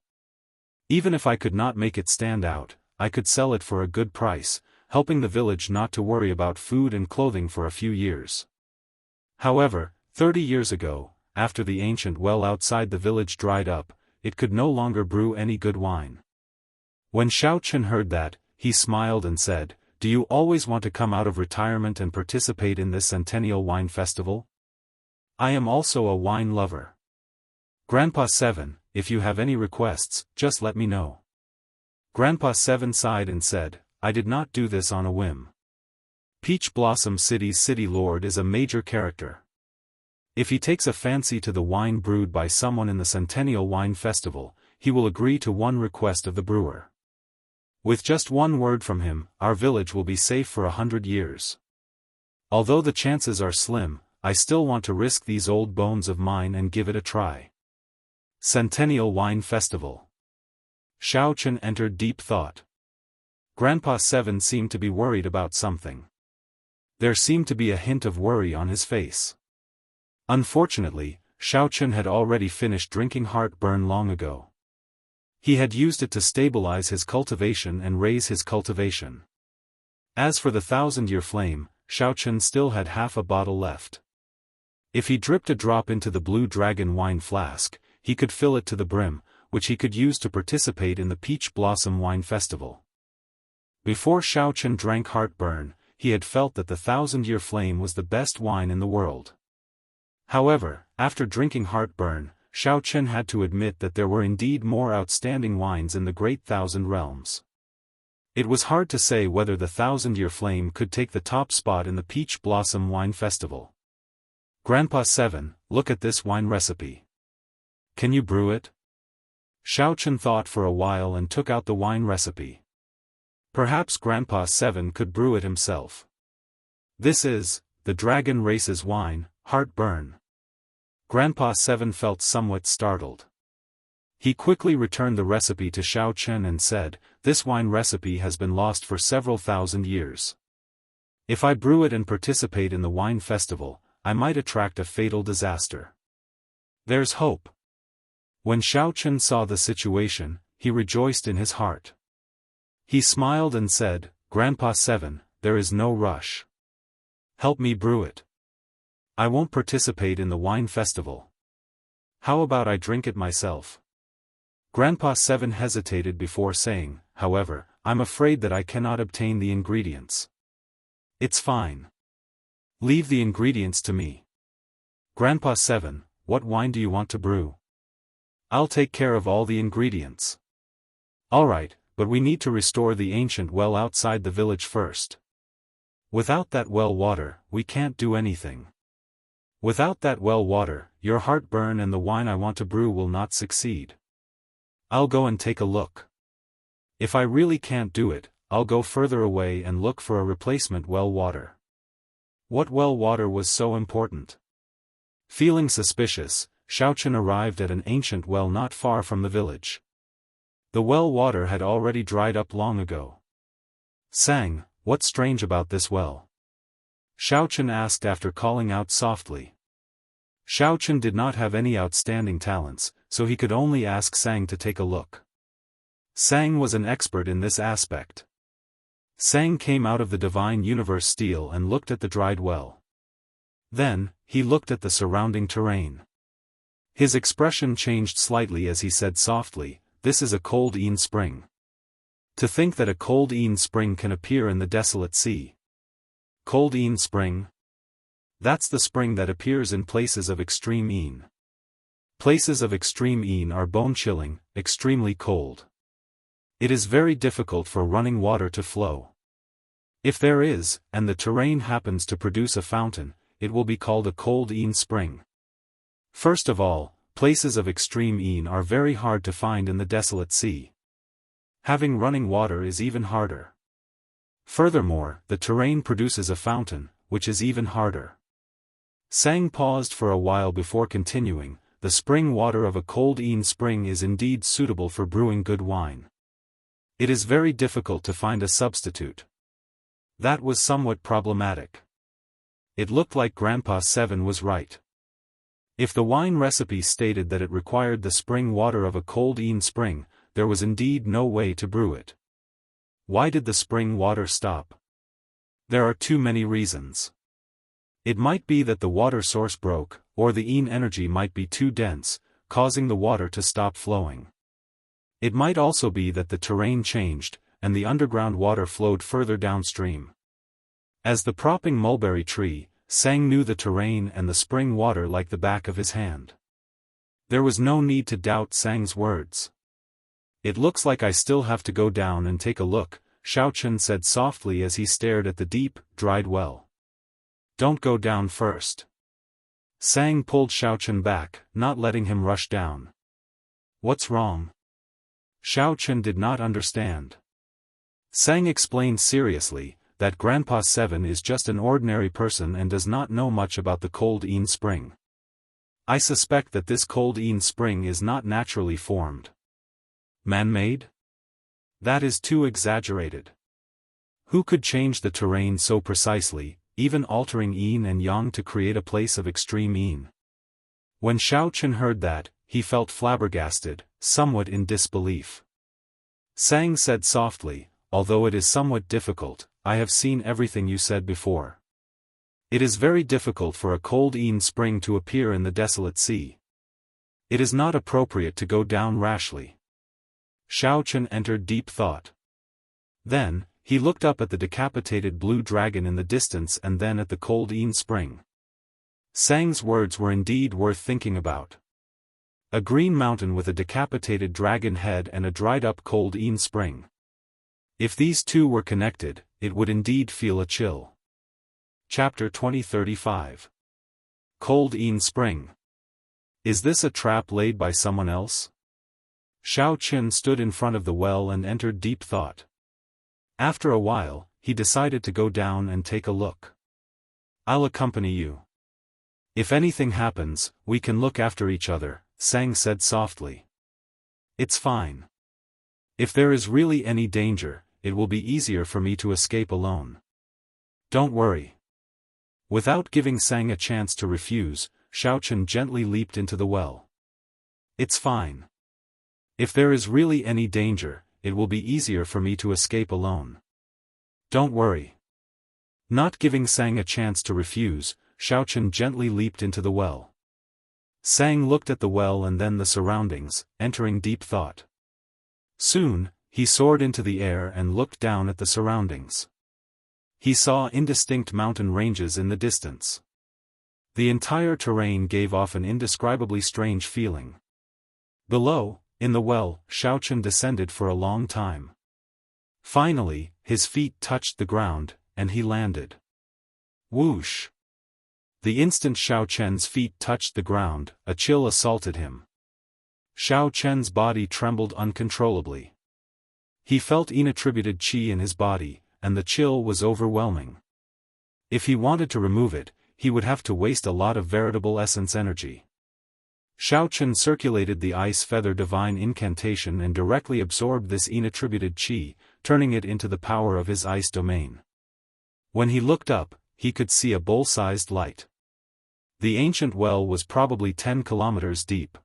Even if I could not make it stand out, I could sell it for a good price, helping the village not to worry about food and clothing for a few years. However, 30 years ago, after the ancient well outside the village dried up, it could no longer brew any good wine." When Xiao Chen heard that, he smiled and said, "Do you always want to come out of retirement and participate in this centennial wine festival? I am also a wine lover. Grandpa Seven, if you have any requests, just let me know." Grandpa Seven sighed and said, "I did not do this on a whim. Peach Blossom City's city lord is a major character. If he takes a fancy to the wine brewed by someone in the Centennial Wine Festival, he will agree to one request of the brewer. With just one word from him, our village will be safe for 100 years. Although the chances are slim, I still want to risk these old bones of mine and give it a try." Centennial Wine Festival. Xiao Chen entered deep thought. Grandpa Seven seemed to be worried about something. There seemed to be a hint of worry on his face. Unfortunately, Xiao Chen had already finished drinking heartburn long ago. He had used it to stabilize his cultivation and raise his cultivation. As for the 1,000-year flame, Xiao Chen still had half a bottle left. If he dripped a drop into the blue dragon wine flask, he could fill it to the brim, which he could use to participate in the Peach Blossom Wine Festival. Before Xiao Chen drank heartburn, he had felt that the 1,000-year flame was the best wine in the world. However, after drinking heartburn, Xiao Chen had to admit that there were indeed more outstanding wines in the Great Thousand Realms. It was hard to say whether the 1,000-year flame could take the top spot in the Peach Blossom Wine Festival. "Grandpa Seven, look at this wine recipe. Can you brew it?" Xiao Chen thought for a while and took out the wine recipe. Perhaps Grandpa Seven could brew it himself. "This is the Dragon Race's wine, heartburn." Grandpa Seven felt somewhat startled. He quickly returned the recipe to Xiao Chen and said, "This wine recipe has been lost for several thousand years. If I brew it and participate in the wine festival, I might attract a fatal disaster. There's hope." When Xiaochen saw the situation, he rejoiced in his heart. He smiled and said, "Grandpa 7, there is no rush. Help me brew it. I won't participate in the wine festival. How about I drink it myself?" Grandpa 7 hesitated before saying, "However, I'm afraid that I cannot obtain the ingredients." "It's fine. Leave the ingredients to me." "Grandpa 7, what wine do you want to brew?" "I'll take care of all the ingredients." "Alright, but we need to restore the ancient well outside the village first. Without that well water, we can't do anything. Without that well water, your heartburn and the wine I want to brew will not succeed. I'll go and take a look. If I really can't do it, I'll go further away and look for a replacement well water." What well water was so important? Feeling suspicious, Xiaochen arrived at an ancient well not far from the village. The well water had already dried up long ago. "Sang, what's strange about this well?" Xiaochen asked after calling out softly. Xiaochen did not have any outstanding talents, so he could only ask Sang to take a look. Sang was an expert in this aspect. Sang came out of the divine universe steel and looked at the dried well. Then, he looked at the surrounding terrain. His expression changed slightly as he said softly, "This is a cold Een spring. To think that a cold Een spring can appear in the desolate sea. Cold Een spring? That's the spring that appears in places of extreme Een. Places of extreme Een are bone-chilling, extremely cold. It is very difficult for running water to flow. If there is, and the terrain happens to produce a fountain, it will be called a cold Een spring. First of all, places of extreme Een are very hard to find in the desolate sea. Having running water is even harder. Furthermore, the terrain produces a fountain, which is even harder." Sang paused for a while before continuing, "The spring water of a cold Een spring is indeed suitable for brewing good wine. It is very difficult to find a substitute." That was somewhat problematic. It looked like Grandpa 7 was right. If the wine recipe stated that it required the spring water of a cold Een spring, there was indeed no way to brew it. Why did the spring water stop? There are too many reasons. It might be that the water source broke, or the Een energy might be too dense, causing the water to stop flowing. It might also be that the terrain changed, and the underground water flowed further downstream. As the propping mulberry tree, Sang knew the terrain and the spring water like the back of his hand. There was no need to doubt Sang's words. "It looks like I still have to go down and take a look," Xiaochen said softly as he stared at the deep, dried well. "Don't go down first." Sang pulled Xiaochen back, not letting him rush down. "What's wrong?" Xiaochen did not understand. Sang explained seriously, that Grandpa 7 is just an ordinary person and does not know much about the cold Een spring. "I suspect that this cold Een spring is not naturally formed. Man-made? That is too exaggerated. Who could change the terrain so precisely, even altering Een and Yang to create a place of extreme Een?" When Xiaochen heard that, he felt flabbergasted, somewhat in disbelief. Sang said softly, "Although it is somewhat difficult, I have seen everything you said before. It is very difficult for a cold Een spring to appear in the desolate sea. It is not appropriate to go down rashly." Xiaochen entered deep thought. Then, he looked up at the decapitated blue dragon in the distance and then at the cold Een spring. Sang's words were indeed worth thinking about. A green mountain with a decapitated dragon head and a dried-up cold Een spring. If these two were connected, it would indeed feel a chill. Chapter 2035. Cold Een Spring. Is this a trap laid by someone else? Xiao Qin stood in front of the well and entered deep thought. After a while, he decided to go down and take a look. "I'll accompany you. If anything happens, we can look after each other," Sang said softly. "It's fine. If there is really any danger, it will be easier for me to escape alone. Don't worry." Without giving Sang a chance to refuse, Xiaochen gently leaped into the well. It's fine. If there is really any danger, it will be easier for me to escape alone. Don't worry. Not giving Sang a chance to refuse, Xiaochen gently leaped into the well. Sang looked at the well and then the surroundings, entering deep thought. Soon, he soared into the air and looked down at the surroundings. He saw indistinct mountain ranges in the distance. The entire terrain gave off an indescribably strange feeling. Below, in the well, Xiaochen descended for a long time. Finally, his feet touched the ground, and he landed. Whoosh! The instant Xiaochen's feet touched the ground, a chill assaulted him. Xiaochen's body trembled uncontrollably. He felt inattributed qi in his body, and the chill was overwhelming. If he wanted to remove it, he would have to waste a lot of veritable essence energy. Xiaochen circulated the ice feather divine incantation and directly absorbed this inattributed qi, turning it into the power of his ice domain. When he looked up, he could see a bowl-sized light. The ancient well was probably 10 kilometers deep.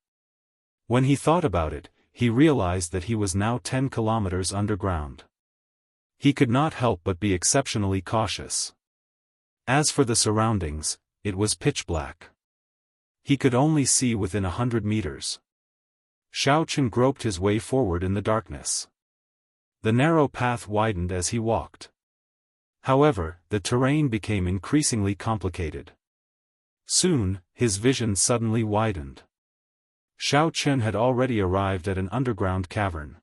When he thought about it, he realized that he was now 10 kilometers underground. He could not help but be exceptionally cautious. As for the surroundings, it was pitch black. He could only see within 100 meters. Xiaochen groped his way forward in the darkness. The narrow path widened as he walked. However, the terrain became increasingly complicated. Soon, his vision suddenly widened. Xiaochen had already arrived at an underground cavern.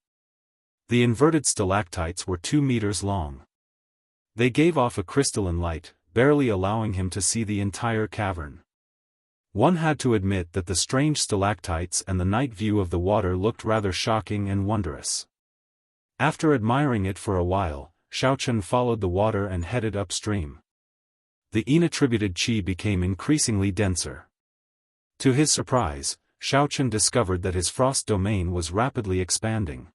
The inverted stalactites were 2 meters long. They gave off a crystalline light, barely allowing him to see the entire cavern. One had to admit that the strange stalactites and the night view of the water looked rather shocking and wondrous. After admiring it for a while, Xiaochen followed the water and headed upstream. The inattributed qi became increasingly denser. To his surprise, Xiaochen discovered that his frost domain was rapidly expanding.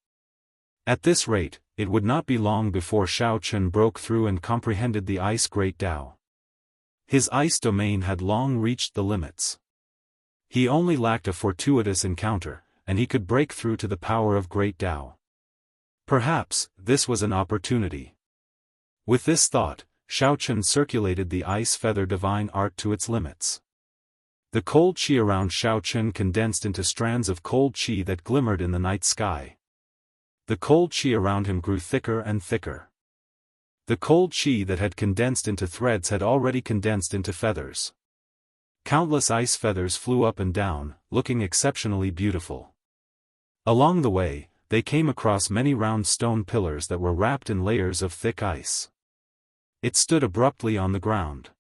At this rate, it would not be long before Xiaochen broke through and comprehended the ice great Tao. His ice domain had long reached the limits. He only lacked a fortuitous encounter, and he could break through to the power of great Tao. Perhaps, this was an opportunity. With this thought, Xiaochen circulated the ice feather divine art to its limits. The cold qi around Xiaochen condensed into strands of cold qi that glimmered in the night sky. The cold qi around him grew thicker and thicker. The cold qi that had condensed into threads had already condensed into feathers. Countless ice feathers flew up and down, looking exceptionally beautiful. Along the way, they came across many round stone pillars that were wrapped in layers of thick ice. It stood abruptly on the ground.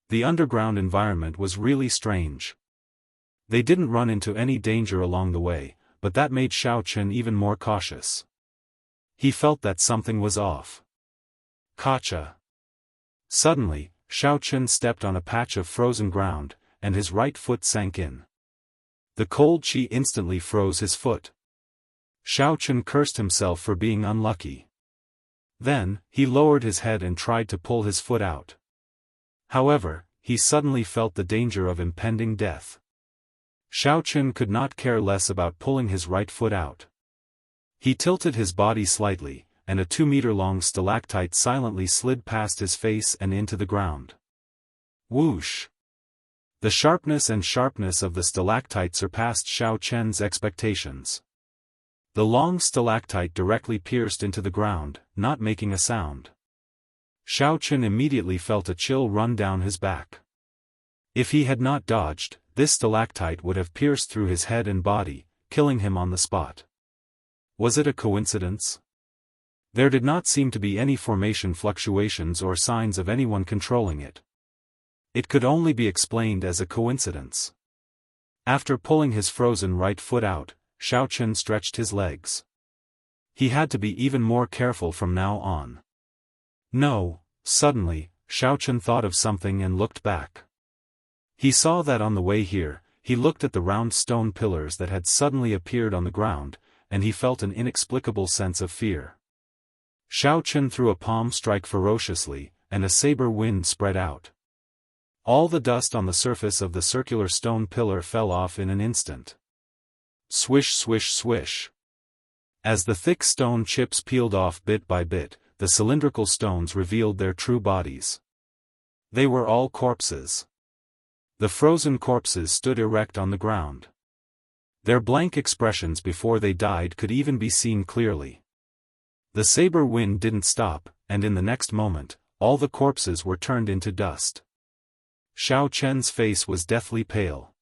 The underground environment was really strange. They didn't run into any danger along the way, but that made Xiaochen even more cautious. He felt that something was off. Gotcha! Suddenly, Xiaochen stepped on a patch of frozen ground, and his right foot sank in. The cold qi instantly froze his foot. Xiaochen cursed himself for being unlucky. Then, he lowered his head and tried to pull his foot out. However, he suddenly felt the danger of impending death. Xiaochen could not care less about pulling his right foot out. He tilted his body slightly, and a 2-meter-long stalactite silently slid past his face and into the ground. Whoosh! The sharpness of the stalactite surpassed Xiaochen's expectations. The long stalactite directly pierced into the ground, not making a sound. Xiaochen immediately felt a chill run down his back. If he had not dodged, this stalactite would have pierced through his head and body, killing him on the spot. Was it a coincidence? There did not seem to be any formation fluctuations or signs of anyone controlling it. It could only be explained as a coincidence. After pulling his frozen right foot out, Xiaochen stretched his legs. He had to be even more careful from now on. No, suddenly, Xiaochen thought of something and looked back. He saw that on the way here, he looked at the round stone pillars that had suddenly appeared on the ground, and he felt an inexplicable sense of fear. Xiaochen threw a palm strike ferociously, and a saber wind spread out. All the dust on the surface of the circular stone pillar fell off in an instant. Swish swish swish. As the thick stone chips peeled off bit by bit, the cylindrical stones revealed their true bodies. They were all corpses. The frozen corpses stood erect on the ground. Their blank expressions before they died could even be seen clearly. The saber wind didn't stop, and in the next moment, all the corpses were turned into dust. Xiao Chen's face was deathly pale.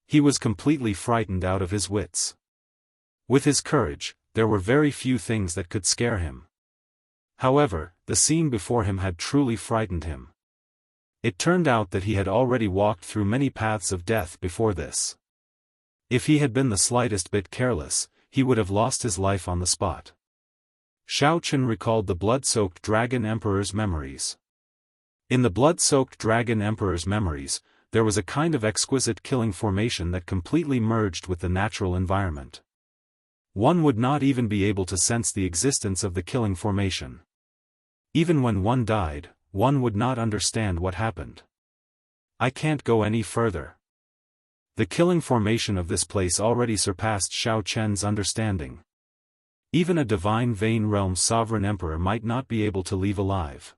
He was completely frightened out of his wits. With his courage, there were very few things that could scare him. However, the scene before him had truly frightened him. It turned out that he had already walked through many paths of death before this. If he had been the slightest bit careless, he would have lost his life on the spot. Xiao Chen recalled the blood-soaked Dragon Emperor's memories. In the blood-soaked Dragon Emperor's memories, there was a kind of exquisite killing formation that completely merged with the natural environment. One would not even be able to sense the existence of the killing formation. Even when one died, one would not understand what happened. I can't go any further. The killing formation of this place already surpassed Xiao Chen's understanding. Even a divine Vein Realm sovereign emperor might not be able to leave alive.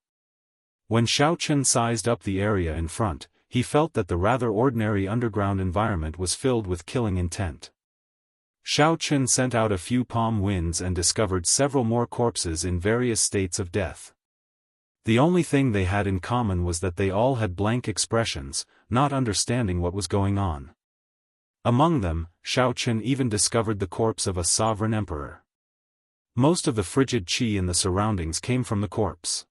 When Xiao Chen sized up the area in front, he felt that the rather ordinary underground environment was filled with killing intent. Xiao Chen sent out a few palm winds and discovered several more corpses in various states of death. The only thing they had in common was that they all had blank expressions, not understanding what was going on. Among them, Xiao Chen even discovered the corpse of a sovereign emperor. Most of the frigid qi in the surroundings came from the corpse.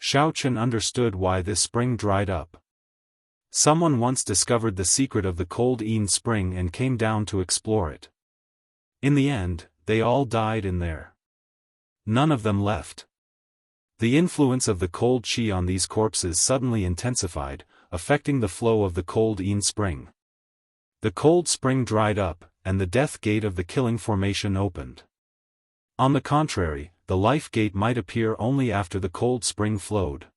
Xiao Chen understood why this spring dried up. Someone once discovered the secret of the cold Yin spring and came down to explore it. In the end, they all died in there. None of them left. The influence of the cold qi on these corpses suddenly intensified, affecting the flow of the cold Yin spring. The cold spring dried up, and the death gate of the killing formation opened. On the contrary, the life gate might appear only after the cold spring flowed.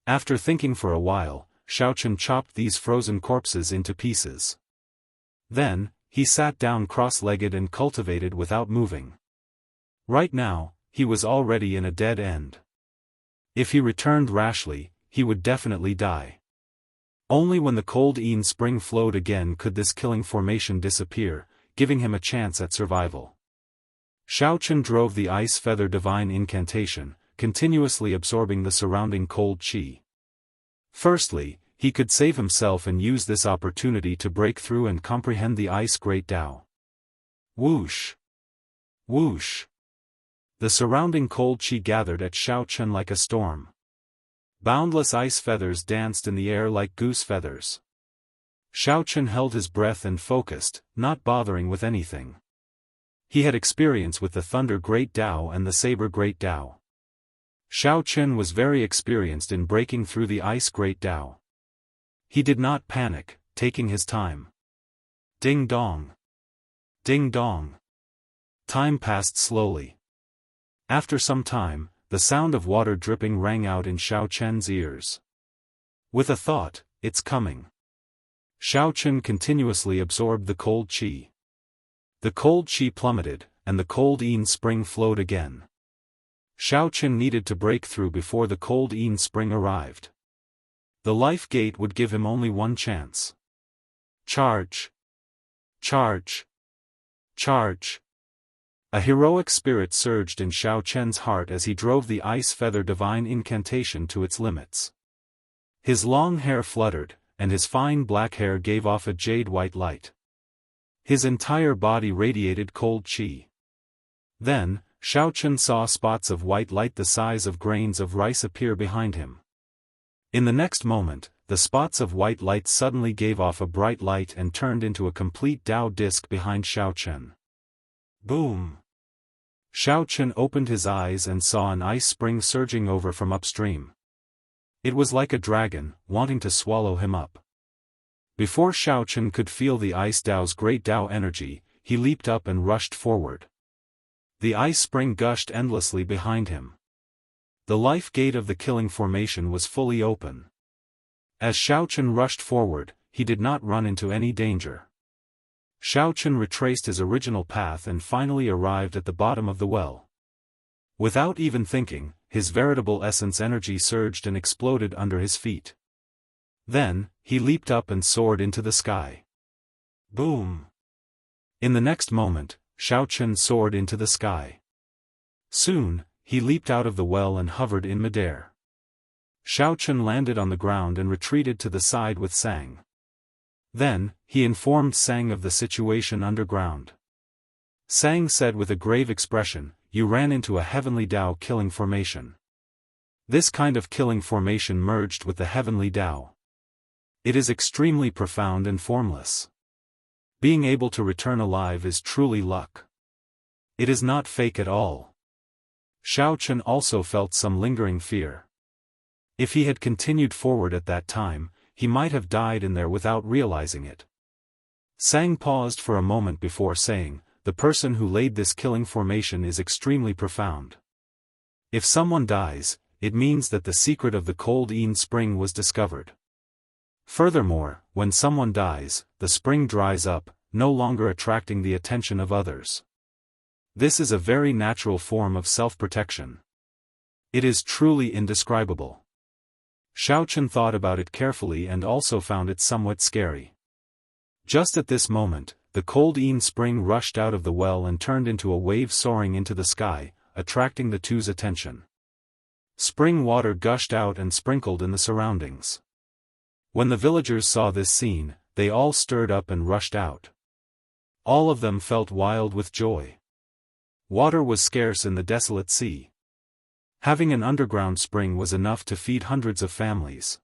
After thinking for a while, Xiao Chen chopped these frozen corpses into pieces. Then, he sat down cross-legged and cultivated without moving. Right now, he was already in a dead end. If he returned rashly, he would definitely die. Only when the cold Yin spring flowed again could this killing formation disappear, giving him a chance at survival. Xiao Chen drove the ice feather divine incantation, continuously absorbing the surrounding cold qi. Firstly, he could save himself and use this opportunity to break through and comprehend the ice great Tao. Whoosh! Whoosh! The surrounding cold qi gathered at Xiao Chen like a storm. Boundless ice feathers danced in the air like goose feathers. Xiao Chen held his breath and focused, not bothering with anything. He had experience with the Thunder Great Tao and the Saber Great Tao. Xiao Chen was very experienced in breaking through the Ice Great Tao. He did not panic, taking his time. Ding dong. Ding dong. Time passed slowly. After some time, the sound of water dripping rang out in Xiao Chen's ears. With a thought, it's coming. Xiao Chen continuously absorbed the cold qi. The cold qi plummeted, and the cold Yin spring flowed again. Xiao Chen needed to break through before the cold Yin spring arrived. The life gate would give him only one chance. Charge! Charge! Charge! A heroic spirit surged in Xiao Chen's heart as he drove the ice feather divine incantation to its limits. His long hair fluttered, and his fine black hair gave off a jade-white light. His entire body radiated cold qi. Then, Xiao Chen saw spots of white light the size of grains of rice appear behind him. In the next moment, the spots of white light suddenly gave off a bright light and turned into a complete Tao disc behind Xiao Chen. Boom! Xiao Chen opened his eyes and saw an ice spring surging over from upstream. It was like a dragon, wanting to swallow him up. Before Xiao Chen could feel the ice Tao's great Tao energy, he leaped up and rushed forward. The ice spring gushed endlessly behind him. The life gate of the killing formation was fully open. As Xiao Chen rushed forward, he did not run into any danger. Xiao Chen retraced his original path and finally arrived at the bottom of the well. Without even thinking, his veritable essence energy surged and exploded under his feet. Then, he leaped up and soared into the sky. Boom! In the next moment, Xiao Chen soared into the sky. Soon, he leaped out of the well and hovered in midair. Xiao Chen landed on the ground and retreated to the side with Sang. Then, he informed Sang of the situation underground. Sang said with a grave expression, "You ran into a heavenly Dao killing formation. This kind of killing formation merged with the heavenly Dao. It is extremely profound and formless. Being able to return alive is truly luck. It is not fake at all." Xiao Chen also felt some lingering fear. If he had continued forward at that time, he might have died in there without realizing it. Sang paused for a moment before saying, "The person who laid this killing formation is extremely profound. If someone dies, it means that the secret of the cold Yin spring was discovered. Furthermore, when someone dies, the spring dries up, no longer attracting the attention of others. This is a very natural form of self-protection. It is truly indescribable." Xiao Chen thought about it carefully and also found it somewhat scary. Just at this moment, the cold Yin spring rushed out of the well and turned into a wave soaring into the sky, attracting the two's attention. Spring water gushed out and sprinkled in the surroundings. When the villagers saw this scene, they all stirred up and rushed out. All of them felt wild with joy. Water was scarce in the desolate sea. Having an underground spring was enough to feed hundreds of families.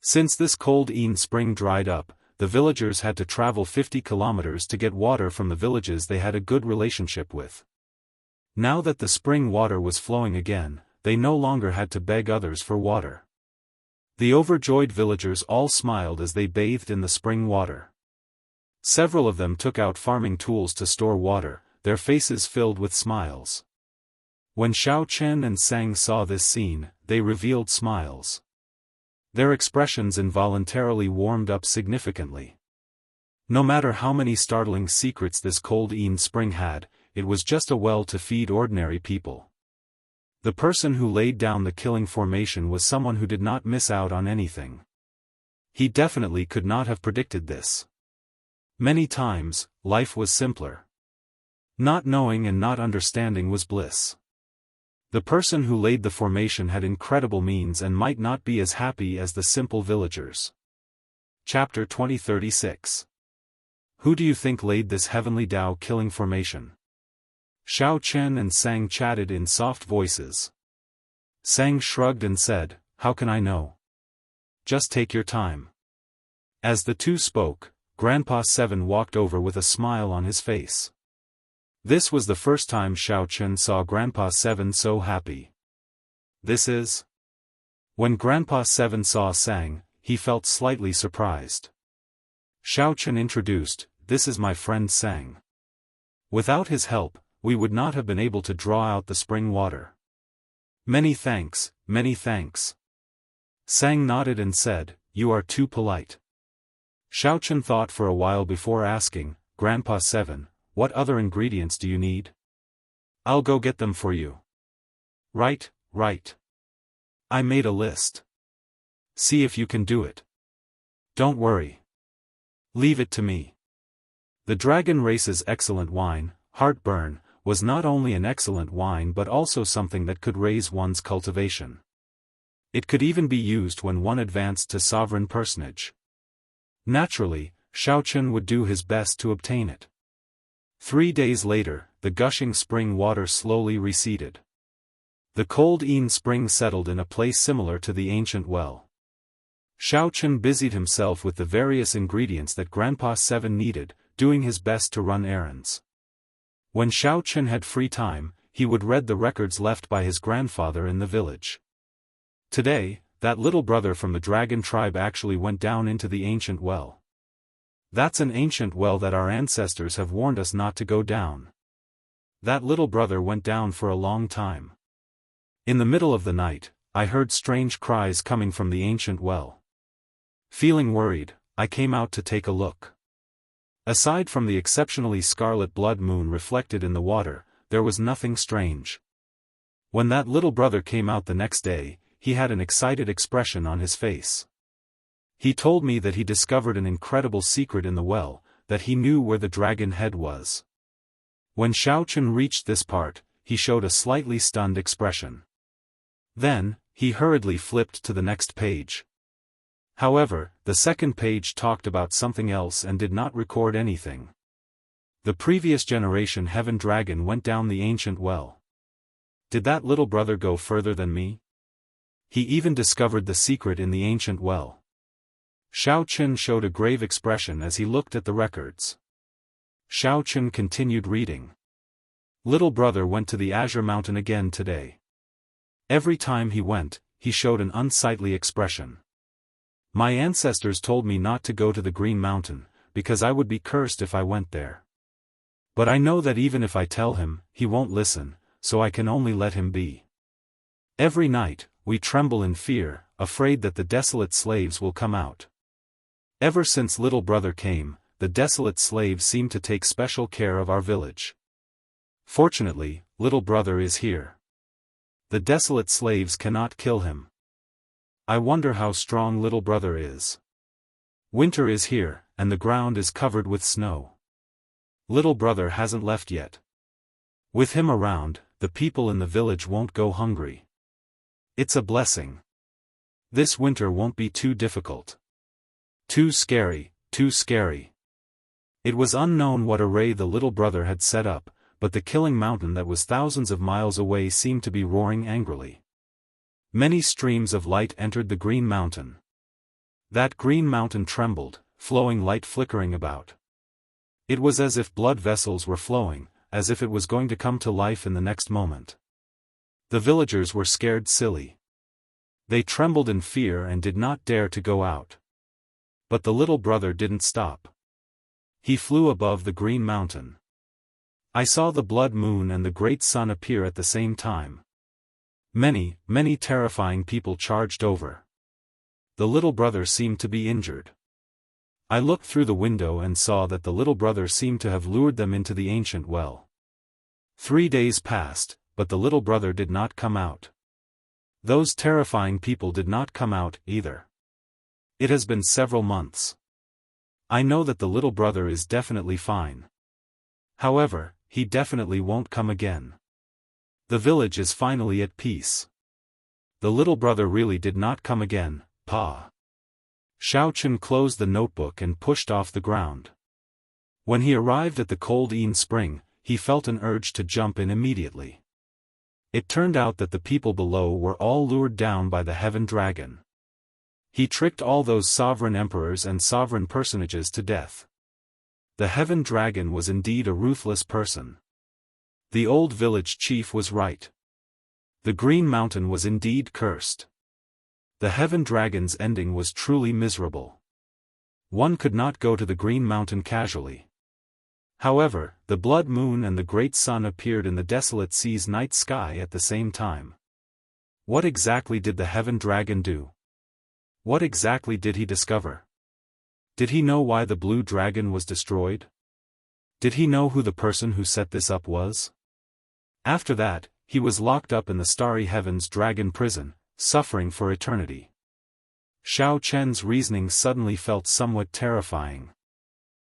Since this cold Yin spring dried up, the villagers had to travel 50 kilometers to get water from the villages they had a good relationship with. Now that the spring water was flowing again, they no longer had to beg others for water. The overjoyed villagers all smiled as they bathed in the spring water. Several of them took out farming tools to store water, their faces filled with smiles. When Xiao Chen and Sang saw this scene, they revealed smiles. Their expressions involuntarily warmed up significantly. No matter how many startling secrets this cold Yin spring had, it was just a well to feed ordinary people. The person who laid down the killing formation was someone who did not miss out on anything. He definitely could not have predicted this. Many times, life was simpler. Not knowing and not understanding was bliss. The person who laid the formation had incredible means and might not be as happy as the simple villagers. Chapter 2036. Who do you think laid this heavenly Dao killing formation? Xiao Chen and Sang chatted in soft voices. Sang shrugged and said, "How can I know? Just take your time." As the two spoke, Grandpa Seven walked over with a smile on his face. This was the first time Xiao Chen saw Grandpa Seven so happy. "This is..." When Grandpa Seven saw Sang, he felt slightly surprised. Xiao Chen introduced, "This is my friend Sang. Without his help, we would not have been able to draw out the spring water." Many thanks, many thanks." Sang nodded and said, "You are too polite." Xiao Chen thought for a while before asking, "Grandpa Seven, what other ingredients do you need? I'll go get them for you." Right. I made a list. See if you can do it. Don't worry. Leave it to me." The Dragon Race's excellent wine, Heartburn, was not only an excellent wine but also something that could raise one's cultivation. It could even be used when one advanced to sovereign personage. Naturally, Xiao Chen would do his best to obtain it. 3 days later, the gushing spring water slowly receded. The cold Yin spring settled in a place similar to the ancient well. Xiao Chen busied himself with the various ingredients that Grandpa Seven needed, doing his best to run errands. When Xiao Chen had free time, he would read the records left by his grandfather in the village. Today, that little brother from the dragon tribe actually went down into the ancient well. That's an ancient well that our ancestors have warned us not to go down. That little brother went down for a long time. In the middle of the night, I heard strange cries coming from the ancient well. Feeling worried, I came out to take a look. Aside from the exceptionally scarlet blood moon reflected in the water, there was nothing strange. When that little brother came out the next day, he had an excited expression on his face. He told me that he discovered an incredible secret in the well, that he knew where the dragon head was. When Xiaochen reached this part, he showed a slightly stunned expression. Then, he hurriedly flipped to the next page. However, the second page talked about something else and did not record anything. The previous generation heaven dragon went down the ancient well. Did that little brother go further than me? He even discovered the secret in the ancient well. Xiaochen showed a grave expression as he looked at the records. Xiaochen continued reading. Little brother went to the Azure Mountain again today. Every time he went, he showed an unsightly expression. My ancestors told me not to go to the Green Mountain, because I would be cursed if I went there. But I know that even if I tell him, he won't listen, so I can only let him be. Every night, we tremble in fear, afraid that the desolate slaves will come out. Ever since little brother came, the desolate slaves seem to take special care of our village. Fortunately, little brother is here. The desolate slaves cannot kill him. I wonder how strong little brother is. Winter is here, and the ground is covered with snow. Little brother hasn't left yet. With him around, the people in the village won't go hungry. It's a blessing. This winter won't be too difficult. Too scary, too scary. It was unknown what array the little brother had set up, but the killing mountain that was thousands of miles away seemed to be roaring angrily. Many streams of light entered the Green Mountain. That Green Mountain trembled, flowing light flickering about. It was as if blood vessels were flowing, as if it was going to come to life in the next moment. The villagers were scared silly. They trembled in fear and did not dare to go out. But the little brother didn't stop. He flew above the Green Mountain. I saw the blood moon and the great sun appear at the same time. Many, many terrifying people charged over. The little brother seemed to be injured. I looked through the window and saw that the little brother seemed to have lured them into the ancient well. 3 days passed, but the little brother did not come out. Those terrifying people did not come out, either. It has been several months. I know that the little brother is definitely fine. However, he definitely won't come again. The village is finally at peace. The little brother really did not come again, Pa. Xiaochen closed the notebook and pushed off the ground. When he arrived at the cold Yin spring, he felt an urge to jump in immediately. It turned out that the people below were all lured down by the heaven dragon. He tricked all those sovereign emperors and sovereign personages to death. The heaven dragon was indeed a ruthless person. The old village chief was right. The Green Mountain was indeed cursed. The heaven dragon's ending was truly miserable. One could not go to the Green Mountain casually. However, the blood moon and the great sun appeared in the desolate sea's night sky at the same time. What exactly did the heaven dragon do? What exactly did he discover? Did he know why the blue dragon was destroyed? Did he know who the person who set this up was? After that, he was locked up in the starry heavens dragon prison, suffering for eternity. Xiao Chen's reasoning suddenly felt somewhat terrifying.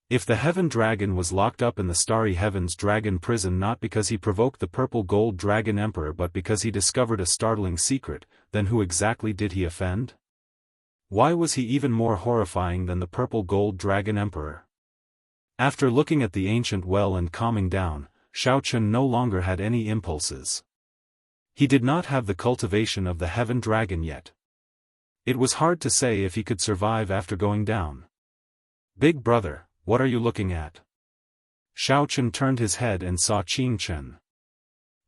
If the heaven dragon was locked up in the starry heavens dragon prison not because he provoked the purple gold dragon emperor but because he discovered a startling secret, then who exactly did he offend? Why was he even more horrifying than the purple gold dragon emperor? After looking at the ancient well and calming down, Xiaochen no longer had any impulses. He did not have the cultivation of the heaven dragon yet. It was hard to say if he could survive after going down. Big brother, what are you looking at? Xiaochen turned his head and saw Qingchen.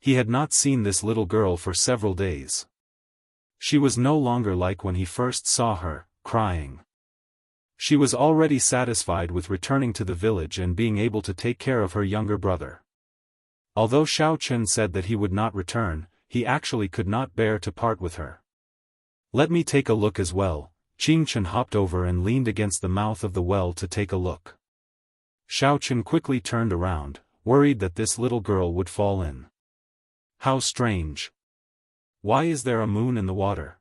He had not seen this little girl for several days. She was no longer like when he first saw her, crying. She was already satisfied with returning to the village and being able to take care of her younger brother. Although Xiaochen said that he would not return, he actually could not bear to part with her. Let me take a look as well. Qingchen hopped over and leaned against the mouth of the well to take a look. Xiaochen quickly turned around, worried that this little girl would fall in. How strange. Why is there a moon in the water?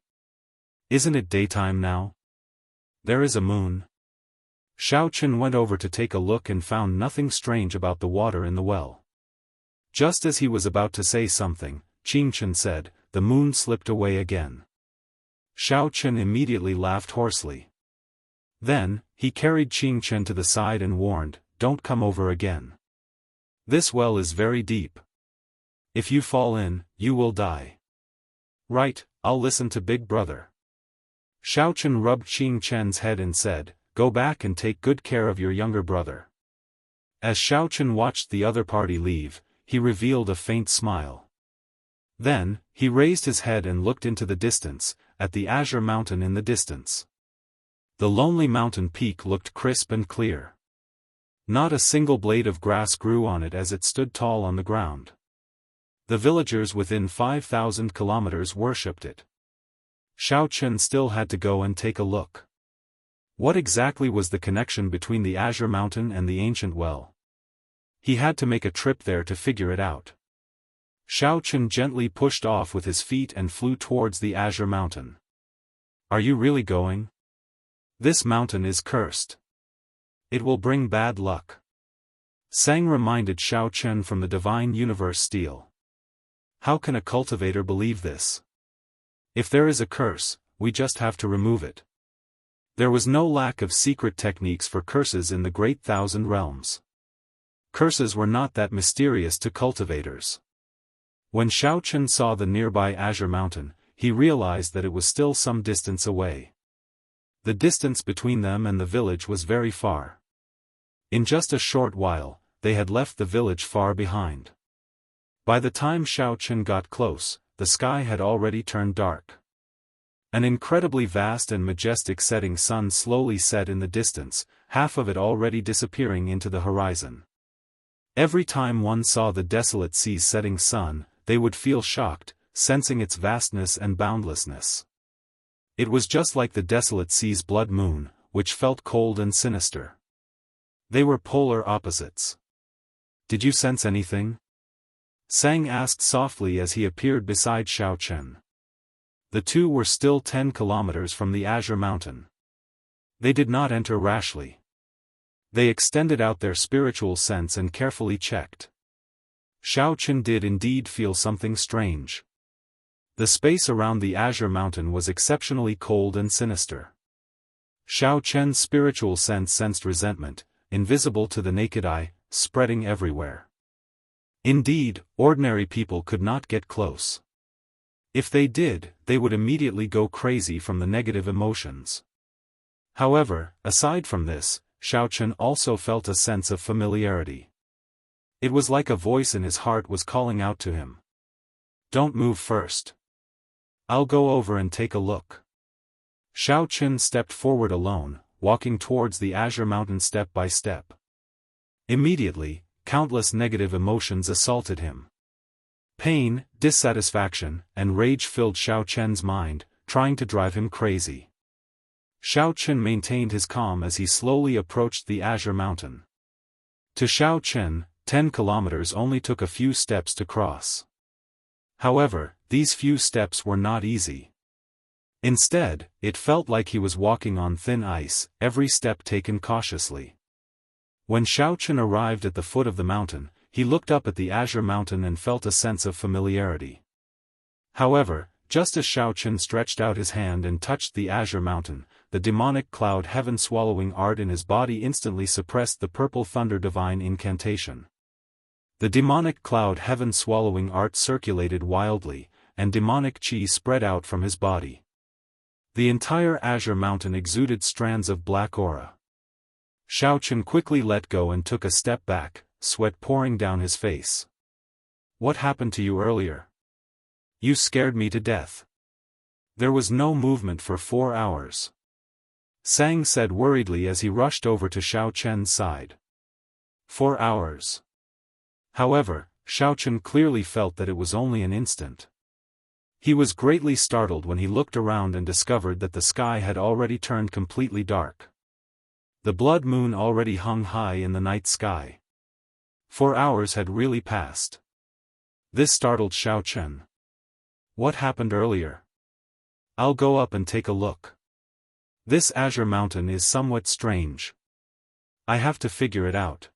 Isn't it daytime now? There is a moon. Xiaochen went over to take a look and found nothing strange about the water in the well. Just as he was about to say something, Qingchen said, "The moon slipped away again." Xiaochen immediately laughed hoarsely. Then, he carried Qingchen to the side and warned, "Don't come over again. This well is very deep. If you fall in, you will die." "Right, I'll listen to Big Brother." Xiaochen rubbed Qingchen's head and said, "Go back and take good care of your younger brother." As Xiaochen watched the other party leave, he revealed a faint smile. Then, he raised his head and looked into the distance, at the azure mountain in the distance. The lonely mountain peak looked crisp and clear. Not a single blade of grass grew on it as it stood tall on the ground. The villagers within 5,000 kilometers worshipped it. Xiaochen still had to go and take a look. What exactly was the connection between the azure mountain and the ancient well? He had to make a trip there to figure it out. Xiaochen gently pushed off with his feet and flew towards the azure mountain. "Are you really going? This mountain is cursed. It will bring bad luck." Sang reminded Xiaochen from the divine universe steel. How can a cultivator believe this? If there is a curse, we just have to remove it. There was no lack of secret techniques for curses in the Great Thousand Realms. Curses were not that mysterious to cultivators. When Xiaochen saw the nearby azure mountain, he realized that it was still some distance away. The distance between them and the village was very far. In just a short while, they had left the village far behind. By the time Xiaochen got close, the sky had already turned dark. An incredibly vast and majestic setting sun slowly set in the distance, half of it already disappearing into the horizon. Every time one saw the desolate sea's setting sun, they would feel shocked, sensing its vastness and boundlessness. It was just like the desolate sea's blood moon, which felt cold and sinister. They were polar opposites. "Did you sense anything?" Sang asked softly as he appeared beside Xiaochen. The two were still 10 kilometers from the azure mountain. They did not enter rashly. They extended out their spiritual sense and carefully checked. Xiaochen did indeed feel something strange. The space around the azure mountain was exceptionally cold and sinister. Xiaochen's spiritual sense sensed resentment, invisible to the naked eye, spreading everywhere. Indeed, ordinary people could not get close. If they did, they would immediately go crazy from the negative emotions. However, aside from this, Xiaochen also felt a sense of familiarity. It was like a voice in his heart was calling out to him. "Don't move first. I'll go over and take a look." Xiaochen stepped forward alone, walking towards the azure mountain step by step. Immediately, countless negative emotions assaulted him. Pain, dissatisfaction, and rage filled Xiaochen's mind, trying to drive him crazy. Xiaochen maintained his calm as he slowly approached the azure mountain. To Xiaochen, 10 kilometers only took a few steps to cross. However, these few steps were not easy. Instead, it felt like he was walking on thin ice, every step taken cautiously. When Xiaochen arrived at the foot of the mountain, he looked up at the azure mountain and felt a sense of familiarity. However, just as Xiaochen stretched out his hand and touched the azure mountain, the demonic cloud heaven-swallowing art in his body instantly suppressed the purple thunder divine incantation. The demonic cloud heaven-swallowing art circulated wildly, and demonic chi spread out from his body. The entire azure mountain exuded strands of black aura. Xiaochen quickly let go and took a step back, sweat pouring down his face. "What happened to you earlier? You scared me to death." There was no movement for 4 hours. Sang said worriedly as he rushed over to Xiaochen's side. 4 hours. However, Xiaochen clearly felt that it was only an instant. He was greatly startled when he looked around and discovered that the sky had already turned completely dark. The blood moon already hung high in the night sky. 4 hours had really passed. This startled Xiaochen. What happened earlier? I'll go up and take a look. This azure mountain is somewhat strange. I have to figure it out.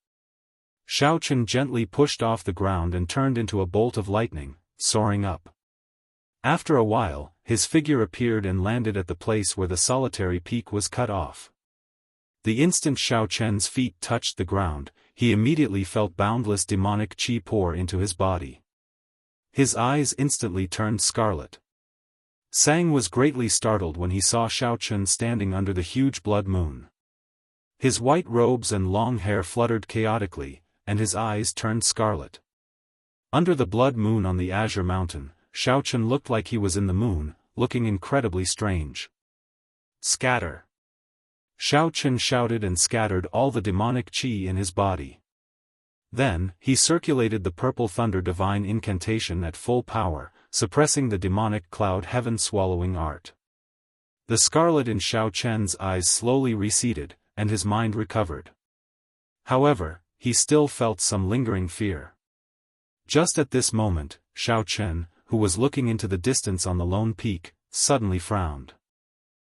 Xiaochen gently pushed off the ground and turned into a bolt of lightning, soaring up. After a while, his figure appeared and landed at the place where the solitary peak was cut off. The instant Xiaochen's feet touched the ground, he immediately felt boundless demonic qi pour into his body. His eyes instantly turned scarlet. Sang was greatly startled when he saw Xiaochen standing under the huge blood moon. His white robes and long hair fluttered chaotically, and his eyes turned scarlet. Under the blood moon on the azure mountain, Xiaochen looked like he was in the moon, looking incredibly strange. Scatter! Xiaochen shouted and scattered all the demonic qi in his body. Then, he circulated the purple thunder divine incantation at full power, suppressing the demonic cloud heaven-swallowing art. The scarlet in Xiaochen's eyes slowly receded, and his mind recovered. However, he still felt some lingering fear. Just at this moment, Xiaochen, who was looking into the distance on the lone peak, suddenly frowned.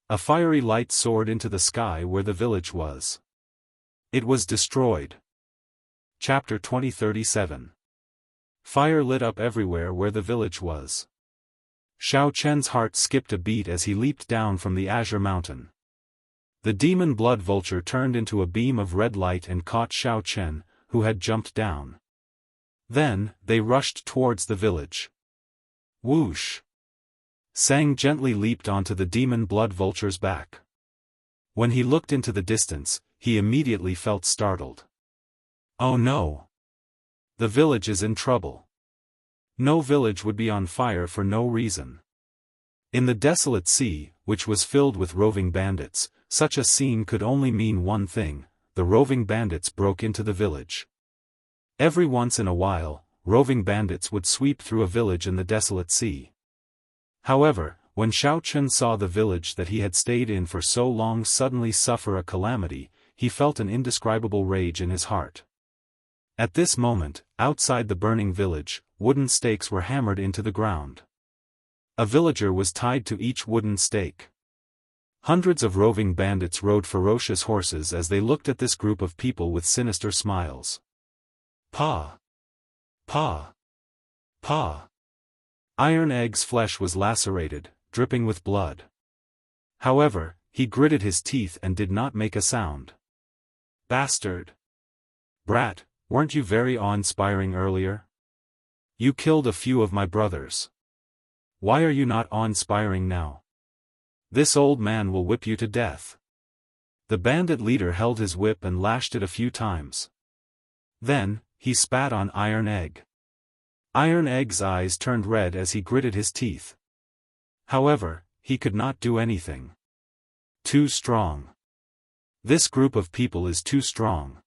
A fiery light soared into the sky where the village was. It was destroyed. Chapter 2037. Fire lit up everywhere where the village was. Xiaochen's heart skipped a beat as he leaped down from the azure mountain. The demon blood vulture turned into a beam of red light and caught Xiaochen, who had jumped down. Then, they rushed towards the village. Whoosh! Sang gently leaped onto the demon blood vulture's back. When he looked into the distance, he immediately felt startled. Oh no! The village is in trouble. No village would be on fire for no reason. In the desolate sea, which was filled with roving bandits, such a scene could only mean one thing: the roving bandits broke into the village. Every once in a while, roving bandits would sweep through a village in the desolate sea. However, when Xiaochen saw the village that he had stayed in for so long suddenly suffer a calamity, he felt an indescribable rage in his heart. At this moment, outside the burning village, wooden stakes were hammered into the ground. A villager was tied to each wooden stake. Hundreds of roving bandits rode ferocious horses as they looked at this group of people with sinister smiles. Pa! Pa! Pa! Iron Egg's flesh was lacerated, dripping with blood. However, he gritted his teeth and did not make a sound. Bastard! Brat, weren't you very awe-inspiring earlier? You killed a few of my brothers. Why are you not awe-inspiring now? This old man will whip you to death. The bandit leader held his whip and lashed it a few times. Then, he spat on Iron Egg. Iron Egg's eyes turned red as he gritted his teeth. However, he could not do anything. Too strong. This group of people is too strong.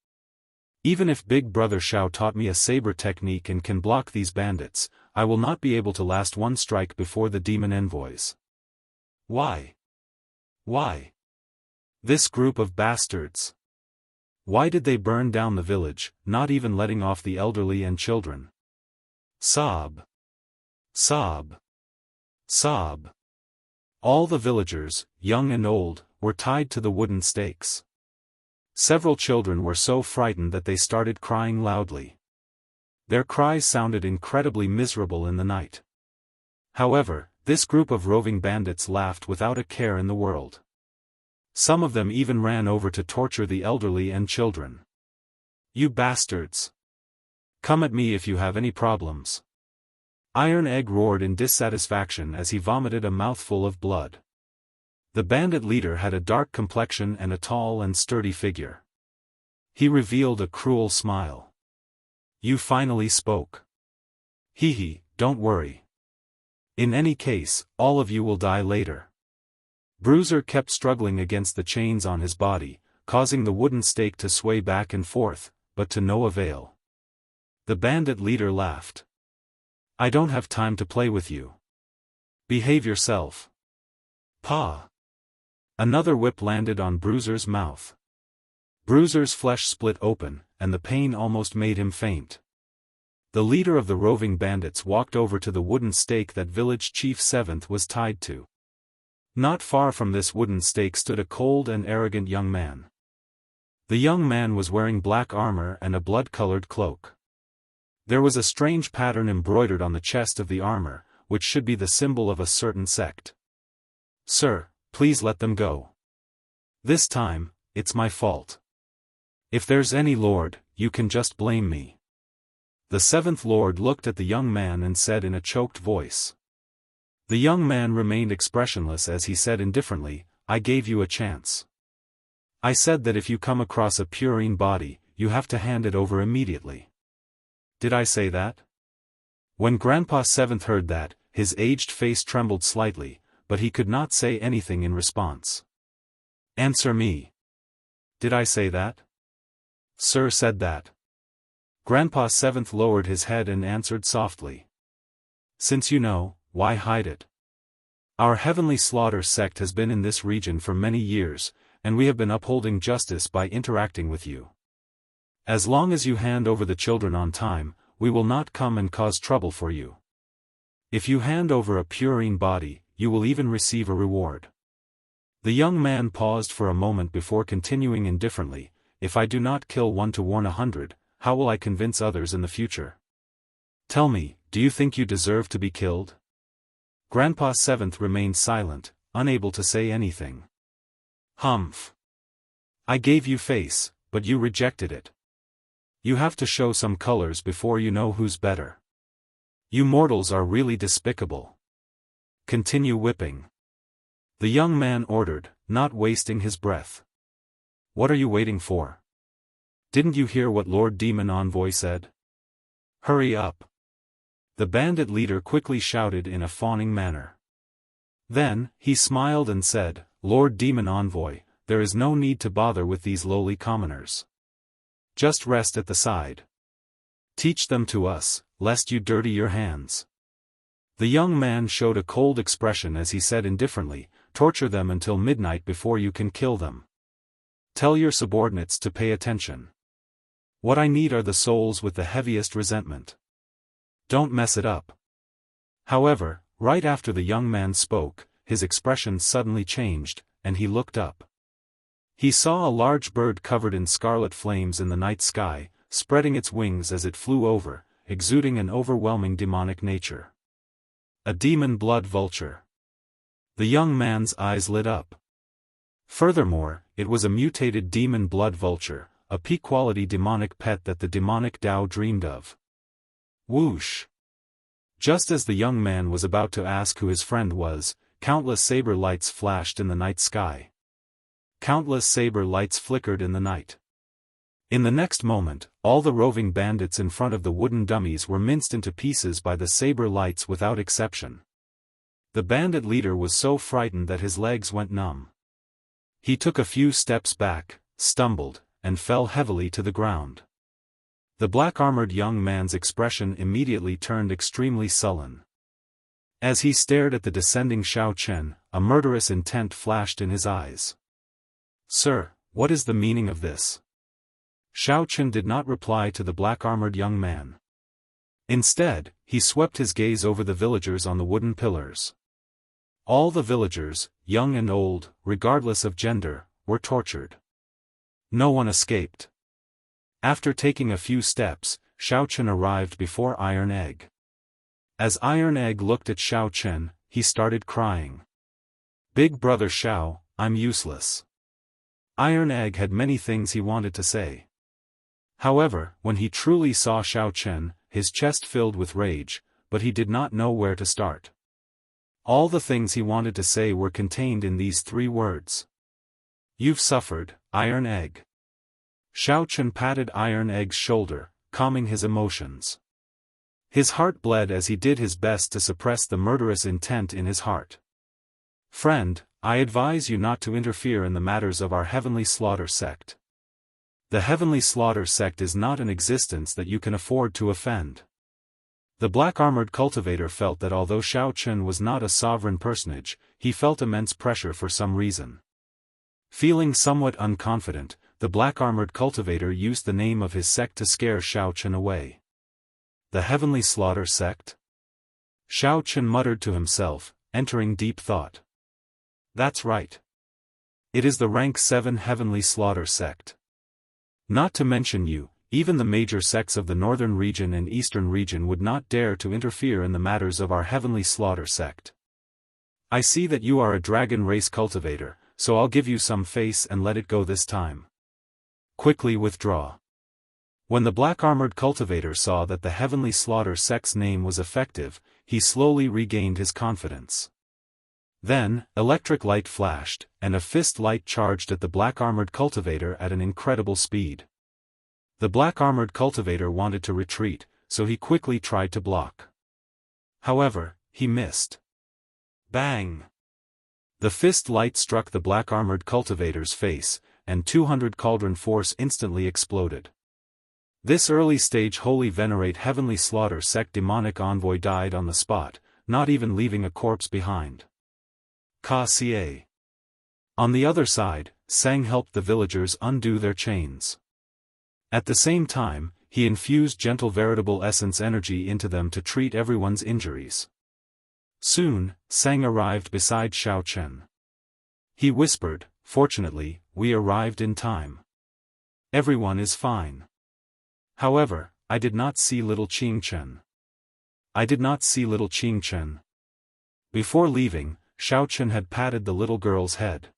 Even if Big Brother Xiao taught me a saber technique and can block these bandits, I will not be able to last one strike before the demon envoys. Why? Why? This group of bastards. Why did they burn down the village, not even letting off the elderly and children? Sob. Sob. Sob. All the villagers, young and old, were tied to the wooden stakes. Several children were so frightened that they started crying loudly. Their cries sounded incredibly miserable in the night. However, this group of roving bandits laughed without a care in the world. Some of them even ran over to torture the elderly and children. You bastards! Come at me if you have any problems. Iron Egg roared in dissatisfaction as he vomited a mouthful of blood. The bandit leader had a dark complexion and a tall and sturdy figure. He revealed a cruel smile. You finally spoke. Hee hee, don't worry. In any case, all of you will die later. Bruiser kept struggling against the chains on his body, causing the wooden stake to sway back and forth, but to no avail. The bandit leader laughed. I don't have time to play with you. Behave yourself. Pa! Another whip landed on Bruiser's mouth. Bruiser's flesh split open, and the pain almost made him faint. The leader of the roving bandits walked over to the wooden stake that village chief Seventh was tied to. Not far from this wooden stake stood a cold and arrogant young man. The young man was wearing black armor and a blood-colored cloak. There was a strange pattern embroidered on the chest of the armor, which should be the symbol of a certain sect. "Sir, please let them go. This time, it's my fault. If there's any lord, you can just blame me." The seventh lord looked at the young man and said in a choked voice. The young man remained expressionless as he said indifferently, "I gave you a chance. I said that if you come across a purine body, you have to hand it over immediately. Did I say that?" When Grandpa Seventh heard that, his aged face trembled slightly, but he could not say anything in response. "Answer me. Did I say that?" "Sir said that." Grandpa Seventh lowered his head and answered softly. "Since you know, why hide it? Our Heavenly Slaughter sect has been in this region for many years, and we have been upholding justice by interacting with you. As long as you hand over the children on time, we will not come and cause trouble for you. If you hand over a purine body, you will even receive a reward." The young man paused for a moment before continuing indifferently, "If I do not kill one to warn 100, how will I convince others in the future? Tell me, do you think you deserve to be killed?" Grandpa Seventh remained silent, unable to say anything. "Humph. I gave you face, but you rejected it. You have to show some colors before you know who's better. You mortals are really despicable. Continue whipping." The young man ordered, not wasting his breath. "What are you waiting for? Didn't you hear what Lord Demon Envoy said? Hurry up." The bandit leader quickly shouted in a fawning manner. Then, he smiled and said, "Lord Demon Envoy, there is no need to bother with these lowly commoners. Just rest at the side. Teach them to us, lest you dirty your hands." The young man showed a cold expression as he said indifferently, "Torture them until midnight before you can kill them. Tell your subordinates to pay attention. What I need are the souls with the heaviest resentment. Don't mess it up." However, right after the young man spoke, his expression suddenly changed, and he looked up. He saw a large bird covered in scarlet flames in the night sky, spreading its wings as it flew over, exuding an overwhelming demonic nature. A demon blood vulture. The young man's eyes lit up. Furthermore, it was a mutated demon blood vulture, a peak-quality demonic pet that the demonic Dao dreamed of. Whoosh! Just as the young man was about to ask who his friend was, countless saber lights flashed in the night sky. Countless saber lights flickered in the night. In the next moment, all the roving bandits in front of the wooden dummies were minced into pieces by the saber lights without exception. The bandit leader was so frightened that his legs went numb. He took a few steps back, stumbled, and fell heavily to the ground. The black-armored young man's expression immediately turned extremely sullen. As he stared at the descending Xiao Chen, a murderous intent flashed in his eyes. "Sir, what is the meaning of this?" Xiao Chen did not reply to the black-armored young man. Instead, he swept his gaze over the villagers on the wooden pillars. All the villagers, young and old, regardless of gender, were tortured. No one escaped. After taking a few steps, Xiao Chen arrived before Iron Egg. As Iron Egg looked at Xiao Chen, he started crying. "Big brother Xiao, I'm useless." Iron Egg had many things he wanted to say. However, when he truly saw Xiao Chen, his chest filled with rage, but he did not know where to start. All the things he wanted to say were contained in these 3 words. "You've suffered, Iron Egg." Xiao Chen patted Iron Egg's shoulder, calming his emotions. His heart bled as he did his best to suppress the murderous intent in his heart. "Friend, I advise you not to interfere in the matters of our Heavenly Slaughter sect. The Heavenly Slaughter sect is not an existence that you can afford to offend." The black-armored cultivator felt that although Xiao Chen was not a sovereign personage, he felt immense pressure for some reason. Feeling somewhat unconfident, the black-armored cultivator used the name of his sect to scare Xiao Chen away. The Heavenly Slaughter Sect? Xiao Chen muttered to himself, entering deep thought. That's right. It is the rank 7 Heavenly Slaughter Sect. Not to mention you, even the major sects of the northern region and eastern region would not dare to interfere in the matters of our Heavenly Slaughter Sect. I see that you are a dragon race cultivator, so I'll give you some face and let it go this time. Quickly withdraw. When the black-armored cultivator saw that the Heavenly Slaughter Sect's name was effective, he slowly regained his confidence. Then, electric light flashed, and a fist light charged at the black-armored cultivator at an incredible speed. The black-armored cultivator wanted to retreat, so he quickly tried to block. However, he missed. Bang! The fist light struck the black-armored cultivator's face, and 200 cauldron force instantly exploded. This early-stage holy venerate Heavenly Slaughter Sect demonic envoy died on the spot, not even leaving a corpse behind. Ka-ca. On the other side, Sang helped the villagers undo their chains. At the same time, he infused gentle veritable essence energy into them to treat everyone's injuries. Soon, Sang arrived beside Xiao Chen. He whispered, "Fortunately, we arrived in time. Everyone is fine. However, I did not see little Qingchen. I did not see little Qingchen." Before leaving, Xiao Chen had patted the little girl's head.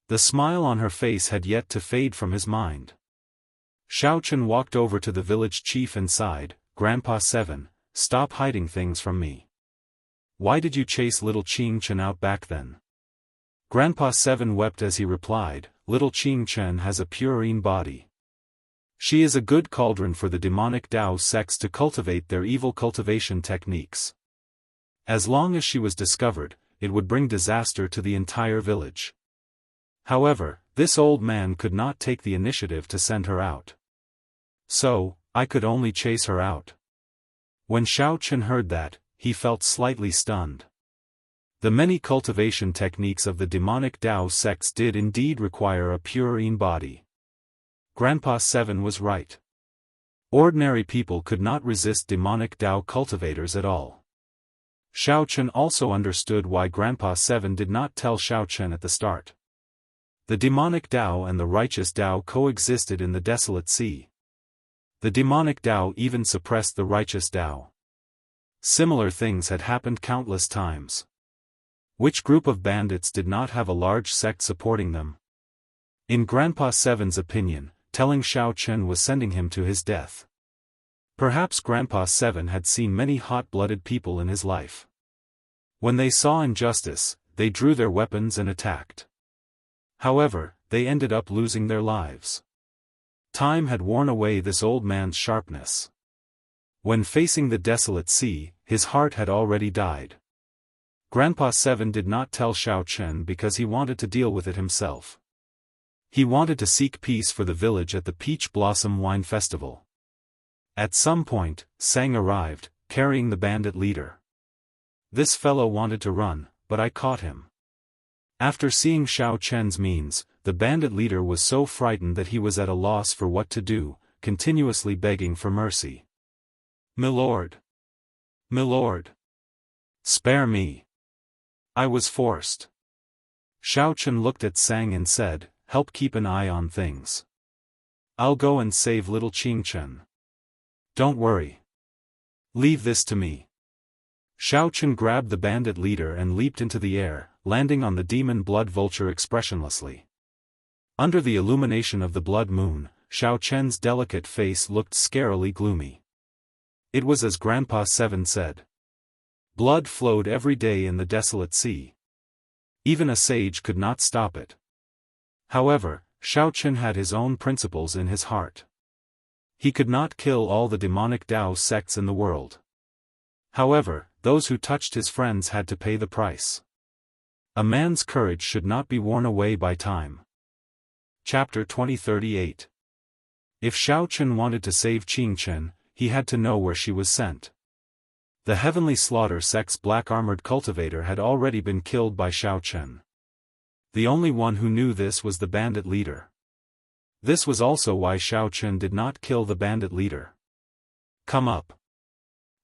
The smile on her face had yet to fade from his mind. Xiao Chen walked over to the village chief and sighed, "Grandpa 7, stop hiding things from me. Why did you chase little Qingchen out back then?" Grandpa 7 wept as he replied, "Little Qingchen has a purine body. She is a good cauldron for the demonic Dao sects to cultivate their evil cultivation techniques. As long as she was discovered, it would bring disaster to the entire village. However, this old man could not take the initiative to send her out. So, I could only chase her out." When Xiao Chen heard that, he felt slightly stunned. The many cultivation techniques of the demonic Dao sects did indeed require a purine body. Grandpa 7 was right. Ordinary people could not resist demonic Dao cultivators at all. Xiao Chen also understood why Grandpa 7 did not tell Xiao Chen at the start. The demonic Dao and the righteous Dao coexisted in the desolate sea. The demonic Dao even suppressed the righteous Dao. Similar things had happened countless times. Which group of bandits did not have a large sect supporting them? In Grandpa 7's opinion, telling Xiao Chen was sending him to his death. Perhaps Grandpa 7 had seen many hot-blooded people in his life. When they saw injustice, they drew their weapons and attacked. However, they ended up losing their lives. Time had worn away this old man's sharpness. When facing the desolate sea, his heart had already died. Grandpa 7 did not tell Xiao Chen because he wanted to deal with it himself. He wanted to seek peace for the village at the Peach Blossom Wine Festival. At some point, Sang arrived, carrying the bandit leader. "This fellow wanted to run, but I caught him." After seeing Xiao Chen's means, the bandit leader was so frightened that he was at a loss for what to do, continuously begging for mercy. "Milord! Milord! Spare me! I was forced." Xiao Chen looked at Sang and said, "Help keep an eye on things. I'll go and save little Qingchen. Don't worry. Leave this to me." Xiao Chen grabbed the bandit leader and leaped into the air, landing on the demon blood vulture expressionlessly. Under the illumination of the blood moon, Xiao Chen's delicate face looked scarily gloomy. It was as Grandpa 7 said. Blood flowed every day in the desolate sea. Even a sage could not stop it. However, Xiao Chen had his own principles in his heart. He could not kill all the demonic Dao sects in the world. However, those who touched his friends had to pay the price. A man's courage should not be worn away by time. Chapter 2038. If Xiao Chen wanted to save Qingchen, he had to know where she was sent. The Heavenly Slaughter sect's black-armored cultivator had already been killed by Xiao Chen. The only one who knew this was the bandit leader. This was also why Xiao Chen did not kill the bandit leader. Come up.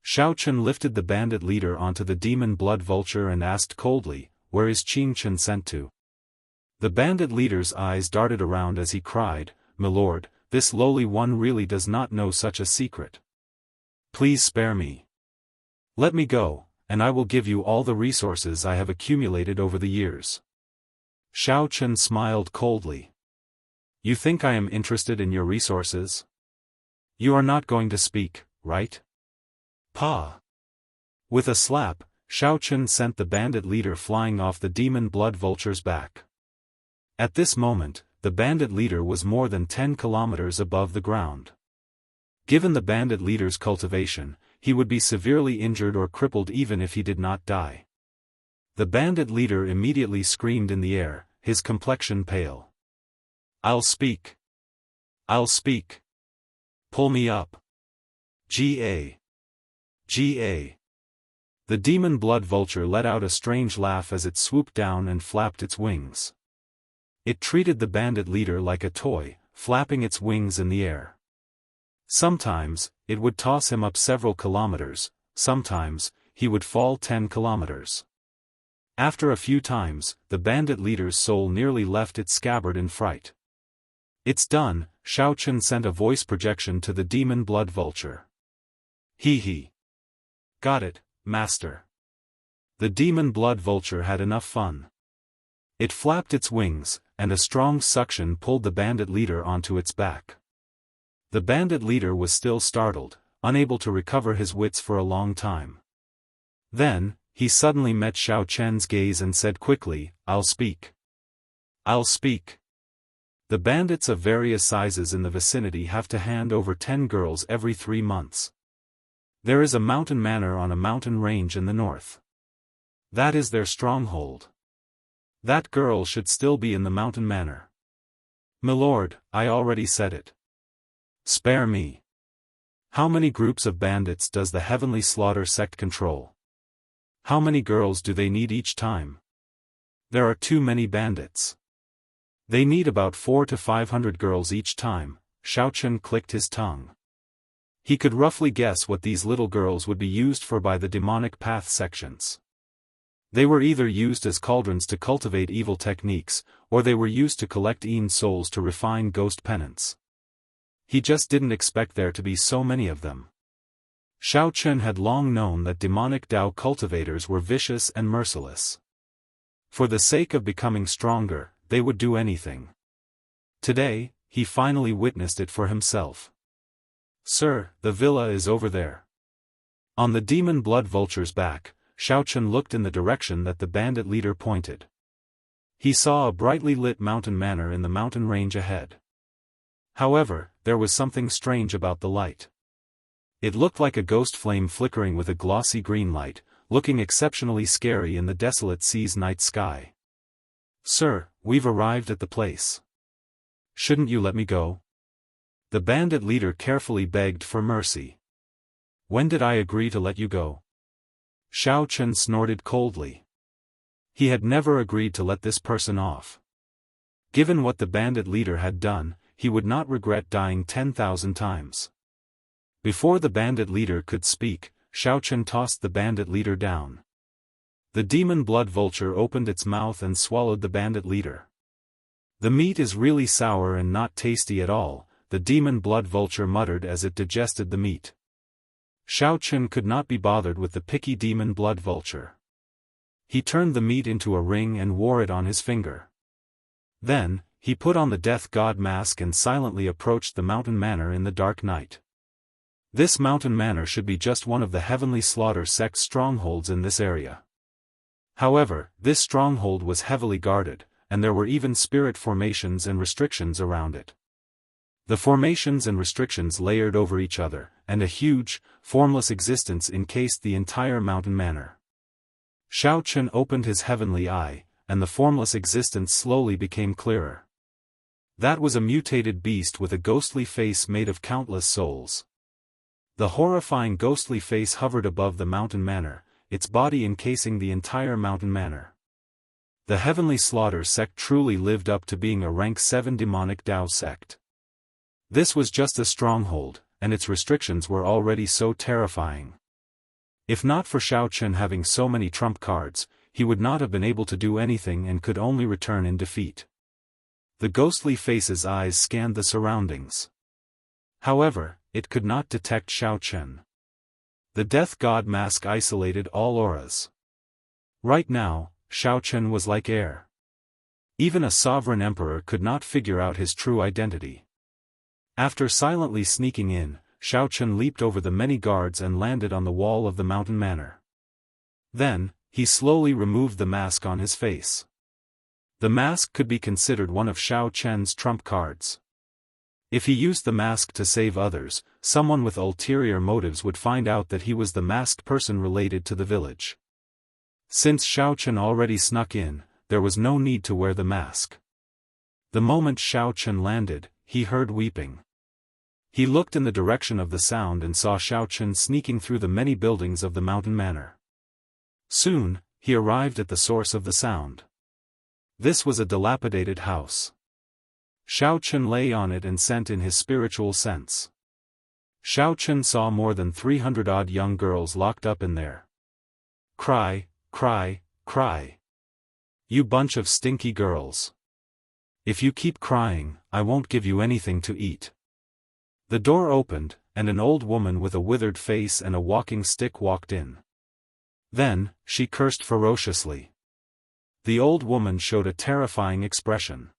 Xiao Chen lifted the bandit leader onto the demon blood vulture and asked coldly, "Where is Qing Chen sent to?" The bandit leader's eyes darted around as he cried, "My lord, this lowly one really does not know such a secret. Please spare me. Let me go, and I will give you all the resources I have accumulated over the years." Xiao Chen smiled coldly. "You think I am interested in your resources? You are not going to speak, right?" Pa! With a slap, Xiao Chen sent the bandit leader flying off the demon blood vulture's back. At this moment, the bandit leader was more than 10 kilometers above the ground. Given the bandit leader's cultivation, he would be severely injured or crippled even if he did not die. The bandit leader immediately screamed in the air, his complexion pale. "I'll speak. I'll speak. Pull me up. Ga. Ga." The demon blood vulture let out a strange laugh as it swooped down and flapped its wings. It treated the bandit leader like a toy, flapping its wings in the air. Sometimes, it would toss him up several kilometers, sometimes, he would fall 10 kilometers. After a few times, the bandit leader's soul nearly left its scabbard in fright. "It's done," Xiao Chen sent a voice projection to the demon blood vulture. He. Got it, master." The demon blood vulture had enough fun. It flapped its wings, and a strong suction pulled the bandit leader onto its back. The bandit leader was still startled, unable to recover his wits for a long time. Then, he suddenly met Xiao Chen's gaze and said quickly, "I'll speak. I'll speak." The bandits of various sizes in the vicinity have to hand over 10 girls every 3 months. There is a mountain manor on a mountain range in the north. That is their stronghold. That girl should still be in the mountain manor. "My lord, I already said it. Spare me. How many groups of bandits does the Heavenly Slaughter sect control? How many girls do they need each time? There are too many bandits. They need about 400 to 500 girls each time." Xiao Chen clicked his tongue. He could roughly guess what these little girls would be used for by the demonic path sections. They were either used as cauldrons to cultivate evil techniques, or they were used to collect souls to refine ghost penance. He just didn't expect there to be so many of them. Xiao Chen had long known that demonic Dao cultivators were vicious and merciless. For the sake of becoming stronger, they would do anything. Today, he finally witnessed it for himself. "Sir, the villa is over there." On the demon blood vulture's back, Xiao Chen looked in the direction that the bandit leader pointed. He saw a brightly lit mountain manor in the mountain range ahead. However, there was something strange about the light. It looked like a ghost flame flickering with a glossy green light, looking exceptionally scary in the desolate sea's night sky. "Sir, we've arrived at the place. Shouldn't you let me go?" The bandit leader carefully begged for mercy. "When did I agree to let you go?" Xiao Chen snorted coldly. He had never agreed to let this person off. Given what the bandit leader had done, he would not regret dying 10,000 times. Before the bandit leader could speak, Xiao Chen tossed the bandit leader down. The demon blood vulture opened its mouth and swallowed the bandit leader. "The meat is really sour and not tasty at all," the demon blood vulture muttered as it digested the meat. Xiao Chen could not be bothered with the picky demon blood vulture. He turned the meat into a ring and wore it on his finger. Then, he put on the death god mask and silently approached the mountain manor in the dark night. This mountain manor should be just one of the Heavenly Slaughter sect strongholds in this area. However, this stronghold was heavily guarded, and there were even spirit formations and restrictions around it. The formations and restrictions layered over each other, and a huge, formless existence encased the entire mountain manor. Xiao Chen opened his heavenly eye, and the formless existence slowly became clearer. That was a mutated beast with a ghostly face made of countless souls. The horrifying ghostly face hovered above the mountain manor, its body encasing the entire mountain manor. The Heavenly Slaughter sect truly lived up to being a rank 7 demonic Dao sect. This was just a stronghold, and its restrictions were already so terrifying. If not for Xiao Chen having so many trump cards, he would not have been able to do anything and could only return in defeat. The ghostly face's eyes scanned the surroundings. However, it could not detect Xiao Chen. The death god mask isolated all auras. Right now, Xiao Chen was like air. Even a sovereign emperor could not figure out his true identity. After silently sneaking in, Xiao Chen leaped over the many guards and landed on the wall of the mountain manor. Then, he slowly removed the mask on his face. The mask could be considered one of Xiao Chen's trump cards. If he used the mask to save others, someone with ulterior motives would find out that he was the masked person related to the village. Since Xiao Chen already snuck in, there was no need to wear the mask. The moment Xiao Chen landed, he heard weeping. He looked in the direction of the sound and saw Xiao Chen sneaking through the many buildings of the mountain manor. Soon, he arrived at the source of the sound. This was a dilapidated house. Xiao Chen lay on it and sent in his spiritual sense. Xiao Chen saw more than 300-odd young girls locked up in there. Cry, cry, cry. You bunch of stinky girls. If you keep crying, I won't give you anything to eat. The door opened, and an old woman with a withered face and a walking stick walked in. Then, she cursed ferociously. The old woman showed a terrifying expression.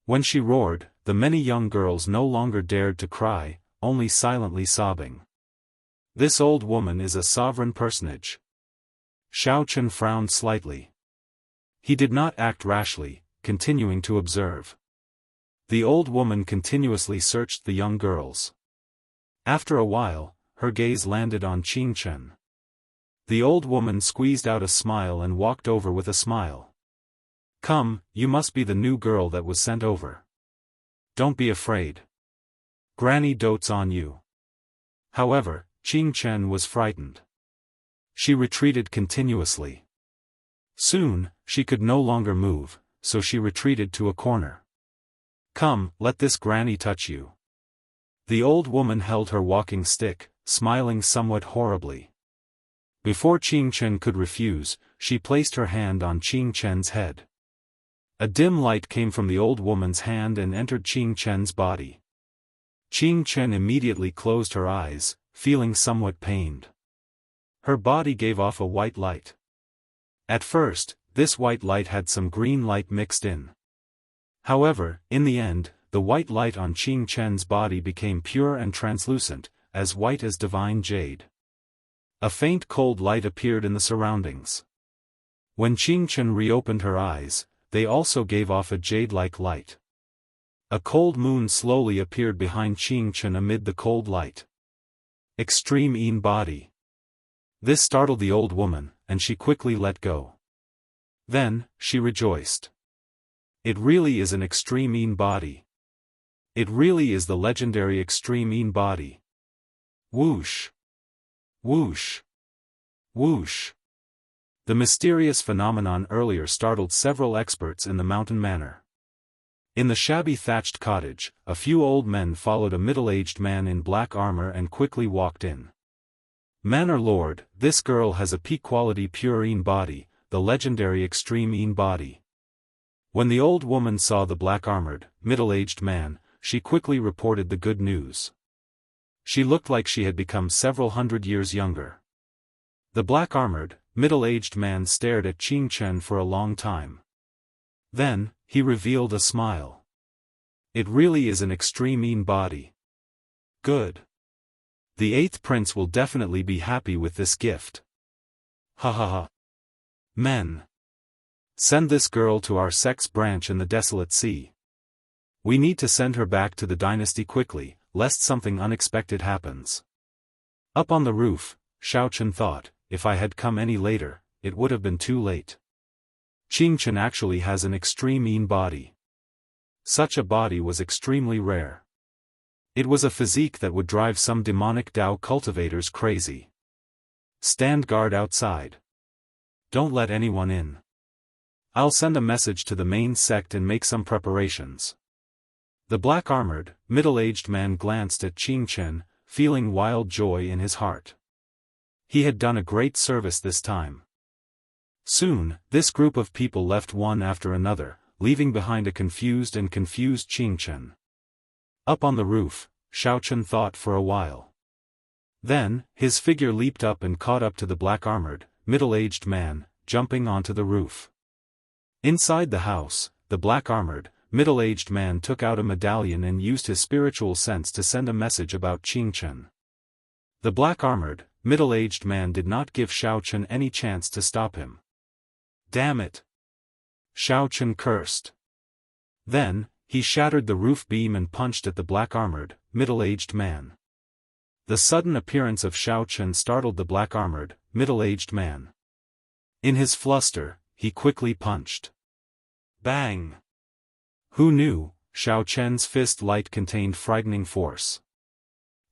When she roared, the many young girls no longer dared to cry, only silently sobbing. This old woman is a sovereign personage. Xiao Chen frowned slightly. He did not act rashly, continuing to observe. The old woman continuously searched the young girls. After a while, her gaze landed on Qing Chen. The old woman squeezed out a smile and walked over with a smile. Come, you must be the new girl that was sent over. Don't be afraid. Granny dotes on you. However, Qing Chen was frightened. She retreated continuously. Soon, she could no longer move, so she retreated to a corner. Come, let this granny touch you. The old woman held her walking stick, smiling somewhat horribly. Before Qing Chen could refuse, she placed her hand on Qing Chen's head. A dim light came from the old woman's hand and entered Qing Chen's body. Qing Chen immediately closed her eyes, feeling somewhat pained. Her body gave off a white light. At first, this white light had some green light mixed in. However, in the end, the white light on Qing Chen's body became pure and translucent, as white as divine jade. A faint cold light appeared in the surroundings. When Qing Chen reopened her eyes, they also gave off a jade-like light. A cold moon slowly appeared behind Qing Chen amid the cold light. Extreme Yin body. This startled the old woman, and she quickly let go. Then, she rejoiced. It really is an extreme Yin body. It really is the legendary extreme Yin body. Whoosh! Whoosh! Whoosh! The mysterious phenomenon earlier startled several experts in the mountain manor. In the shabby thatched cottage, a few old men followed a middle-aged man in black armor and quickly walked in. Manor Lord, this girl has a peak-quality pure Yin body, the legendary extreme Yin body. When the old woman saw the black-armored, middle-aged man, she quickly reported the good news. She looked like she had become several hundred years younger. The black-armored, middle-aged man stared at Qing Chen for a long time. Then, he revealed a smile. It really is an extreme Yin body. Good. The 8th prince will definitely be happy with this gift. Ha ha ha. Men. Send this girl to our sect's branch in the desolate sea. We need to send her back to the dynasty quickly, lest something unexpected happens. Up on the roof, Xiao Chen thought, if I had come any later, it would have been too late. Qing Chen actually has an extreme Yin body. Such a body was extremely rare. It was a physique that would drive some demonic Dao cultivators crazy. Stand guard outside. Don't let anyone in. I'll send a message to the main sect and make some preparations. The black-armored, middle-aged man glanced at Qing Chen, feeling wild joy in his heart. He had done a great service this time. Soon, this group of people left one after another, leaving behind a confused Qing Chen. Up on the roof, Xiao Chen thought for a while. Then, his figure leaped up and caught up to the black-armored, middle-aged man, jumping onto the roof. Inside the house, the black-armored, middle-aged man took out a medallion and used his spiritual sense to send a message about Qing Chen. The black-armored, middle-aged man did not give Xiao Chen any chance to stop him. Damn it! Xiao Chen cursed. Then, he shattered the roof beam and punched at the black-armored, middle-aged man. The sudden appearance of Xiao Chen startled the black-armored, middle-aged man. In his fluster, he quickly punched. Bang! Who knew, Xiao Chen's fist light contained frightening force.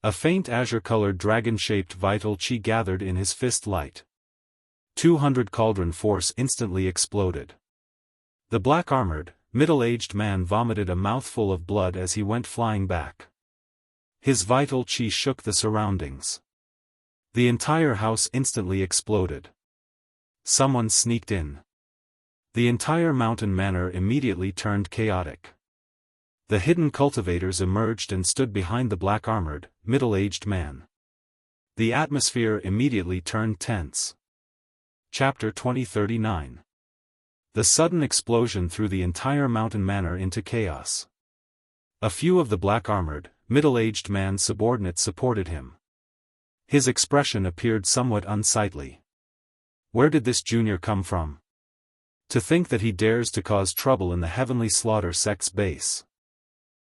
A faint azure-colored dragon-shaped vital qi gathered in his fist light. 200 cauldron force instantly exploded. The black-armored, middle-aged man vomited a mouthful of blood as he went flying back. His vital qi shook the surroundings. The entire house instantly exploded. Someone sneaked in. The entire mountain manor immediately turned chaotic. The hidden cultivators emerged and stood behind the black-armored, middle-aged man. The atmosphere immediately turned tense. Chapter 2039. The sudden explosion threw the entire mountain manor into chaos. A few of the black-armored, middle-aged man's subordinates supported him. His expression appeared somewhat unsightly. Where did this junior come from? To think that he dares to cause trouble in the Heavenly Slaughter sect's base.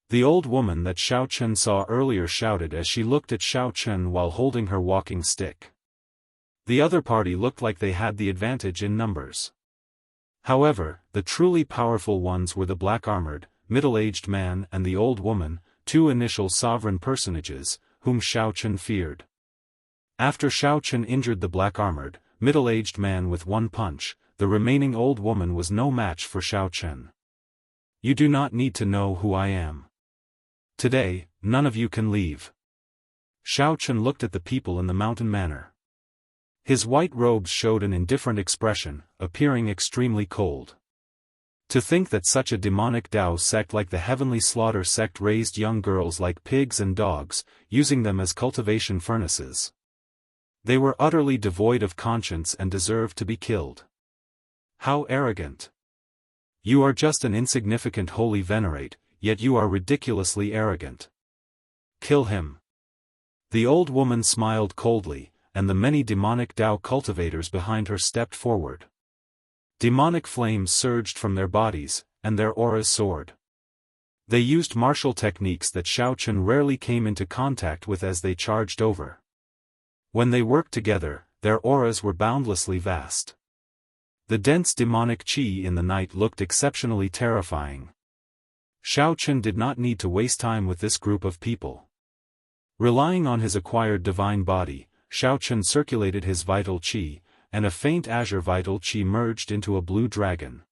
The old woman that Xiao Chen saw earlier shouted as she looked at Xiao Chen while holding her walking stick. The other party looked like they had the advantage in numbers. However, the truly powerful ones were the black-armored, middle-aged man and the old woman, two initial sovereign personages, whom Xiao Chen feared. After Xiao Chen injured the black-armored, middle-aged man with one punch, the remaining old woman was no match for Xiao Chen. You do not need to know who I am. Today, none of you can leave. Xiao Chen looked at the people in the mountain manor. His white robes showed an indifferent expression, appearing extremely cold. To think that such a demonic Dao sect like the Heavenly Slaughter sect raised young girls like pigs and dogs, using them as cultivation furnaces. They were utterly devoid of conscience and deserved to be killed. How arrogant! You are just an insignificant holy venerate, yet you are ridiculously arrogant. Kill him. The old woman smiled coldly, and the many demonic Dao cultivators behind her stepped forward. Demonic flames surged from their bodies, and their auras soared. They used martial techniques that Xiao Chen rarely came into contact with as they charged over. When they worked together, their auras were boundlessly vast. The dense demonic qi in the night looked exceptionally terrifying. Xiao Chen did not need to waste time with this group of people. Relying on his acquired divine body, Xiao Chen circulated his vital qi, and a faint azure vital qi merged into a blue dragon.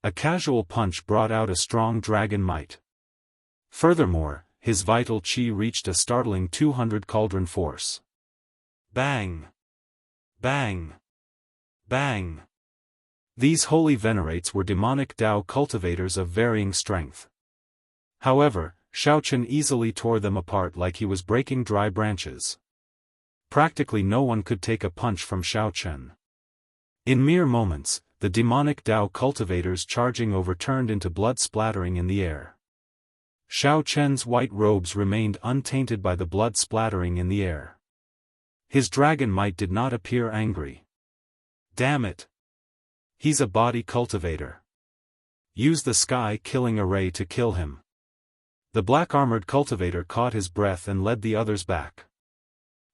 A casual punch brought out a strong dragon might. Furthermore, his vital qi reached a startling 200 cauldron force. Bang! Bang! Bang! These holy venerates were demonic Dao cultivators of varying strength. However, Xiao Chen easily tore them apart like he was breaking dry branches. Practically no one could take a punch from Xiao Chen. In mere moments, the demonic Dao cultivators charging over turned into blood splattering in the air. Xiao Chen's white robes remained untainted by the blood splattering in the air. His dragon might did not appear angry. Damn it! He's a body cultivator. Use the sky killing array to kill him. The black-armored cultivator caught his breath and led the others back.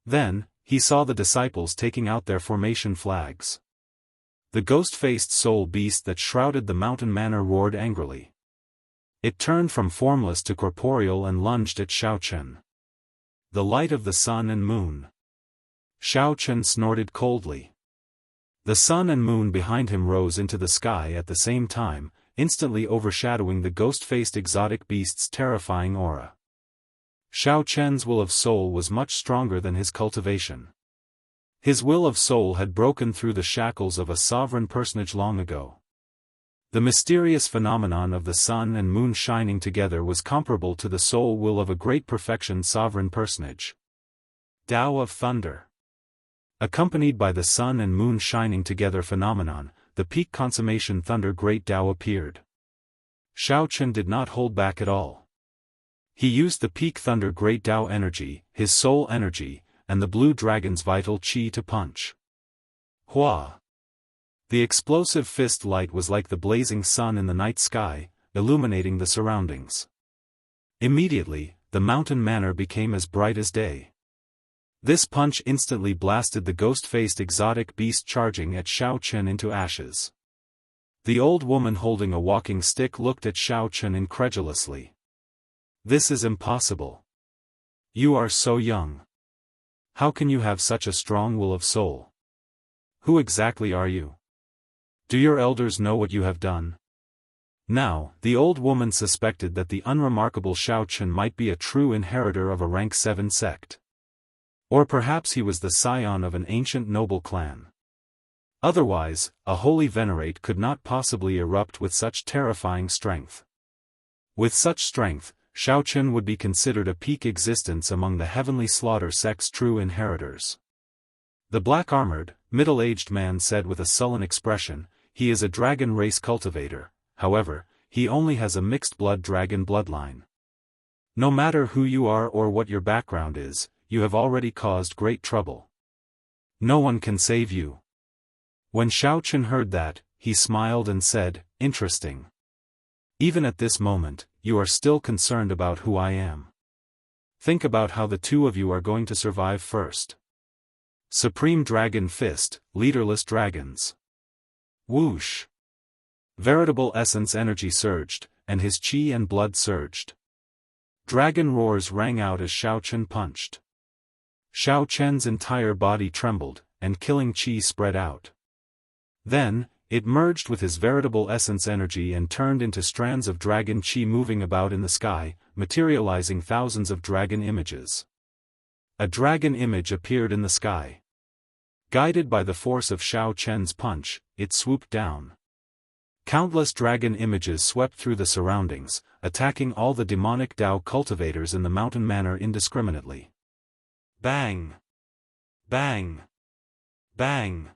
Then, he saw the disciples taking out their formation flags. The ghost-faced soul beast that shrouded the mountain manor roared angrily. It turned from formless to corporeal and lunged at Xiao Chen. The light of the sun and moon. Xiao Chen snorted coldly. The sun and moon behind him rose into the sky at the same time, instantly overshadowing the ghost-faced exotic beast's terrifying aura. Xiao Chen's will of soul was much stronger than his cultivation. His will of soul had broken through the shackles of a sovereign personage long ago. The mysterious phenomenon of the sun and moon shining together was comparable to the soul will of a great perfection sovereign personage. Tao of Thunder. Accompanied by the sun and moon shining together phenomenon, the peak consummation thunder great Tao appeared. Xiao Chen did not hold back at all. He used the peak thunder great Tao energy, his soul energy, and the blue dragon's vital qi to punch. Hua! The explosive fist light was like the blazing sun in the night sky, illuminating the surroundings. Immediately, the mountain manor became as bright as day. This punch instantly blasted the ghost-faced exotic beast charging at Xiao Chen into ashes. The old woman holding a walking stick looked at Xiao Chen incredulously. This is impossible. You are so young. How can you have such a strong will of soul? Who exactly are you? Do your elders know what you have done? Now, the old woman suspected that the unremarkable Xiao Chen might be a true inheritor of a rank 7 sect. Or perhaps he was the scion of an ancient noble clan. Otherwise, a holy venerate could not possibly erupt with such terrifying strength. With such strength, Xiao Chen would be considered a peak existence among the heavenly slaughter sect's true inheritors. The black-armored, middle-aged man said with a sullen expression, he is a dragon race cultivator, however, he only has a mixed-blood dragon bloodline. No matter who you are or what your background is, you have already caused great trouble. No one can save you. When Xiao Chen heard that, he smiled and said, interesting. Even at this moment, you are still concerned about who I am. Think about how the two of you are going to survive first. Supreme Dragon Fist, leaderless dragons. Whoosh! Veritable essence energy surged, and his qi and blood surged. Dragon roars rang out as Xiao Chen punched. Xiao Chen's entire body trembled, and killing qi spread out. Then, it merged with his veritable essence energy and turned into strands of dragon qi moving about in the sky, materializing thousands of dragon images. A dragon image appeared in the sky. Guided by the force of Xiao Chen's punch, it swooped down. Countless dragon images swept through the surroundings, attacking all the demonic Tao cultivators in the mountain manor indiscriminately. Bang! Bang! Bang!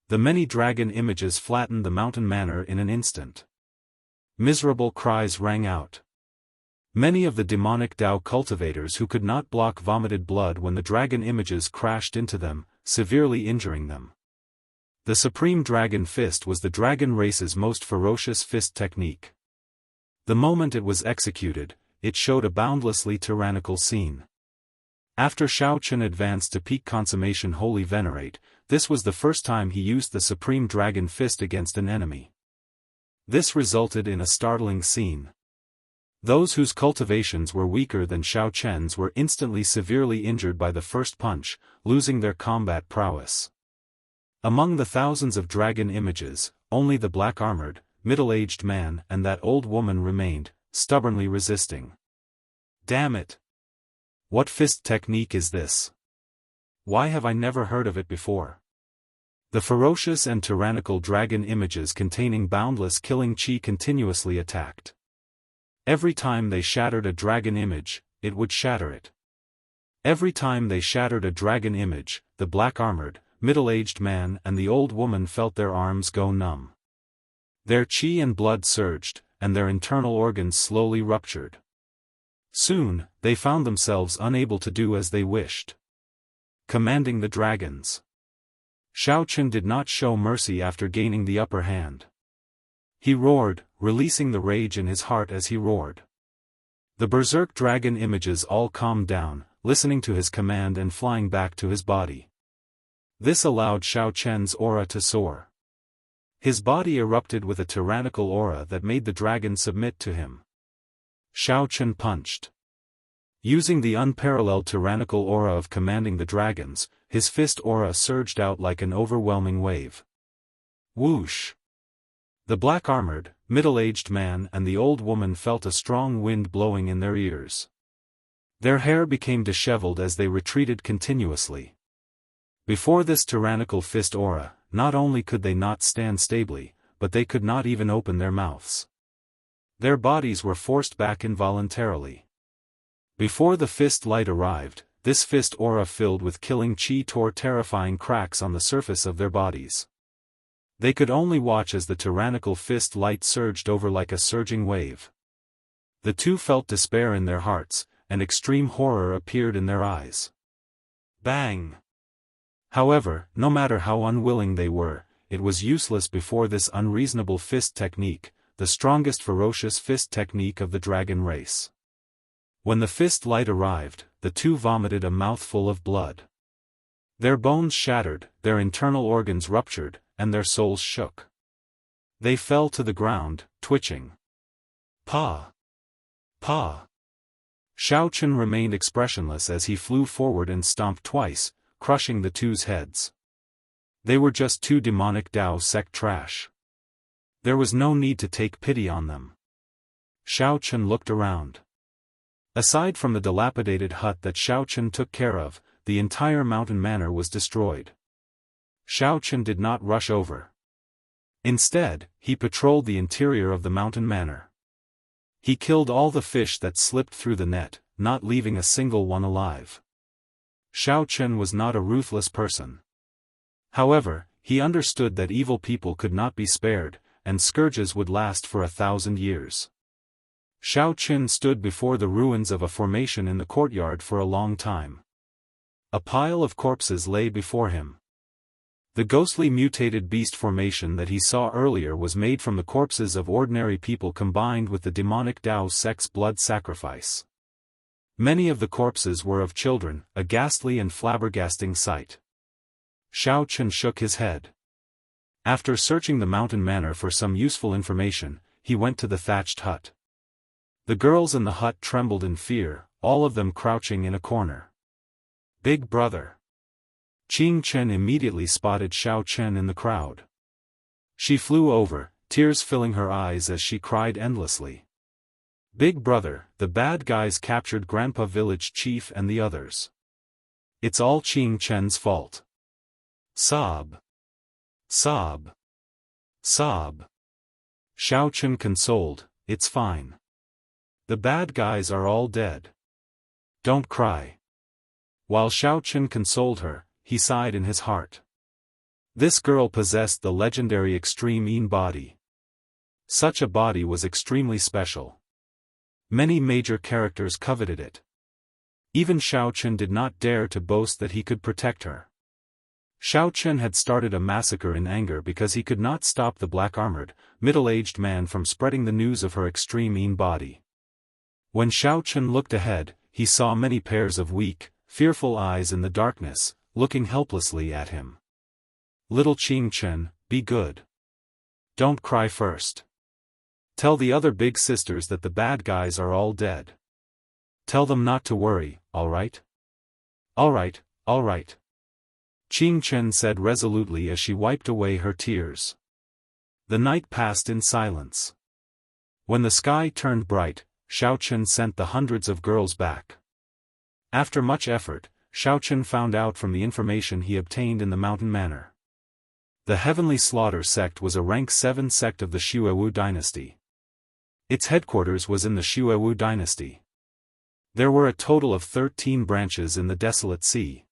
The many dragon images flattened the mountain manor in an instant. Miserable cries rang out. Many of the demonic Tao cultivators who could not block vomited blood when the dragon images crashed into them, severely injuring them. The Supreme Dragon Fist was the dragon race's most ferocious fist technique. The moment it was executed, it showed a boundlessly tyrannical scene. After Xiao Chen advanced to peak consummation holy venerate, this was the first time he used the Supreme Dragon Fist against an enemy. This resulted in a startling scene. Those whose cultivations were weaker than Xiao Chen's were instantly severely injured by the first punch, losing their combat prowess. Among the thousands of dragon images, only the black-armored, middle-aged man and that old woman remained, stubbornly resisting. Damn it! What fist technique is this? Why have I never heard of it before? The ferocious and tyrannical dragon images containing boundless killing qi continuously attacked. Every time they shattered a dragon image, it would shatter it. Every time they shattered a dragon image, the black-armored, middle-aged man and the old woman felt their arms go numb. Their qi and blood surged, and their internal organs slowly ruptured. Soon, they found themselves unable to do as they wished. Commanding the dragons. Xiao Chen did not show mercy after gaining the upper hand. He roared, releasing the rage in his heart as he roared. The berserk dragon images all calmed down, listening to his command and flying back to his body. This allowed Xiao Chen's aura to soar. His body erupted with a tyrannical aura that made the dragon submit to him. Xiao Chen punched. Using the unparalleled tyrannical aura of commanding the dragons, his fist aura surged out like an overwhelming wave. Whoosh! The black-armored, middle-aged man and the old woman felt a strong wind blowing in their ears. Their hair became disheveled as they retreated continuously. Before this tyrannical fist aura, not only could they not stand stably, but they could not even open their mouths. Their bodies were forced back involuntarily. Before the fist light arrived, this fist aura filled with killing chi tore terrifying cracks on the surface of their bodies. They could only watch as the tyrannical fist light surged over like a surging wave. The two felt despair in their hearts, and extreme horror appeared in their eyes. Bang! However, no matter how unwilling they were, it was useless before this unreasonable fist technique, the strongest ferocious fist technique of the dragon race. When the fist light arrived, the two vomited a mouthful of blood. Their bones shattered, their internal organs ruptured, and their souls shook. They fell to the ground, twitching. Pa! Pa! Xiao Chen remained expressionless as he flew forward and stomped twice, crushing the two's heads. They were just two demonic Dao sect trash. There was no need to take pity on them. Xiao Chen looked around. Aside from the dilapidated hut that Xiao Chen took care of, the entire mountain manor was destroyed. Xiao Chen did not rush over. Instead, he patrolled the interior of the mountain manor. He killed all the fish that slipped through the net, not leaving a single one alive. Xiao Chen was not a ruthless person. However, he understood that evil people could not be spared, and scourges would last for 1,000 years. Xiao Chen stood before the ruins of a formation in the courtyard for a long time. A pile of corpses lay before him. The ghostly mutated beast formation that he saw earlier was made from the corpses of ordinary people combined with the demonic Dao sect's blood sacrifice. Many of the corpses were of children, a ghastly and flabbergasting sight. Xiao Chen shook his head. After searching the mountain manor for some useful information, he went to the thatched hut. The girls in the hut trembled in fear, all of them crouching in a corner. Big brother. Qing Chen immediately spotted Xiao Chen in the crowd. She flew over, tears filling her eyes as she cried endlessly. Big brother, the bad guys captured Grandpa Village Chief and the others. It's all Qing Chen's fault. Sob. Sob. Sob. Xiao Chen consoled, it's fine. The bad guys are all dead. Don't cry. While Xiao Chen consoled her, he sighed in his heart. This girl possessed the legendary extreme Yin body. Such a body was extremely special. Many major characters coveted it. Even Xiao Chen did not dare to boast that he could protect her. Xiao Chen had started a massacre in anger because he could not stop the black-armored, middle-aged man from spreading the news of her extreme Yin body. When Xiao Chen looked ahead, he saw many pairs of weak, fearful eyes in the darkness, looking helplessly at him. Little Qing Chen, be good. Don't cry first. Tell the other big sisters that the bad guys are all dead. Tell them not to worry, alright? Alright, alright. Qing Chen said resolutely as she wiped away her tears. The night passed in silence. When the sky turned bright, Xiao Chen sent the hundreds of girls back. After much effort, Xiao Chen found out from the information he obtained in the mountain manor. The Heavenly Slaughter sect was a rank 7 sect of the Xuewu dynasty. Its headquarters was in the Xuewu dynasty. There were a total of 13 branches in the Desolate Sea.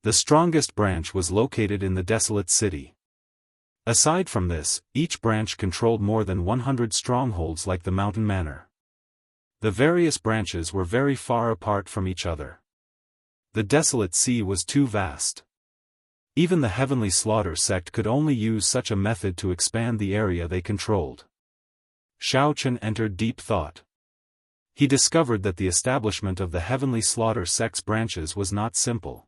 The strongest branch was located in the Desolate City. Aside from this, each branch controlled more than 100 strongholds like the mountain manor. The various branches were very far apart from each other. The Desolate Sea was too vast. Even the Heavenly Slaughter sect could only use such a method to expand the area they controlled. Xiao Chen entered deep thought. He discovered that the establishment of the Heavenly Slaughter sect's branches was not simple.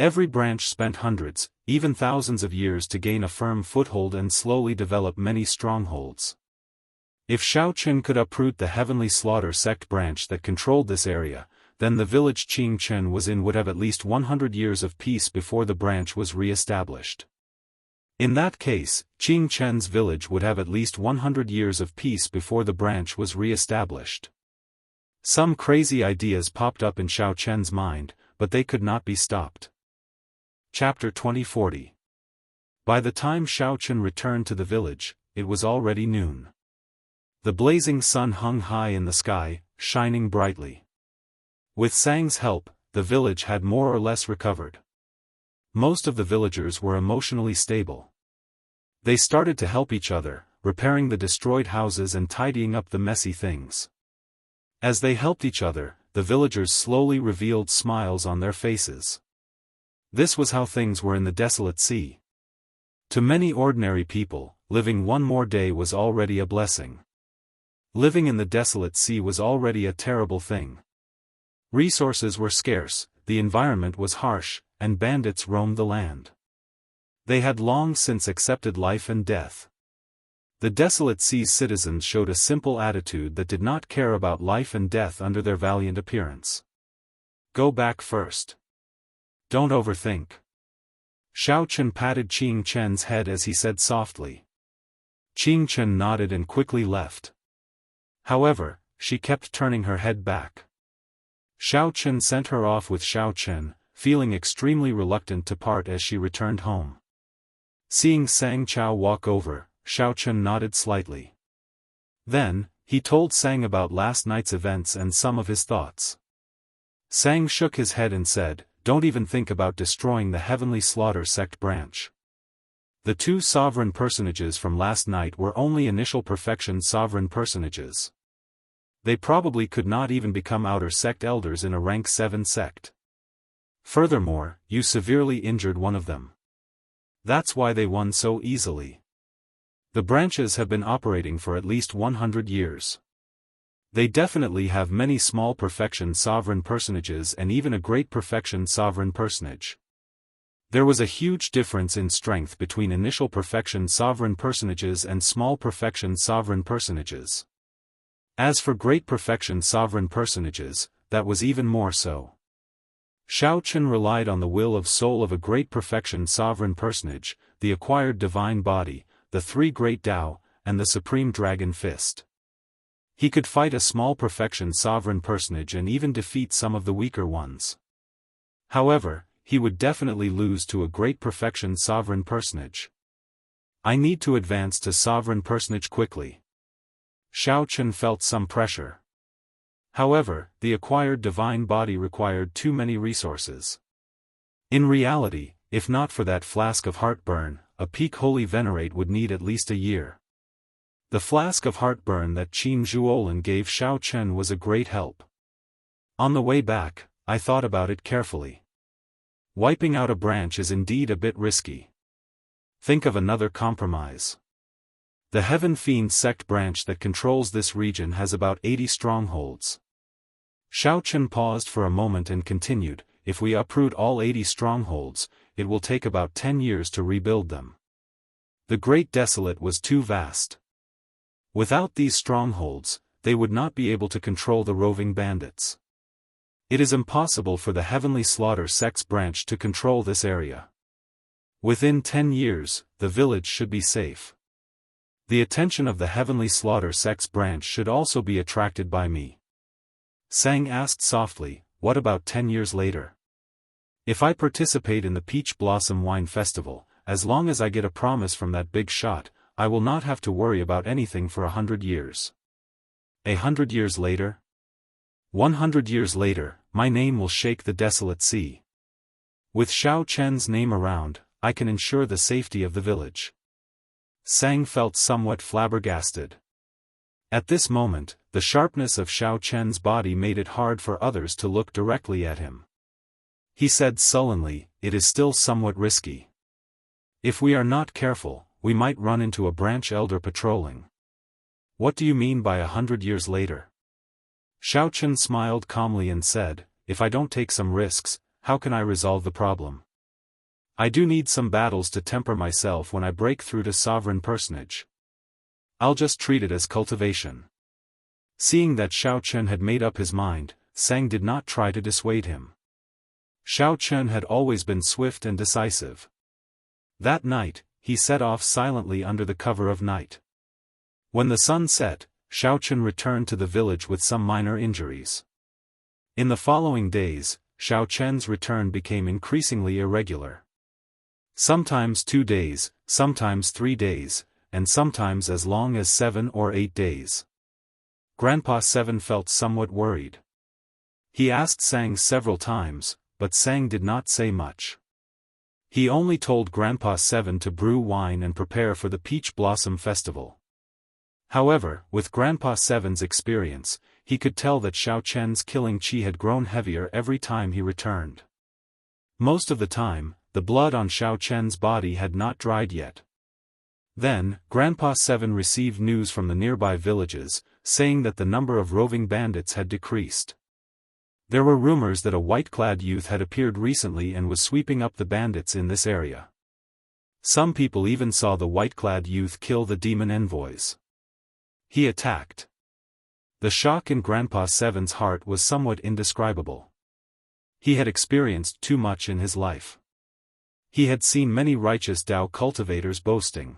Every branch spent hundreds, even thousands of years to gain a firm foothold and slowly develop many strongholds. If Xiao Chen could uproot the Heavenly Slaughter sect branch that controlled this area, then the village Qing Chen was in would have at least 100 years of peace before the branch was re-established. In that case, Qing Chen's village would have at least 100 years of peace before the branch was re-established. Some crazy ideas popped up in Xiao Chen's mind, but they could not be stopped. Chapter 2040. By the time Xiao Chen returned to the village, it was already noon. The blazing sun hung high in the sky, shining brightly. With Sang's help, the village had more or less recovered. Most of the villagers were emotionally stable. They started to help each other, repairing the destroyed houses and tidying up the messy things. As they helped each other, the villagers slowly revealed smiles on their faces. This was how things were in the desolate sea. To many ordinary people, living one more day was already a blessing. Living in the desolate sea was already a terrible thing. Resources were scarce, the environment was harsh, and bandits roamed the land. They had long since accepted life and death. The desolate sea's citizens showed a simple attitude that did not care about life and death under their valiant appearance. Go back first. Don't overthink. Xiao Chen patted Qing Chen's head as he said softly. Qing Chen nodded and quickly left. However, she kept turning her head back. Xiao Chen sent her off with Xiao Chen, feeling extremely reluctant to part as she returned home. Seeing Sang Chao walk over, Xiao Chen nodded slightly. Then, he told Sang about last night's events and some of his thoughts. Sang shook his head and said, "Don't even think about destroying the Heavenly Slaughter sect branch. The two sovereign personages from last night were only initial perfection sovereign personages. They probably could not even become outer sect elders in a rank 7 sect. Furthermore, you severely injured one of them. That's why they won so easily. The branches have been operating for at least 100 years. They definitely have many small perfection sovereign personages and even a great perfection sovereign personage. There was a huge difference in strength between initial perfection sovereign personages and small perfection sovereign personages. As for great perfection sovereign personages, that was even more so. Xiao Chen relied on the will of soul of a great perfection sovereign personage, the acquired divine body, the three great Tao, and the supreme dragon fist. He could fight a small perfection sovereign personage and even defeat some of the weaker ones. However, he would definitely lose to a great perfection sovereign personage. I need to advance to sovereign personage quickly. Xiao Chen felt some pressure. However, the acquired divine body required too many resources. In reality, if not for that flask of heartburn, a peak holy venerate would need at least a year. The flask of heartburn that Qin Zhuolin gave Xiao Chen was a great help. On the way back, I thought about it carefully. Wiping out a branch is indeed a bit risky. Think of another compromise. The Heaven Fiend sect branch that controls this region has about 80 strongholds. Xiao Chen paused for a moment and continued, if we uproot all 80 strongholds, it will take about 10 years to rebuild them. The Great Desolate was too vast. Without these strongholds, they would not be able to control the roving bandits. It is impossible for the Heavenly Slaughter sect's branch to control this area. Within 10 years, the village should be safe. The attention of the Heavenly Slaughter sect's branch should also be attracted by me. Sang asked softly, what about 10 years later? If I participate in the Peach Blossom Wine Festival, as long as I get a promise from that big shot, I will not have to worry about anything for 100 years. 100 years later? 100 years later, my name will shake the desolate sea. With Xiao Chen's name around, I can ensure the safety of the village. Sang felt somewhat flabbergasted. At this moment, the sharpness of Xiao Chen's body made it hard for others to look directly at him. He said sullenly, it is still somewhat risky. If we are not careful, we might run into a branch elder patrolling. What do you mean by 100 years later? Xiao Chen smiled calmly and said, if I don't take some risks, how can I resolve the problem? I do need some battles to temper myself when I break through to sovereign personage. I'll just treat it as cultivation. Seeing that Xiao Chen had made up his mind, Sang did not try to dissuade him. Xiao Chen had always been swift and decisive. That night, he set off silently under the cover of night. When the sun set, Xiaochen returned to the village with some minor injuries. In the following days, Xiaochen's return became increasingly irregular. Sometimes 2 days, sometimes 3 days, and sometimes as long as 7 or 8 days. Grandpa Seven felt somewhat worried. He asked Sang several times, but Sang did not say much. He only told Grandpa Seven to brew wine and prepare for the Peach Blossom Festival. However, with Grandpa Seven's experience, he could tell that Xiaochen's killing chi had grown heavier every time he returned. Most of the time, the blood on Xiaochen's body had not dried yet. Then, Grandpa Seven received news from the nearby villages, saying that the number of roving bandits had decreased. There were rumors that a white-clad youth had appeared recently and was sweeping up the bandits in this area. Some people even saw the white-clad youth kill the demon envoys. He attacked. The shock in Grandpa Seven's heart was somewhat indescribable. He had experienced too much in his life. He had seen many righteous Dao cultivators boasting.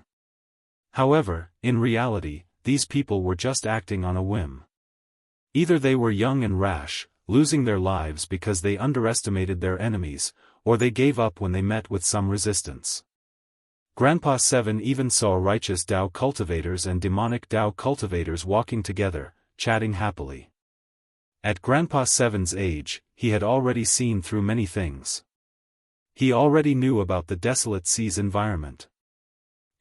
However, in reality, these people were just acting on a whim. Either they were young and rash, losing their lives because they underestimated their enemies, or they gave up when they met with some resistance. Grandpa Seven even saw righteous Dao cultivators and demonic Dao cultivators walking together, chatting happily. At Grandpa Seven's age, he had already seen through many things. He already knew about the Desolate Sea's environment.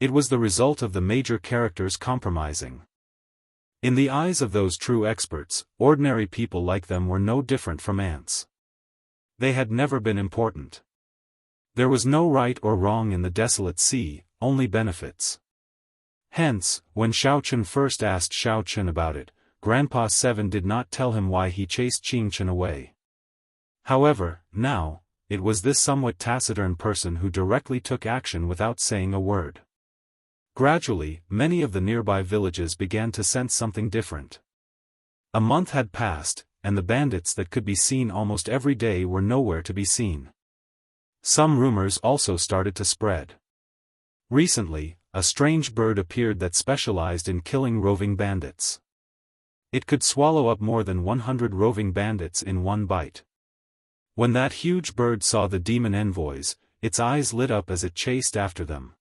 It was the result of the major characters compromising. In the eyes of those true experts, ordinary people like them were no different from ants. They had never been important. There was no right or wrong in the Desolate Sea, only benefits. Hence, when Xiaochen first asked Xiaochen about it, Grandpa Seven did not tell him why he chased Qingchen away. However, now, it was this somewhat taciturn person who directly took action without saying a word. Gradually, many of the nearby villages began to sense something different. A month had passed, and the bandits that could be seen almost every day were nowhere to be seen. Some rumors also started to spread. Recently, a strange bird appeared that specialized in killing roving bandits. It could swallow up more than 100 roving bandits in one bite. When that huge bird saw the demon envoys, its eyes lit up as it chased after them.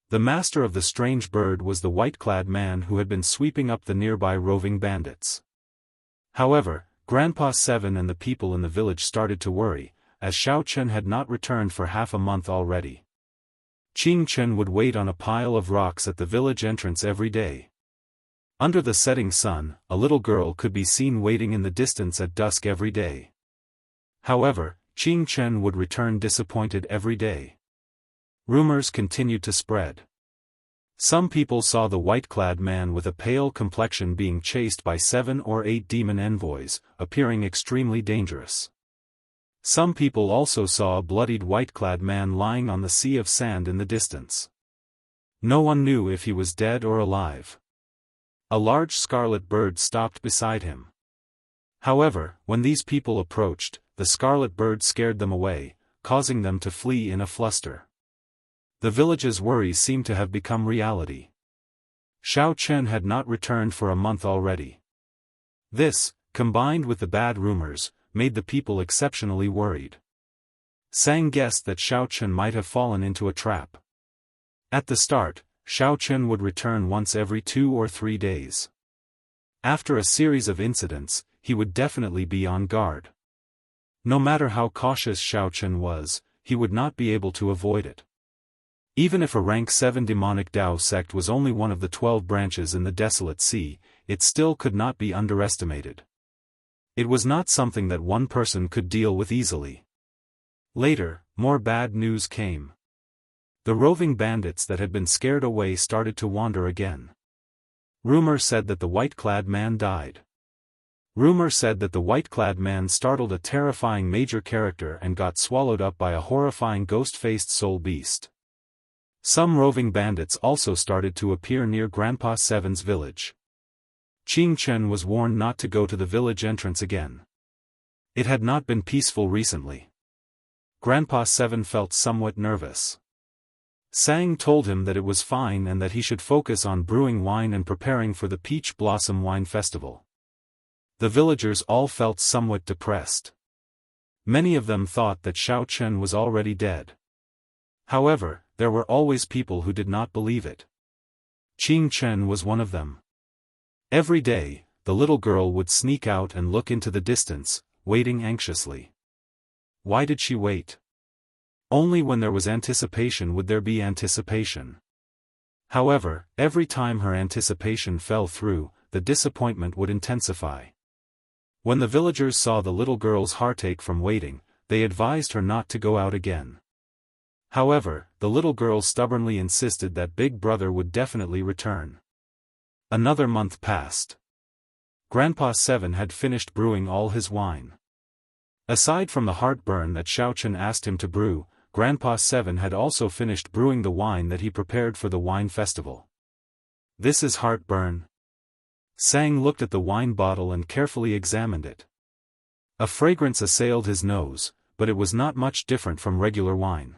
The master of the strange bird was the white-clad man who had been sweeping up the nearby roving bandits. However, Grandpa Seven and the people in the village started to worry, as Xiaochen had not returned for half a month already. Qingchen would wait on a pile of rocks at the village entrance every day. Under the setting sun, a little girl could be seen waiting in the distance at dusk every day. However, Qingchen would return disappointed every day. Rumors continued to spread. Some people saw the white-clad man with a pale complexion being chased by 7 or 8 demon envoys, appearing extremely dangerous. Some people also saw a bloodied white-clad man lying on the sea of sand in the distance. No one knew if he was dead or alive. A large scarlet bird stopped beside him. However, when these people approached, the scarlet bird scared them away, causing them to flee in a fluster. The village's worries seemed to have become reality. Xiaochen had not returned for a month already. This, combined with the bad rumors, made the people exceptionally worried. Sang guessed that Xiaochen might have fallen into a trap. At the start, Xiaochen would return once every 2 or 3 days. After a series of incidents, he would definitely be on guard. No matter how cautious Xiaochen was, he would not be able to avoid it. Even if a rank 7 demonic Dao sect was only one of the 12 branches in the Desolate Sea, it still could not be underestimated. It was not something that one person could deal with easily. Later, more bad news came. The roving bandits that had been scared away started to wander again. Rumor said that the white-clad man died. Rumor said that the white-clad man startled a terrifying major character and got swallowed up by a horrifying ghost-faced soul beast. Some roving bandits also started to appear near Grandpa Seven's village. Qingchen was warned not to go to the village entrance again. It had not been peaceful recently. Grandpa Seven felt somewhat nervous. Sang told him that it was fine and that he should focus on brewing wine and preparing for the Peach Blossom Wine Festival. The villagers all felt somewhat depressed. Many of them thought that Xiao Chen was already dead. However, there were always people who did not believe it. Qing Chen was one of them. Every day, the little girl would sneak out and look into the distance, waiting anxiously. Why did she wait? Only when there was anticipation would there be anticipation. However, every time her anticipation fell through, the disappointment would intensify. When the villagers saw the little girl's heartache from waiting, they advised her not to go out again. However, the little girl stubbornly insisted that Big Brother would definitely return. Another month passed. Grandpa Seven had finished brewing all his wine. Aside from the heartburn that Xiao Chen asked him to brew, Grandpa Seven had also finished brewing the wine that he prepared for the wine festival. This is heartburn. Sang looked at the wine bottle and carefully examined it. A fragrance assailed his nose, but it was not much different from regular wine.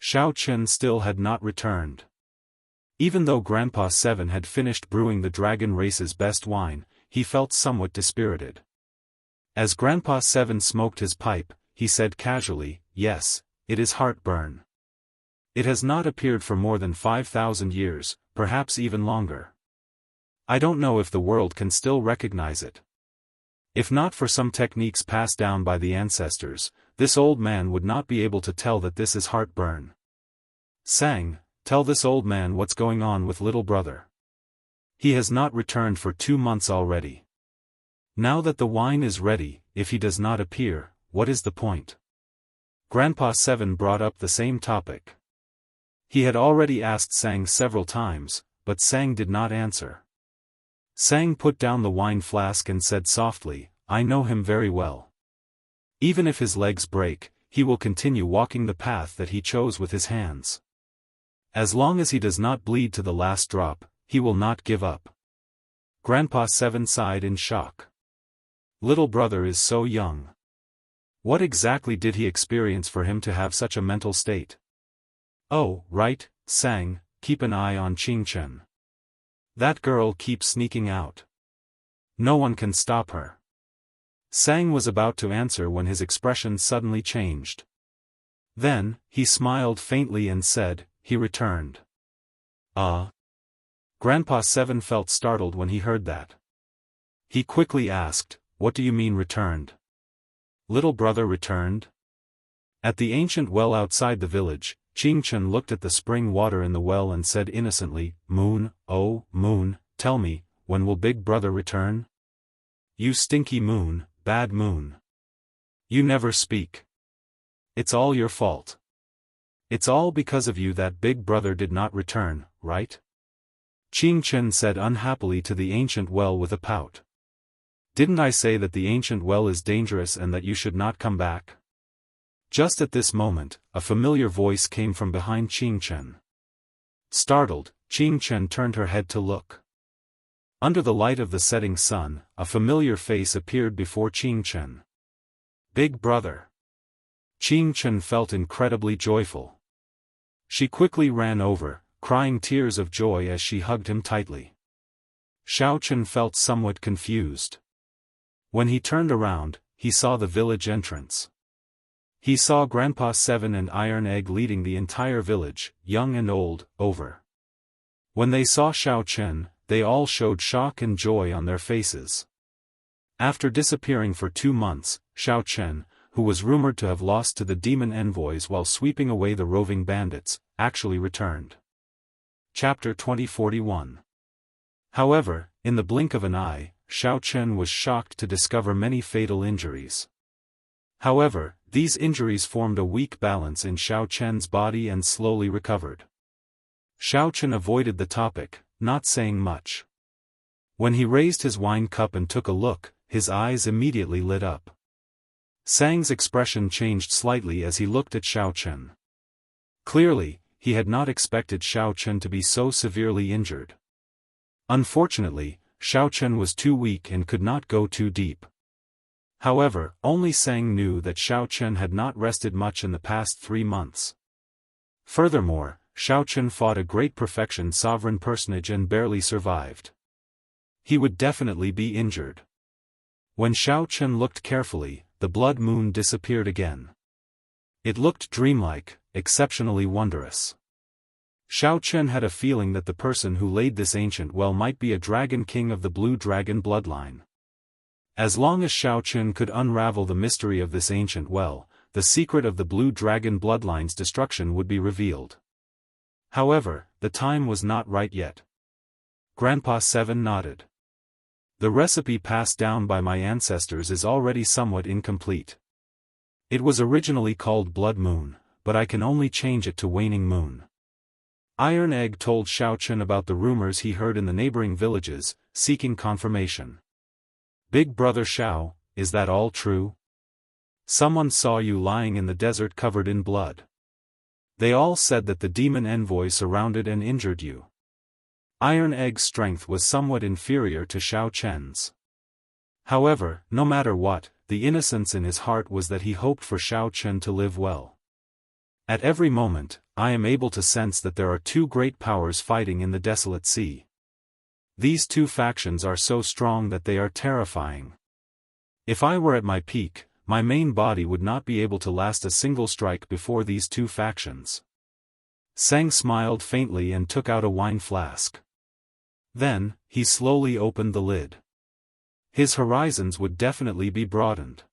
Xiao Chen still had not returned. Even though Grandpa Seven had finished brewing the dragon race's best wine, he felt somewhat dispirited. As Grandpa Seven smoked his pipe, he said casually, "Yes, it is heartburn. It has not appeared for more than 5,000 years, perhaps even longer. I don't know if the world can still recognize it. If not for some techniques passed down by the ancestors, this old man would not be able to tell that this is heartburn. Sang, tell this old man what's going on with little brother. He has not returned for 2 months already. Now that the wine is ready, if he does not appear, what is the point?" Grandpa Seven brought up the same topic. He had already asked Sang several times, but Sang did not answer. Sang put down the wine flask and said softly, "I know him very well. Even if his legs break, he will continue walking the path that he chose with his hands. As long as he does not bleed to the last drop, he will not give up." Grandpa Seven sighed in shock. Little brother is so young. What exactly did he experience for him to have such a mental state? Oh, right, Sang, keep an eye on Qing Chen. That girl keeps sneaking out. No one can stop her. Sang was about to answer when his expression suddenly changed. Then, he smiled faintly and said, "He returned." Grandpa Seven felt startled when he heard that. He quickly asked, "What do you mean returned? Little brother returned?" At the ancient well outside the village, Qing Chen looked at the spring water in the well and said innocently, "Moon, oh, moon, tell me, when will Big Brother return? You stinky moon, bad moon. You never speak. It's all your fault. It's all because of you that Big Brother did not return, right?" Qing Chen said unhappily to the ancient well with a pout. "Didn't I say that the ancient well is dangerous and that you should not come back?" Just at this moment, a familiar voice came from behind Qing Chen. Startled, Qing Chen turned her head to look. Under the light of the setting sun, a familiar face appeared before Qing Chen. "Big Brother." Qing Chen felt incredibly joyful. She quickly ran over, crying tears of joy as she hugged him tightly. Xiao Chen felt somewhat confused. When he turned around, he saw the village entrance. He saw Grandpa Seven and Iron Egg leading the entire village, young and old, over. When they saw Xiao Chen, they all showed shock and joy on their faces. After disappearing for 2 months, Xiao Chen, who was rumored to have lost to the demon envoys while sweeping away the roving bandits, actually returned. Chapter 2041. However, in the blink of an eye, Xiao Chen was shocked to discover many fatal injuries. However, these injuries formed a weak balance in Xiao Chen's body and slowly recovered. Xiao Chen avoided the topic, not saying much. When he raised his wine cup and took a look, his eyes immediately lit up. Sang's expression changed slightly as he looked at Xiao Chen. Clearly, he had not expected Xiao Chen to be so severely injured. Unfortunately, Xiao Chen was too weak and could not go too deep. However, only Sang knew that Xiao Chen had not rested much in the past 3 months. Furthermore, Xiao Chen fought a great perfection sovereign personage and barely survived. He would definitely be injured. When Xiao Chen looked carefully, the blood moon disappeared again. It looked dreamlike, exceptionally wondrous. Xiao Chen had a feeling that the person who laid this ancient well might be a dragon king of the blue dragon bloodline. As long as Xiao Chen could unravel the mystery of this ancient well, the secret of the blue dragon bloodline's destruction would be revealed. However, the time was not right yet. Grandpa Seven nodded. The recipe passed down by my ancestors is already somewhat incomplete. It was originally called Blood Moon, but I can only change it to Waning Moon. Iron Egg told Xiao Chen about the rumors he heard in the neighboring villages, seeking confirmation. Big brother Xiao, is that all true? Someone saw you lying in the desert covered in blood. They all said that the demon envoy surrounded and injured you. Iron Egg's strength was somewhat inferior to Xiao Chen's. However, no matter what, the innocence in his heart was that he hoped for Xiao Chen to live well. At every moment, I am able to sense that there are two great powers fighting in the desolate sea. These two factions are so strong that they are terrifying. If I were at my peak, my main body would not be able to last a single strike before these two factions. Sang smiled faintly and took out a wine flask. Then, he slowly opened the lid. His horizons would definitely be broadened.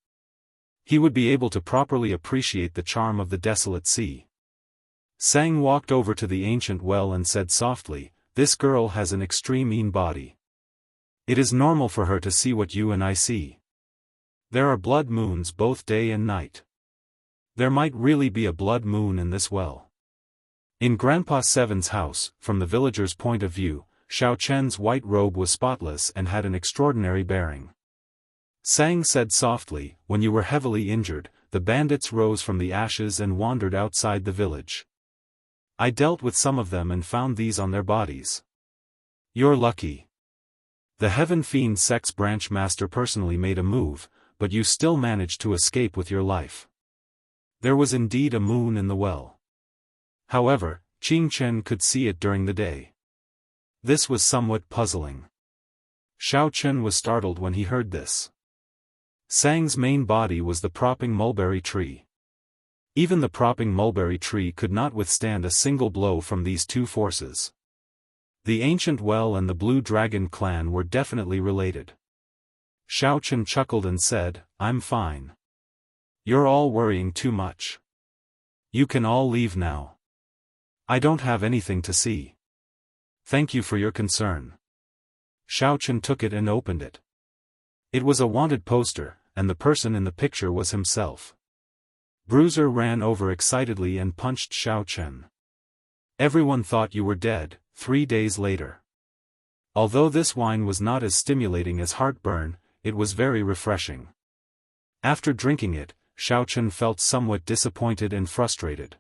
He would be able to properly appreciate the charm of the desolate sea. Sang walked over to the ancient well and said softly, "This girl has an extreme mean body. It is normal for her to see what you and I see. There are blood moons both day and night. There might really be a blood moon in this well." In Grandpa Seven's house, from the villagers' point of view, Xiao Chen's white robe was spotless and had an extraordinary bearing. Sang said softly, "When you were heavily injured, the bandits rose from the ashes and wandered outside the village. I dealt with some of them and found these on their bodies. You're lucky. The Heaven Fiend Sects branch master personally made a move, but you still managed to escape with your life. There was indeed a moon in the well. However, Qing Chen could see it during the day. This was somewhat puzzling." Xiao Chen was startled when he heard this. Sang's main body was the propping mulberry tree. Even the propping mulberry tree could not withstand a single blow from these two forces. The ancient well and the Blue Dragon clan were definitely related. Xiao Chen chuckled and said, "I'm fine. You're all worrying too much. You can all leave now. I don't have anything to see. Thank you for your concern." Xiao Chen took it and opened it. It was a wanted poster, and the person in the picture was himself. Bruiser ran over excitedly and punched Xiao Chen. "Everyone thought you were dead, 3 days later." Although this wine was not as stimulating as heartburn, it was very refreshing. After drinking it, Xiao Chen felt somewhat disappointed and frustrated.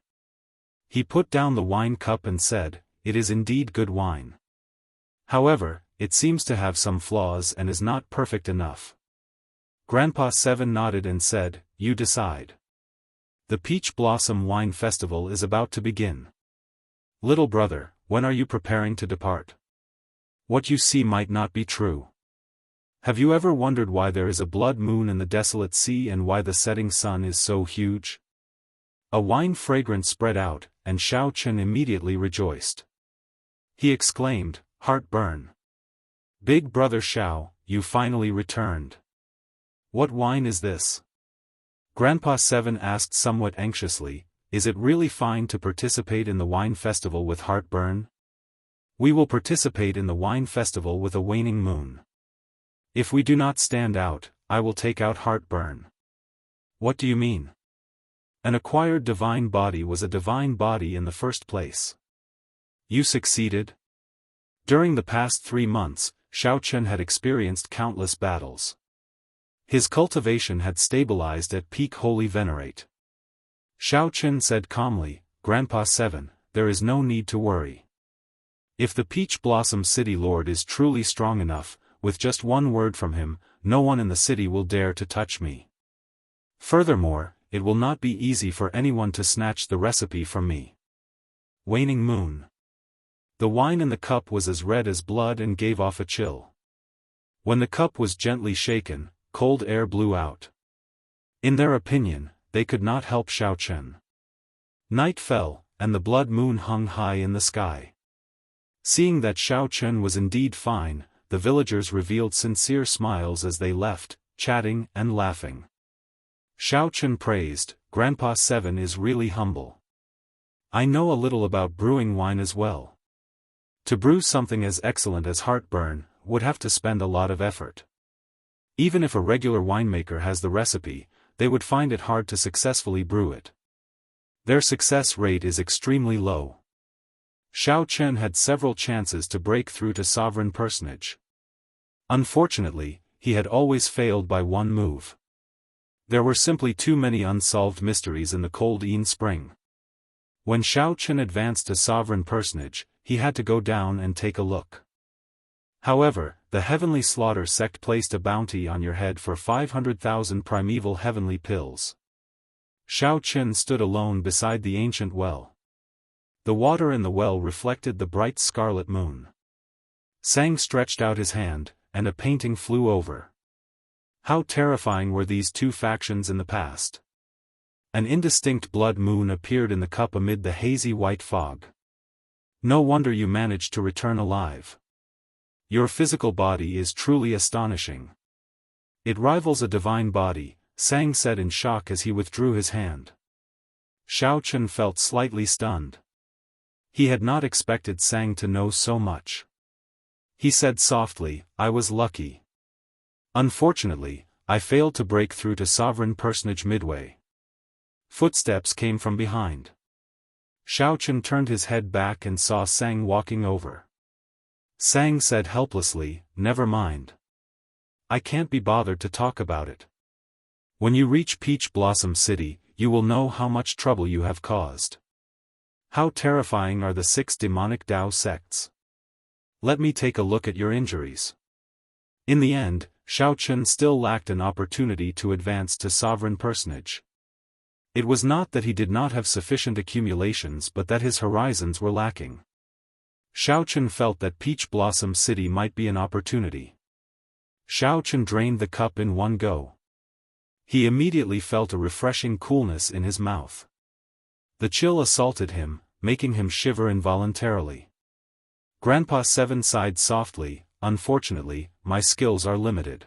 He put down the wine cup and said, "It is indeed good wine. However, it seems to have some flaws and is not perfect enough." Grandpa Seven nodded and said, "You decide. The Peach Blossom Wine Festival is about to begin. Little brother, when are you preparing to depart? What you see might not be true. Have you ever wondered why there is a blood moon in the desolate sea and why the setting sun is so huge?" A wine fragrance spread out, and Xiao Chen immediately rejoiced. He exclaimed, "Heartburn. Big brother Xiao, you finally returned. What wine is this?" Grandpa Seven asked somewhat anxiously, "Is it really fine to participate in the wine festival with heartburn?" "We will participate in the wine festival with a waning moon. If we do not stand out, I will take out heartburn." "What do you mean?" An acquired divine body was a divine body in the first place. You succeeded? During the past 3 months, Xiao Chen had experienced countless battles. His cultivation had stabilized at peak holy venerate. Xiao Chen said calmly, "Grandpa Seven, there is no need to worry. If the Peach Blossom City Lord is truly strong enough, with just one word from him, no one in the city will dare to touch me. Furthermore, it will not be easy for anyone to snatch the recipe from me. waning moon. The wine in the cup was as red as blood and gave off a chill. When the cup was gently shaken, cold air blew out. In their opinion, they could not help Xiaochen. Night fell, and the blood moon hung high in the sky. Seeing that Xiaochen was indeed fine, the villagers revealed sincere smiles as they left, chatting and laughing. Xiaochen praised, "Grandpa Seven is really humble. I know a little about brewing wine as well. To brew something as excellent as heartburn, would have to spend a lot of effort. Even if a regular winemaker has the recipe, they would find it hard to successfully brew it. Their success rate is extremely low." Xiaochen had several chances to break through to sovereign personage. Unfortunately, he had always failed by one move. There were simply too many unsolved mysteries in the cold Yin spring. When Xiaochen advanced to sovereign personage, he had to go down and take a look. However, the Heavenly Slaughter sect placed a bounty on your head for 500,000 primeval heavenly pills. Xiaochen stood alone beside the ancient well. The water in the well reflected the bright scarlet moon. Sang stretched out his hand, and a painting flew over. How terrifying were these two factions in the past. An indistinct blood moon appeared in the cup amid the hazy white fog. "No wonder you managed to return alive. Your physical body is truly astonishing. It rivals a divine body," Sang said in shock as he withdrew his hand. Xiaochen felt slightly stunned. He had not expected Sang to know so much. He said softly, "I was lucky. Unfortunately, I failed to break through to sovereign personage midway." Footsteps came from behind. Xiaochen turned his head back and saw Sang walking over. Sang said helplessly, "Never mind. I can't be bothered to talk about it. When you reach Peach Blossom City, you will know how much trouble you have caused. How terrifying are the 6 demonic Dao sects. Let me take a look at your injuries." In the end, Xiaochen still lacked an opportunity to advance to sovereign personage. It was not that he did not have sufficient accumulations but that his horizons were lacking. Xiaochen felt that Peach Blossom City might be an opportunity. Xiaochen drained the cup in one go. He immediately felt a refreshing coolness in his mouth. The chill assaulted him, making him shiver involuntarily. Grandpa Seven sighed softly, "Unfortunately, my skills are limited.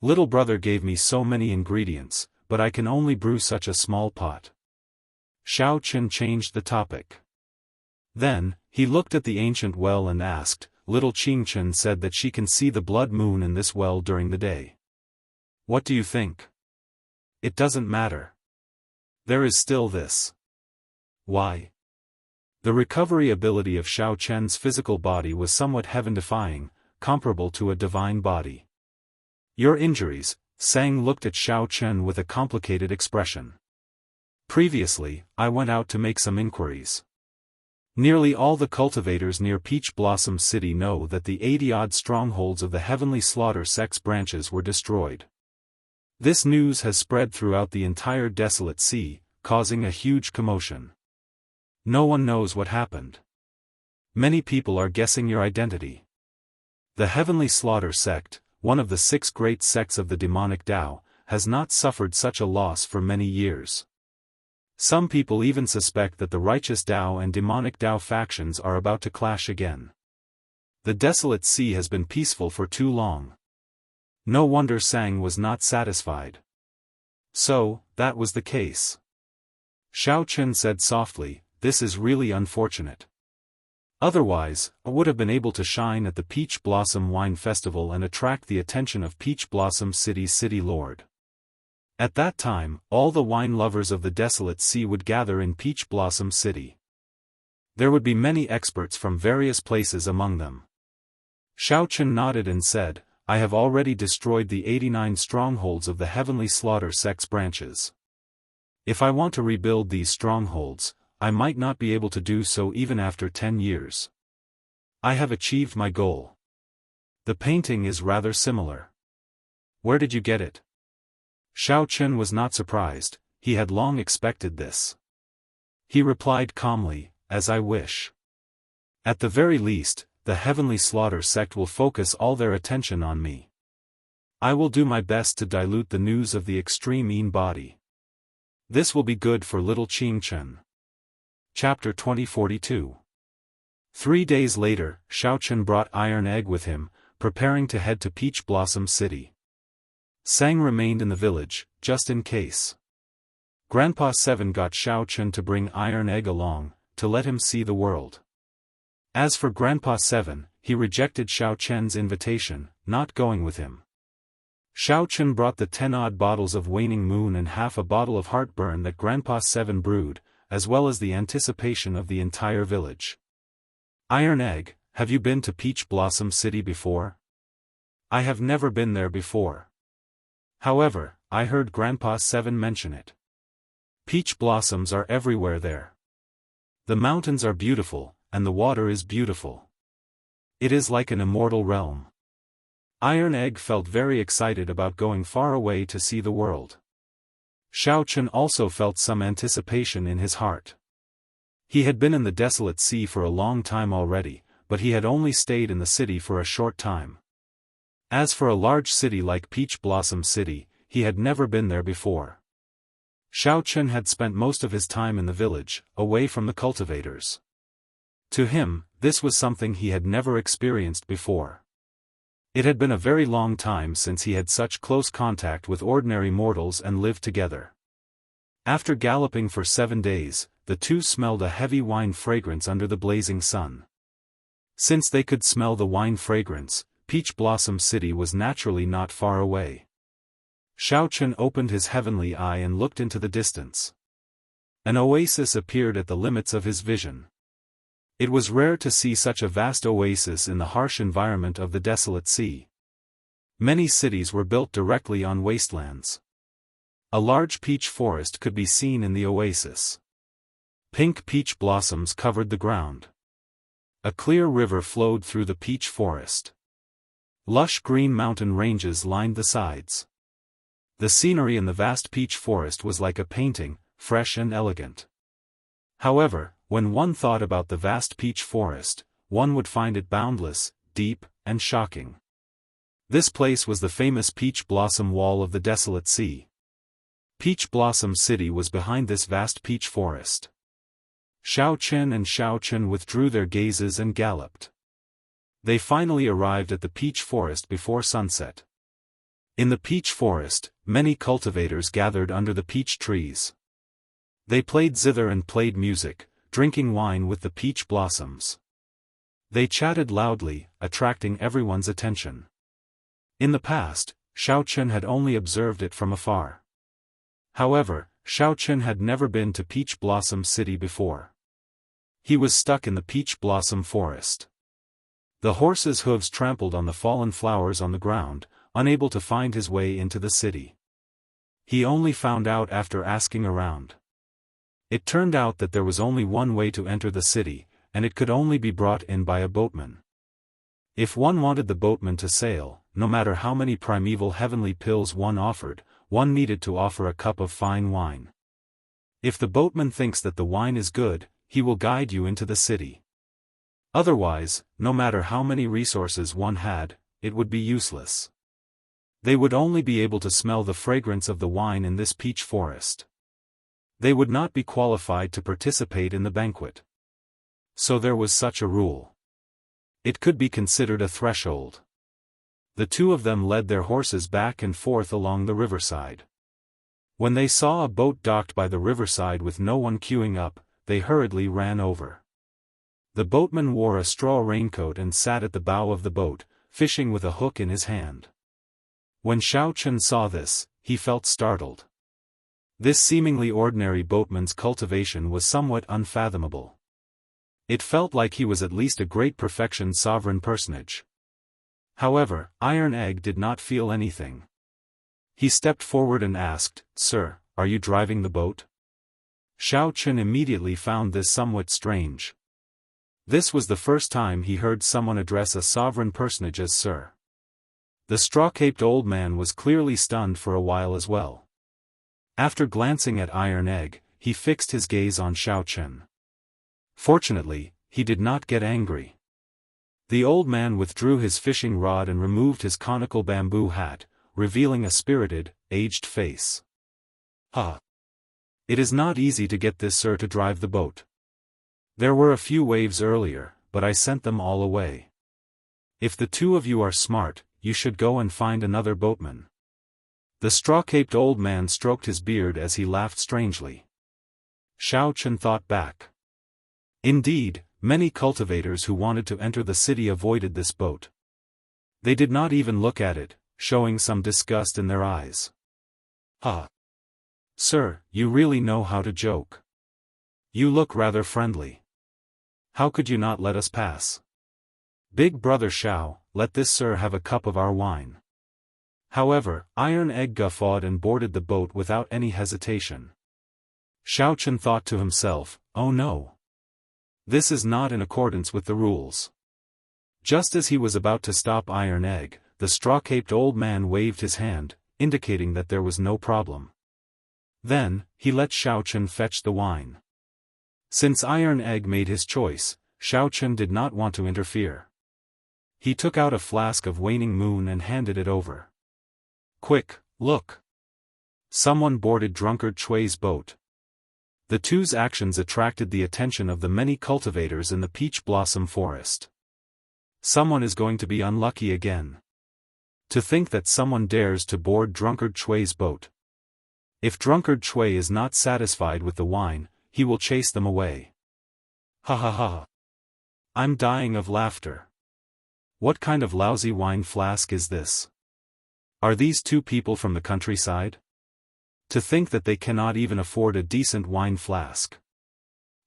Little brother gave me so many ingredients, but I can only brew such a small pot." Xiaochen changed the topic. Then, he looked at the ancient well and asked, "Little Qingchen said that she can see the blood moon in this well during the day. What do you think?" "It doesn't matter. There is still this." "Why?" The recovery ability of Xiaochen's physical body was somewhat heaven-defying, comparable to a divine body. "Your injuries," Sang looked at Xiaochen with a complicated expression. "Previously, I went out to make some inquiries. Nearly all the cultivators near Peach Blossom City know that the 80-odd strongholds of the Heavenly Slaughter sect's branches were destroyed. This news has spread throughout the entire desolate sea, causing a huge commotion. No one knows what happened. Many people are guessing your identity. The Heavenly Slaughter sect, one of the 6 great sects of the demonic Dao, has not suffered such a loss for many years. Some people even suspect that the righteous Dao and demonic Dao factions are about to clash again. The desolate sea has been peaceful for too long." No wonder Sang was not satisfied. "So, that was the case." Xiaochen said softly, "This is really unfortunate. Otherwise, I would have been able to shine at the Peach Blossom Wine Festival and attract the attention of Peach Blossom City's city lord. At that time, all the wine lovers of the desolate sea would gather in Peach Blossom City. There would be many experts from various places among them." Xiaochen nodded and said, "I have already destroyed the 89 strongholds of the Heavenly Slaughter sect's branches. If I want to rebuild these strongholds, I might not be able to do so even after 10 years. I have achieved my goal." The painting is rather similar. "Where did you get it?" Xiaochen was not surprised, he had long expected this. He replied calmly, as I wish. At the very least, the Heavenly Slaughter sect will focus all their attention on me. I will do my best to dilute the news of the extreme Yin body. This will be good for little Qingchen. Chapter 2042. 3 days later, Xiaochen brought Iron Egg with him, preparing to head to Peach Blossom City. Sang remained in the village, just in case. Grandpa Seven got Xiaochen to bring Iron Egg along, to let him see the world. As for Grandpa Seven, he rejected Xiaochen's invitation, not going with him. Xiaochen brought the 10-odd bottles of Waning Moon and half a bottle of heartburn that Grandpa Seven brewed, as well as the anticipation of the entire village. Iron Egg, have you been to Peach Blossom City before? I have never been there before. However, I heard Grandpa Seven mention it. Peach blossoms are everywhere there. The mountains are beautiful, and the water is beautiful. It is like an immortal realm. Iron Egg felt very excited about going far away to see the world. Xiaochen also felt some anticipation in his heart. He had been in the desolate sea for a long time already, but he had only stayed in the city for a short time. As for a large city like Peach Blossom City, he had never been there before. Xiaochen had spent most of his time in the village, away from the cultivators. To him, this was something he had never experienced before. It had been a very long time since he had such close contact with ordinary mortals and lived together. After galloping for 7 days, the two smelled a heavy wine fragrance under the blazing sun. Since they could smell the wine fragrance, Peach Blossom City was naturally not far away. Xiaochen opened his heavenly eye and looked into the distance. An oasis appeared at the limits of his vision. It was rare to see such a vast oasis in the harsh environment of the desolate sea. Many cities were built directly on wastelands. A large peach forest could be seen in the oasis. Pink peach blossoms covered the ground. A clear river flowed through the peach forest. Lush green mountain ranges lined the sides. The scenery in the vast peach forest was like a painting, fresh and elegant. However, when one thought about the vast peach forest, one would find it boundless, deep, and shocking. This place was the famous Peach Blossom Wall of the desolate sea. Peach Blossom City was behind this vast peach forest. Xiaochen withdrew their gazes and galloped. They finally arrived at the peach forest before sunset. In the peach forest, many cultivators gathered under the peach trees. They played zither and played music, drinking wine with the peach blossoms. They chatted loudly, attracting everyone's attention. In the past, Xiaochen had only observed it from afar. However, Xiaochen had never been to Peach Blossom City before. He was stuck in the peach blossom forest. The horse's hooves trampled on the fallen flowers on the ground, unable to find his way into the city. He only found out after asking around. It turned out that there was only one way to enter the city, and it could only be brought in by a boatman. If one wanted the boatman to sail, no matter how many primeval heavenly pills one offered, one needed to offer a cup of fine wine. If the boatman thinks that the wine is good, he will guide you into the city. Otherwise, no matter how many resources one had, it would be useless. They would only be able to smell the fragrance of the wine in this peach forest. They would not be qualified to participate in the banquet. So there was such a rule. It could be considered a threshold. The two of them led their horses back and forth along the riverside. When they saw a boat docked by the riverside with no one queuing up, they hurriedly ran over. The boatman wore a straw raincoat and sat at the bow of the boat, fishing with a hook in his hand. When Xiaochen saw this, he felt startled. This seemingly ordinary boatman's cultivation was somewhat unfathomable. It felt like he was at least a great perfection sovereign personage. However, Iron Egg did not feel anything. He stepped forward and asked, "Sir, are you driving the boat?" Xiaochen immediately found this somewhat strange. This was the first time he heard someone address a sovereign personage as Sir. The straw-caped old man was clearly stunned for a while as well. After glancing at Iron Egg, he fixed his gaze on Xiaochen. Fortunately, he did not get angry. The old man withdrew his fishing rod and removed his conical bamboo hat, revealing a spirited, aged face. "Ha! It is not easy to get this sir to drive the boat. There were a few waves earlier, but I sent them all away. If the two of you are smart, you should go and find another boatman." The straw-caped old man stroked his beard as he laughed strangely. Xiao Chen thought back. Indeed, many cultivators who wanted to enter the city avoided this boat. They did not even look at it, showing some disgust in their eyes. "Ha! Sir, you really know how to joke. You look rather friendly. How could you not let us pass? Big brother Xiao, let this sir have a cup of our wine." However, Iron Egg guffawed and boarded the boat without any hesitation. Xiao Chen thought to himself, "Oh no. This is not in accordance with the rules." Just as he was about to stop Iron Egg, the straw-caped old man waved his hand, indicating that there was no problem. Then, he let Xiao Chen fetch the wine. Since Iron Egg made his choice, Xiao Chen did not want to interfere. He took out a flask of waning moon and handed it over. "Quick, look! Someone boarded drunkard Chui's boat." The two's actions attracted the attention of the many cultivators in the peach blossom forest. Someone is going to be unlucky again. To think that someone dares to board drunkard Chui's boat. If drunkard Chui is not satisfied with the wine, he will chase them away. Ha ha ha. I'm dying of laughter. What kind of lousy wine flask is this? Are these two people from the countryside? To think that they cannot even afford a decent wine flask.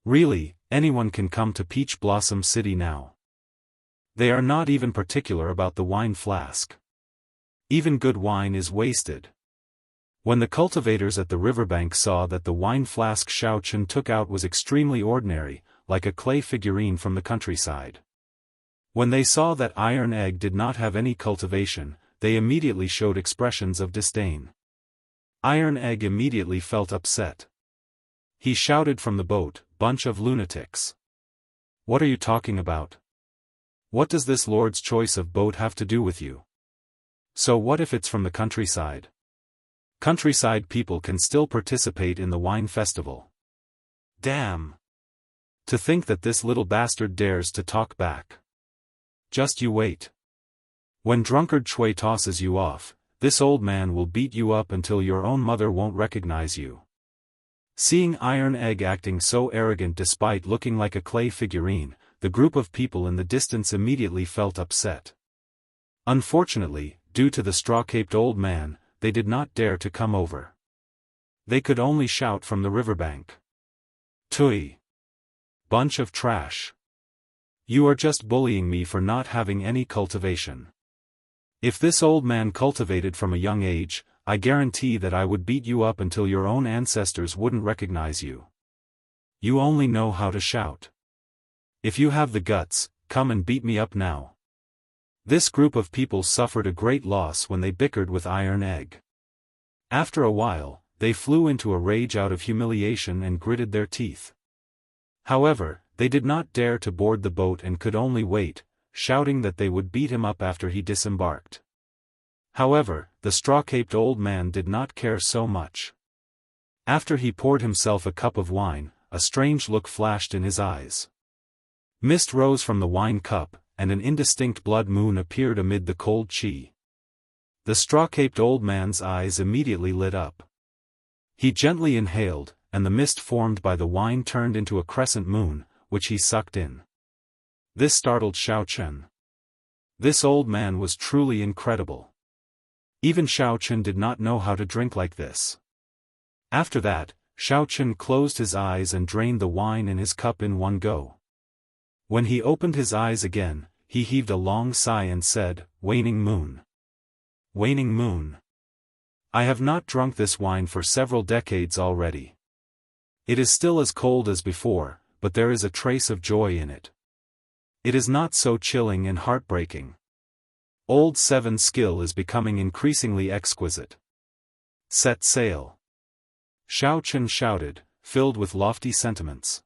Really, anyone can come to Peach Blossom City now. They are not even particular about the wine flask. Even good wine is wasted. When the cultivators at the riverbank saw that the wine flask Xiao Chen took out was extremely ordinary, like a clay figurine from the countryside. When they saw that Iron Egg did not have any cultivation, they immediately showed expressions of disdain. Iron Egg immediately felt upset. He shouted from the boat, "Bunch of lunatics. What are you talking about? What does this Lord's choice of boat have to do with you? So what if it's from the countryside? Countryside people can still participate in the wine festival. Damn! To think that this little bastard dares to talk back. Just you wait. When drunkard Chui tosses you off, this old man will beat you up until your own mother won't recognize you." Seeing Iron Egg acting so arrogant despite looking like a clay figurine, the group of people in the distance immediately felt upset. Unfortunately, due to the straw-caped old man, they did not dare to come over. They could only shout from the riverbank. "Tui! Bunch of trash! You are just bullying me for not having any cultivation. If this old man cultivated from a young age, I guarantee that I would beat you up until your own ancestors wouldn't recognize you. You only know how to shout. If you have the guts, come and beat me up now." This group of people suffered a great loss when they bickered with Iron Egg. After a while, they flew into a rage out of humiliation and gritted their teeth. However, they did not dare to board the boat and could only wait, shouting that they would beat him up after he disembarked. However, the straw-caped old man did not care so much. After he poured himself a cup of wine, a strange look flashed in his eyes. Mist rose from the wine cup, and an indistinct blood moon appeared amid the cold qi. The straw-caped old man's eyes immediately lit up. He gently inhaled, and the mist formed by the wine turned into a crescent moon, which he sucked in. This startled Xiao Chen. This old man was truly incredible. Even Xiao Chen did not know how to drink like this. After that, Xiao Chen closed his eyes and drained the wine in his cup in one go. When he opened his eyes again, he heaved a long sigh and said, "Waning moon. Waning moon. I have not drunk this wine for several decades already. It is still as cold as before, but there is a trace of joy in it. It is not so chilling and heartbreaking. Old Seven skill is becoming increasingly exquisite. Set sail." Xiao Chen shouted, filled with lofty sentiments.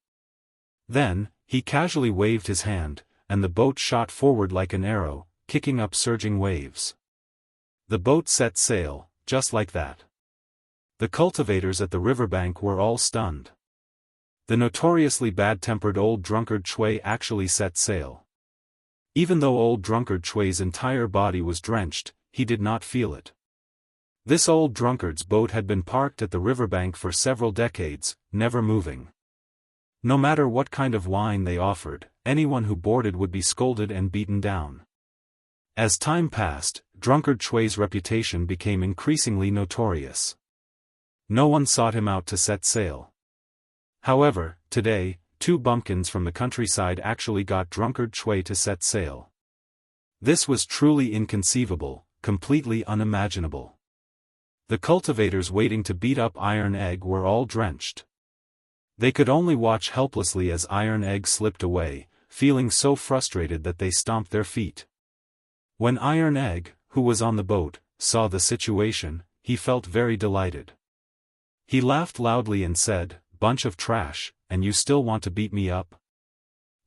Then, He casually waved his hand, and the boat shot forward like an arrow, kicking up surging waves. The boat set sail, just like that. The cultivators at the riverbank were all stunned. The notoriously bad-tempered old drunkard Chui actually set sail. Even though old drunkard Chui's entire body was drenched, he did not feel it. This old drunkard's boat had been parked at the riverbank for several decades, never moving. No matter what kind of wine they offered, anyone who boarded would be scolded and beaten down. As time passed, drunkard Chui's reputation became increasingly notorious. No one sought him out to set sail. However, today, 2 bumpkins from the countryside actually got drunkard Chui to set sail. This was truly inconceivable, completely unimaginable. The cultivators waiting to beat up Iron Egg were all drenched. They could only watch helplessly as Iron Egg slipped away, feeling so frustrated that they stomped their feet. When Iron Egg, who was on the boat, saw the situation, he felt very delighted. He laughed loudly and said, "Bunch of trash, and you still want to beat me up?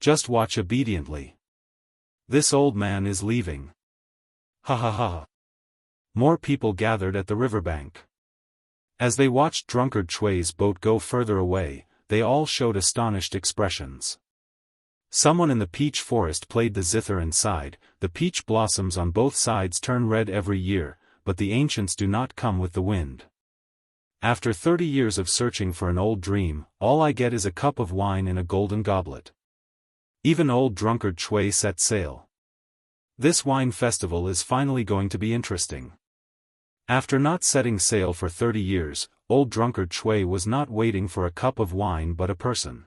Just watch obediently. This old man is leaving." Ha ha ha. More people gathered at the riverbank. As they watched drunkard Chui's boat go further away, they all showed astonished expressions. Someone in the peach forest played the zither and sighed, "The peach blossoms on both sides turn red every year, but the ancients do not come with the wind. After 30 years of searching for an old dream, all I get is a cup of wine in a golden goblet." Even old drunkard Chui set sail. This wine festival is finally going to be interesting. After not setting sail for 30 years, old drunkard Chui was not waiting for a cup of wine but a person.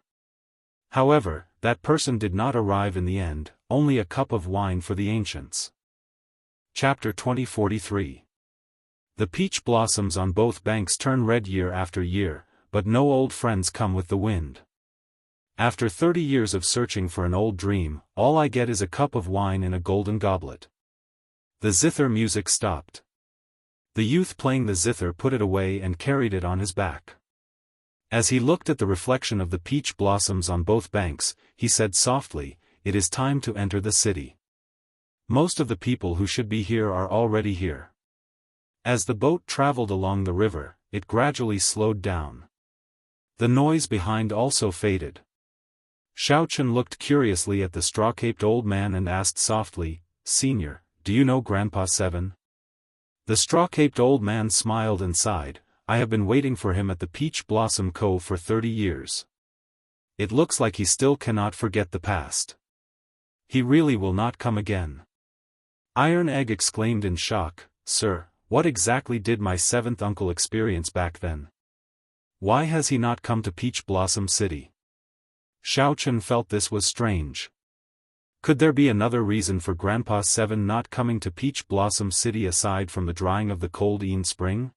However, that person did not arrive in the end, only a cup of wine for the ancients. Chapter 2043. The peach blossoms on both banks turn red year after year, but no old friends come with the wind. After 30 years of searching for an old dream, all I get is a cup of wine in a golden goblet. The zither music stopped. The youth playing the zither put it away and carried it on his back. As he looked at the reflection of the peach blossoms on both banks, he said softly, "It is time to enter the city. Most of the people who should be here are already here." As the boat traveled along the river, it gradually slowed down. The noise behind also faded. Xiao Chen looked curiously at the straw-caped old man and asked softly, "Senior, do you know Grandpa Seven?" The straw-caped old man smiled and sighed, "I have been waiting for him at the Peach Blossom Cove for 30 years. It looks like he still cannot forget the past. He really will not come again." Iron Egg exclaimed in shock, "Sir, what exactly did my 7th uncle experience back then? Why has he not come to Peach Blossom City?" Xiao Chen felt this was strange. Could there be another reason for Grandpa Seven not coming to Peach Blossom City aside from the drying of the cold Ean spring?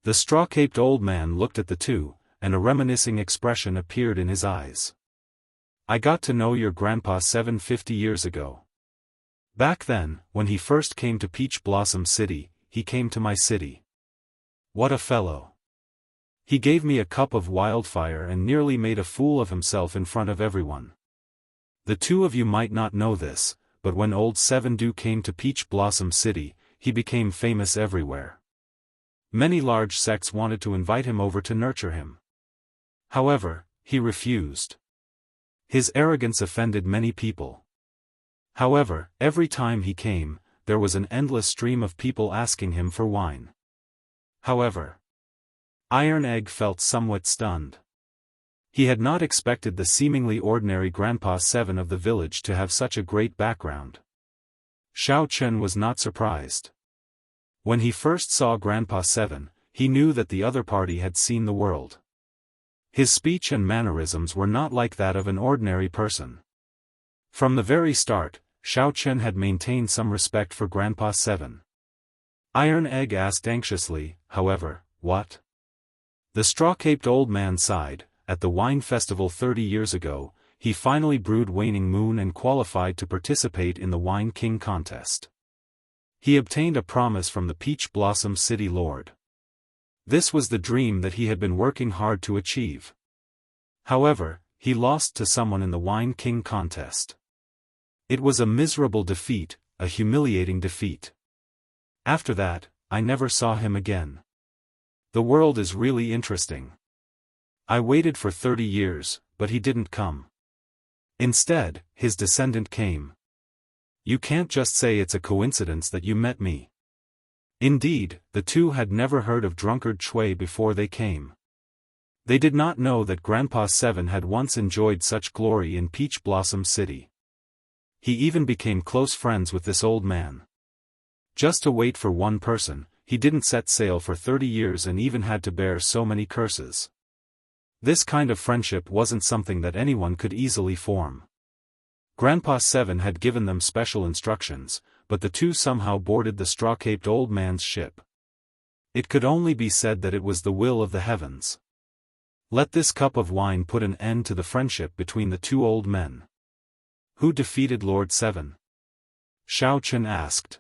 The straw-caped old man looked at the two, and a reminiscing expression appeared in his eyes. "I got to know your Grandpa 50 years ago. Back then, when he first came to Peach Blossom City, he came to my city. What a fellow. He gave me a cup of wildfire and nearly made a fool of himself in front of everyone. The two of you might not know this, but when old Seven Du came to Peach Blossom City, he became famous everywhere. Many large sects wanted to invite him over to nurture him. However, he refused. His arrogance offended many people. However, every time he came, there was an endless stream of people asking him for wine. However, Iron Egg felt somewhat stunned. He had not expected the seemingly ordinary Grandpa Seven of the village to have such a great background. Xiao Chen was not surprised. When he first saw Grandpa Seven, he knew that the other party had seen the world. His speech and mannerisms were not like that of an ordinary person. From the very start, Xiao Chen had maintained some respect for Grandpa Seven. Iron Egg asked anxiously, however, "What?" The straw-caped old man sighed. At the wine festival 30 years ago, he finally brewed Waning Moon and qualified to participate in the Wine King contest. He obtained a promise from the Peach Blossom City Lord. This was the dream that he had been working hard to achieve. However, he lost to someone in the Wine King contest. It was a miserable defeat, a humiliating defeat. After that, I never saw him again. The world is really interesting. I waited for 30 years, but he didn't come. Instead, his descendant came. You can't just say it's a coincidence that you met me. Indeed, the two had never heard of drunkard Chui before they came. They did not know that Grandpa Seven had once enjoyed such glory in Peach Blossom City. He even became close friends with this old man. Just to wait for one person, he didn't set sail for 30 years and even had to bear so many curses. This kind of friendship wasn't something that anyone could easily form. Grandpa Seven had given them special instructions, but the two somehow boarded the straw-caped old man's ship. It could only be said that it was the will of the heavens. Let this cup of wine put an end to the friendship between the two old men. Who defeated Lord Seven? Xiao Chen asked.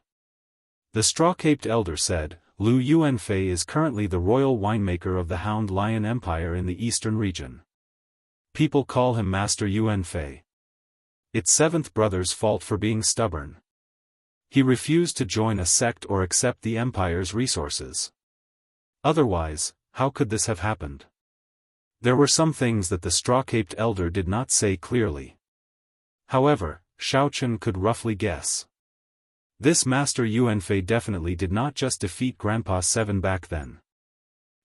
The straw-caped elder said, Lu Yuanfei is currently the royal winemaker of the Hound Lion Empire in the eastern region. People call him Master Yuanfei. It's seventh brother's fault for being stubborn. He refused to join a sect or accept the empire's resources. Otherwise, how could this have happened? There were some things that the straw-caped elder did not say clearly. However, Xiao Chen could roughly guess. This Master Yuanfei definitely did not just defeat Grandpa Seven back then.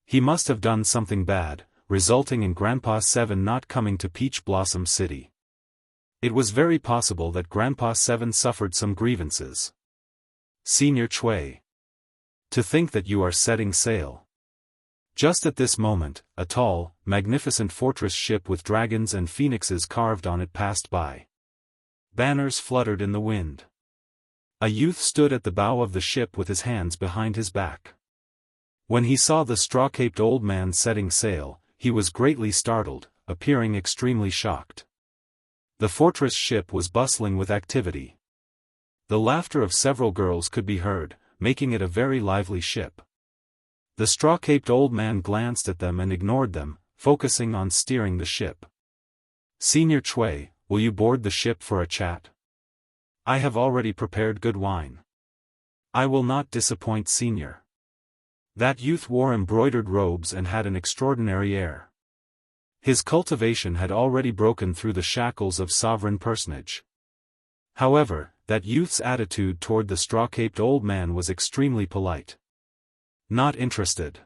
He must have done something bad, resulting in Grandpa Seven not coming to Peach Blossom City. It was very possible that Grandpa Seven suffered some grievances. Senior Chui. To think that you are setting sail. Just at this moment, a tall, magnificent fortress ship with dragons and phoenixes carved on it passed by. Banners fluttered in the wind. A youth stood at the bow of the ship with his hands behind his back. When he saw the straw-caped old man setting sail, he was greatly startled, appearing extremely shocked. The fortress ship was bustling with activity. The laughter of several girls could be heard, making it a very lively ship. The straw-caped old man glanced at them and ignored them, focusing on steering the ship. Senior Chui, will you board the ship for a chat? I have already prepared good wine. I will not disappoint Senior. That youth wore embroidered robes and had an extraordinary air. His cultivation had already broken through the shackles of sovereign personage. However, that youth's attitude toward the straw-caped old man was extremely polite. Not interested.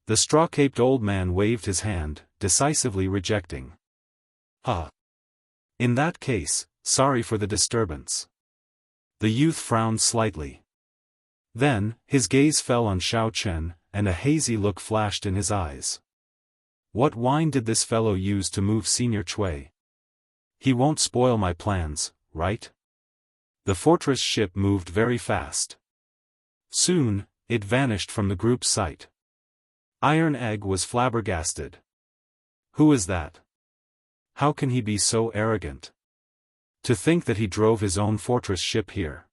The straw-caped old man waved his hand, decisively rejecting. In that case, sorry for the disturbance. The youth frowned slightly. Then, his gaze fell on Xiao Chen, and a hazy look flashed in his eyes. What wine did this fellow use to move Senior Chui? He won't spoil my plans, right? The fortress ship moved very fast. Soon, it vanished from the group's sight. Iron Egg was flabbergasted. Who is that? How can he be so arrogant? To think that he drove his own fortress ship here.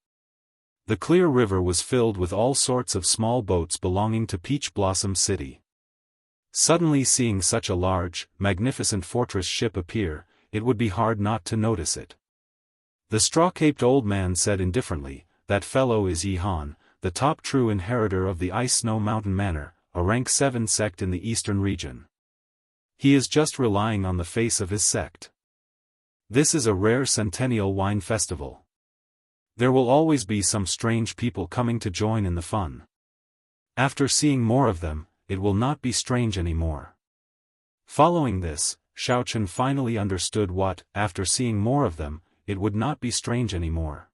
The clear river was filled with all sorts of small boats belonging to Peach Blossom City. Suddenly seeing such a large, magnificent fortress ship appear, it would be hard not to notice it. The straw-caped old man said indifferently, that fellow is Yi Han, the top true inheritor of the Ice Snow Mountain Manor, a rank 7 sect in the eastern region. He is just relying on the face of his sect. This is a rare centennial wine festival. There will always be some strange people coming to join in the fun. After seeing more of them, it will not be strange anymore. Following this, Xiao Chen finally understood what, after seeing more of them, it would not be strange anymore.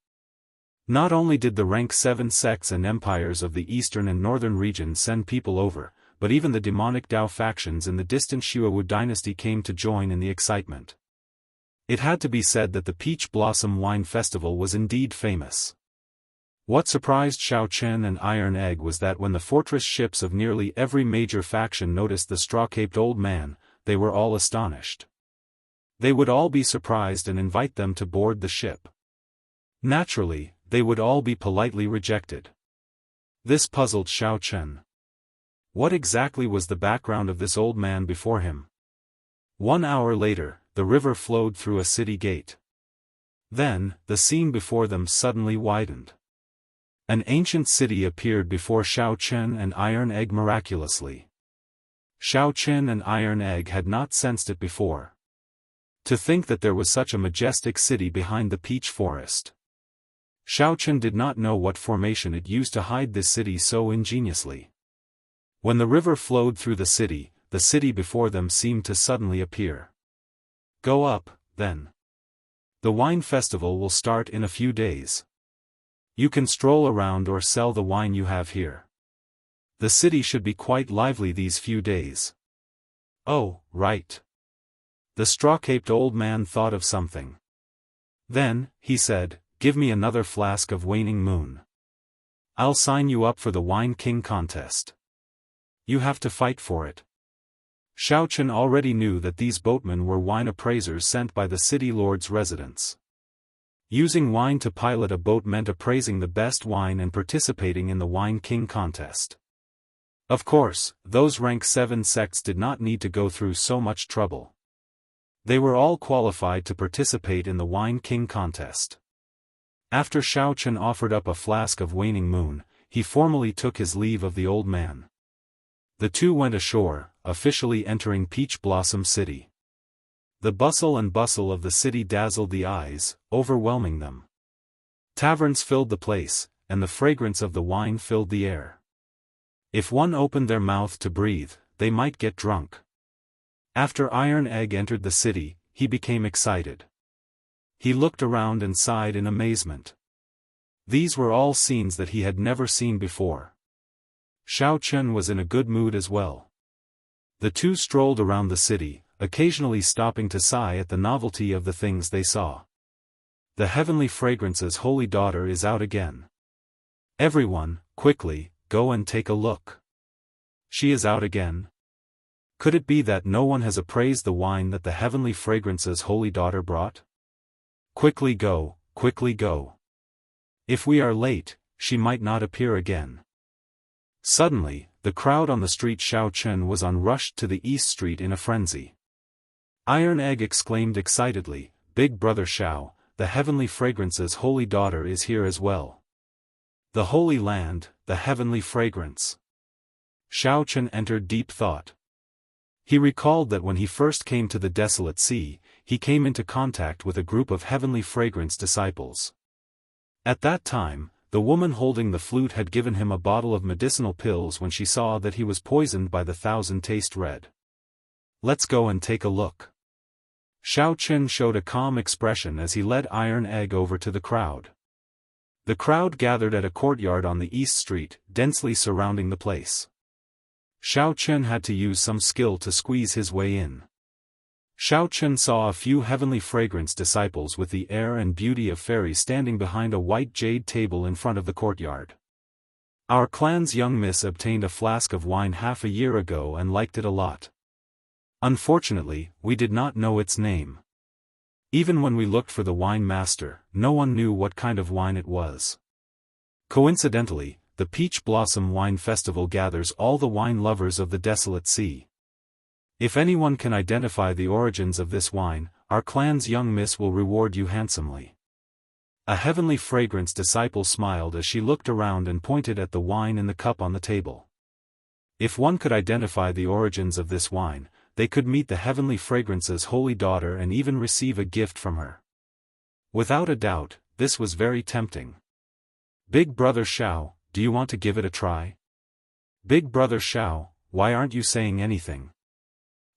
Not only did the rank 7 sects and empires of the eastern and northern regions send people over, but even the demonic Dao factions in the distant Xuewu dynasty came to join in the excitement. It had to be said that the Peach Blossom Wine Festival was indeed famous. What surprised Xiao Chen and Iron Egg was that when the fortress ships of nearly every major faction noticed the straw-caped old man, they were all astonished. They would all be surprised and invite them to board the ship. Naturally, they would all be politely rejected. This puzzled Xiao Chen. What exactly was the background of this old man before him? 1 hour later, the river flowed through a city gate. Then, the scene before them suddenly widened. An ancient city appeared before Xiao Chen and Iron Egg miraculously. Xiao Chen and Iron Egg had not sensed it before. To think that there was such a majestic city behind the peach forest. Xiao Chen did not know what formation it used to hide this city so ingeniously. When the river flowed through the city before them seemed to suddenly appear. Go up, then. The wine festival will start in a few days. You can stroll around or sell the wine you have here. The city should be quite lively these few days. Oh, right. The straw-caped old man thought of something. Then, he said, give me another flask of waning moon. I'll sign you up for the Wine King contest. You have to fight for it. Xiao Chen already knew that these boatmen were wine appraisers sent by the city lord's residence. Using wine to pilot a boat meant appraising the best wine and participating in the Wine King contest. Of course, those rank 7 sects did not need to go through so much trouble. They were all qualified to participate in the Wine King contest. After Xiao Chen offered up a flask of waning moon, he formally took his leave of the old man. The two went ashore, officially entering Peach Blossom City. The bustle of the city dazzled the eyes, overwhelming them. Taverns filled the place, and the fragrance of the wine filled the air. If one opened their mouth to breathe, they might get drunk. After Iron Egg entered the city, he became excited. He looked around and sighed in amazement. These were all scenes that he had never seen before. Xiao Chen was in a good mood as well. The two strolled around the city, occasionally stopping to sigh at the novelty of the things they saw. The heavenly fragrance's holy daughter is out again. Everyone, quickly, go and take a look. She is out again. Could it be that no one has appraised the wine that the heavenly fragrance's holy daughter brought? Quickly go, quickly go. If we are late, she might not appear again. Suddenly, the crowd on the street Xiao Chen was on rushed to the East Street in a frenzy. Iron Egg exclaimed excitedly, Big Brother Xiao, the heavenly fragrance's holy daughter is here as well. The Holy Land, the heavenly fragrance. Xiao Chen entered deep thought. He recalled that when he first came to the desolate sea, he came into contact with a group of heavenly fragrance disciples. At that time, the woman holding the flute had given him a bottle of medicinal pills when she saw that he was poisoned by the 1,000 taste red. Let's go and take a look. Xiao Chen showed a calm expression as he led Iron Egg over to the crowd. The crowd gathered at a courtyard on the East Street, densely surrounding the place. Xiao Chen had to use some skill to squeeze his way in. Xiao Chen saw a few heavenly fragrance disciples with the air and beauty of fairies standing behind a white jade table in front of the courtyard. Our clan's young miss obtained a flask of wine half a year ago and liked it a lot. Unfortunately, we did not know its name. Even when we looked for the wine master, no one knew what kind of wine it was. Coincidentally, the Peach Blossom Wine Festival gathers all the wine lovers of the desolate sea. If anyone can identify the origins of this wine, our clan's young miss will reward you handsomely. A heavenly fragrance disciple smiled as she looked around and pointed at the wine in the cup on the table. If one could identify the origins of this wine, they could meet the heavenly fragrance's holy daughter and even receive a gift from her. Without a doubt, this was very tempting. Big Brother Xiao, do you want to give it a try? Big Brother Xiao, why aren't you saying anything?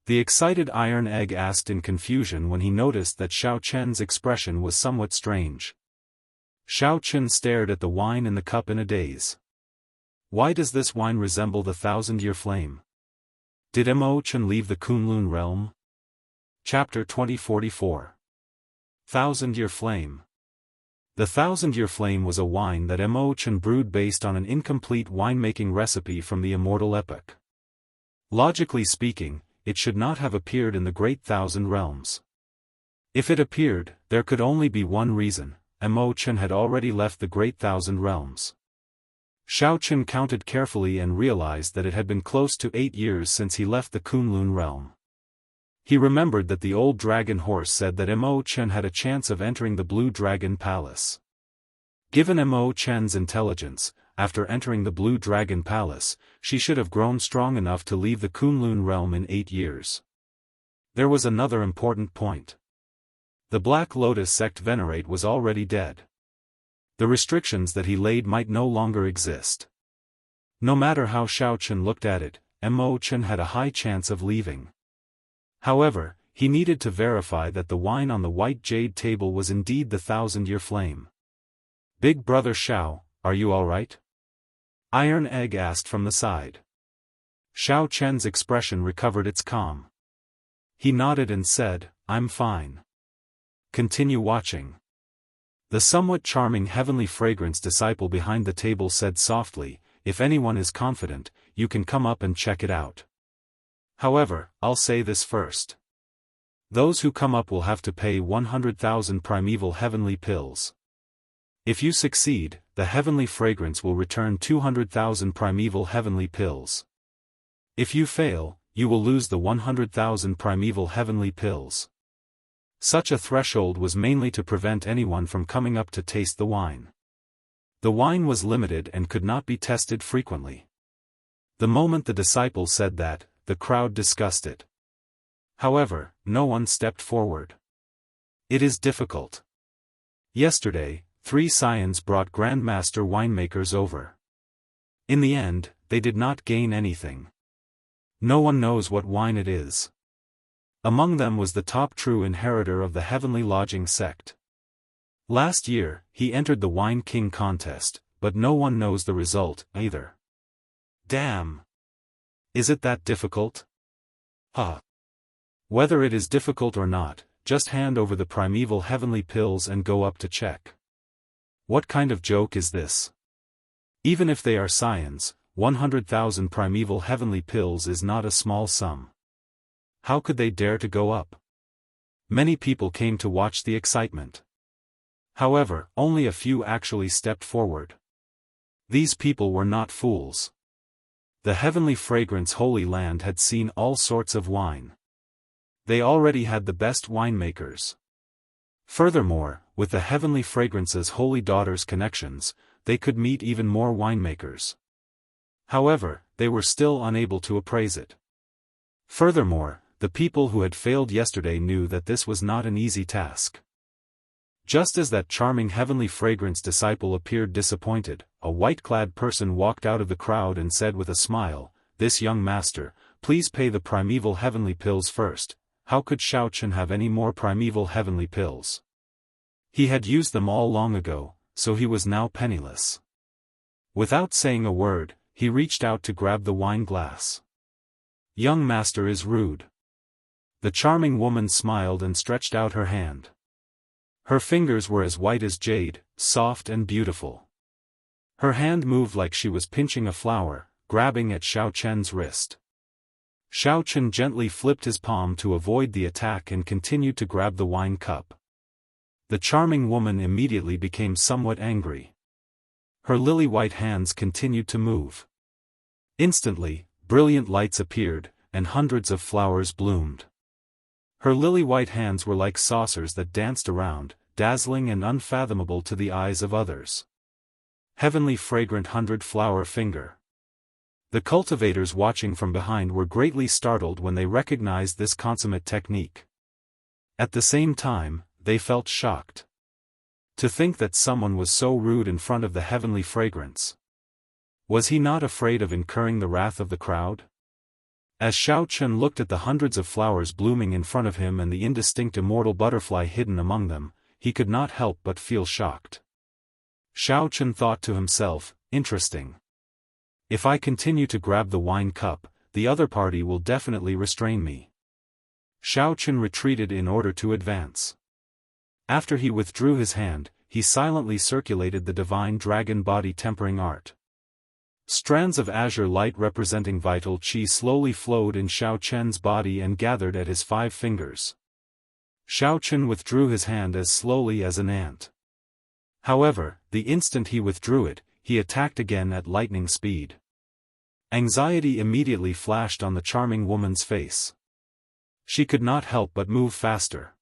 The excited Iron Egg asked in confusion when he noticed that Xiao Chen's expression was somewhat strange. Xiao Chen stared at the wine in the cup in a daze. Why does this wine resemble the 1,000-year flame? Did Mo Chen leave the Kunlun realm? Chapter 2044. 1,000-year flame. The 1,000-year flame was a wine that Mo Chen brewed based on an incomplete winemaking recipe from the Immortal epoch. Logically speaking, it should not have appeared in the Great Thousand Realms. If it appeared, there could only be one reason: Mo Chen had already left the Great Thousand Realms. Xiao Chen counted carefully and realized that it had been close to 8 years since he left the Kunlun realm. He remembered that the old dragon horse said that Mo Chen had a chance of entering the Blue Dragon Palace. Given Mo Chen's intelligence, after entering the Blue Dragon Palace, she should have grown strong enough to leave the Kunlun realm in 8 years. There was another important point. The Black Lotus sect venerate was already dead. The restrictions that he laid might no longer exist. No matter how Xiao Chen looked at it, Mo Chen had a high chance of leaving. However, he needed to verify that the wine on the white jade table was indeed the 1,000-year flame. "Big brother Xiao, are you alright?" Iron Egg asked from the side. Xiao Chen's expression recovered its calm. He nodded and said, "I'm fine. Continue watching." The somewhat charming Heavenly Fragrance disciple behind the table said softly, "If anyone is confident, you can come up and check it out. However, I'll say this first. Those who come up will have to pay 100,000 primeval heavenly pills. If you succeed, the Heavenly Fragrance will return 200,000 primeval heavenly pills. If you fail, you will lose the 100,000 primeval heavenly pills." Such a threshold was mainly to prevent anyone from coming up to taste the wine. The wine was limited and could not be tested frequently. The moment the disciple said that, the crowd discussed it. However, no one stepped forward. It is difficult. Yesterday, 3 scions brought Grandmaster winemakers over. In the end, they did not gain anything. No one knows what wine it is. Among them was the top true inheritor of the Heavenly Lodging sect. Last year, he entered the Wine King contest, but no one knows the result, either. Damn! Is it that difficult? Whether it is difficult or not, just hand over the primeval heavenly pills and go up to check. What kind of joke is this? Even if they are scions, 100,000 primeval heavenly pills is not a small sum. How could they dare to go up? Many people came to watch the excitement. However, only a few actually stepped forward. These people were not fools. The Heavenly Fragrance Holy Land had seen all sorts of wine. They already had the best winemakers. Furthermore, with the Heavenly Fragrance's Holy Daughter's connections, they could meet even more winemakers. However, they were still unable to appraise it. Furthermore, the people who had failed yesterday knew that this was not an easy task. Just as that charming Heavenly Fragrance disciple appeared disappointed, a white-clad person walked out of the crowd and said with a smile, "This young master, please pay the primeval heavenly pills first." How could Xiao Chen have any more primeval heavenly pills? He had used them all long ago, so he was now penniless. Without saying a word, he reached out to grab the wine glass. "Young master is rude." The charming woman smiled and stretched out her hand. Her fingers were as white as jade, soft and beautiful. Her hand moved like she was pinching a flower, grabbing at Xiao Chen's wrist. Xiao Chen gently flipped his palm to avoid the attack and continued to grab the wine cup. The charming woman immediately became somewhat angry. Her lily-white hands continued to move. Instantly, brilliant lights appeared, and hundreds of flowers bloomed. Her lily-white hands were like saucers that danced around, dazzling and unfathomable to the eyes of others. Heavenly fragrant 100-flower finger. The cultivators watching from behind were greatly startled when they recognized this consummate technique. At the same time, they felt shocked. To think that someone was so rude in front of the Heavenly Fragrance. Was he not afraid of incurring the wrath of the crowd? As Xiao Chen looked at the hundreds of flowers blooming in front of him and the indistinct immortal butterfly hidden among them, he could not help but feel shocked. Xiao Chen thought to himself, interesting. If I continue to grab the wine cup, the other party will definitely restrain me. Xiao Chen retreated in order to advance. After he withdrew his hand, he silently circulated the divine dragon body tempering art. Strands of azure light representing vital qi slowly flowed in Xiao Chen's body and gathered at his 5 fingers. Xiao Chen withdrew his hand as slowly as an ant. However, the instant he withdrew it, he attacked again at lightning speed. Anxiety immediately flashed on the charming woman's face. She could not help but move faster.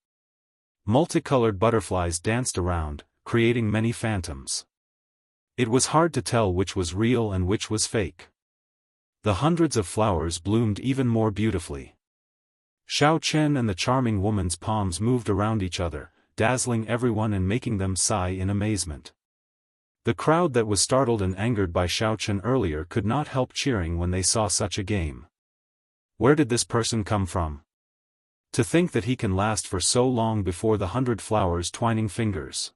Multicolored butterflies danced around, creating many phantoms. It was hard to tell which was real and which was fake. The hundreds of flowers bloomed even more beautifully. Xiao Chen and the charming woman's palms moved around each other, dazzling everyone and making them sigh in amazement. The crowd that was startled and angered by Xiao Chen earlier could not help cheering when they saw such a game. Where did this person come from? To think that he can last for so long before the 100 flowers twining fingers.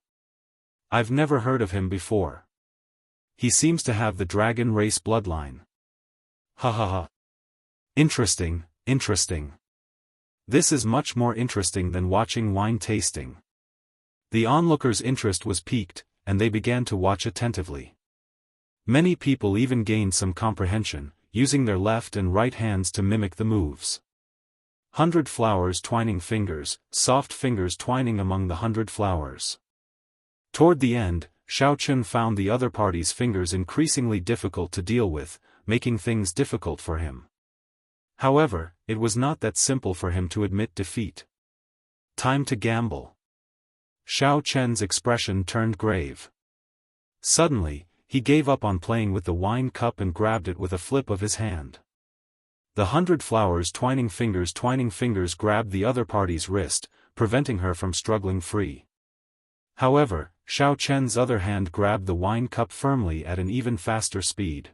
I've never heard of him before. He seems to have the dragon race bloodline. Ha ha ha. Interesting, interesting. This is much more interesting than watching wine tasting. The onlookers' interest was piqued, and they began to watch attentively. Many people even gained some comprehension, using their left and right hands to mimic the moves. 100 flowers twining fingers, soft fingers twining among the 100 flowers. Toward the end, Xiao Chen found the other party's fingers increasingly difficult to deal with, making things difficult for him. However, it was not that simple for him to admit defeat. Time to gamble. Xiao Chen's expression turned grave. Suddenly, he gave up on playing with the wine cup and grabbed it with a flip of his hand. The 100 flowers twining fingers grabbed the other party's wrist, preventing her from struggling free. However, Xiao Chen's other hand grabbed the wine cup firmly at an even faster speed.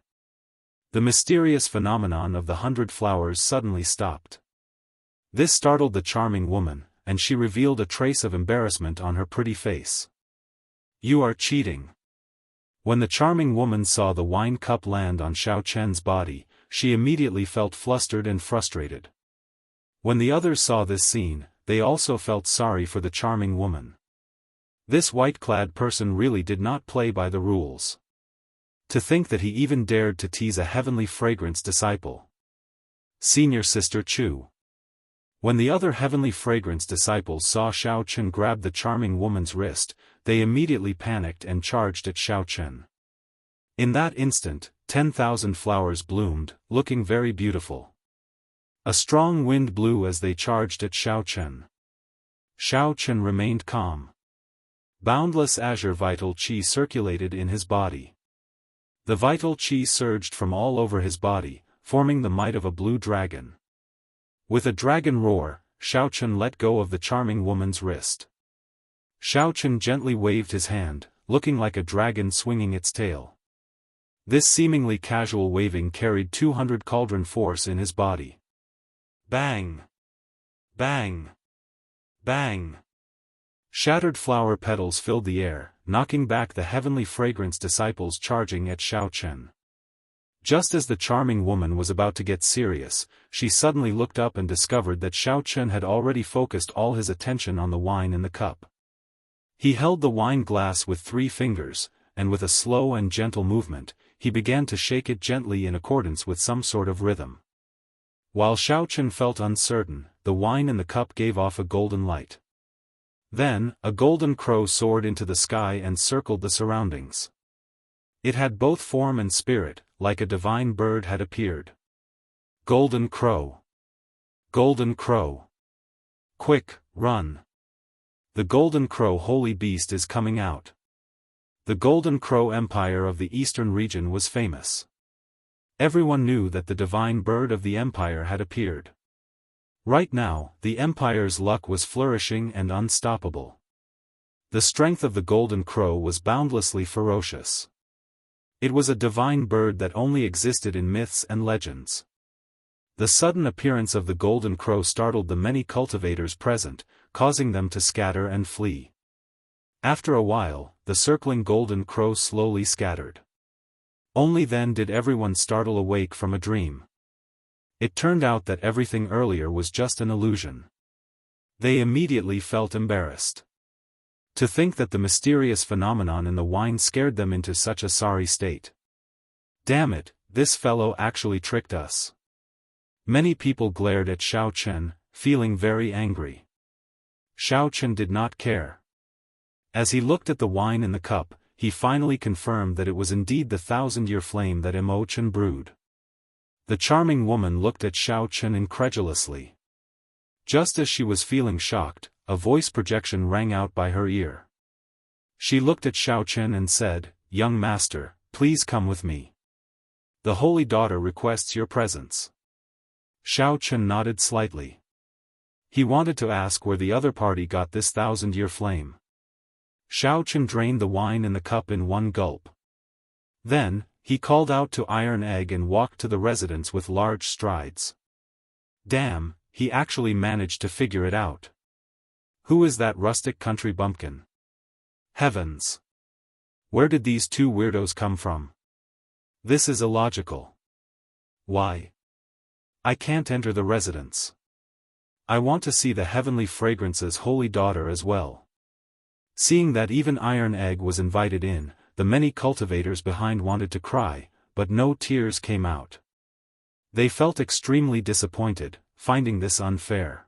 The mysterious phenomenon of the 100 flowers suddenly stopped. This startled the charming woman, and she revealed a trace of embarrassment on her pretty face. You are cheating. When the charming woman saw the wine cup land on Xiao Chen's body, she immediately felt flustered and frustrated. When the others saw this scene, they also felt sorry for the charming woman. This white-clad person really did not play by the rules. To think that he even dared to tease a heavenly fragrance disciple. Senior Sister Chu. When the other heavenly fragrance disciples saw Xiao Chen grab the charming woman's wrist, they immediately panicked and charged at Xiao Chen. In that instant, 10,000 flowers bloomed, looking very beautiful. A strong wind blew as they charged at Xiao Chen. Xiao Chen remained calm. Boundless azure vital qi circulated in his body. The vital qi surged from all over his body, forming the might of a blue dragon. With a dragon roar, Xiao Chen let go of the charming woman's wrist. Xiao Chen gently waved his hand, looking like a dragon swinging its tail. This seemingly casual waving carried 200 cauldron force in his body. Bang! Bang! Bang! Shattered flower petals filled the air, knocking back the heavenly fragrance disciples charging at Xiao Chen. Just as the charming woman was about to get serious, she suddenly looked up and discovered that Xiao Chen had already focused all his attention on the wine in the cup. He held the wine glass with 3 fingers, and with a slow and gentle movement, he began to shake it gently in accordance with some sort of rhythm. While Xiao Chen felt uncertain, the wine in the cup gave off a golden light. Then, a golden crow soared into the sky and circled the surroundings. It had both form and spirit, like a divine bird had appeared. Golden Crow. Golden Crow. Quick, run. The Golden Crow holy beast is coming out. The Golden Crow Empire of the Eastern region was famous. Everyone knew that the divine bird of the empire had appeared. Right now, the empire's luck was flourishing and unstoppable. The strength of the Golden Crow was boundlessly ferocious. It was a divine bird that only existed in myths and legends. The sudden appearance of the Golden Crow startled the many cultivators present, causing them to scatter and flee. After a while, the circling Golden Crow slowly scattered. Only then did everyone startle awake from a dream. It turned out that everything earlier was just an illusion. They immediately felt embarrassed. To think that the mysterious phenomenon in the wine scared them into such a sorry state. Damn it, this fellow actually tricked us. Many people glared at Xiao Chen, feeling very angry. Xiao Chen did not care. As he looked at the wine in the cup, he finally confirmed that it was indeed the 1,000-year flame that Imochen brewed. The charming woman looked at Xiao Chen incredulously. Just as she was feeling shocked, a voice projection rang out by her ear. She looked at Xiaochen and said, "Young master, please come with me. The holy daughter requests your presence." Xiaochen nodded slightly. He wanted to ask where the other party got this 1,000-year flame. Xiaochen drained the wine in the cup in one gulp. Then, he called out to Iron Egg and walked to the residence with large strides. Damn, he actually managed to figure it out. Who is that rustic country bumpkin? Heavens! Where did these two weirdos come from? This is illogical. Why? I can't enter the residence. I want to see the heavenly fragrance's holy daughter as well. Seeing that even Iron Egg was invited in, the many cultivators behind wanted to cry, but no tears came out. They felt extremely disappointed, finding this unfair.